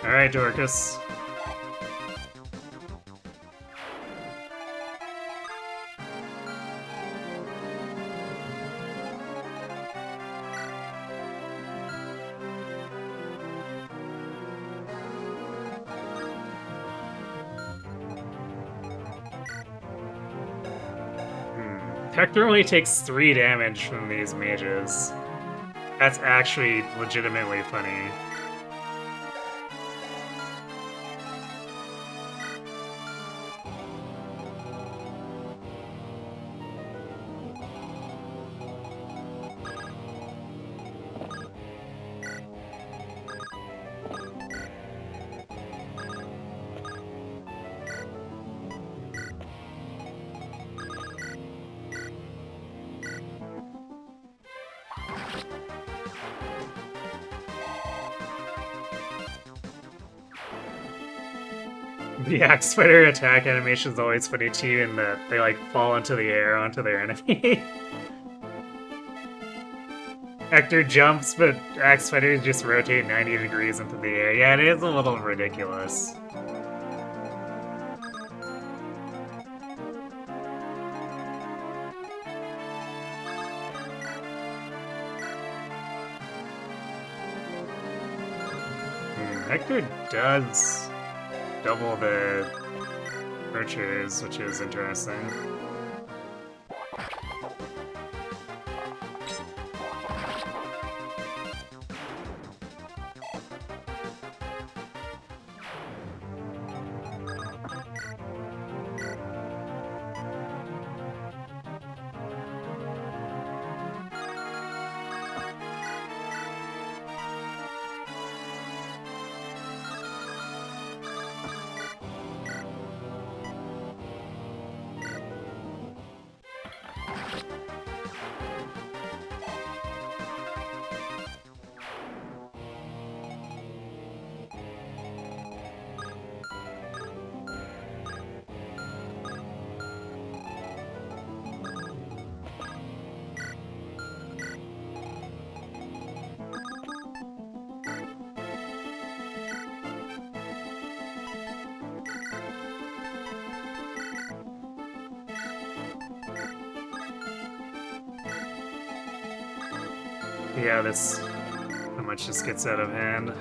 Alright, Dorcas. Hector only takes 3 damage from these mages. That's actually legitimately funny. The Axe Spider attack animation is always funny too, in that they like fall into the air onto their enemy. Hector jumps, but Axe Spiders just rotate 90 degrees into the air. Yeah, it is a little ridiculous. Hector does double the archers, which is interesting. Yeah, this how much just gets out of hand.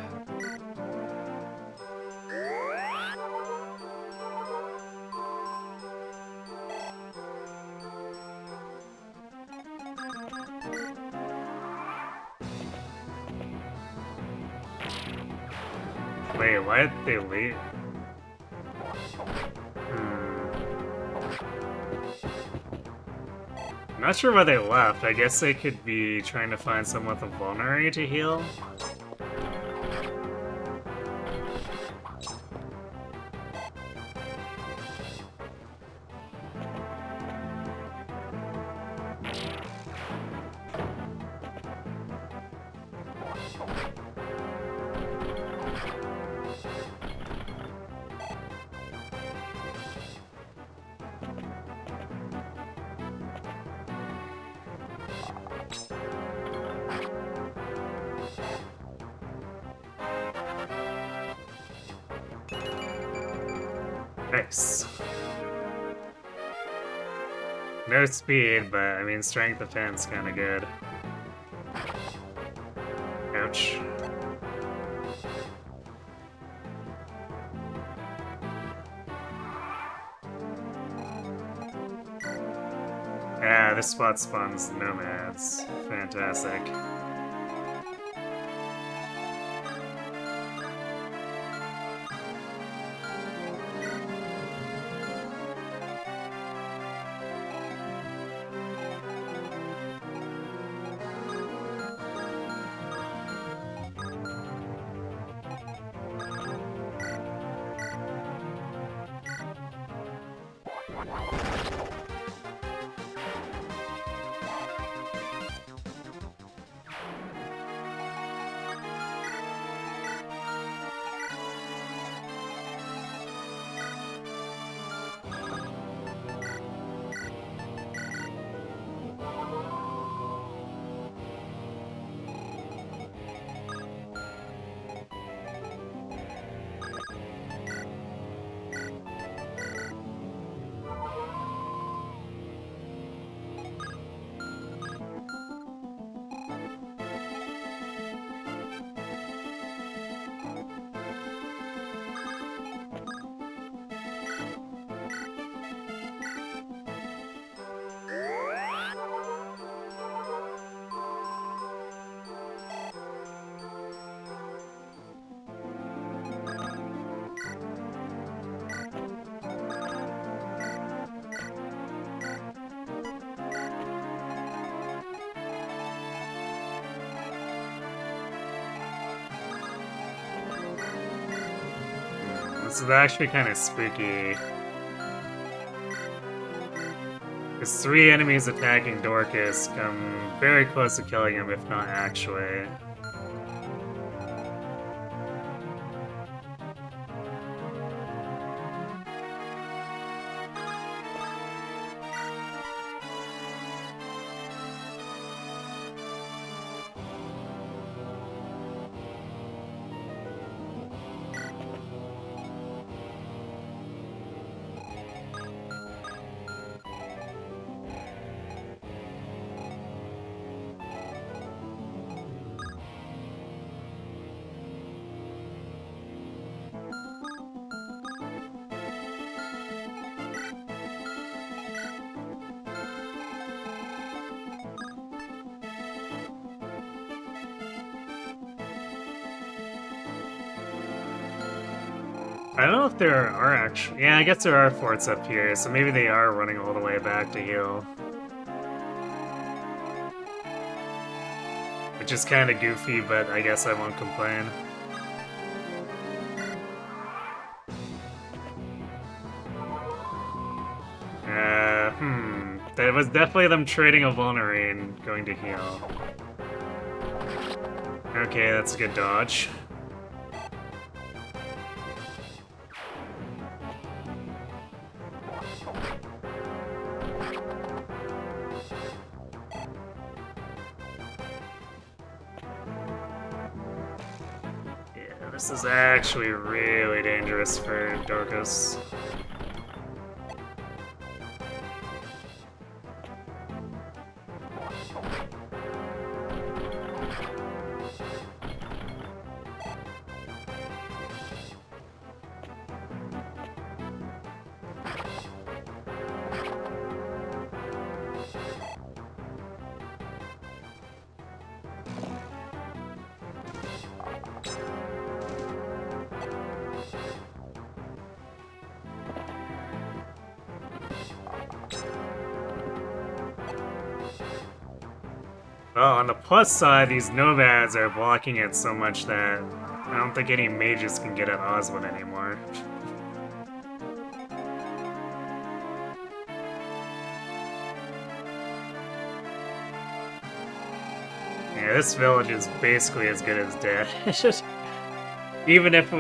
Wait, why did they leave? I'm not sure why they left. I guess they could be trying to find someone with a vulnerary to heal. Nice. No speed, but I mean strength defense kinda good. Ouch. Yeah, this spot spawns nomads. Fantastic. This is actually kind of spooky. Because 3 enemies attacking Dorcas come very close to killing him, if not actually. I don't know if there are actually... Yeah, I guess there are forts up here, so maybe they are running all the way back to heal. Which is kind of goofy, but I guess I won't complain. That was definitely them trading a Vulnerine and going to heal. Okay, that's a good dodge. Yeah, this is actually really dangerous for Dorcas. Well, on the plus side, these nomads are blocking it so much that I don't think any mages can get at Oswin anymore. Yeah, this village is basically as good as dead. Even if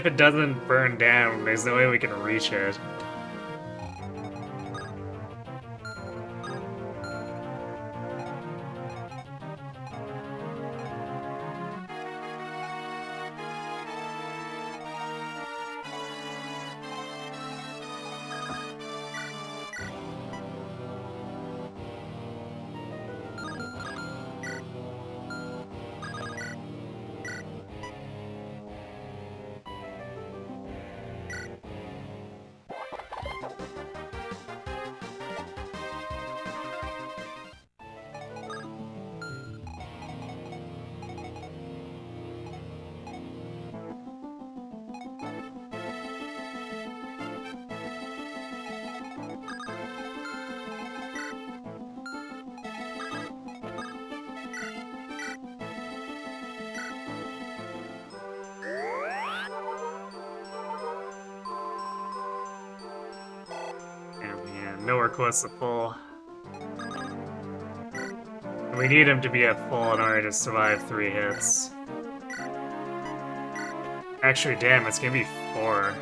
it doesn't burn down, there's no way we can reach it. Nowhere close to full. We need him to be at full in order to survive 3 hits. Actually, damn, it's gonna be 4.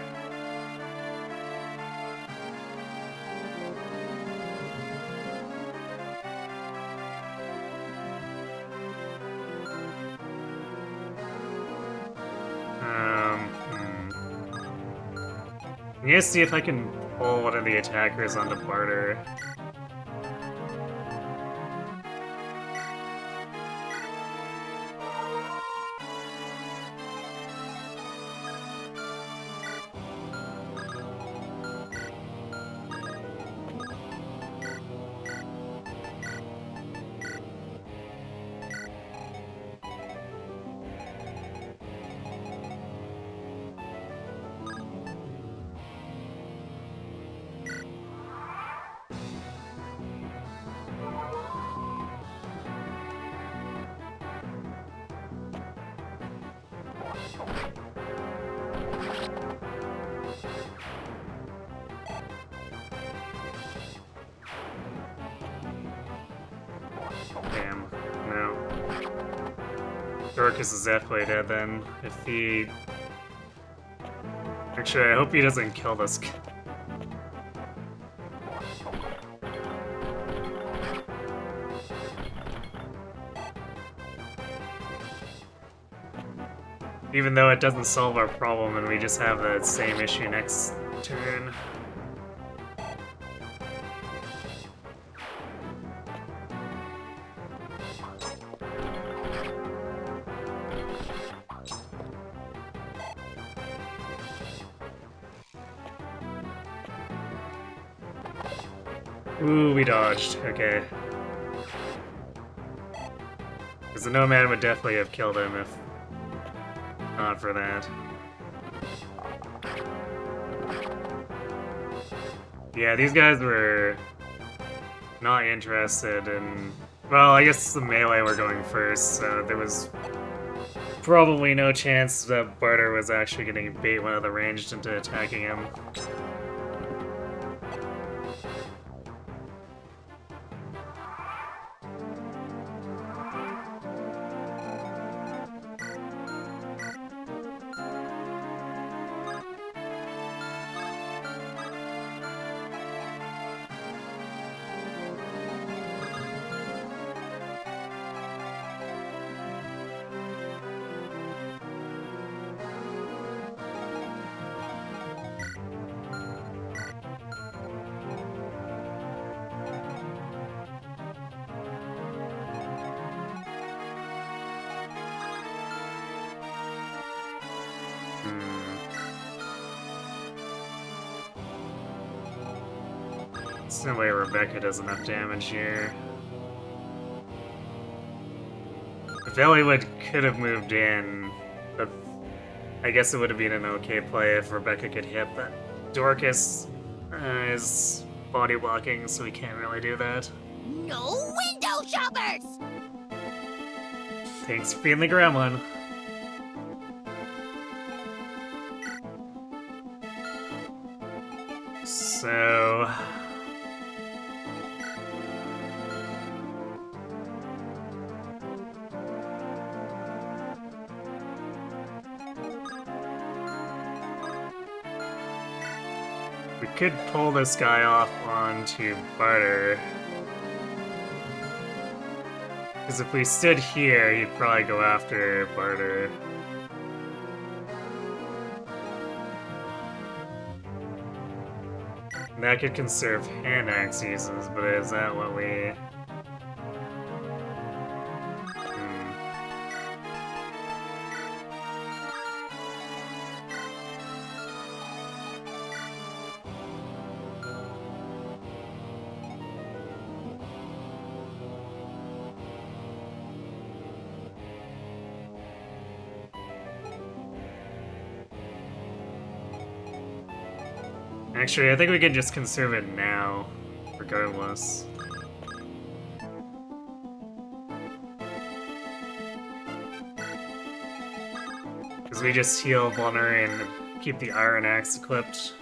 I'm gonna see if I can pull one of the attackers onto barter. Dorcas is definitely dead then. If he... Actually, I hope he doesn't kill this guy. Even though it doesn't solve our problem and we just have the same issue next turn. Ooh, we dodged. Okay. Because the Nomad would definitely have killed him if not for that. Yeah, these guys were not interested in... Well, I guess the melee were going first, so there was probably no chance that Barter was actually going to bait one of the ranged into attacking him. There's no way Rebecca does enough damage here. If Elliewood could have moved in, but I guess it would have been an okay play if Rebecca could hit, but Dorcas is body blocking, so we can't really do that. No window shoppers! Thanks for being the gremlin. So... we could pull this guy off onto Barter. Because if we stood here, he'd probably go after Barter. And that could conserve hand axe uses, but is that what we... Actually, I think we can just conserve it now, regardless. Because we just heal Vulner and keep the Iron Axe equipped.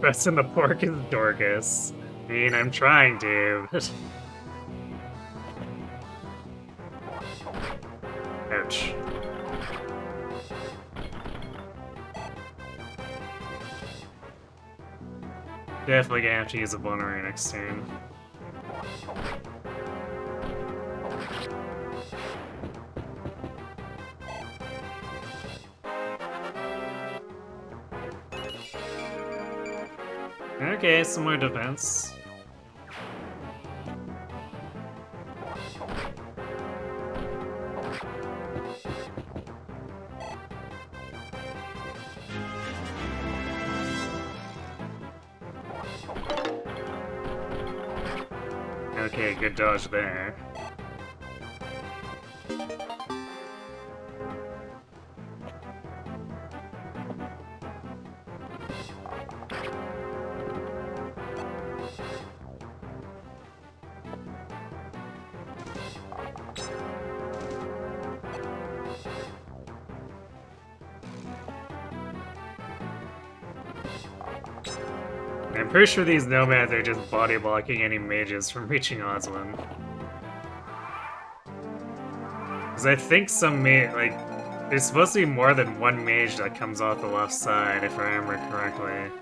Pressing the pork is Dorcas. I mean, I'm trying to, but... Ouch. Definitely gonna have to use a bone array next turn. Okay, some more defense. Okay, good dodge there. I'm pretty sure these nomads are just body blocking any mages from reaching Oswin. Because I think some like, there's supposed to be more than one mage that comes off the left side, if I remember correctly.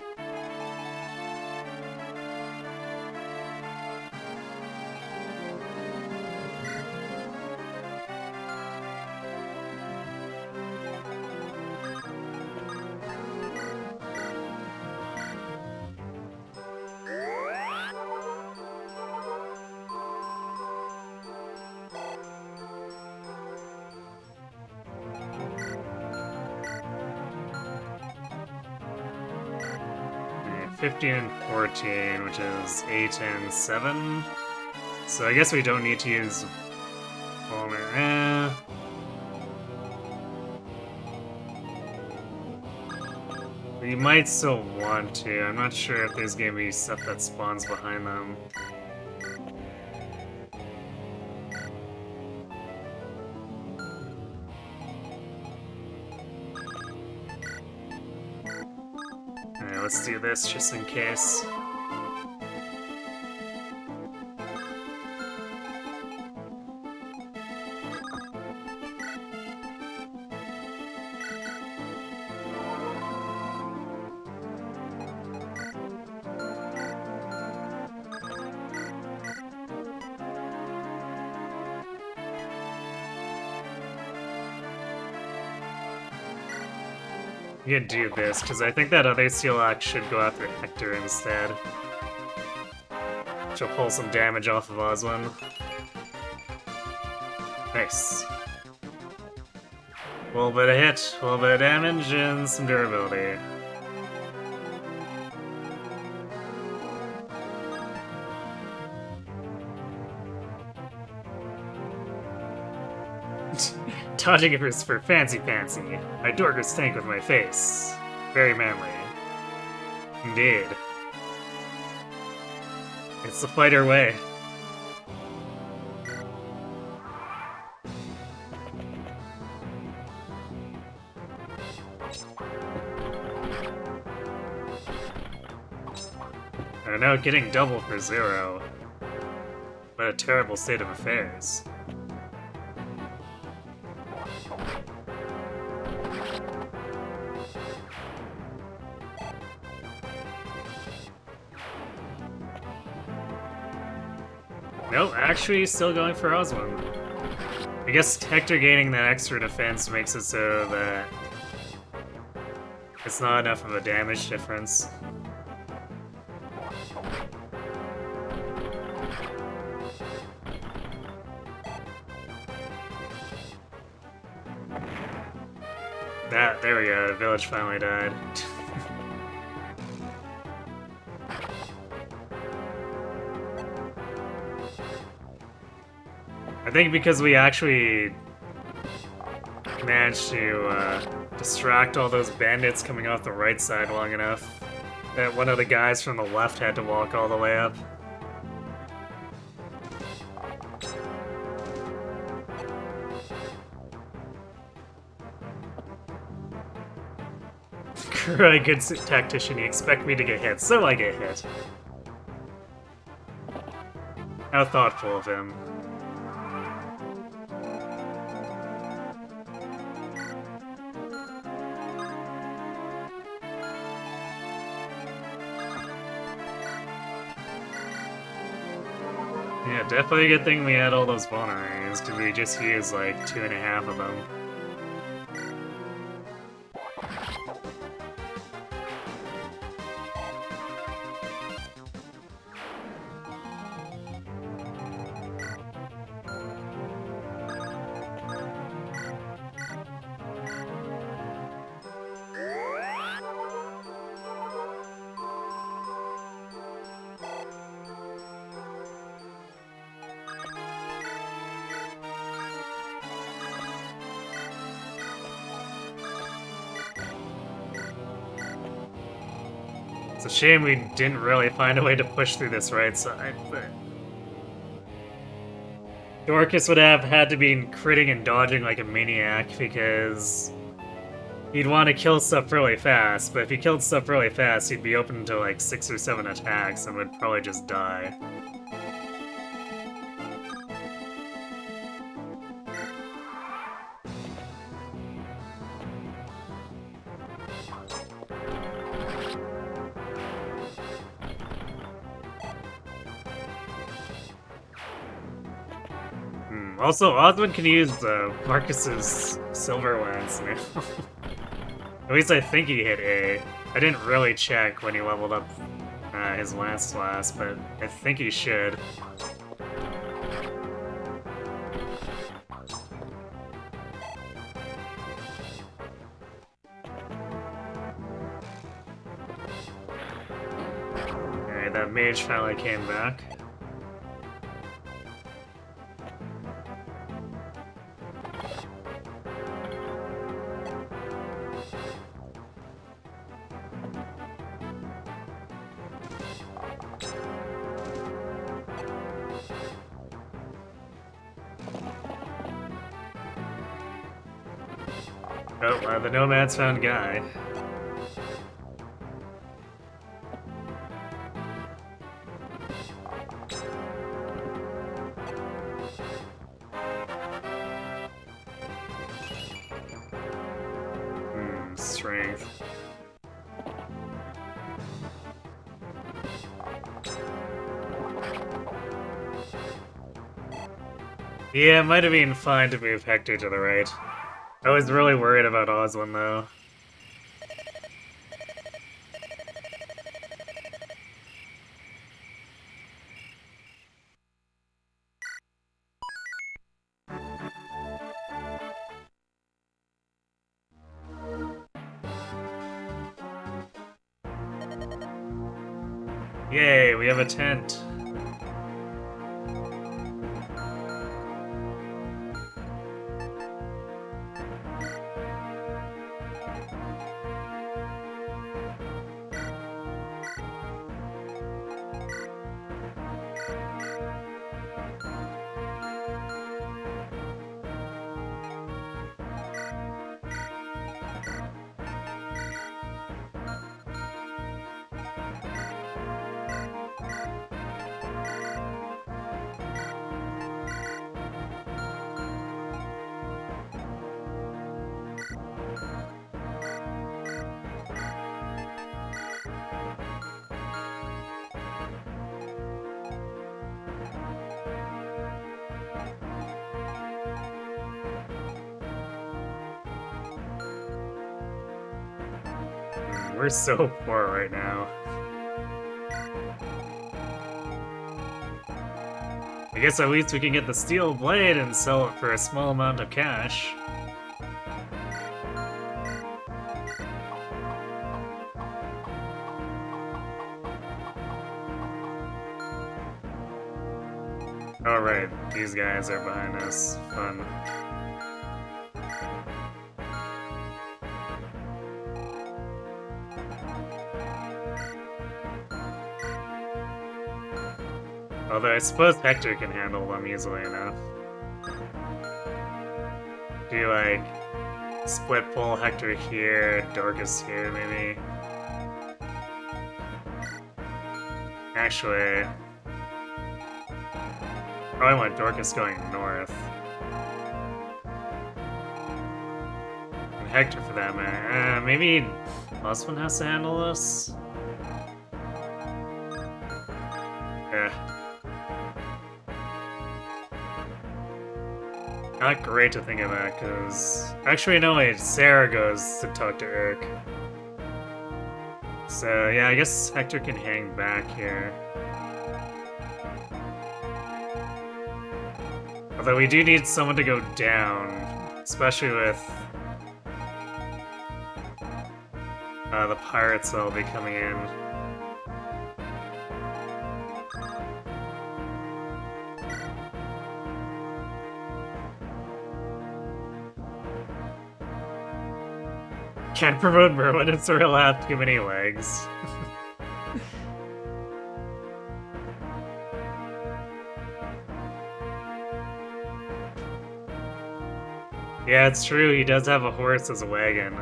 Yeah, 15 and 14, which is 8 and 7. So I guess we don't need to use Palmer. We might still want to. I'm not sure if there's gonna be stuff that spawns behind them. Alright, let's do this just in case. I'm gonna do this, because I think that other Sealac should go after Hector instead. She'll pull some damage off of Oswin. Nice. A little bit of hit, a little bit of damage, and some durability. Dodging it for fancy. I dork stank with my face. Very manly. Indeed. It's the fighter way. I know, getting double for 0. What a terrible state of affairs. Nope, actually still going for Oswin. I guess Hector gaining that extra defense makes it so that it's not enough of a damage difference. There we go, the village finally died. I think because we actually managed to distract all those bandits coming off the right side long enough that one of the guys from the left had to walk all the way up. Right, good tactician, you expect me to get hit, so I get hit. How thoughtful of him. Yeah, definitely a good thing we had all those vulneraries, because we just used like 2.5 of them. It's a shame we didn't really find a way to push through this right side, but... Dorcas would have had to be critting and dodging like a maniac, because... he'd want to kill stuff really fast, but if he killed stuff really fast, he'd be open to like 6 or 7 attacks and would probably just die. Also, Osmond can use Marcus's Silver Lance now. At least I think he hit A. I didn't really check when he leveled up his last class, but I think he should. Alright, that mage finally came back. Oh, the Nomad's found Guy. Strength. Yeah, it might have been fine to move Hector to the right. I was really worried about Oswin, though. Yay, we have a tent. We're so poor right now. I guess at least we can get the steel blade and sell it for a small amount of cash. Alright, these guys are behind us. Fun. Although I suppose Hector can handle them easily enough. Do like split pull Hector here, Dorcas here maybe. Actually, probably want Dorcas going north. And Hector for that matter. Maybe Oswin has to handle this? Yeah. Not great to think of that, because... Actually, no, wait, Sarah goes to talk to Eric. So, yeah, I guess Hector can hang back here. Although we do need someone to go down, especially with the pirates that'll be coming in. Can't promote Merwin and Sorrel have too many legs. Yeah, it's true, he does have a horse as a wagon.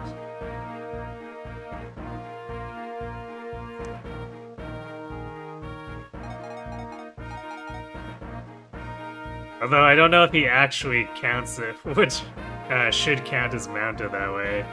Although I don't know if he actually counts it, which should count as mounted that way.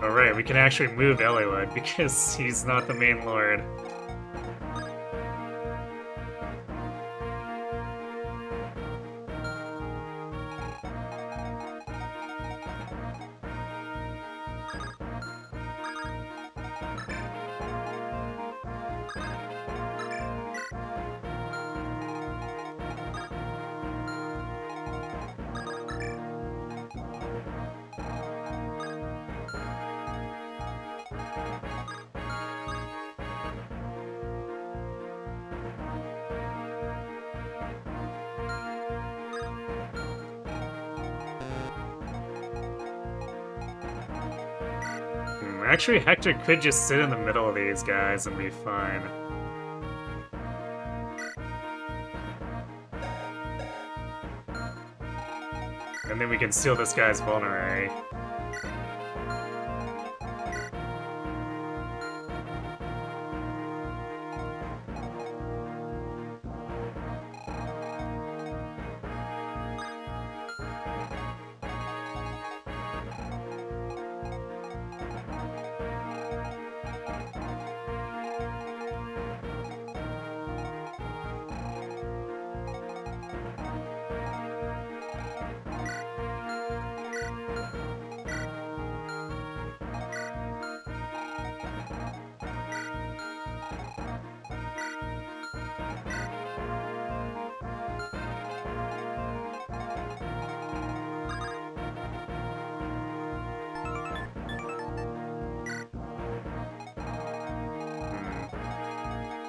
Alright, we can actually move Eliwood because he's not the main lord. Actually, Hector could just sit in the middle of these guys and be fine. And then we can steal this guy's vulnerary.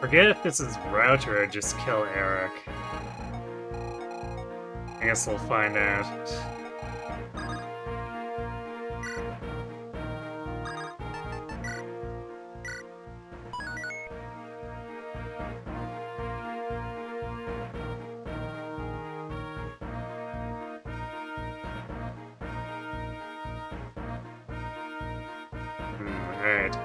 Forget if this is Router or just kill Eric. I guess we'll find out. Alright.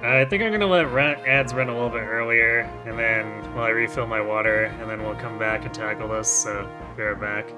I think I'm gonna let ads run a little bit earlier, and then while I refill my water, and then we'll come back and tackle this, so be right back.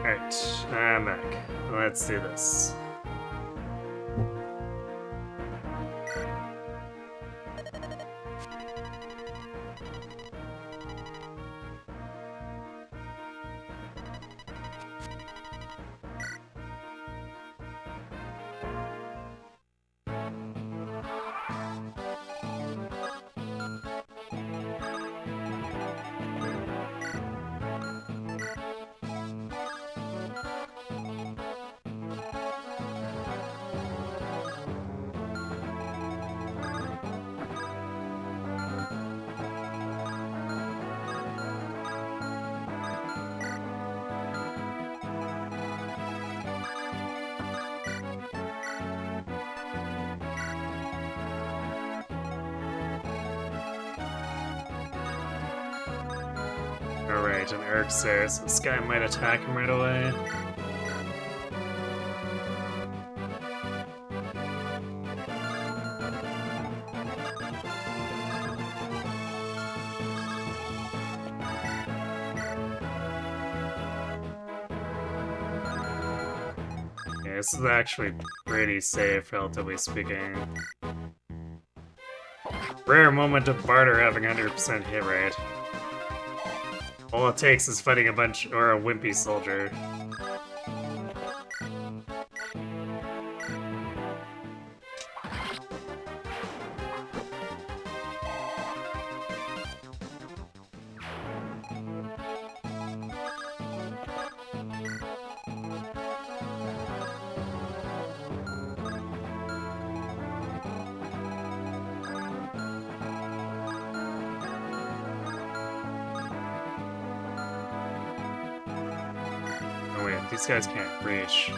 Alright, I'm back. Let's do this. Alright, and Eric's there, so this guy might attack him right away. Yeah, this is actually pretty safe, relatively speaking. Rare moment of barter having 100% hit rate. All it takes is fighting a bunch or a wimpy soldier. These guys can't reach.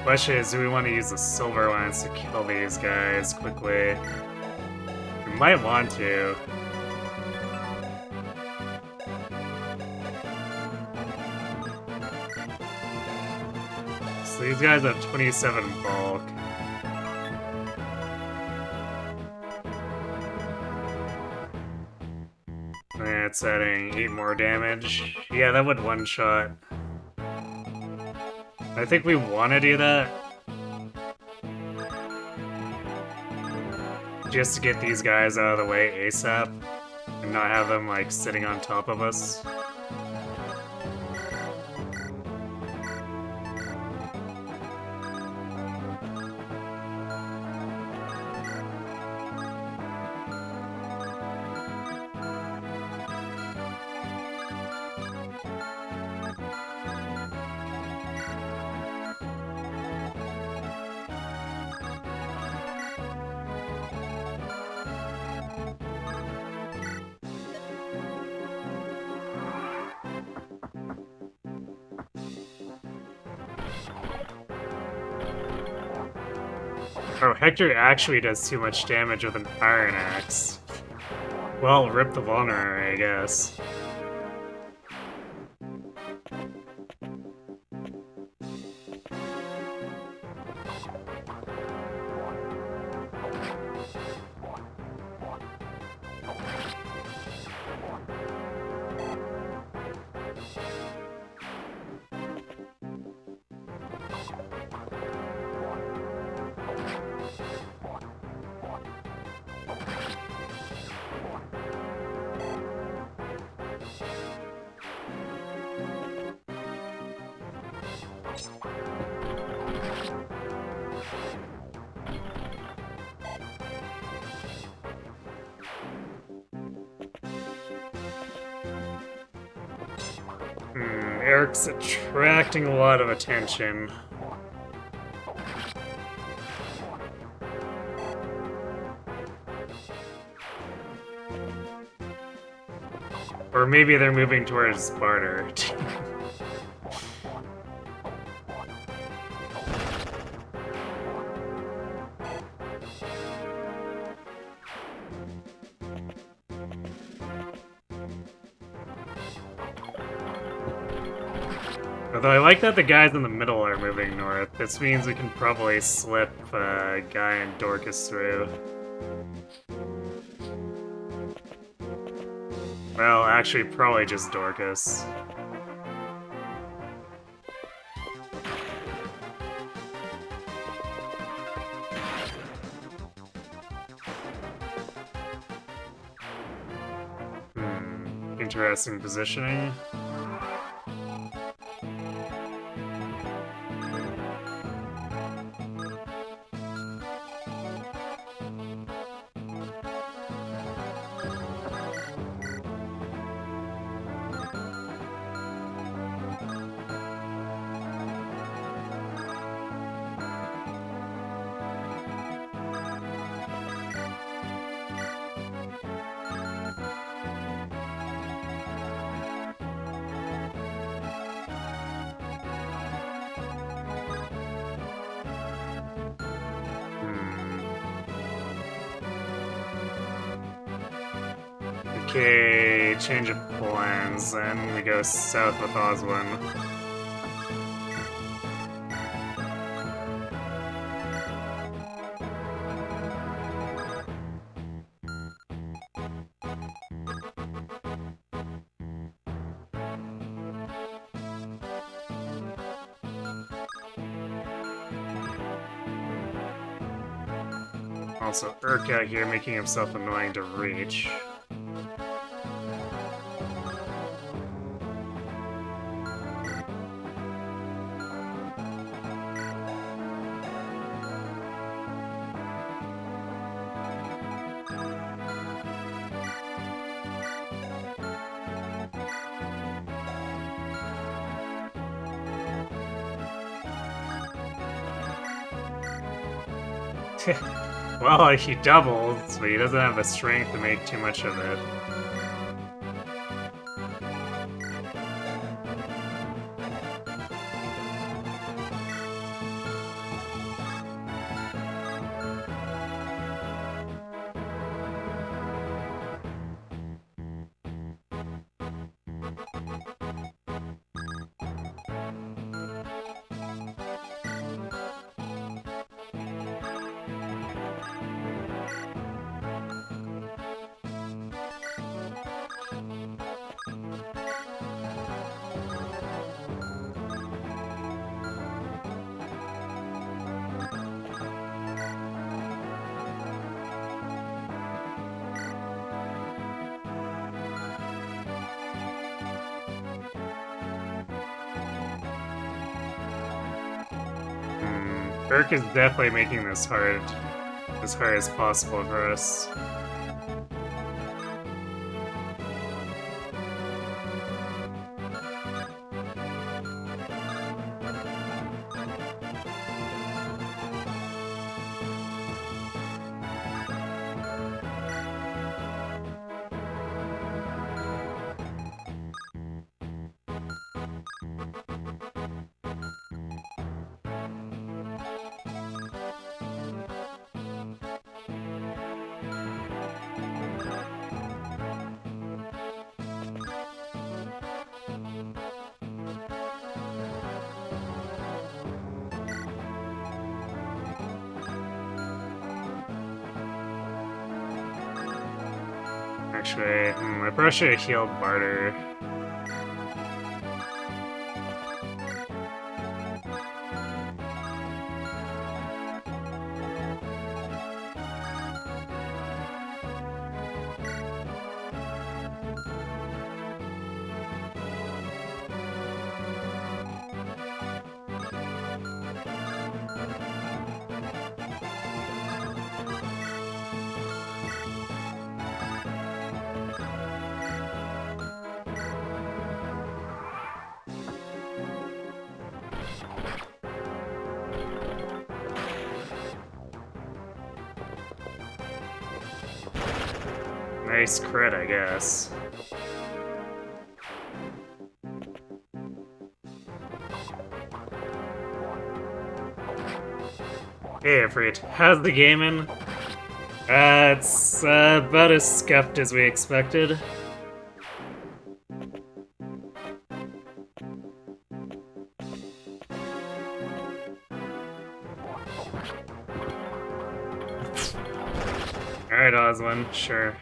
Question is, do we want to use the silver lance to kill these guys quickly? We might want to. So these guys have 27 bulk. That's adding 8 more damage. Yeah, that would one-shot. I think we want to do that. Just to get these guys out of the way ASAP. And not have them, like, sitting on top of us. Oh, Hector actually does too much damage with an iron axe. Well, rip the vulnerary, I guess. Eric's attracting a lot of attention. Or maybe they're moving towards barter. Although I like that the guys in the middle are moving north. This means we can probably slip Guy and Dorcas through. Well, actually, probably just Dorcas. Interesting positioning. Okay, change of plans, and we go south with Oswin. Also, Urk out here making himself annoying to reach. Well, he doubled, but he doesn't have the strength to make too much of it. Urk is definitely making this hard as possible for us. Actually, I probably should have healed Barter. Nice crit, I guess. Hey, Ifrit, how's the gaming? It's about as scuffed as we expected. Alright, Oswin, sure.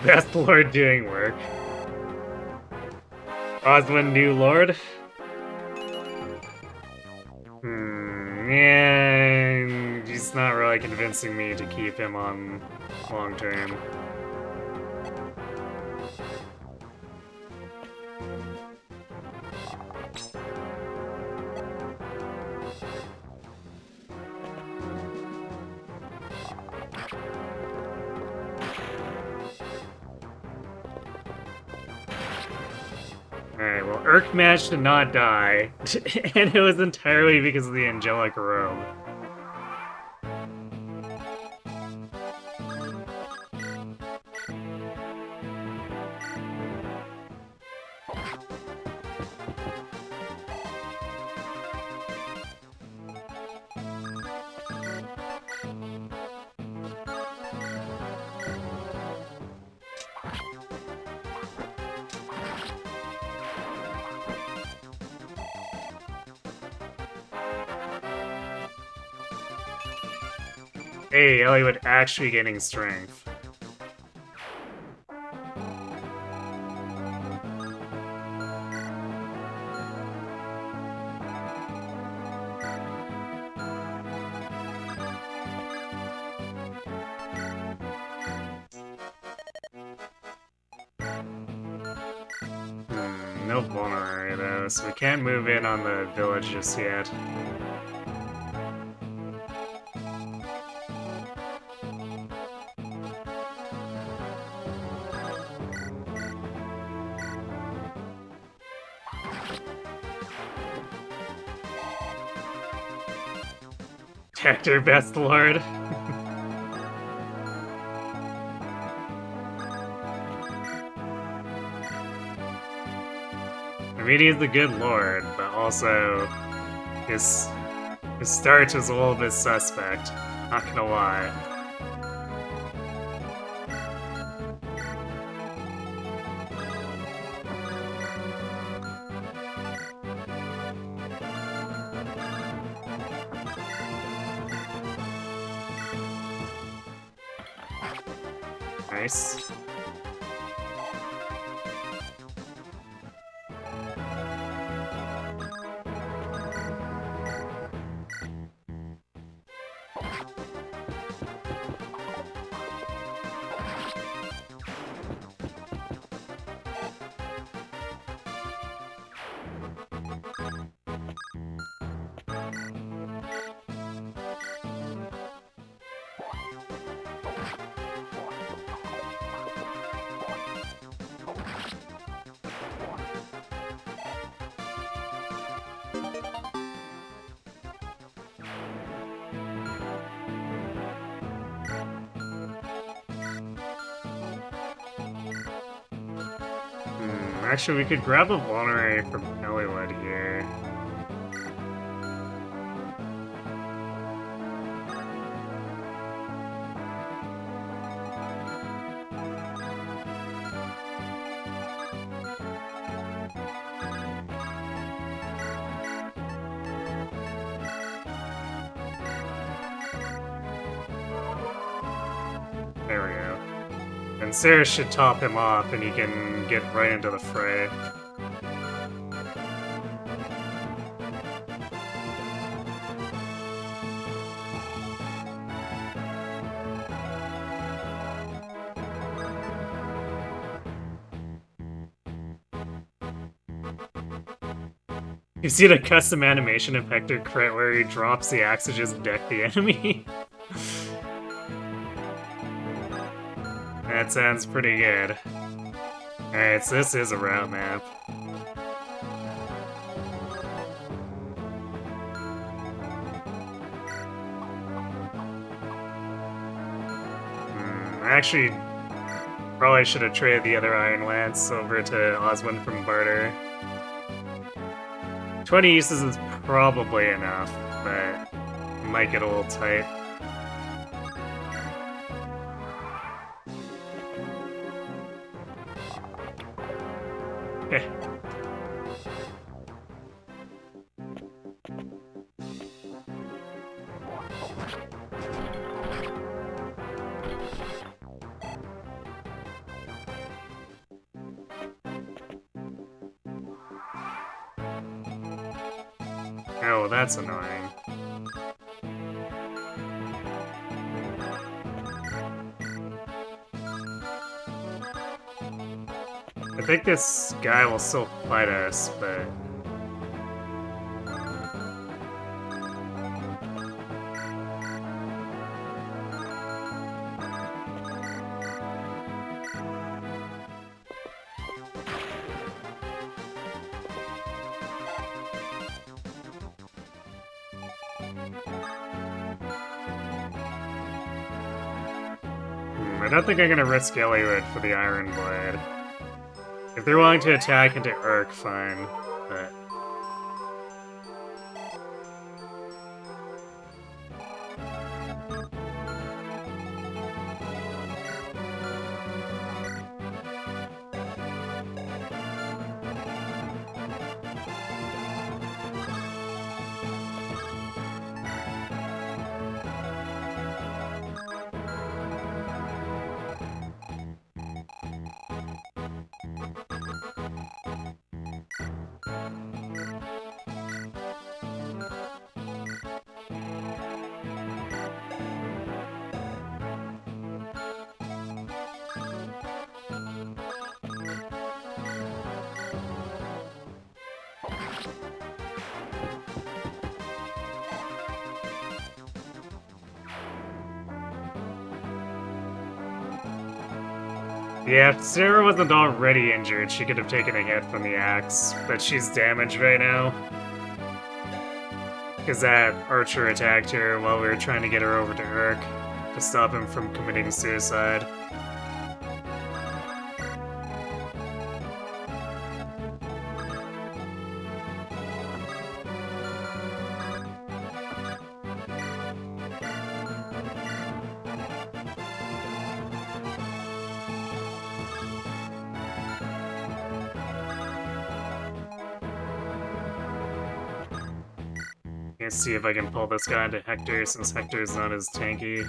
Best lord doing work. Oswin, new lord? Yeah, he's not really convincing me to keep him on long term. Alright, well, Urk managed to not die, and it was entirely because of the angelic robe. Hey, Hollywood actually gaining strength. No vulnerary though, so we can't move in on the village just yet. Hector, best lord. I mean, he's a good lord, but also his start is a little bit suspect. Not gonna lie. Nice. Actually, we could grab a vulnerary from Hollywood here. There we go. And Sarah should top him off and he can get right into the fray. You see the custom animation of Hector crit where he drops the axe to just deck the enemy? That sounds pretty good. Alright, so this is a route map. Actually, probably should have traded the other Iron Lance over to Oswin from barter. 20 uses is probably enough, but it might get a little tight. Oh, that's annoying. I think this guy will still fight us, but... I don't think I'm gonna risk Eliud for the Iron Blade. If they're willing to attack into Urk, fine, but... Yeah, if Sarah wasn't already injured, she could have taken a hit from the axe, but she's damaged right now. Because that archer attacked her while we were trying to get her over to Urk to stop him from committing suicide. Let's see if I can pull this guy into Hector, since Hector's not as tanky.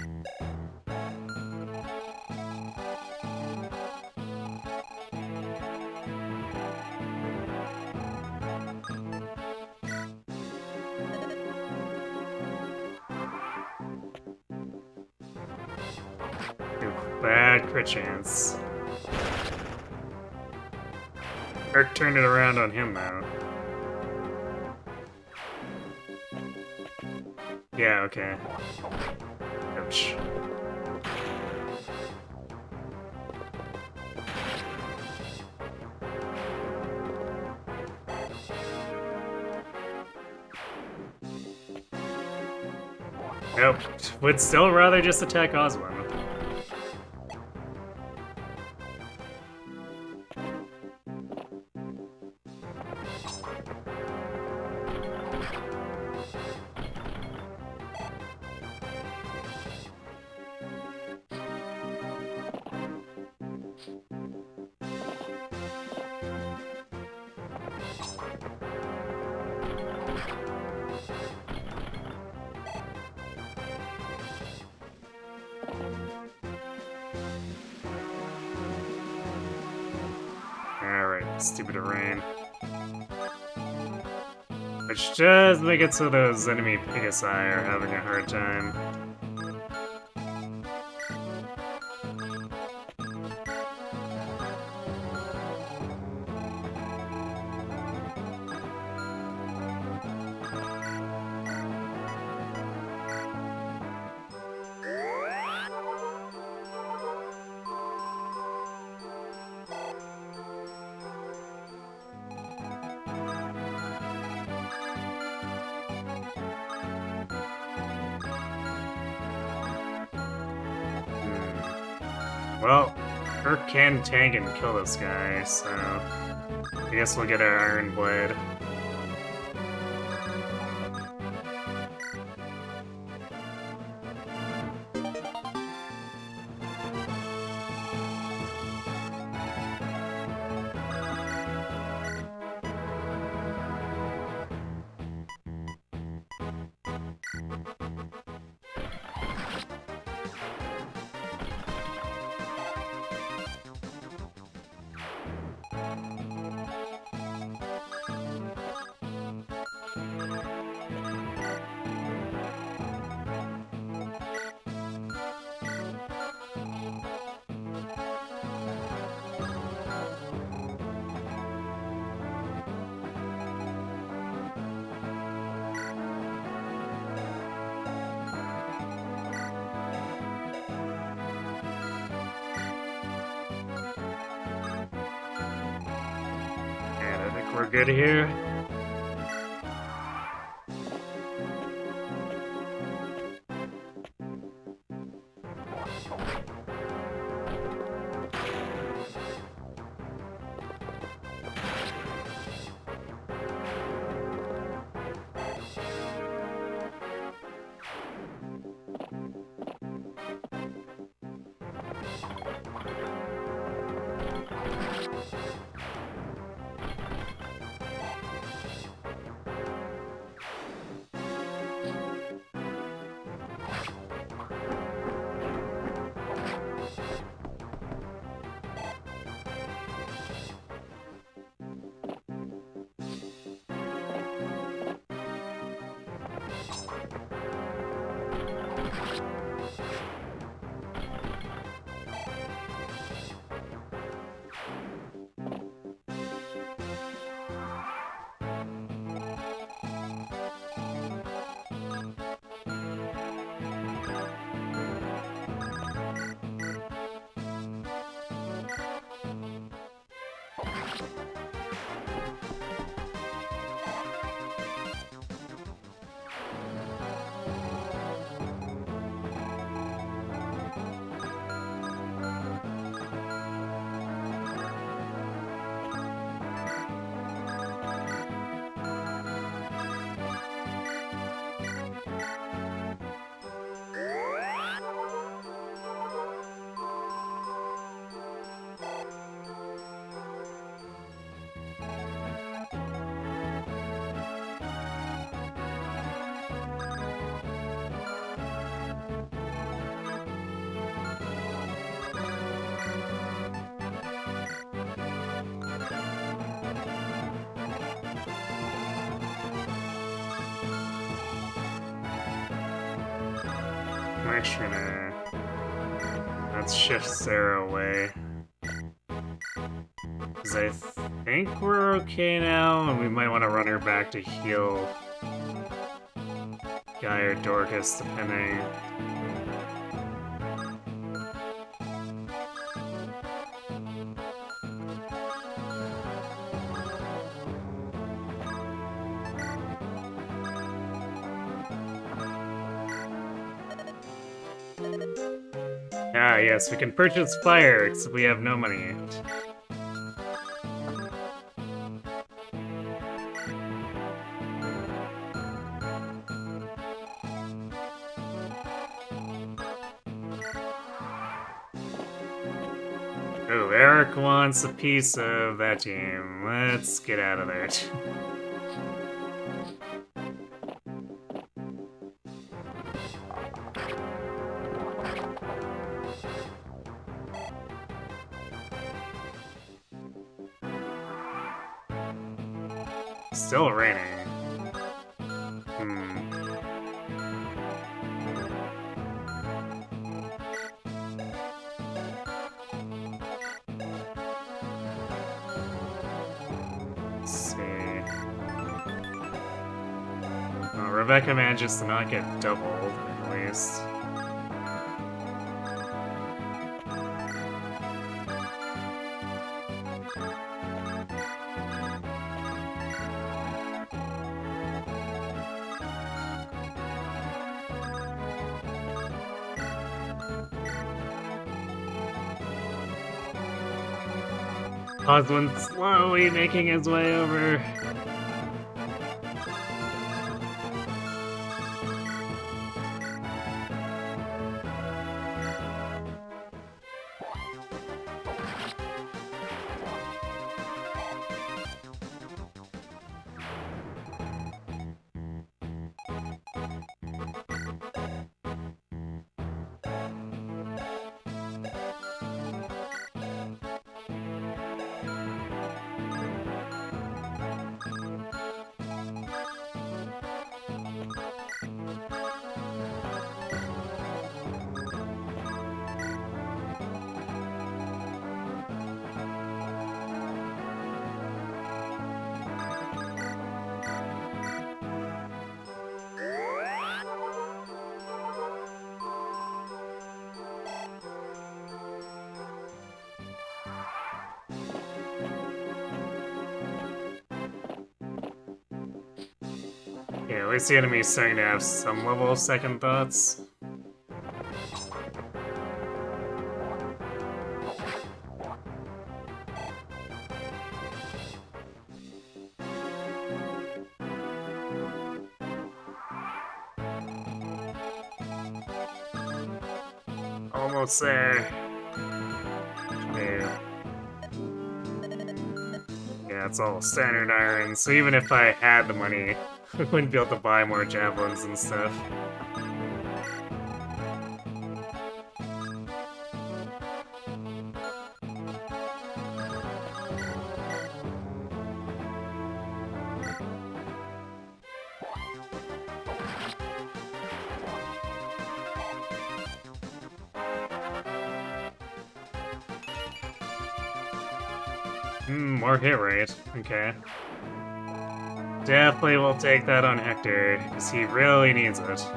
Ooh, bad crit chance. Urk turned it around on him, though. Yeah, okay. Ouch. Nope. Would still rather just attack Oswin. Alright, stupid rain. Which does make it so those enemy Pegasi are having a hard time. Well, Urk can tank and kill this guy, so I guess we'll get our Iron Blade. we're good here. Actually, let's shift Sarah away. Because I think we're okay now, and we might want to run her back to heal Guy or Dorcas, depending. Ah, yes, we can purchase fire, except we have no money yet. Oh, Eric wants a piece of that team. Let's get out of there. Still raining. Let's see. Well, Rebecca manages to not get doubled, at least. Oswin slowly making his way over. Yeah, at least the enemy's starting to have some level of second thoughts. Almost there. Yeah. Yeah, it's all standard iron, so even if I had the money, I wouldn't be able to buy more javelins and stuff. More hit rate. Okay. Definitely will take that on Hector, because he really needs it.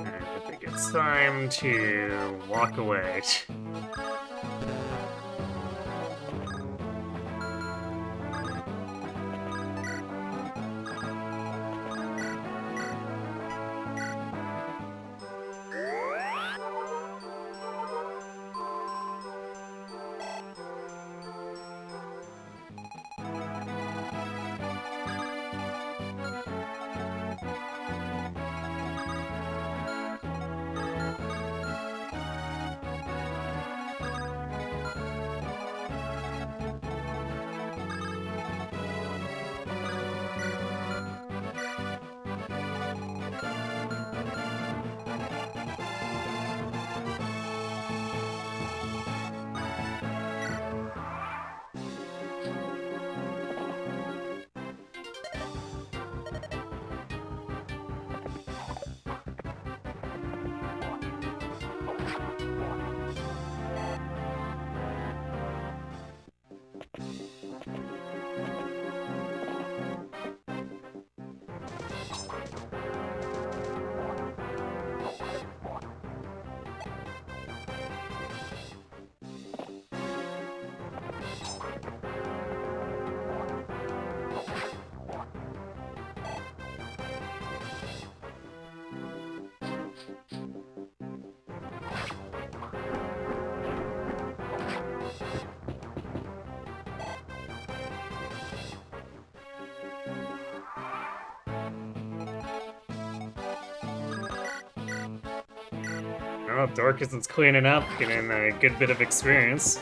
I think it's time to walk away. Oh, Dorcason's cleaning up, getting a good bit of experience.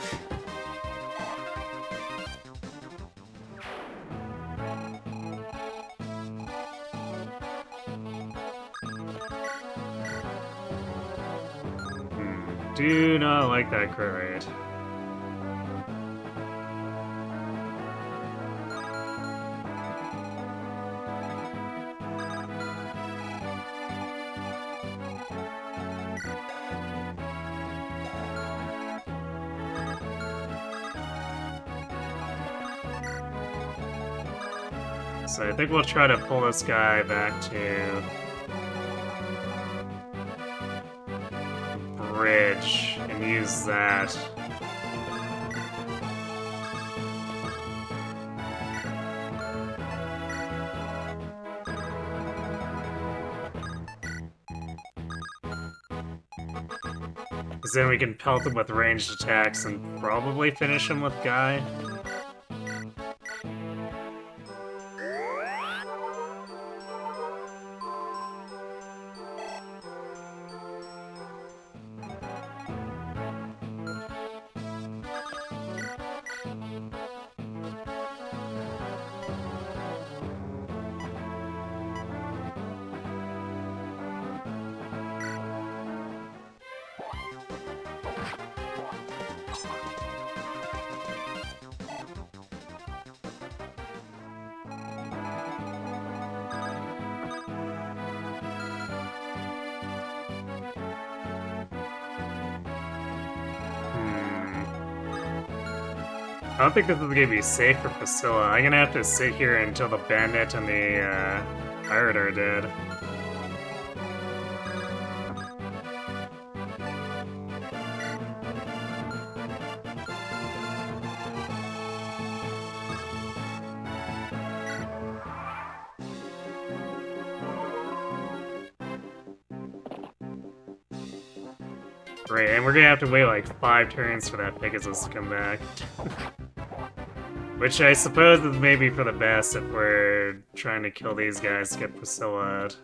Do not like that crit rate. So I think we'll try to pull this guy back to bridge and use that. Because then we can pelt him with ranged attacks and probably finish him with Guy. I don't think this is gonna be safe for Priscilla. I'm gonna have to sit here until the bandit and the pirate are dead. Right, and we're gonna have to wait like 5 turns for that Pegasus to come back. Which I suppose is maybe for the best if we're trying to kill these guys to get Priscilla out.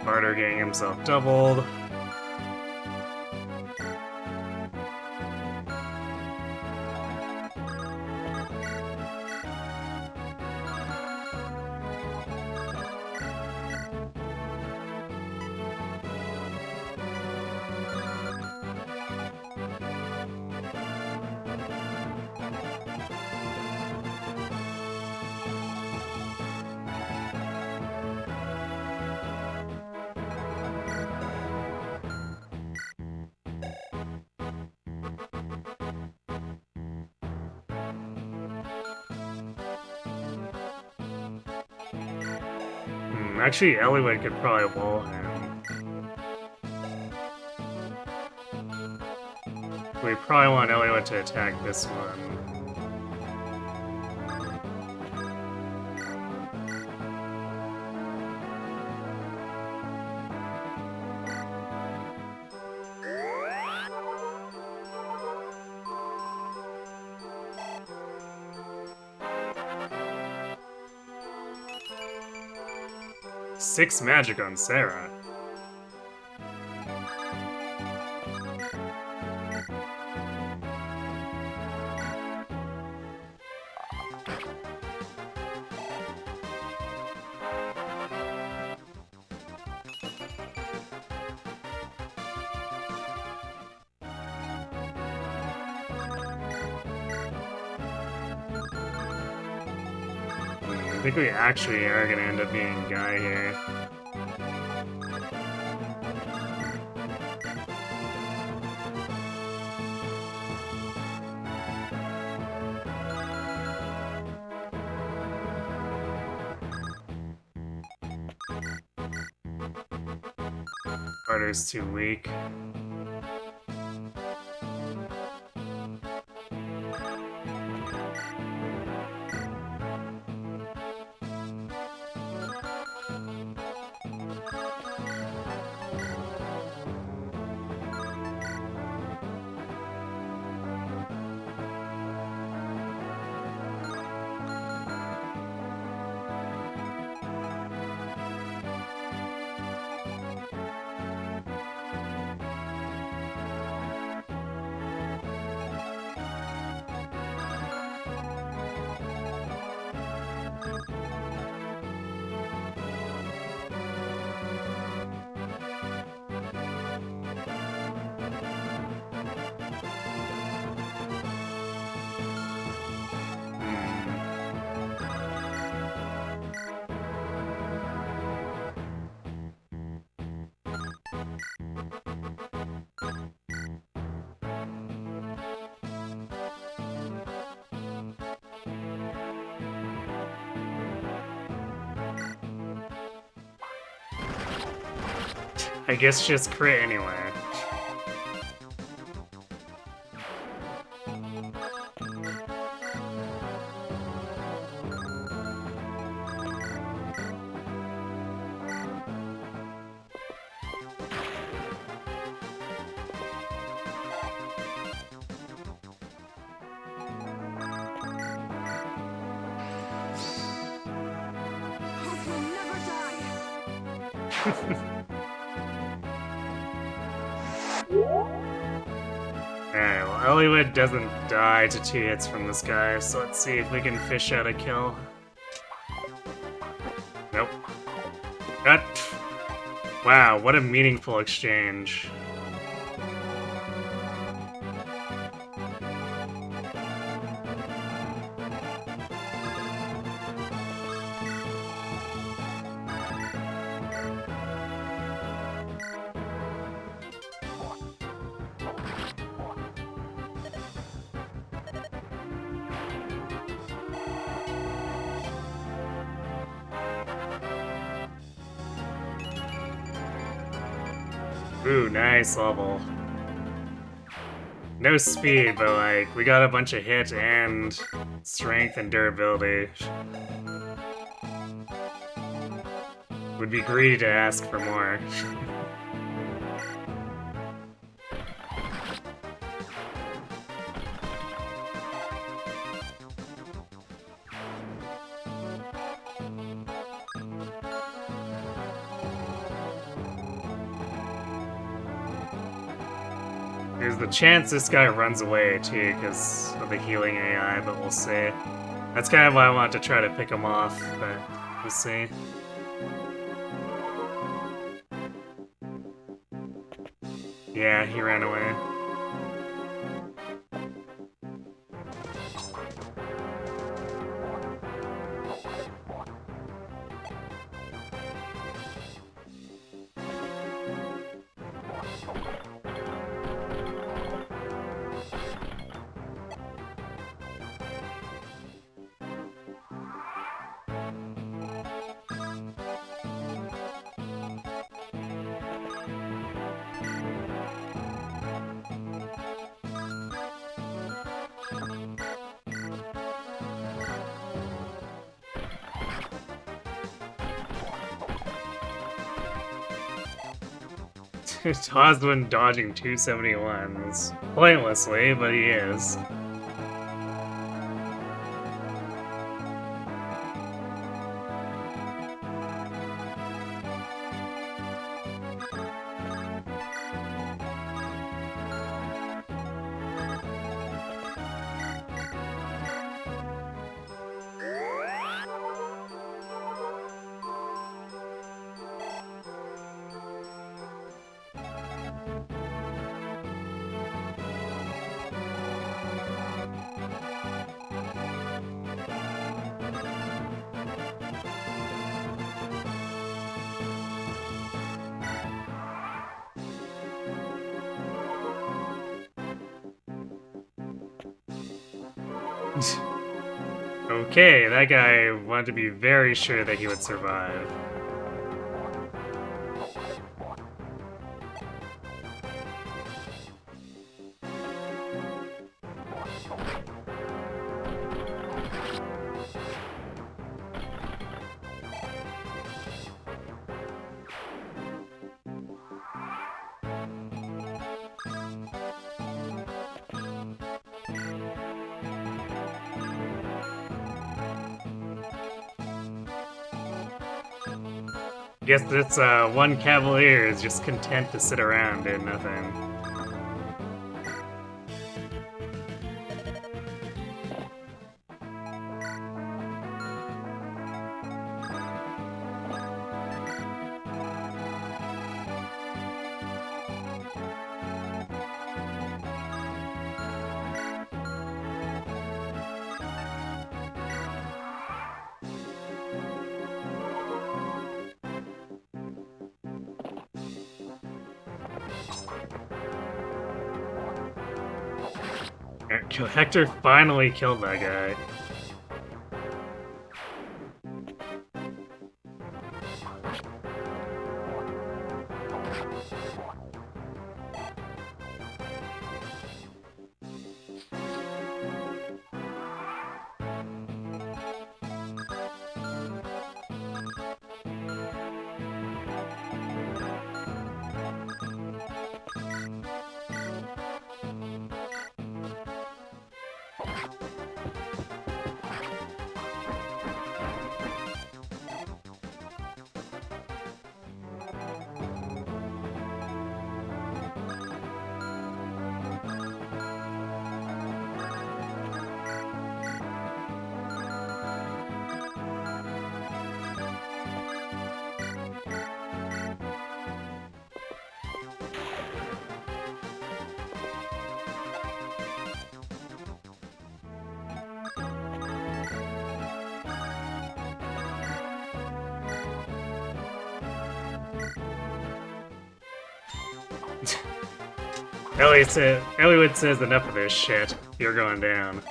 Barter getting himself doubled. Actually, Eliwood could probably wall him. We probably want Eliwood to attack this one. Six magic on Sarah. I think we actually are gonna end up being Guy here. Barter's too weak. I guess just crit anyway. Alright, well, Eliwood doesn't die to 2 hits from this guy, so let's see if we can fish out a kill. Nope. Got. Wow, what a meaningful exchange. Ooh, nice level. No speed, but like, we got a bunch of hit and strength and durability. Would be greedy to ask for more. There's the chance this guy runs away too because of the healing AI, but we'll see. That's kind of why I want to try to pick him off, but we'll see. Yeah, he ran away. Oswin dodging 271s. Pointlessly, but he is. Okay, that guy wanted to be very sure that he would survive. Guess this one cavalier is just content to sit around and nothing. Hector finally killed that guy. Elliot says enough of this shit. You're going down.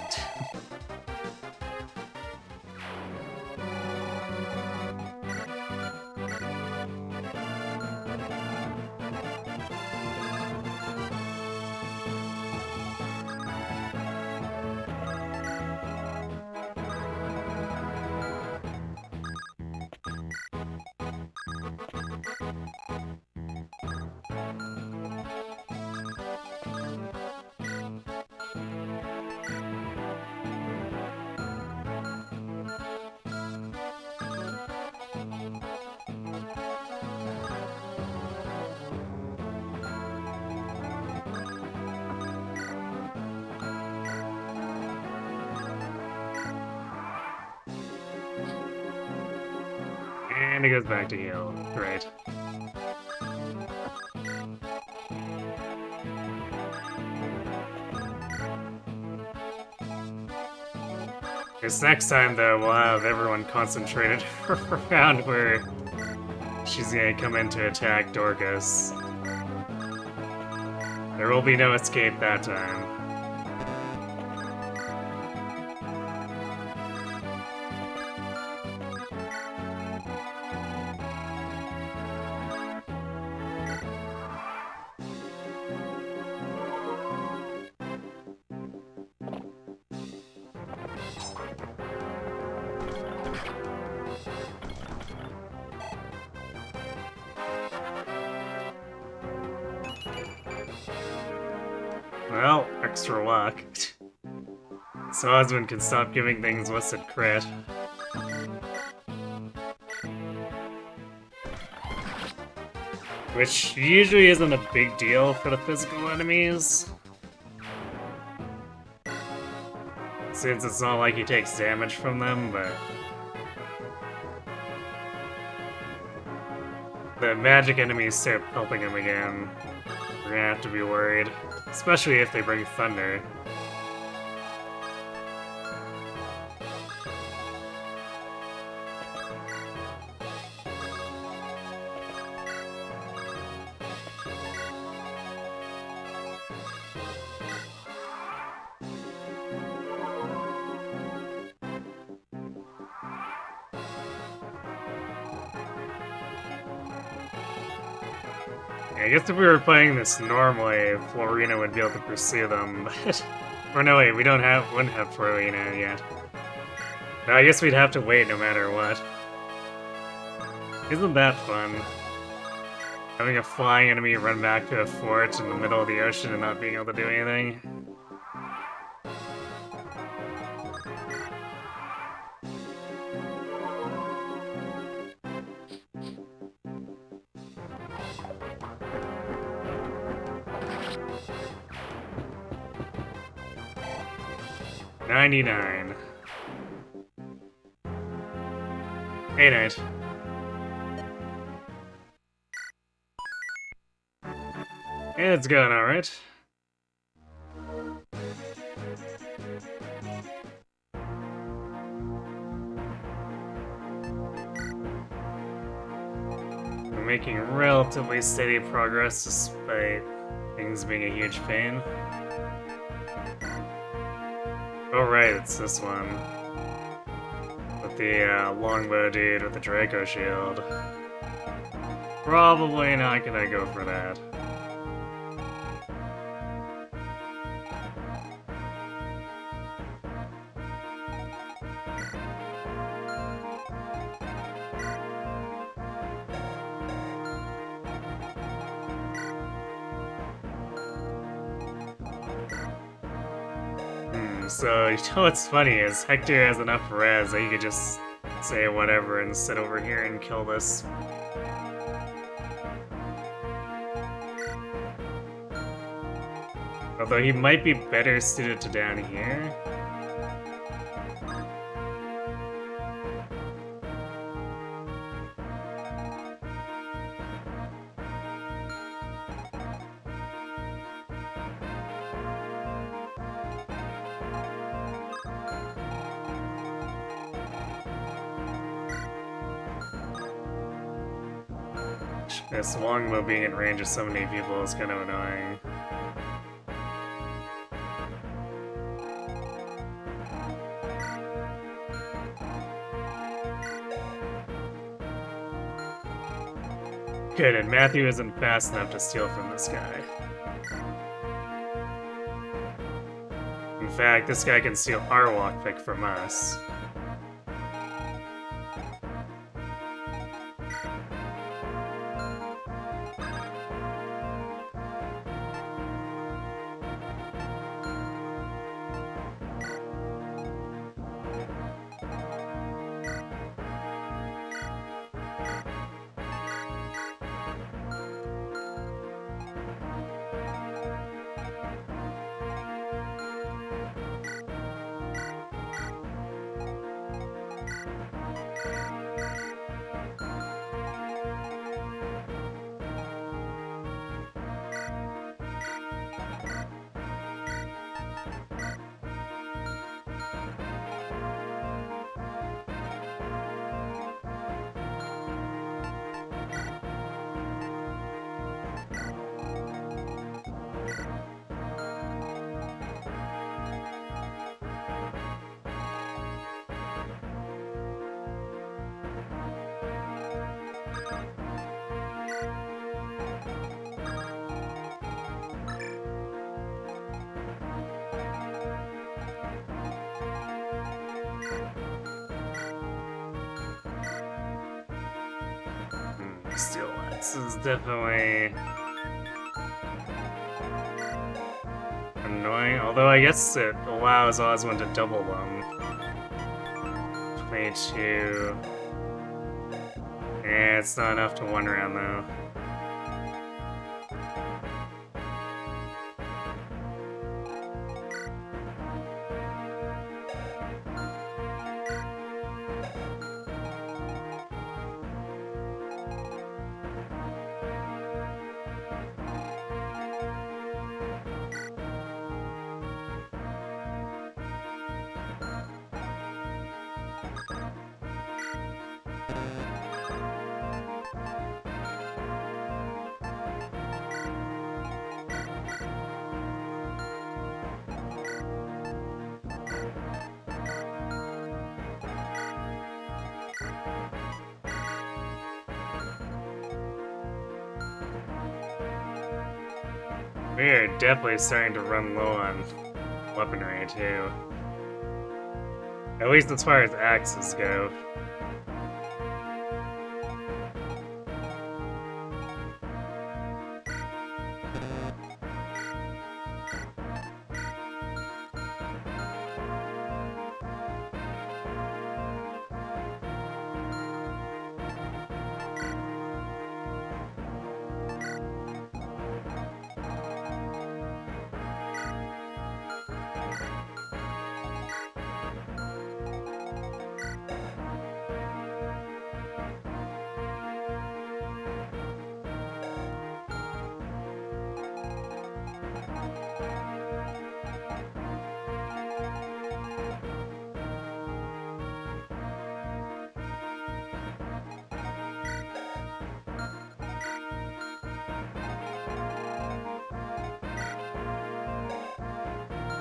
And it goes back to heal. Great. This next time, though, we'll have everyone concentrated around where she's gonna come in to attack Dorcas. There will be no escape that time. Well, extra luck. So Osmond can stop giving things listed crit. Which usually isn't a big deal for the physical enemies. Since it's not like he takes damage from them, but... the magic enemies start helping him again. We're gonna have to be worried. Especially if they bring thunder. I guess if we were playing this normally, Florina would be able to pursue them, but... or no, wait, wouldn't have Florina yet. No, I guess we'd have to wait no matter what. Isn't that fun? Having a flying enemy run back to a fort in the middle of the ocean and not being able to do anything? 99. Hey, night. It's going alright. We're making relatively steady progress despite things being a huge pain. Oh right, it's this one. With the longbow dude with the Draco shield. Probably not gonna go for that. So, you know what's funny is Hector has enough res that he could just say whatever and sit over here and kill this. Although he might be better suited to down here. This longbow being in range of so many people is kind of annoying. Good, and Matthew isn't fast enough to steal from this guy. In fact, this guy can steal our lockpick from us. Steel Lance is definitely annoying, although I guess it allows Oswin to double them. 22. Yeah, it's not enough to one round though. We are definitely starting to run low on weaponry, too. At least as far as axes go.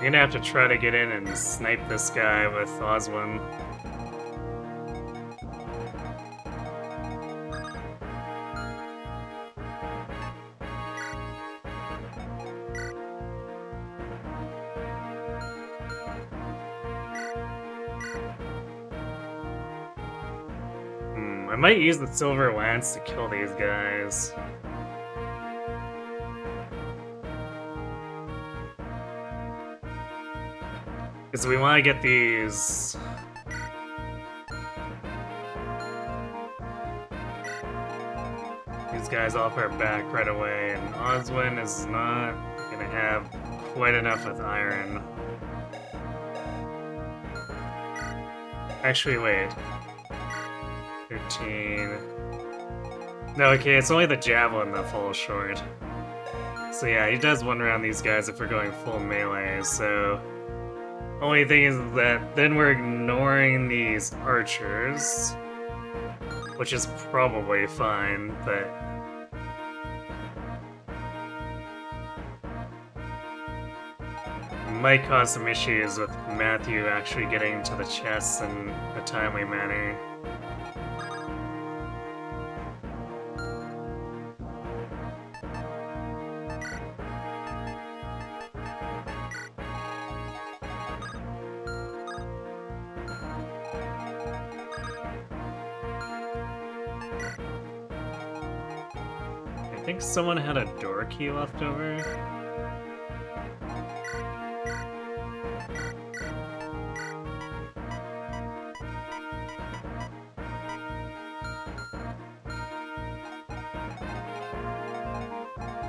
You're gonna have to try to get in and snipe this guy with Oswin. I might use the Silver Lance to kill these guys. Because we want to get these... guys off our back right away, and Oswin is not gonna have quite enough with iron. Actually, wait. 13... No, okay, it's only the javelin that falls short. So yeah, he does one round these guys if we're going full melee, so... Only thing is that then we're ignoring these archers, which is probably fine, but might cause some issues with Matthew actually getting to the chests in a timely manner. I think someone had a door key left over.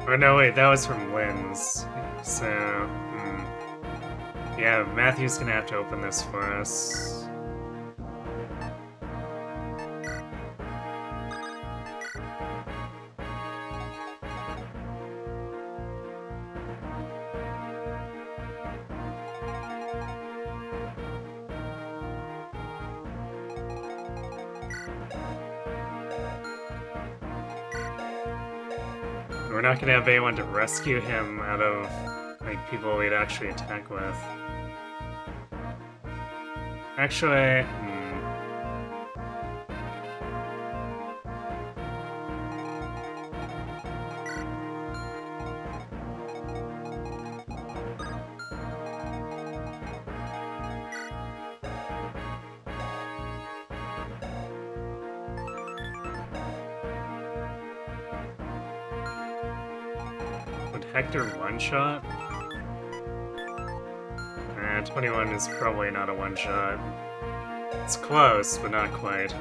Oh no, wait, that was from Lynn's. So, yeah, Matthew's gonna have to open this for us. We're not gonna have anyone to rescue him out of, like, people we'd actually attack with. Actually, would Hector one-shot? 21 is probably not a one-shot. It's close, but not quite.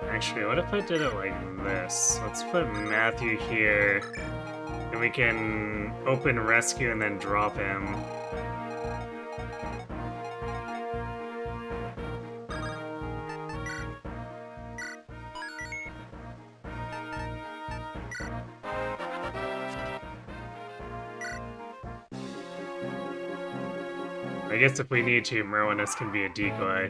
Actually, what if I did it like this? Let's put Matthew here, and we can open rescue and then drop him. I guess if we need to, Merwinus can be a decoy.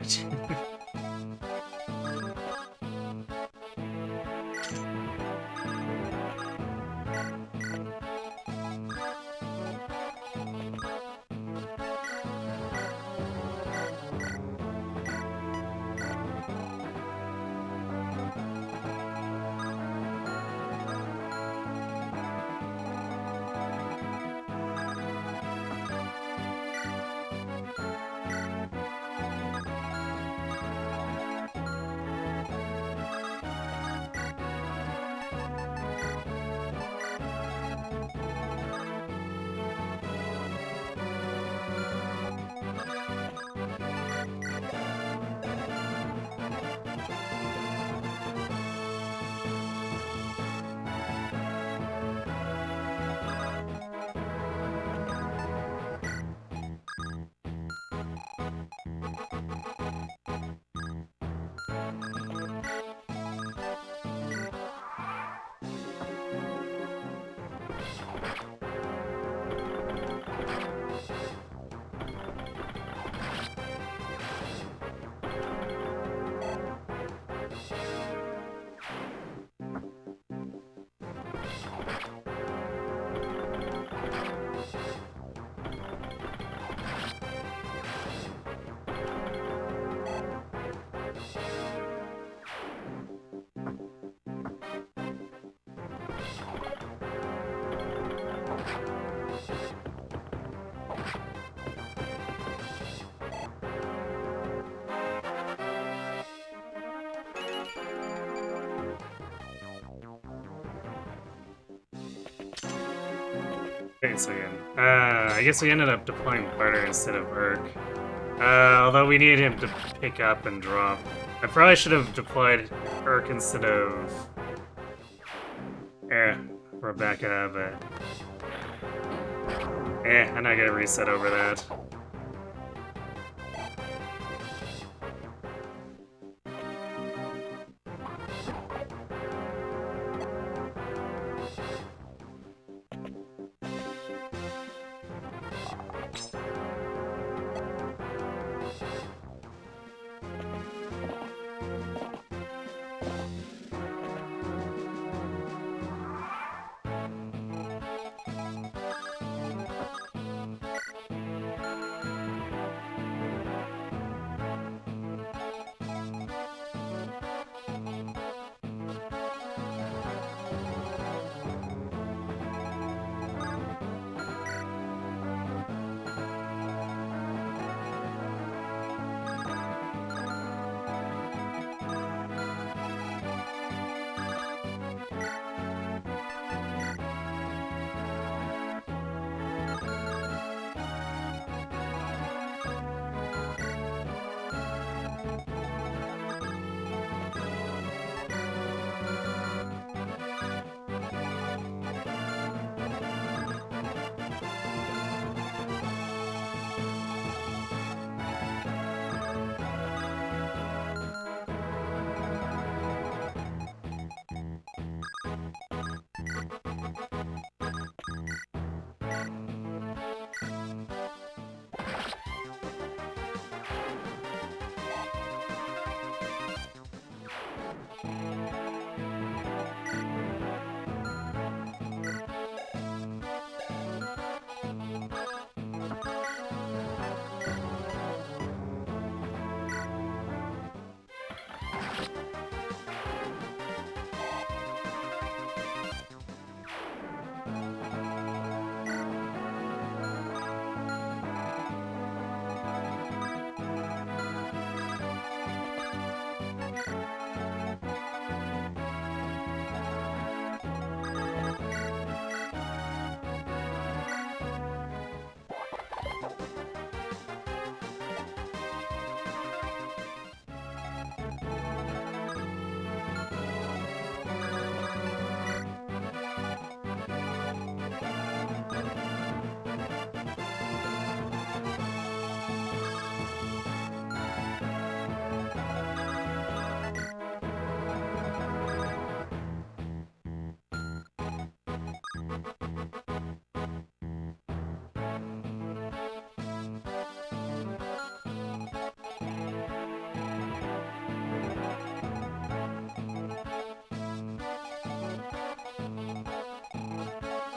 Wait a second. I guess we ended up deploying Barter instead of Urk. Although we needed him to pick up and drop. I probably should have deployed Urk instead of Rebecca, but I'm not gonna reset over that.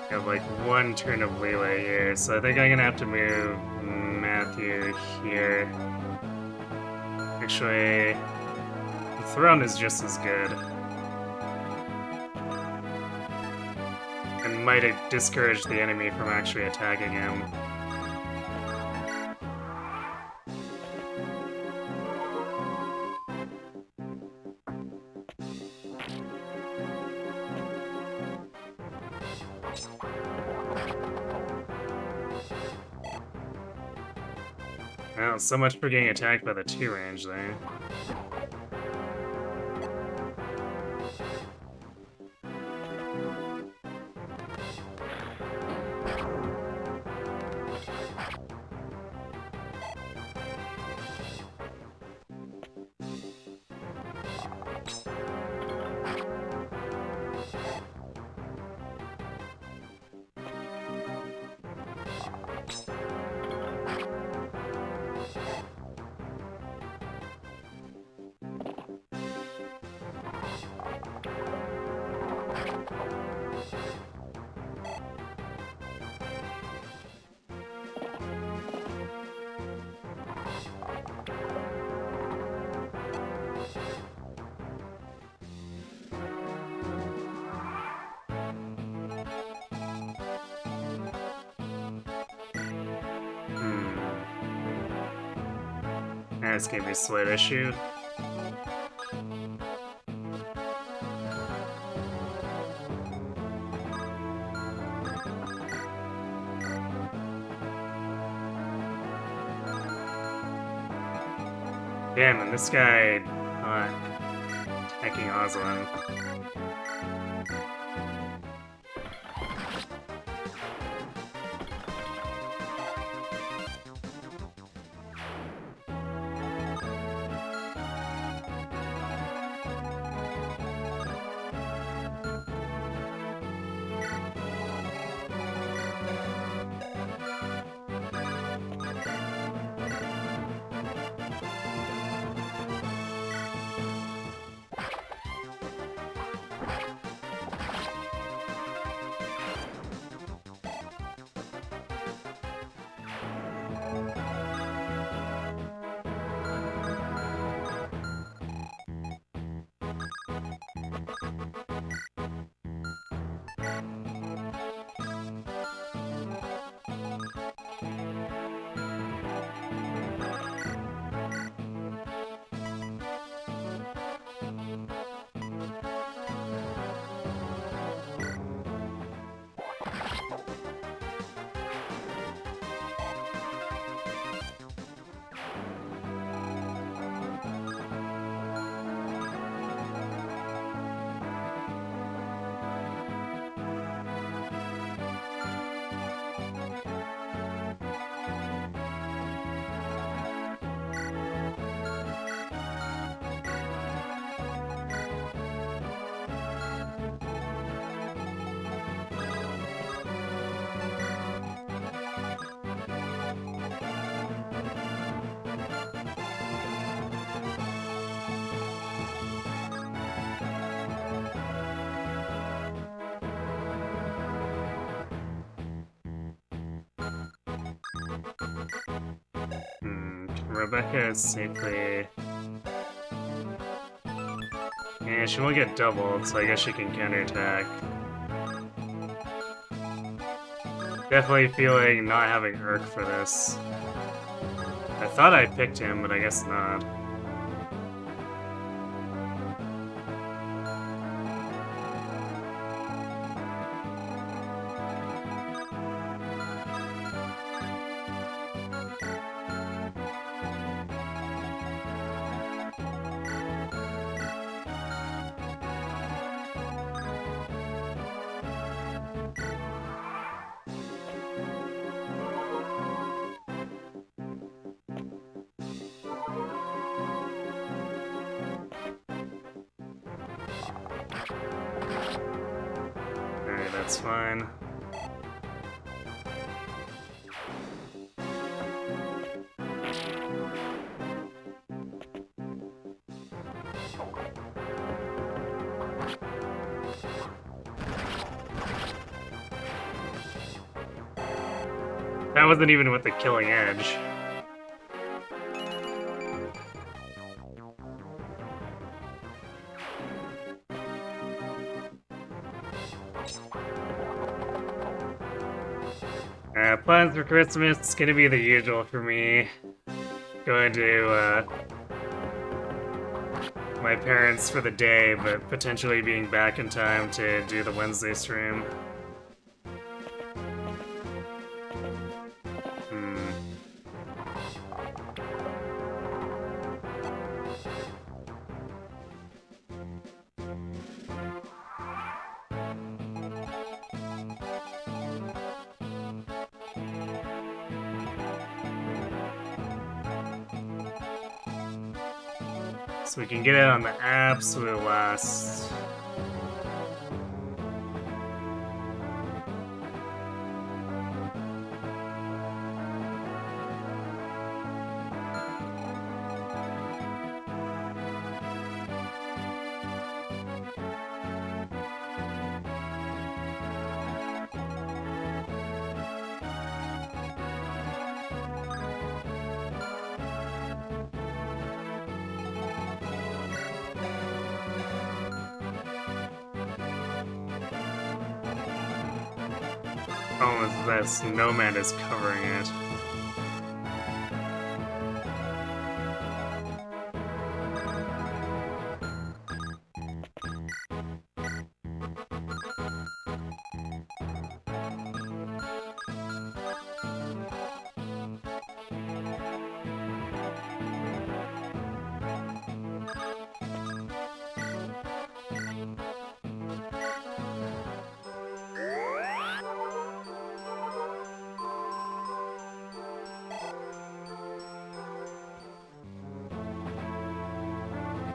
I have like one turn of leeway here, so I think I'm gonna have to move Matthew here. Actually, the throne is just as good. And might have discouraged the enemy from actually attacking him. Well, so much for getting attacked by the 2 range there. This gave me a slight issue. Damn, and this guy attacking Oslan. Rebecca is safely... Yeah, she won't get doubled, so I guess she can counterattack. Definitely feeling not having Urk for this. I thought I picked him, but I guess not. Alright, that's fine. That wasn't even with the killing edge. Plans for Christmas, it's gonna be the usual for me. Going to my parents for the day, but potentially being back in time to do the Wednesday stream. So we can get it on the absolute last. Oh, that snowman is covering it.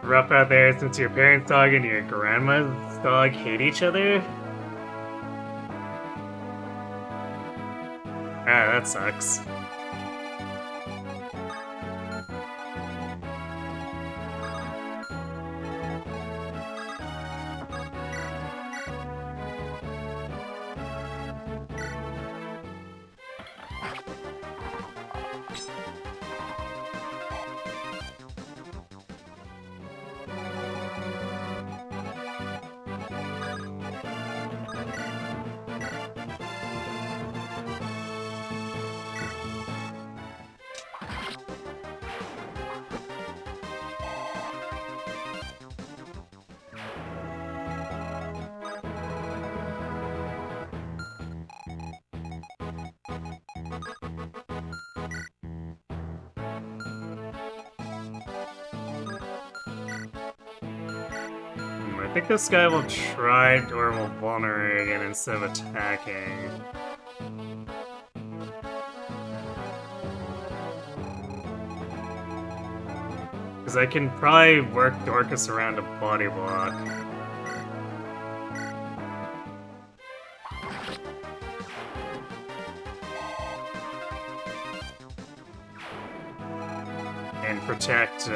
rough out there since your parents' dog and your grandma's dog hate each other? Ah, that sucks. I think this guy will try or will vulnerate again instead of attacking. Because I can probably work Dorcas around a body block. And protect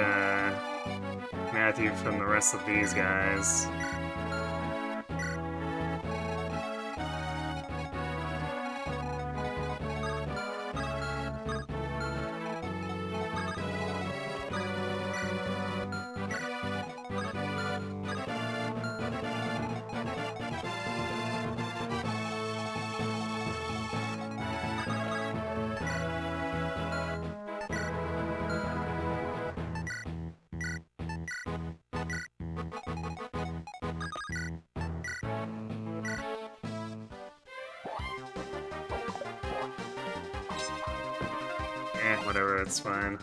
Matthew from the rest of these guys. Whatever, it's fine.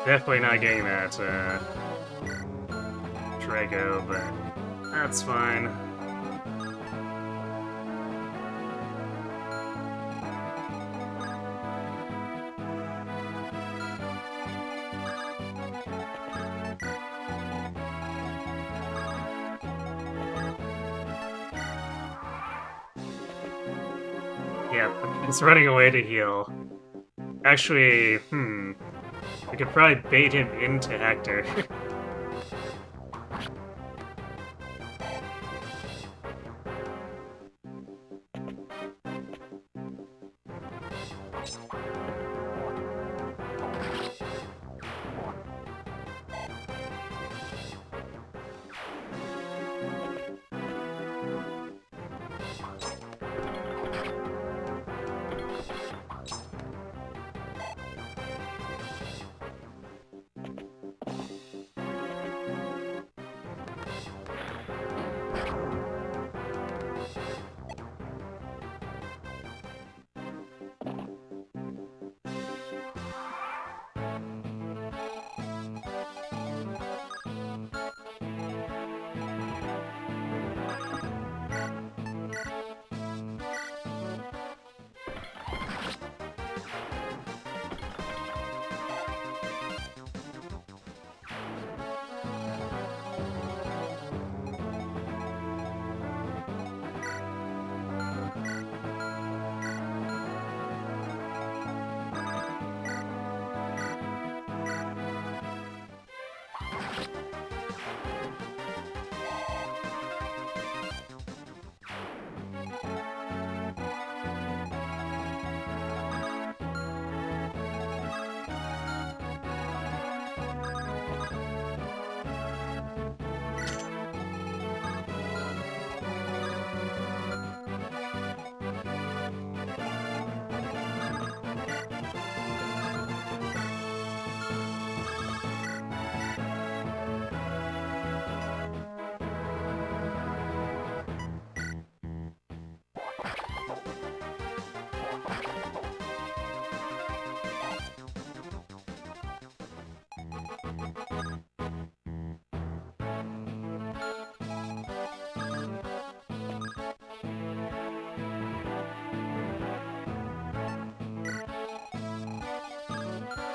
Definitely not getting that Drago, but that's fine. Yeah, he's running away to heal. Actually, I could probably bait him into Hector.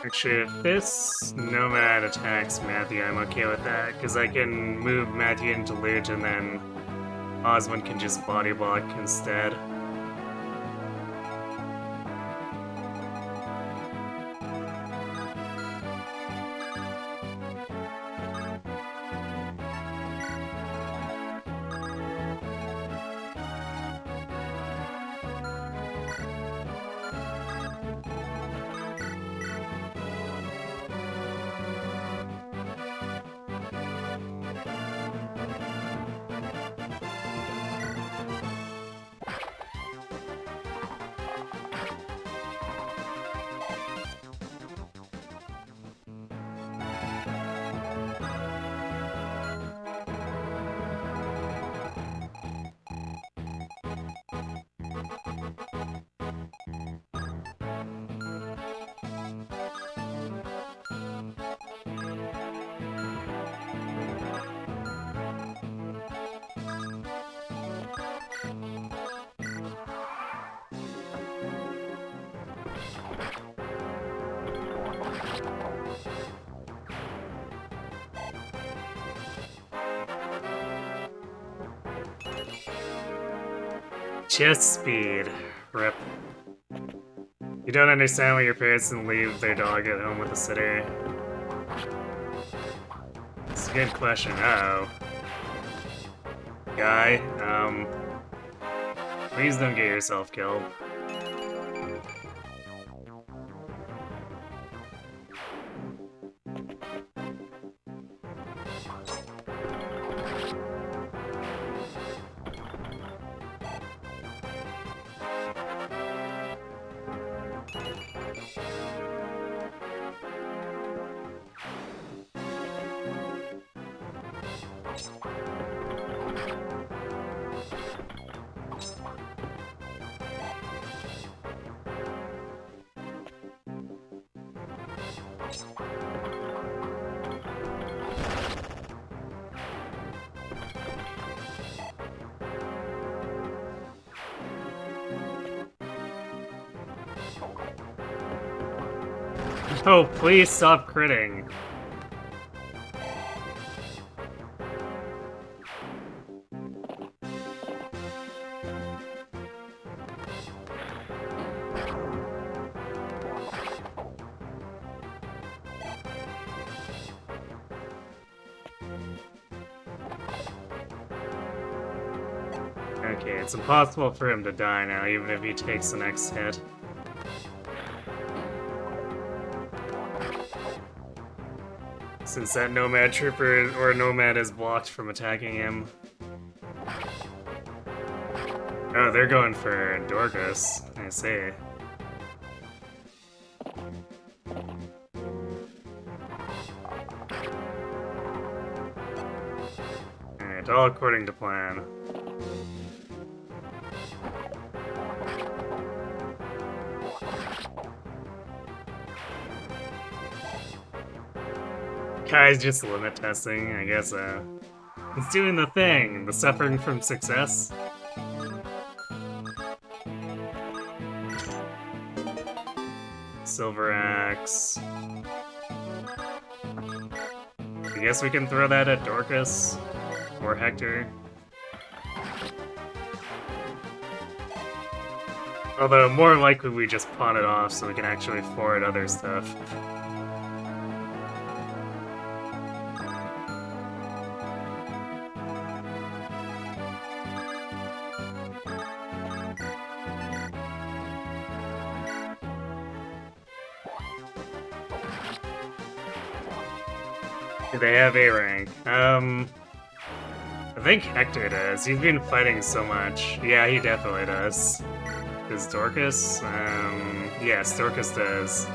Actually, if this nomad attacks Matthew, I'm okay with that, because I can move Matthew into loot and then Osmond can just body block instead. Chest speed. Rip. You don't understand why your parents didn't leave their dog at home with a sitter. It's a good question. Uh-oh. Guy, please don't get yourself killed. Oh, please stop critting. Okay, it's impossible for him to die now, even if he takes the next hit. Since that Nomad Trooper or Nomad is blocked from attacking him. Oh, they're going for Dorcas, I see. Alright, all according to plan. Kai's just limit testing, I guess. He's doing the thing, the suffering from success. Silver Axe. I guess we can throw that at Dorcas or Hector. Although, more likely we just pawn it off so we can actually forward other stuff. Do they have A rank? I think Hector does. He's been fighting so much. Yeah, he definitely does. Does Dorcas? Yes, Dorcas does.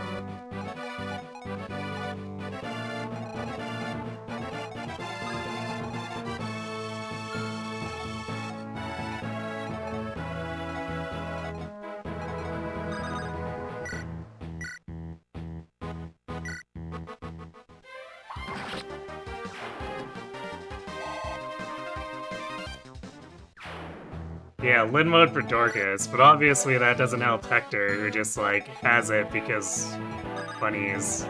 Yeah, Lin mode for Dorcas, but obviously that doesn't help Hector, who just, like, has it because bunnies.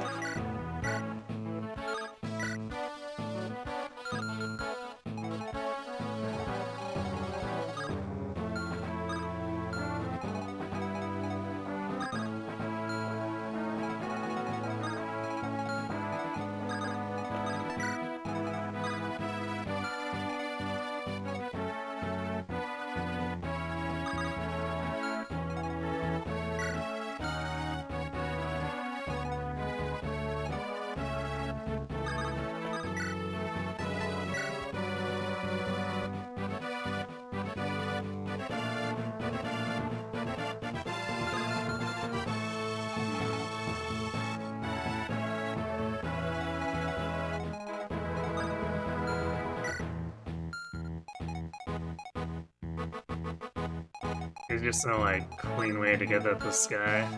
There's just no, like, clean way to get at this guy.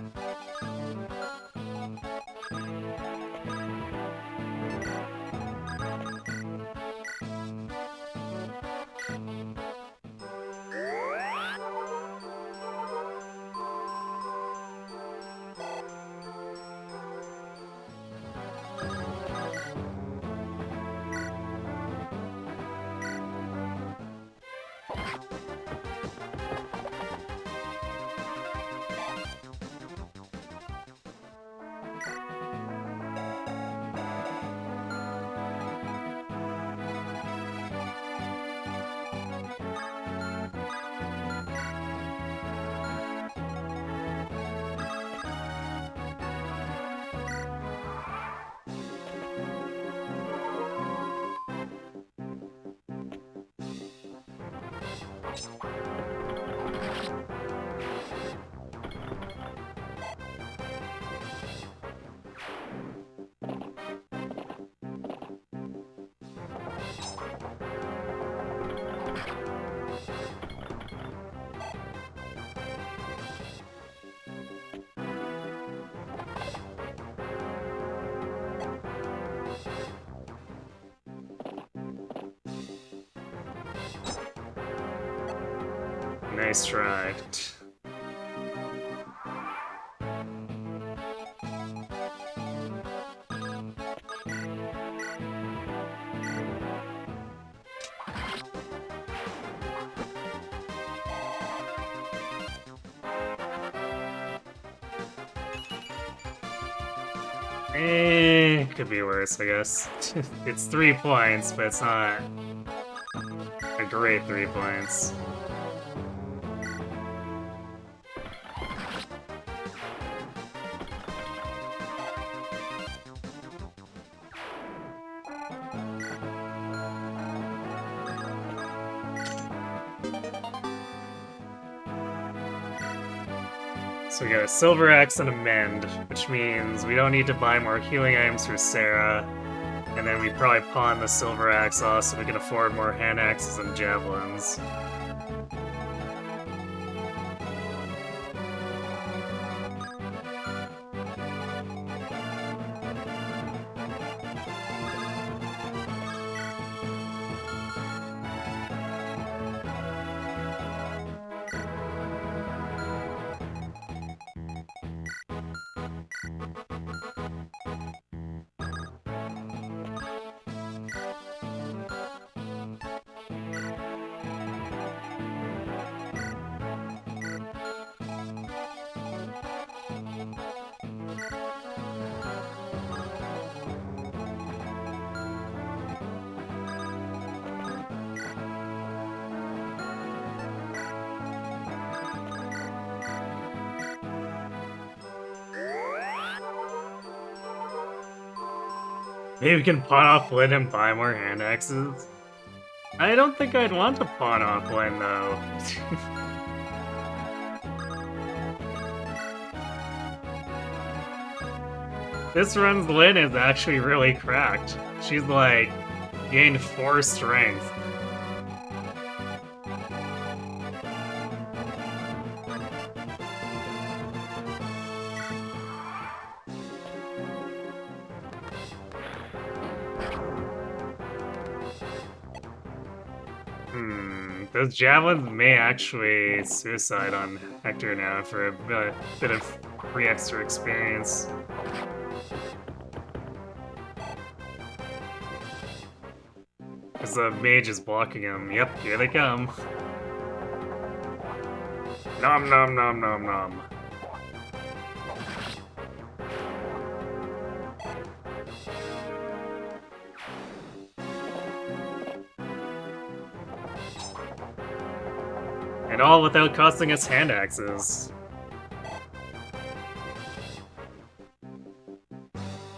Nice try. Could be worse, I guess. It's 3 points, but it's not a great 3 points. So we got a Silver Axe and a Mend, which means we don't need to buy more healing items for Sarah, and then we probably pawn the Silver Axe off so we can afford more hand axes and javelins. Maybe we can pawn off Lynn and buy more hand axes? I don't think I'd want to pawn off Lynn, though. This run's Lynn is actually really cracked. She's like, gained 4 strength. Those javelins may actually suicide on Hector now for a bit of free extra experience. Because the mage is blocking him. Yep, here they come. Nom nom nom nom nom. And all without costing us hand axes.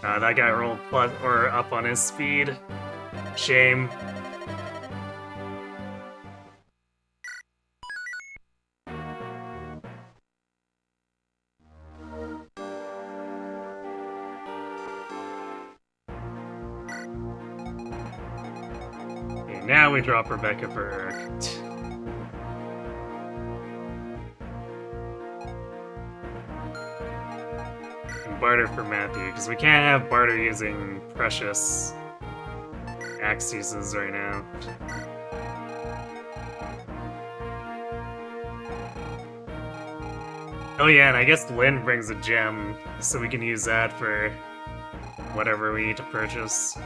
That guy rolled plus or up on his speed. Shame. Okay, now we drop Rebecca for Urk. Barter for Matthew, because we can't have Barter using precious axe uses right now. Oh yeah, and I guess Lynn brings a gem, so we can use that for whatever we need to purchase.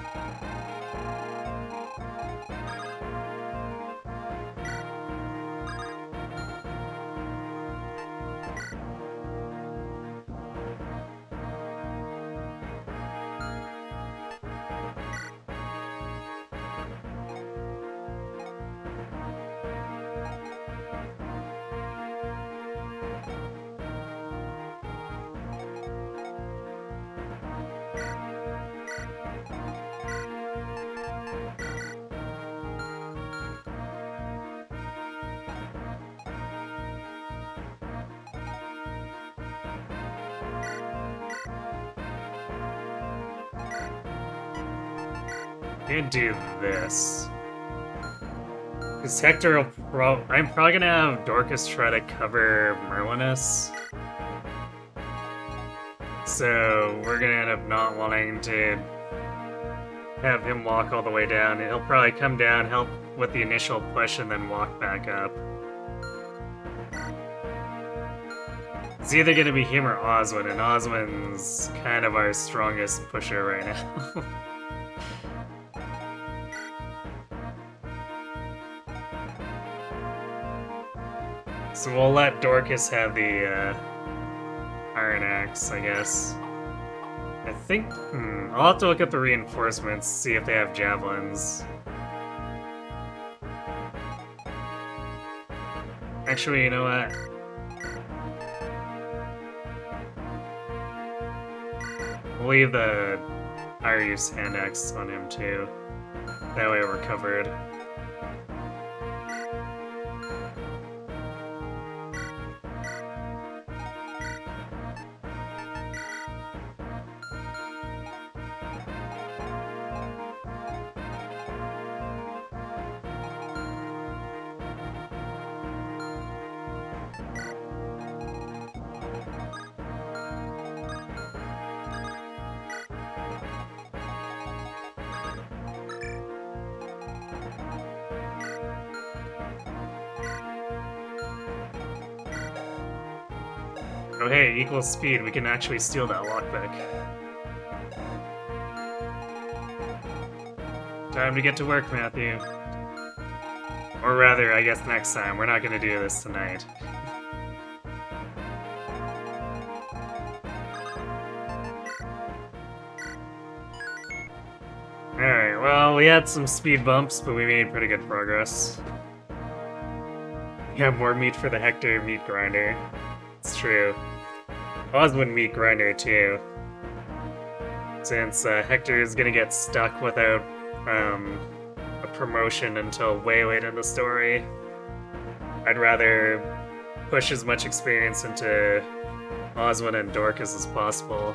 I'm gonna do this. Because Hector will I'm probably gonna have Dorcas try to cover Merlinus. So we're gonna end up not wanting to have him walk all the way down. He'll probably come down, help with the initial push, and then walk back up. It's either gonna be him or Oswin, and Oswin's kind of our strongest pusher right now. So we'll let Dorcas have the Iron Axe, I guess. I think... I'll have to look at the reinforcements, see if they have javelins. Actually, you know what? We'll leave the higher use hand axe on him too. That way we're covered. Oh hey, equals speed, we can actually steal that lockpick. Time to get to work, Matthew. Or rather, I guess next time. We're not gonna do this tonight. Alright, well, we had some speed bumps, but we made pretty good progress. We have more meat for the Hector meat grinder. It's true. Oswin meat grinder too. Since Hector is gonna get stuck without a promotion until way late in the story, I'd rather push as much experience into Oswin and Dorcas as possible.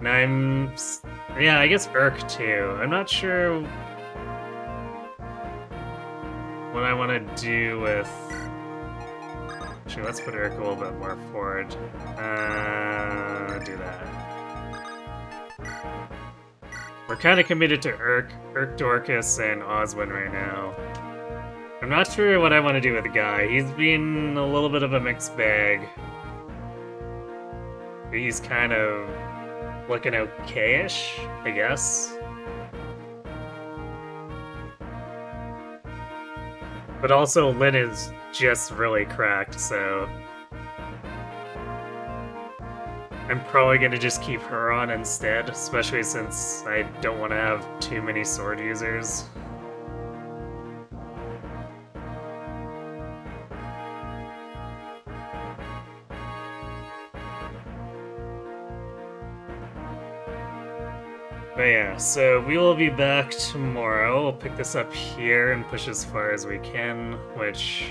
And yeah, I guess Urk too. I'm not sure what I want to do with... Actually, let's put Urk a little bit more forward. Do that. We're kind of committed to Urk Dorcas, and Oswin right now. I'm not sure what I want to do with the guy. He's been a little bit of a mixed bag. He's kind of looking okay-ish, I guess. But also, Lynn is just really cracked, so I'm probably gonna just keep her on instead, especially since I don't want to have too many sword users. But yeah, so we will be back tomorrow. We'll pick this up here and push as far as we can, which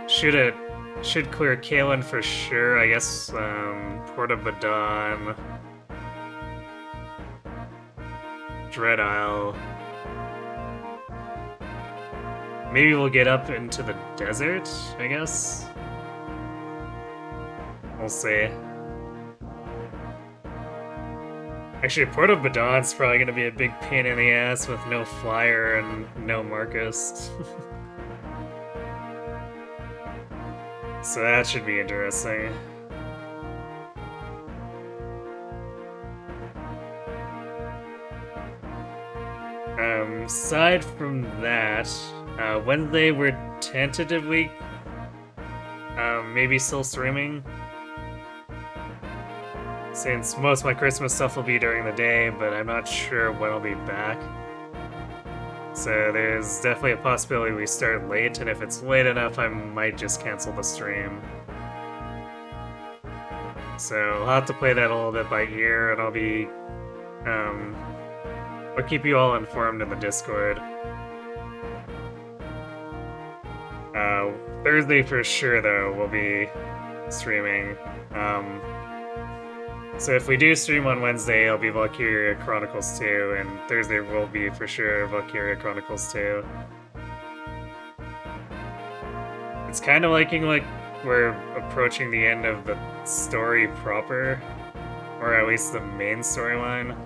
should clear Kalen for sure. I guess Porta Badon, Dread Isle. Maybe we'll get up into the desert, I guess. We'll see. Actually, Porta Badon's probably gonna be a big pain in the ass with no flyer and no Marcus. So that should be interesting. Aside from that, Wednesday we're tentatively maybe still streaming. Since most of my Christmas stuff will be during the day, but I'm not sure when I'll be back. So there's definitely a possibility we start late, and if it's late enough, I might just cancel the stream. So I'll have to play that a little bit by ear, and I'll keep you all informed in the Discord. Thursday for sure, though, we'll be streaming. So if we do stream on Wednesday, it'll be Valkyria Chronicles 2, and Thursday will be for sure Valkyria Chronicles 2. It's kind of like we're approaching the end of the story proper, or at least the main storyline.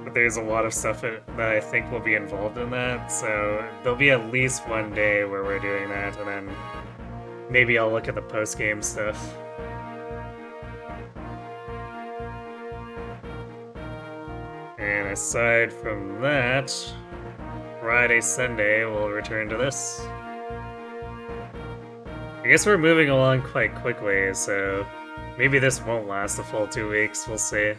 But there's a lot of stuff that I think will be involved in that, so there'll be at least one day where we're doing that, and then maybe I'll look at the post-game stuff. And aside from that, Friday, Sunday, we'll return to this. I guess we're moving along quite quickly, so maybe this won't last a full 2 weeks, we'll see.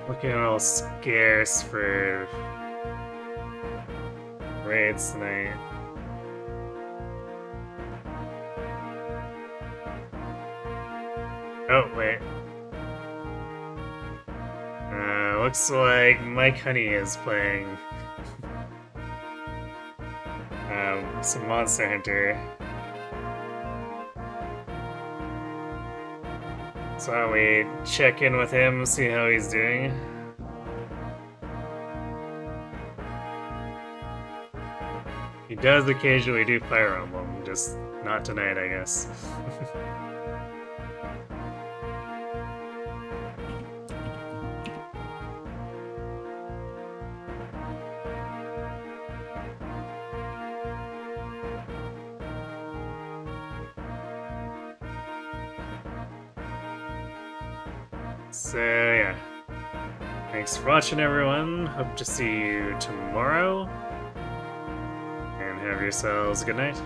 Looking a little scarce for raids tonight. Oh, wait. Looks like Mike Honey is playing some Monster Hunter. So why don't we check in with him, see how he's doing. He does occasionally do Fire Emblem, just not tonight, I guess. So yeah, thanks for watching, everyone. Hope to see you tomorrow, and have yourselves a good night.